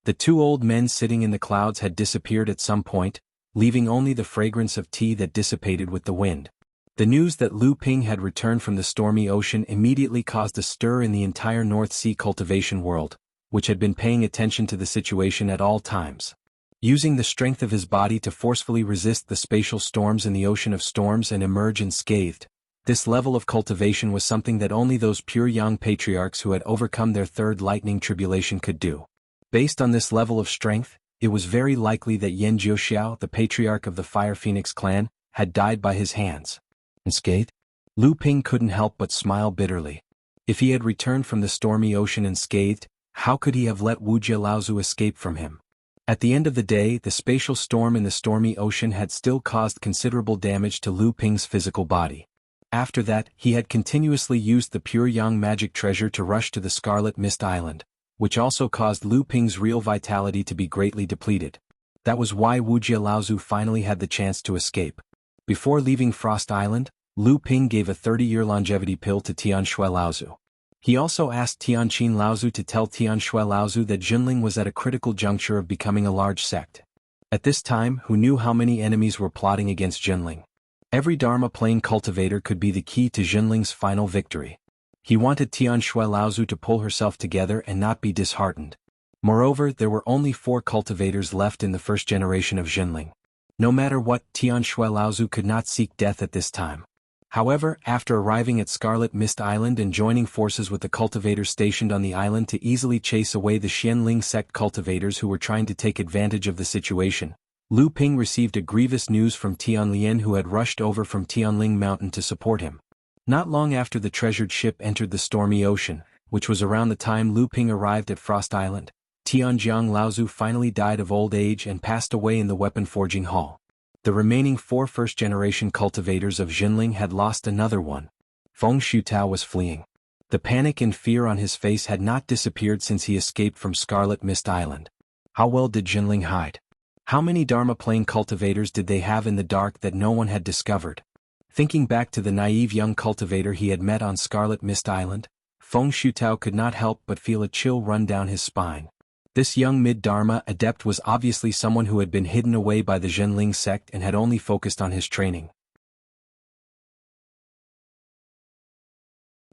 The two old men sitting in the clouds had disappeared at some point, leaving only the fragrance of tea that dissipated with the wind. The news that Lu Ping had returned from the stormy ocean immediately caused a stir in the entire North Sea cultivation world, which had been paying attention to the situation at all times. Using the strength of his body to forcefully resist the spatial storms in the ocean of storms and emerge unscathed, this level of cultivation was something that only those pure young patriarchs who had overcome their third lightning tribulation could do. Based on this level of strength, it was very likely that Yan Jiuxiao, the patriarch of the Fire Phoenix clan, had died by his hands. Unscathed? Lu Ping couldn't help but smile bitterly. If he had returned from the stormy ocean unscathed, how could he have let Wuxia Laozu escape from him? At the end of the day, the spatial storm in the stormy ocean had still caused considerable damage to Lu Ping's physical body. After that, he had continuously used the pure yang magic treasure to rush to the Scarlet Mist Island, which also caused Lu Ping's real vitality to be greatly depleted. That was why Wuxia Laozu finally had the chance to escape. Before leaving Frost Island, Lu Ping gave a 30-year longevity pill to Tianshui Laozu. He also asked Tianqin Laozu to tell Tianshui Laozu that Jinling was at a critical juncture of becoming a large sect. At this time, who knew how many enemies were plotting against Jinling? Every Dharma plane cultivator could be the key to Jinling's final victory. He wanted Tianshui Laozu to pull herself together and not be disheartened. Moreover, there were only 4 cultivators left in the first generation of Jinling. No matter what, Tianshui Laozu could not seek death at this time. However, after arriving at Scarlet Mist Island and joining forces with the cultivators stationed on the island to easily chase away the Xianling sect cultivators who were trying to take advantage of the situation, Lu Ping received a grievous news from Tianlian, who had rushed over from Tianling Mountain to support him. Not long after the treasured ship entered the stormy ocean, which was around the time Lu Ping arrived at Frost Island, Tianjiang Laozu finally died of old age and passed away in the weapon forging hall. The remaining 4 first-generation cultivators of Jinling had lost another one. Feng Shutao was fleeing. The panic and fear on his face had not disappeared since he escaped from Scarlet Mist Island. How well did Jinling hide? How many Dharma plane cultivators did they have in the dark that no one had discovered? Thinking back to the naive young cultivator he had met on Scarlet Mist Island, Feng Shutao could not help but feel a chill run down his spine. This young mid-Dharma adept was obviously someone who had been hidden away by the Zhenling sect and had only focused on his training.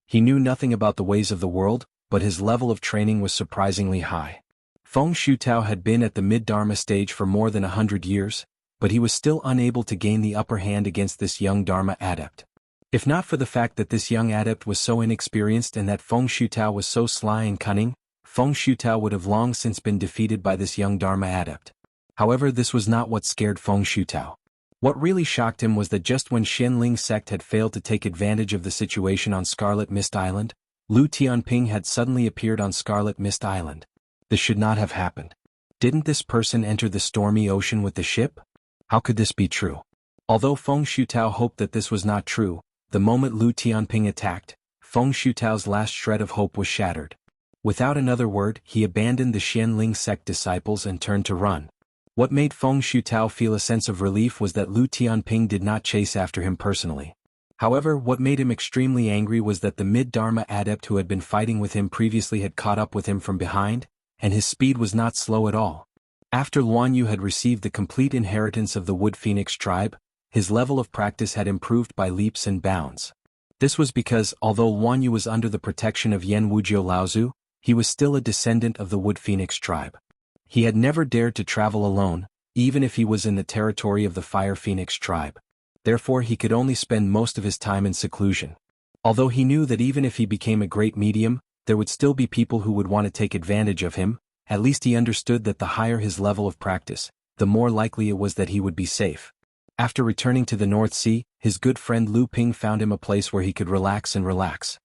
He knew nothing about the ways of the world, but his level of training was surprisingly high. Feng Shutao had been at the mid-Dharma stage for more than 100 years, but he was still unable to gain the upper hand against this young Dharma adept. If not for the fact that this young adept was so inexperienced and that Feng Shutao was so sly and cunning, Feng Shutao would have long since been defeated by this young Dharma adept. However, this was not what scared Feng Shutao. What really shocked him was that just when Xianling sect had failed to take advantage of the situation on Scarlet Mist Island, Lu Tianping had suddenly appeared on Scarlet Mist Island. This should not have happened. Didn't this person enter the stormy ocean with the ship? How could this be true? Although Feng Shutao hoped that this was not true, the moment Lu Tianping attacked, Feng Shutao's last shred of hope was shattered. Without another word, he abandoned the Xianling sect disciples and turned to run. What made Feng Shutao feel a sense of relief was that Lu Tianping did not chase after him personally. However, what made him extremely angry was that the mid-Dharma adept who had been fighting with him previously had caught up with him from behind, and his speed was not slow at all. After Luan Yu had received the complete inheritance of the Wood Phoenix tribe, his level of practice had improved by leaps and bounds. This was because, although Luan Yu was under the protection of Yan Wujiu Laozu, he was still a descendant of the Wood Phoenix tribe. He had never dared to travel alone, even if he was in the territory of the Fire Phoenix tribe. Therefore, he could only spend most of his time in seclusion. Although he knew that even if he became a great medium, there would still be people who would want to take advantage of him, at least he understood that the higher his level of practice, the more likely it was that he would be safe. After returning to the North Sea, his good friend Lu Ping found him a place where he could relax and relax.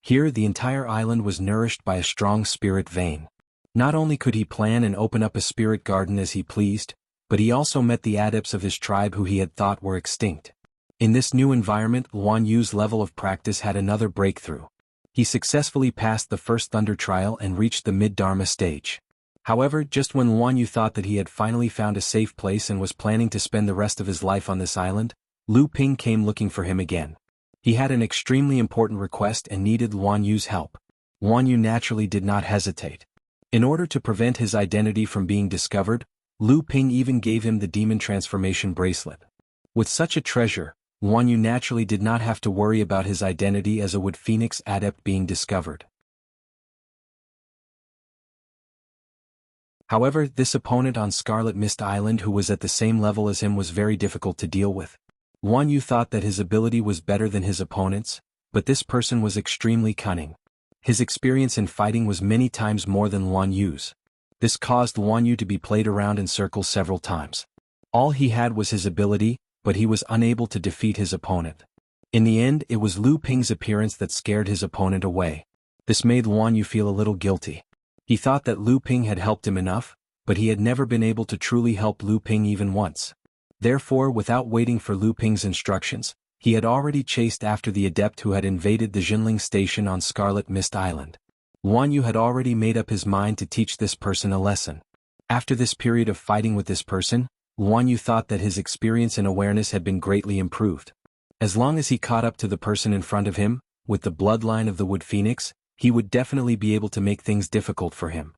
Here the entire island was nourished by a strong spirit vein. Not only could he plan and open up a spirit garden as he pleased, but he also met the adepts of his tribe who he had thought were extinct. In this new environment, Guan Yu's level of practice had another breakthrough. He successfully passed the first Thunder trial and reached the mid-Dharma stage. However, just when Guan Yu thought that he had finally found a safe place and was planning to spend the rest of his life on this island, Lu Ping came looking for him again. He had an extremely important request and needed Guan Yu's help. Guan Yu naturally did not hesitate. In order to prevent his identity from being discovered, Lu Ping even gave him the demon transformation bracelet. With such a treasure, Guan Yu naturally did not have to worry about his identity as a Wood Phoenix adept being discovered. However, this opponent on Scarlet Mist Island who was at the same level as him was very difficult to deal with. Guan Yu thought that his ability was better than his opponent's, but this person was extremely cunning. His experience in fighting was many times more than Guan Yu's. This caused Guan Yu to be played around in circles several times. All he had was his ability, but he was unable to defeat his opponent. In the end, it was Lu Ping's appearance that scared his opponent away. This made Guan Yu feel a little guilty. He thought that Lu Ping had helped him enough, but he had never been able to truly help Lu Ping even once. Therefore, without waiting for Lu Ping's instructions, he had already chased after the adept who had invaded the Jinling station on Scarlet Mist Island. Guan Yu had already made up his mind to teach this person a lesson. After this period of fighting with this person, Guan Yu thought that his experience and awareness had been greatly improved. As long as he caught up to the person in front of him, with the bloodline of the Wood Phoenix, he would definitely be able to make things difficult for him.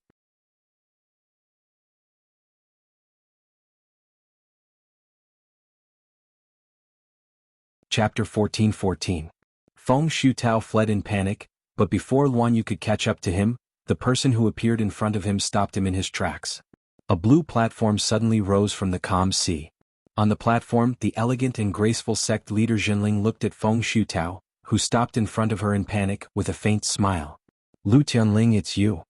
Chapter 14:14. Feng Shutao fled in panic, but before Guan Yu could catch up to him, the person who appeared in front of him stopped him in his tracks. A blue platform suddenly rose from the calm sea. On the platform, the elegant and graceful sect leader Jinling looked at Feng Shutao, who stopped in front of her in panic, with a faint smile. "Lu Tianling, it's you."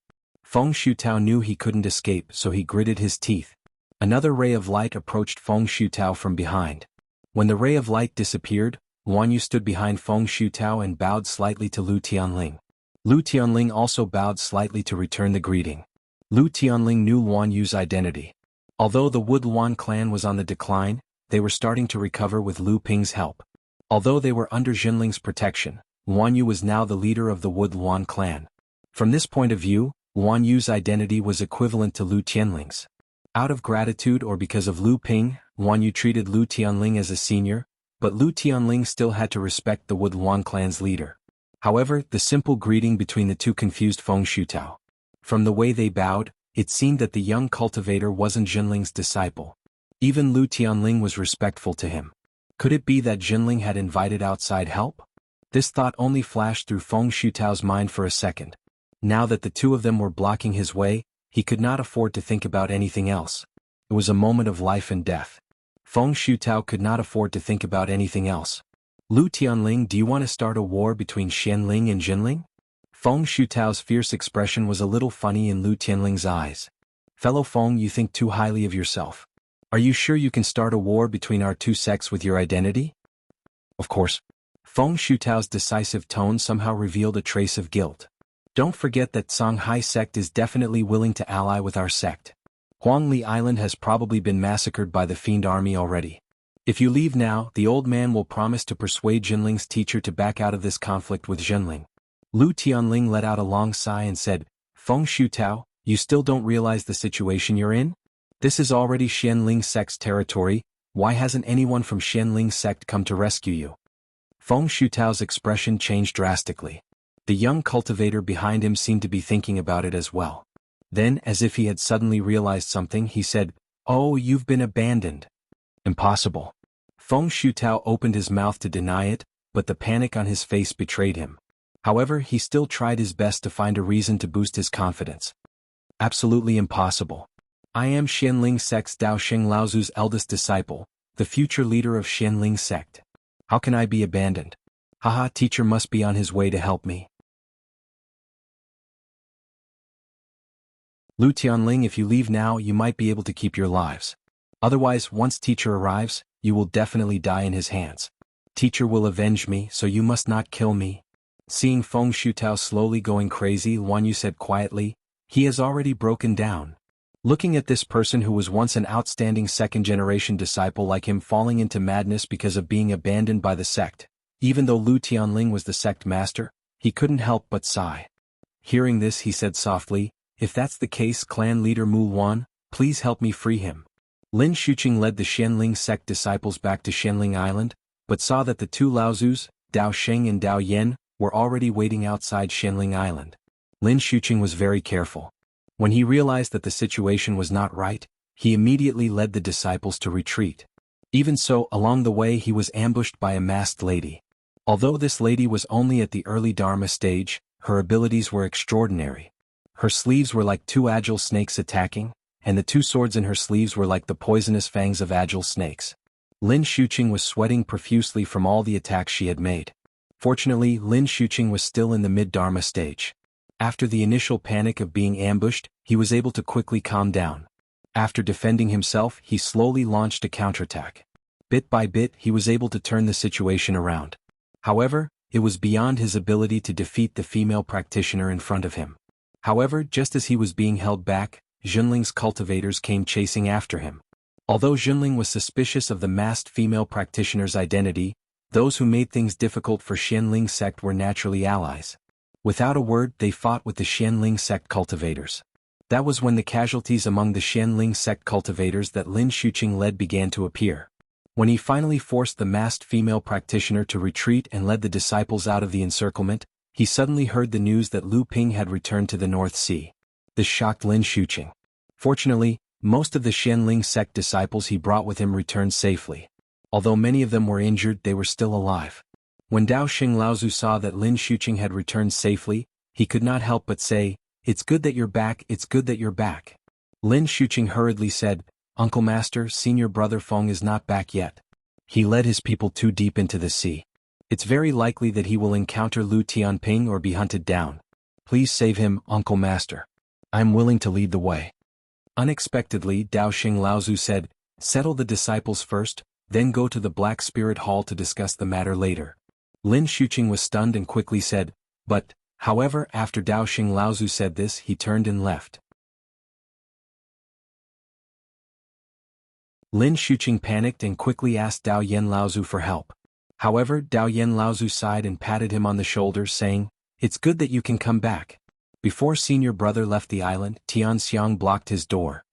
Feng Shutao knew he couldn't escape, so he gritted his teeth. Another ray of light approached Feng Shutao from behind. When the ray of light disappeared, Guan Yu stood behind Feng Shutao and bowed slightly to Lu Tianling. Lu Tianling also bowed slightly to return the greeting. Lu Tianling knew Guan Yu's identity. Although the Wood Luan clan was on the decline, they were starting to recover with Lu Ping's help. Although they were under Jinling's protection, Guan Yu was now the leader of the Wood Luan clan. From this point of view, Guan Yu's identity was equivalent to Lu Tianling's. Out of gratitude or because of Lu Ping, Guan Yu treated Lu Tianling as a senior, but Lu Tianling still had to respect the Wood Luan clan's leader. However, the simple greeting between the two confused Feng Shutao. From the way they bowed, it seemed that the young cultivator wasn't Jinling's disciple. Even Lu Tianling was respectful to him. Could it be that Jinling had invited outside help? This thought only flashed through Feng Shutao's mind for a second. Now that the two of them were blocking his way, he could not afford to think about anything else. It was a moment of life and death. Feng Shutao could not afford to think about anything else. "Lu Tianling, do you want to start a war between Xianling and Jinling?" Feng Shutao's fierce expression was a little funny in Lu Tianling's eyes. "Fellow Feng, you think too highly of yourself. Are you sure you can start a war between our two sects with your identity?" "Of course." Feng Shutao's decisive tone somehow revealed a trace of guilt. "Don't forget that Songhai sect is definitely willing to ally with our sect. Huangli Island has probably been massacred by the Fiend army already. If you leave now, the old man will promise to persuade Jinling's teacher to back out of this conflict with Jinling." Lu Tianling let out a long sigh and said, "Feng Shutao, you still don't realize the situation you're in? This is already Xianling sect's territory. Why hasn't anyone from Xianling sect come to rescue you?" Feng Shutao's expression changed drastically. The young cultivator behind him seemed to be thinking about it as well. Then, as if he had suddenly realized something, he said, "Oh, you've been abandoned." "Impossible." Feng Shutao opened his mouth to deny it, but the panic on his face betrayed him. However, he still tried his best to find a reason to boost his confidence. "Absolutely impossible. I am Xianling sect's Dao Xing Laozu's eldest disciple, the future leader of Xianling sect. How can I be abandoned? Haha, teacher must be on his way to help me." "Lu Tianling, if you leave now, you might be able to keep your lives. Otherwise, once teacher arrives, you will definitely die in his hands. Teacher will avenge me, so you must not kill me. Seeing Feng Shutao slowly going crazy, Guan Yu said quietly, he has already broken down. Looking at this person who was once an outstanding second-generation disciple like him falling into madness because of being abandoned by the sect, even though Lu Tianling was the sect master, he couldn't help but sigh. Hearing this, he said softly, if that's the case, clan leader Mu Wan, please help me free him. Lin Xuqing led the Xianling sect disciples back to Xianling Island, but saw that the two Laozus, Dao Sheng and Dao Yen, were already waiting outside Xianling Island. Lin Xuqing was very careful. When he realized that the situation was not right, he immediately led the disciples to retreat. Even so, along the way he was ambushed by a masked lady. Although this lady was only at the early Dharma stage, her abilities were extraordinary. Her sleeves were like two agile snakes attacking, and the two swords in her sleeves were like the poisonous fangs of agile snakes. Lin Xuqing was sweating profusely from all the attacks she had made. Fortunately, Lin Xuqing was still in the mid-Dharma stage. After the initial panic of being ambushed, he was able to quickly calm down. After defending himself, he slowly launched a counterattack. Bit by bit, he was able to turn the situation around. However, it was beyond his ability to defeat the female practitioner in front of him. However, just as he was being held back, Junling's cultivators came chasing after him. Although Junling was suspicious of the masked female practitioner's identity, those who made things difficult for Xianling sect were naturally allies. Without a word, they fought with the Xianling sect cultivators. That was when the casualties among the Xianling sect cultivators that Lin Xuqing led began to appear. When he finally forced the masked female practitioner to retreat and led the disciples out of the encirclement, he suddenly heard the news that Lu Ping had returned to the North Sea. This shocked Lin Xuqing. Fortunately, most of the Xianling sect disciples he brought with him returned safely. Although many of them were injured, they were still alive. When Dao Xing Laozu saw that Lin Xuqing had returned safely, he could not help but say, "It's good that you're back, it's good that you're back." Lin Xuqing hurriedly said, "Uncle Master, senior brother Feng is not back yet. He led his people too deep into the sea. It's very likely that he will encounter Lu Tianping or be hunted down. Please save him, Uncle Master. I'm willing to lead the way." Unexpectedly, Dao Xing Laozu said, "Settle the disciples first, then go to the Black Spirit Hall to discuss the matter later." Lin Xuqing was stunned and quickly said, "But," however, after Dao Xing Laozu said this, he turned and left. Lin Xuqing panicked and quickly asked Dao Yen Laozu for help. However, Dao Yen Laozu sighed and patted him on the shoulder, saying, "It's good that you can come back." Before senior brother left the island, Tian Xiang blocked his door.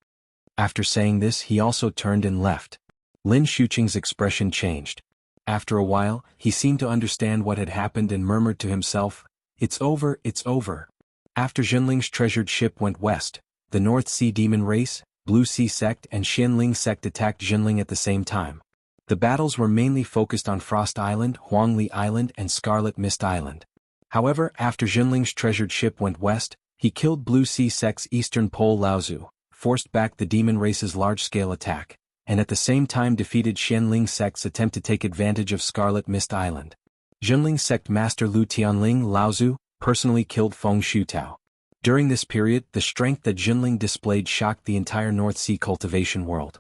After saying this, he also turned and left. Lin Xuqing's expression changed. After a while, he seemed to understand what had happened and murmured to himself, "It's over, it's over." After Junling's treasured ship went west, the North Sea Demon Race, Blue Sea Sect and Xianling Sect attacked Junling at the same time. The battles were mainly focused on Frost Island, Huangli Island and Scarlet Mist Island. However, after Junling's treasured ship went west, he killed Blue Sea Sect's Eastern Pole Laozu, forced back the Demon Race's large-scale attack, and at the same time defeated Xianling Sect's attempt to take advantage of Scarlet Mist Island. Junling Sect Master Lu Tianling Laozu personally killed Feng Shutao. During this period, the strength that Junling displayed shocked the entire North Sea cultivation world.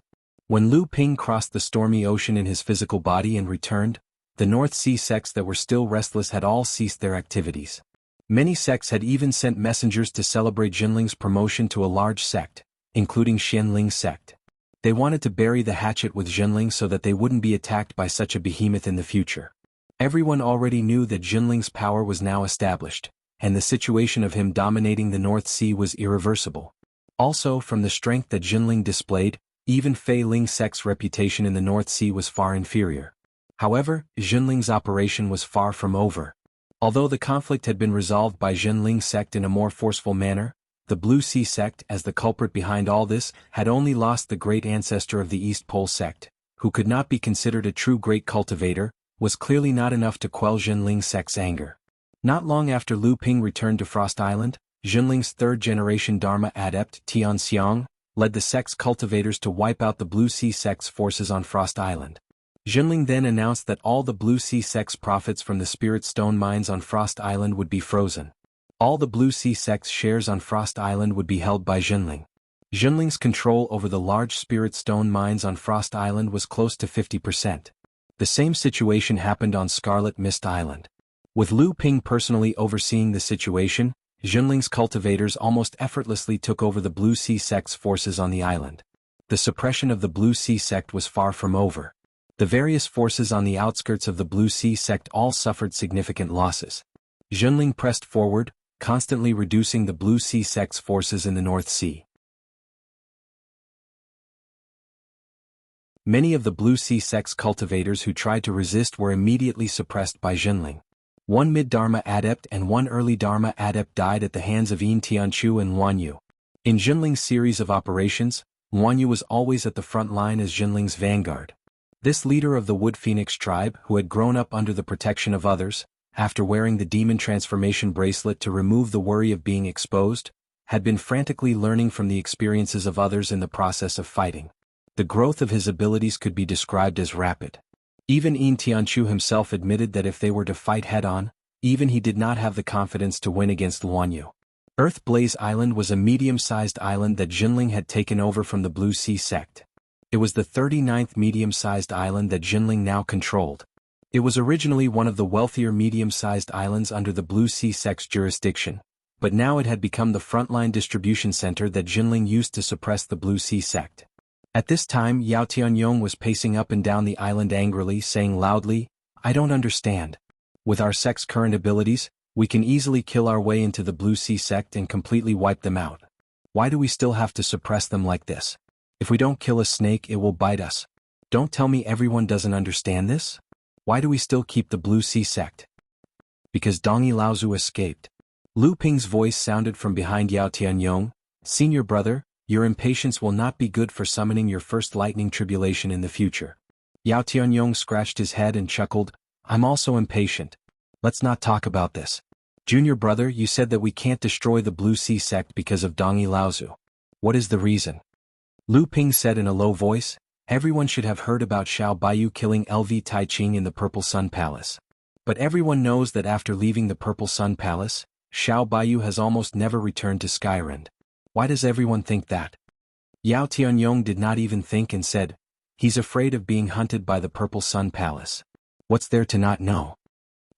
When Lu Ping crossed the stormy ocean in his physical body and returned, the North Sea sects that were still restless had all ceased their activities. Many sects had even sent messengers to celebrate Junling's promotion to a large sect, including Xianling Sect. They wanted to bury the hatchet with Junling so that they wouldn't be attacked by such a behemoth in the future. Everyone already knew that Junling's power was now established, and the situation of him dominating the North Sea was irreversible. Also, from the strength that Junling displayed, even Fei Ling Sect's reputation in the North Sea was far inferior. However, Junling's operation was far from over. Although the conflict had been resolved by Junling Sect in a more forceful manner, the Blue Sea Sect, as the culprit behind all this, had only lost the great ancestor of the East Pole Sect, who could not be considered a true great cultivator, was clearly not enough to quell Junling Sect's anger. Not long after Lu Ping returned to Frost Island, Junling's third-generation Dharma adept, Tian Xiang, led the sect's cultivators to wipe out the Blue Sea Sect's forces on Frost Island. Junling then announced that all the Blue Sea Sect's profits from the Spirit Stone mines on Frost Island would be frozen. All the Blue Sea Sect's shares on Frost Island would be held by Junling. Junling's control over the large spirit stone mines on Frost Island was close to 50%. The same situation happened on Scarlet Mist Island. With Lu Ping personally overseeing the situation, Junling's cultivators almost effortlessly took over the Blue Sea Sect's forces on the island. The suppression of the Blue Sea Sect was far from over. The various forces on the outskirts of the Blue Sea Sect all suffered significant losses. Junling pressed forward, constantly reducing the Blue Sea Sect's forces in the North Sea. Many of the Blue Sea Sect's cultivators who tried to resist were immediately suppressed by Junling. One mid-Dharma adept and one early Dharma adept died at the hands of Yin Tianchu and Luanyu. In Junling's series of operations, Luanyu was always at the front line as Junling's vanguard. This leader of the Wood Phoenix tribe, who had grown up under the protection of others, after wearing the demon transformation bracelet to remove the worry of being exposed, had been frantically learning from the experiences of others in the process of fighting. The growth of his abilities could be described as rapid. Even Yin Tianchu himself admitted that if they were to fight head-on, even he did not have the confidence to win against Luanyu. Earth Blaze Island was a medium-sized island that Junling had taken over from the Blue Sea Sect. It was the 39th medium-sized island that Junling now controlled. It was originally one of the wealthier medium-sized islands under the Blue Sea Sect's jurisdiction, but now it had become the frontline distribution center that Junling used to suppress the Blue Sea Sect. At this time, Yao Tianyong was pacing up and down the island angrily, saying loudly, "I don't understand. With our sect's current abilities, we can easily kill our way into the Blue Sea Sect and completely wipe them out. Why do we still have to suppress them like this? If we don't kill a snake, it will bite us. Don't tell me everyone doesn't understand this? Why do we still keep the Blue Sea Sect?" Because Dongi Laozu escaped. Lu Ping's voice sounded from behind Yao Tianyong. "Senior brother, your impatience will not be good for summoning your first lightning tribulation in the future." Yao Tianyong scratched his head and chuckled, "I'm also impatient. Let's not talk about this. Junior brother, you said that we can't destroy the Blue Sea Sect because of Dongi Laozu. What is the reason?" Lu Ping said in a low voice, "Everyone should have heard about Xiao Baiyu killing LV Taiching in the Purple Sun Palace. But everyone knows that after leaving the Purple Sun Palace, Xiao Baiyu has almost never returned to Skyrend. Why does everyone think that?" Yao Tianyong did not even think and said, "He's afraid of being hunted by the Purple Sun Palace. What's there to not know?"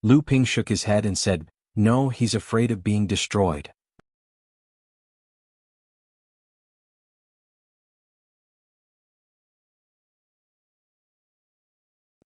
Lu Ping shook his head and said, "No, he's afraid of being destroyed."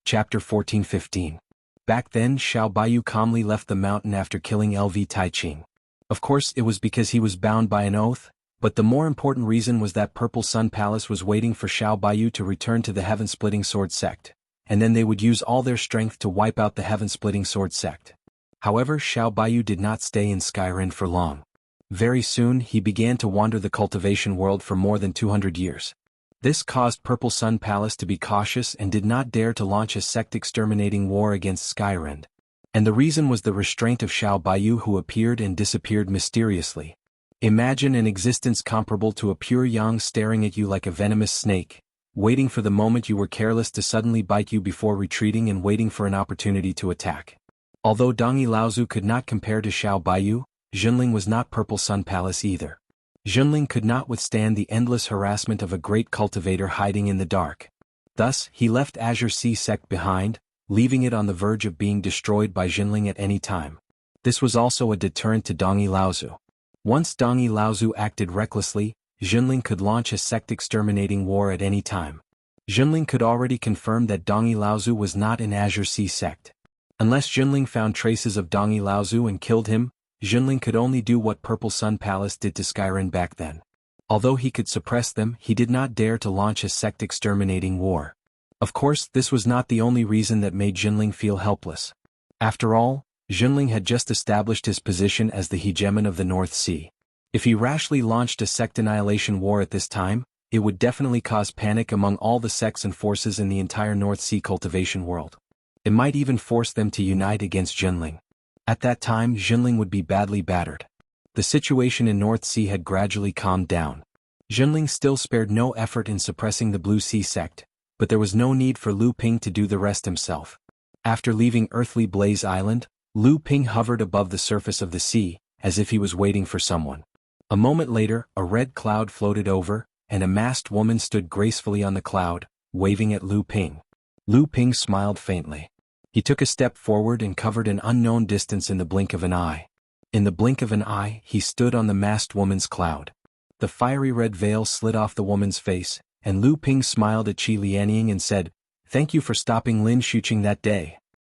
Chapter 14-15. Back then, Xiao Baiyu calmly left the mountain after killing LV Taiching. Of course, it was because he was bound by an oath, but the more important reason was that Purple Sun Palace was waiting for Xiao Baiyu to return to the Heaven-Splitting Sword Sect, and then they would use all their strength to wipe out the Heaven-Splitting Sword Sect. However, Xiao Baiyu did not stay in Skyrend for long. Very soon, he began to wander the cultivation world for more than 200 years. This caused Purple Sun Palace to be cautious and did not dare to launch a sect-exterminating war against Skyrend. And the reason was the restraint of Xiao Baiyu, who appeared and disappeared mysteriously. Imagine an existence comparable to a pure yang staring at you like a venomous snake, waiting for the moment you were careless to suddenly bite you before retreating and waiting for an opportunity to attack. Although Dongi Laozu could not compare to Xiao Baiyu, Junling was not Purple Sun Palace either. Junling could not withstand the endless harassment of a great cultivator hiding in the dark. Thus, he left Azure Sea Sect behind, leaving it on the verge of being destroyed by Junling at any time. This was also a deterrent to Dongi Laozu. Once Dongi Laozu acted recklessly, Junling could launch a sect-exterminating war at any time. Junling could already confirm that Dongi Laozu was not in Azure Sea Sect. Unless Junling found traces of Dongi Laozu and killed him, Junling could only do what Purple Sun Palace did to Skyrend back then. Although he could suppress them, he did not dare to launch a sect-exterminating war. Of course, this was not the only reason that made Junling feel helpless. After all, Junling had just established his position as the hegemon of the North Sea. If he rashly launched a sect annihilation war at this time, it would definitely cause panic among all the sects and forces in the entire North Sea cultivation world. It might even force them to unite against Junling. At that time, Junling would be badly battered. The situation in North Sea had gradually calmed down. Junling still spared no effort in suppressing the Blue Sea Sect, but there was no need for Lu Ping to do the rest himself. After leaving Earthly Blaze Island, Lu Ping hovered above the surface of the sea, as if he was waiting for someone. A moment later, a red cloud floated over, and a masked woman stood gracefully on the cloud, waving at Lu Ping. Lu Ping smiled faintly. He took a step forward and covered an unknown distance in the blink of an eye. In the blink of an eye, he stood on the masked woman's cloud. The fiery red veil slid off the woman's face, and Lu Ping smiled at Qi Lianying and said, "Thank you for stopping Lin Xuqing that day."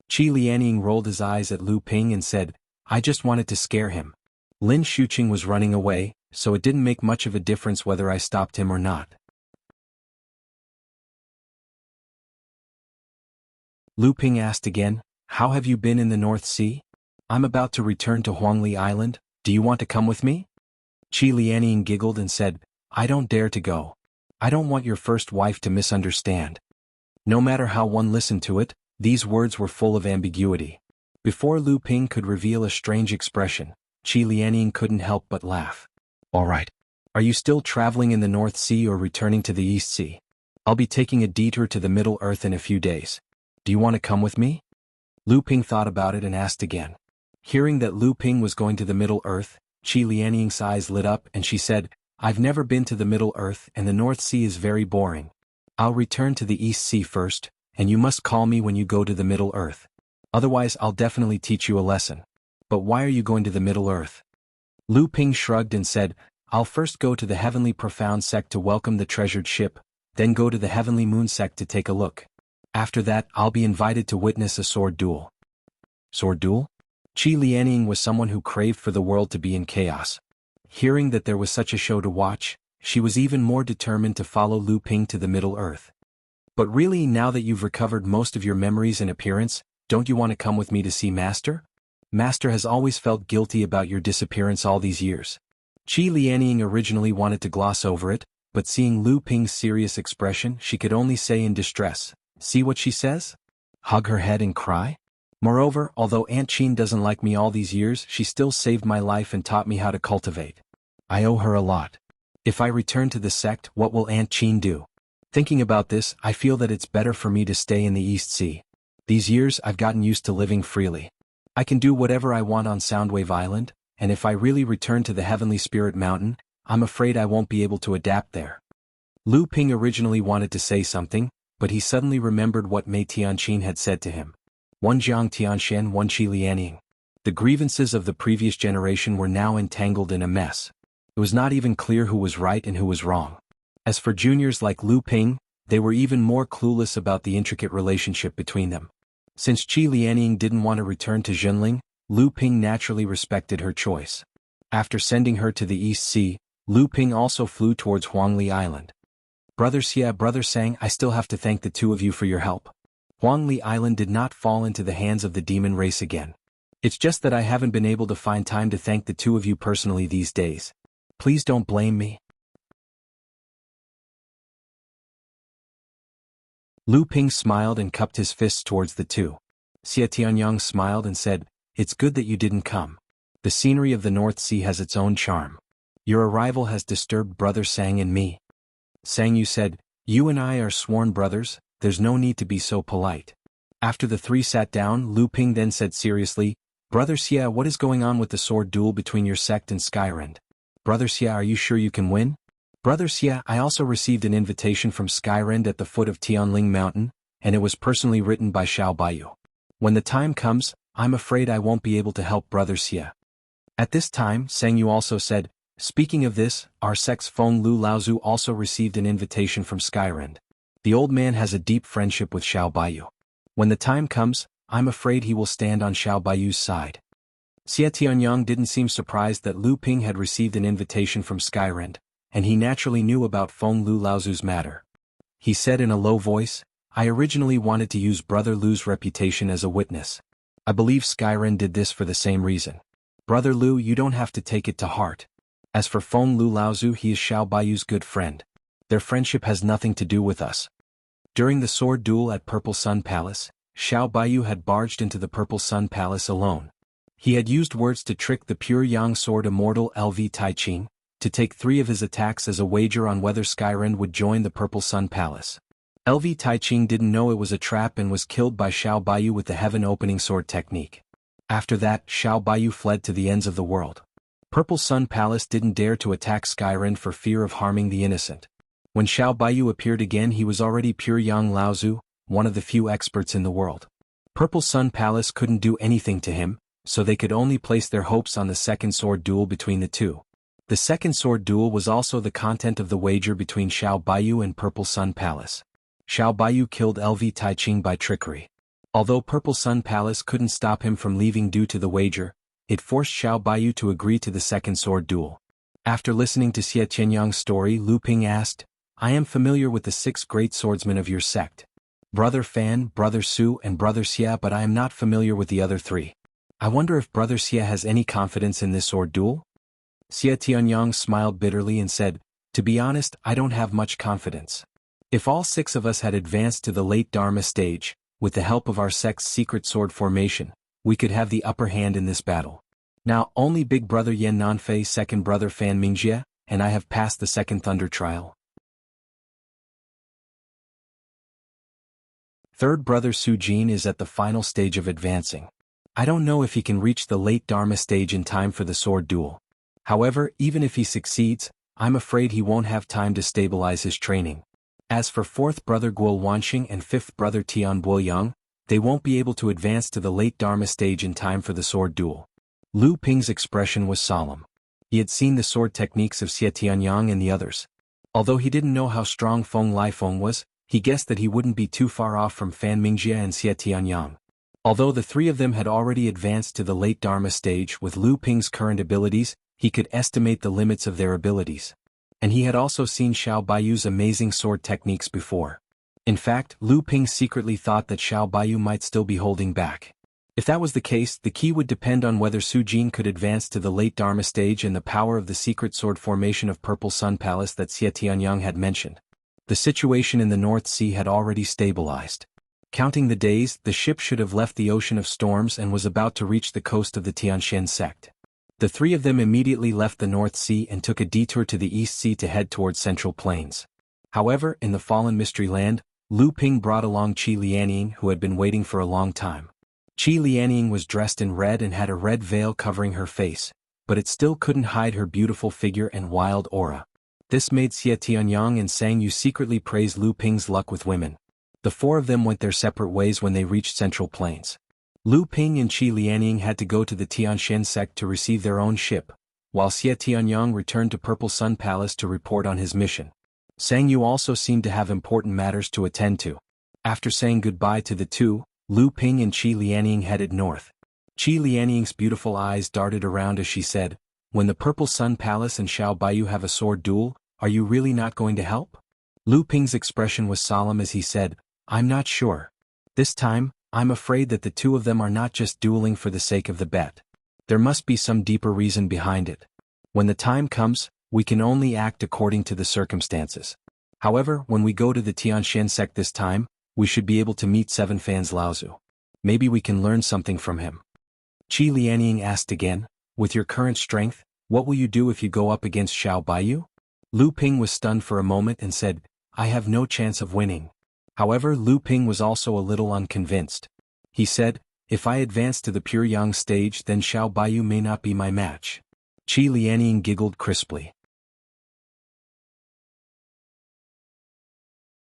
Qi Lianying rolled his eyes at Lu Ping and said, "I just wanted to scare him. Lin Xuqing was running away, so it didn't make much of a difference whether I stopped him or not." Lu Ping asked again, "How have you been in the North Sea? I'm about to return to Huangli Island, do you want to come with me?" Qi Lianying giggled and said, "I don't dare to go. I don't want your first wife to misunderstand." No matter how one listened to it, these words were full of ambiguity. Before Lu Ping could reveal a strange expression, Qi Lianying couldn't help but laugh. "All right. Are you still traveling in the North Sea or returning to the East Sea? I'll be taking a detour to the Middle Earth in a few days. Do you want to come with me?" Lu Ping thought about it and asked again. Hearing that Lu Ping was going to the Middle Earth, Qi Lianying's eyes lit up and she said, "I've never been to the Middle Earth and the North Sea is very boring. I'll return to the East Sea first, and you must call me when you go to the Middle Earth. Otherwise I'll definitely teach you a lesson. But why are you going to the Middle Earth?" Lu Ping shrugged and said, "I'll first go to the Heavenly Profound sect to welcome the treasured ship, then go to the Heavenly Moon sect to take a look. After that I'll be invited to witness a sword duel." Sword duel? Qi Lianying was someone who craved for the world to be in chaos. Hearing that there was such a show to watch, she was even more determined to follow Lu Ping to the Middle Earth. "But really, now that you've recovered most of your memories and appearance, don't you want to come with me to see Master? Master has always felt guilty about your disappearance all these years." Qi Lianying originally wanted to gloss over it, but seeing Lu Ping's serious expression she could only say in distress, "See what she says? Hug her head and cry? Moreover, although Aunt Qin doesn't like me all these years, she still saved my life and taught me how to cultivate. I owe her a lot. If I return to the sect, what will Aunt Qin do? Thinking about this, I feel that it's better for me to stay in the East Sea. These years I've gotten used to living freely. I can do whatever I want on Soundwave Island, and if I really return to the Heavenly Spirit Mountain, I'm afraid I won't be able to adapt there." Lu Ping originally wanted to say something, but he suddenly remembered what Mei Tianqin had said to him. One Jiang Tianshan, one Qi Lianying. The grievances of the previous generation were now entangled in a mess. It was not even clear who was right and who was wrong. As for juniors like Lu Ping, they were even more clueless about the intricate relationship between them. Since Qi Lianying didn't want to return to Zhenling, Lu Ping naturally respected her choice. After sending her to the East Sea, Lu Ping also flew towards Huangli Island. "Brother Xia, Brother Sang, I still have to thank the two of you for your help. Huangli Island did not fall into the hands of the demon race again. It's just that I haven't been able to find time to thank the two of you personally these days. Please don't blame me." Lu Ping smiled and cupped his fists towards the two. Xia Tianyang smiled and said, "It's good that you didn't come. The scenery of the North Sea has its own charm. Your arrival has disturbed Brother Sang and me." "Sang, you said, you and I are sworn brothers, there's no need to be so polite." After the three sat down, Lu Ping then said seriously, "Brother Xia, what is going on with the sword duel between your sect and Skyrend? Brother Xia, are you sure you can win?" "Brother Xia, I also received an invitation from Skyrend at the foot of Tianling Mountain, and it was personally written by Xiao Baiyu. When the time comes, I'm afraid I won't be able to help Brother Xia." At this time, Sang Yu also said, "Speaking of this, our sect's Feng Lu Laozu also received an invitation from Skyrend. The old man has a deep friendship with Xiao Baiyu. When the time comes, I'm afraid he will stand on Xiao Baiyu's side." Xia Tianyang didn't seem surprised that Lu Ping had received an invitation from Skyrend, and he naturally knew about Feng Lu Laozu's matter. He said in a low voice, "I originally wanted to use Brother Lu's reputation as a witness. I believe Skyrend did this for the same reason. Brother Lu, you don't have to take it to heart. As for Feng Lu Laozu, he is Xiao Baiyu's good friend. Their friendship has nothing to do with us." During the sword duel at Purple Sun Palace, Xiao Baiyu had barged into the Purple Sun Palace alone. He had used words to trick the pure Yang Sword Immortal LV Taiqing, to take 3 of his attacks as a wager on whether Skyrend would join the Purple Sun Palace. LV Taiqing didn't know it was a trap and was killed by Xiao Baiyu with the Heaven Opening Sword technique. After that, Xiao Baiyu fled to the ends of the world. Purple Sun Palace didn't dare to attack Skyren for fear of harming the innocent. When Xiao Baiyu appeared again, he was already pure Yang Laozu, one of the few experts in the world. Purple Sun Palace couldn't do anything to him, so they could only place their hopes on the second sword duel between the two. The second sword duel was also the content of the wager between Xiao Baiyu and Purple Sun Palace. Xiao Baiyu killed LV Taiching by trickery. Although Purple Sun Palace couldn't stop him from leaving due to the wager, it forced Xiao Baiyu to agree to the second sword duel. After listening to Xie Tianyang's story, Lu Ping asked, "I am familiar with the 6 great swordsmen of your sect. Brother Fan, Brother Su and Brother Xia, but I am not familiar with the other 3. I wonder if Brother Xia has any confidence in this sword duel?" Xie Tianyang smiled bitterly and said, "To be honest, I don't have much confidence. If all 6 of us had advanced to the late Dharma stage, with the help of our sect's secret sword formation, we could have the upper hand in this battle. Now, only Big Brother Yan Nanfei, second brother Fan Mingjie, and I have passed the second thunder trial. Third brother Su Jin is at the final stage of advancing. I don't know if he can reach the late Dharma stage in time for the sword duel. However, even if he succeeds, I'm afraid he won't have time to stabilize his training. As for fourth brother Guo Wanxing and fifth brother Tian Boyang, they won't be able to advance to the late Dharma stage in time for the sword duel." Lu Ping's expression was solemn. He had seen the sword techniques of Xie Tianyang and the others. Although he didn't know how strong Feng Lifeng was, he guessed that he wouldn't be too far off from Fan Mingjie and Xie Tianyang. Although the 3 of them had already advanced to the late Dharma stage with Lu Ping's current abilities, he could estimate the limits of their abilities. And he had also seen Xiao Baiyu's amazing sword techniques before. In fact, Lu Ping secretly thought that Xiao Baiyu might still be holding back. If that was the case, the key would depend on whether Su Jin could advance to the late Dharma stage and the power of the secret sword formation of Purple Sun Palace that Xie Tianyang had mentioned. The situation in the North Sea had already stabilized. Counting the days, the ship should have left the Ocean of Storms and was about to reach the coast of the Tianshan sect. The 3 of them immediately left the North Sea and took a detour to the East Sea to head towards Central Plains. However, in the Fallen Mystery Land, Lu Ping brought along Qi Lianying, who had been waiting for a long time. Qi Lianying was dressed in red and had a red veil covering her face, but it still couldn't hide her beautiful figure and wild aura. This made Xie Tianyang and Sang Yu secretly praise Lu Ping's luck with women. The 4 of them went their separate ways when they reached Central Plains. Lu Ping and Qi Lianying had to go to the Tianshan sect to receive their own ship, while Xie Tianyang returned to Purple Sun Palace to report on his mission. Sang Yu also seemed to have important matters to attend to. After saying goodbye to the 2, Lu Ping and Qi Lianying headed north. Qi Lianying's beautiful eyes darted around as she said, "When the Purple Sun Palace and Xiao Baiyu have a sword duel, are you really not going to help?" Lu Ping's expression was solemn as he said, "I'm not sure. This time, I'm afraid that the 2 of them are not just dueling for the sake of the bet. There must be some deeper reason behind it. When the time comes, we can only act according to the circumstances. However, when we go to the Tianshan sect this time, we should be able to meet 7 Fans Laozu. Maybe we can learn something from him." Qi Lianying asked again, "With your current strength, what will you do if you go up against Xiao Baiyu?" Lu Ping was stunned for a moment and said, "I have no chance of winning." However, Lu Ping was also a little unconvinced. He said, "If I advance to the pure Yang stage, then Xiao Baiyu may not be my match." Qi Lianying giggled crisply.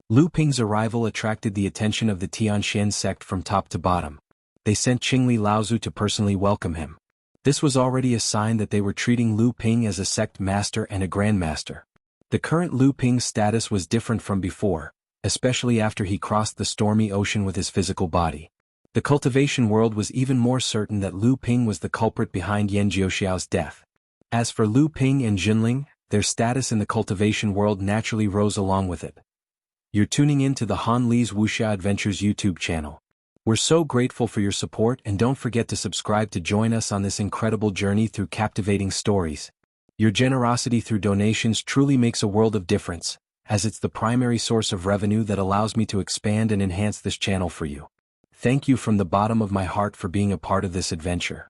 Lu Ping's arrival attracted the attention of the Tianshan sect from top to bottom. They sent Qingli Laozu to personally welcome him. This was already a sign that they were treating Lu Ping as a sect master and a grandmaster. The current Lu Ping's status was different from before, especially after he crossed the stormy ocean with his physical body. The cultivation world was even more certain that Lu Ping was the culprit behind Yan Jiuxiao's death. As for Lu Ping and Jinling, their status in the cultivation world naturally rose along with it. You're tuning in to the Han Li's Wuxia Adventures YouTube channel. We're so grateful for your support, and don't forget to subscribe to join us on this incredible journey through captivating stories. Your generosity through donations truly makes a world of difference, as it's the primary source of revenue that allows me to expand and enhance this channel for you. Thank you from the bottom of my heart for being a part of this adventure.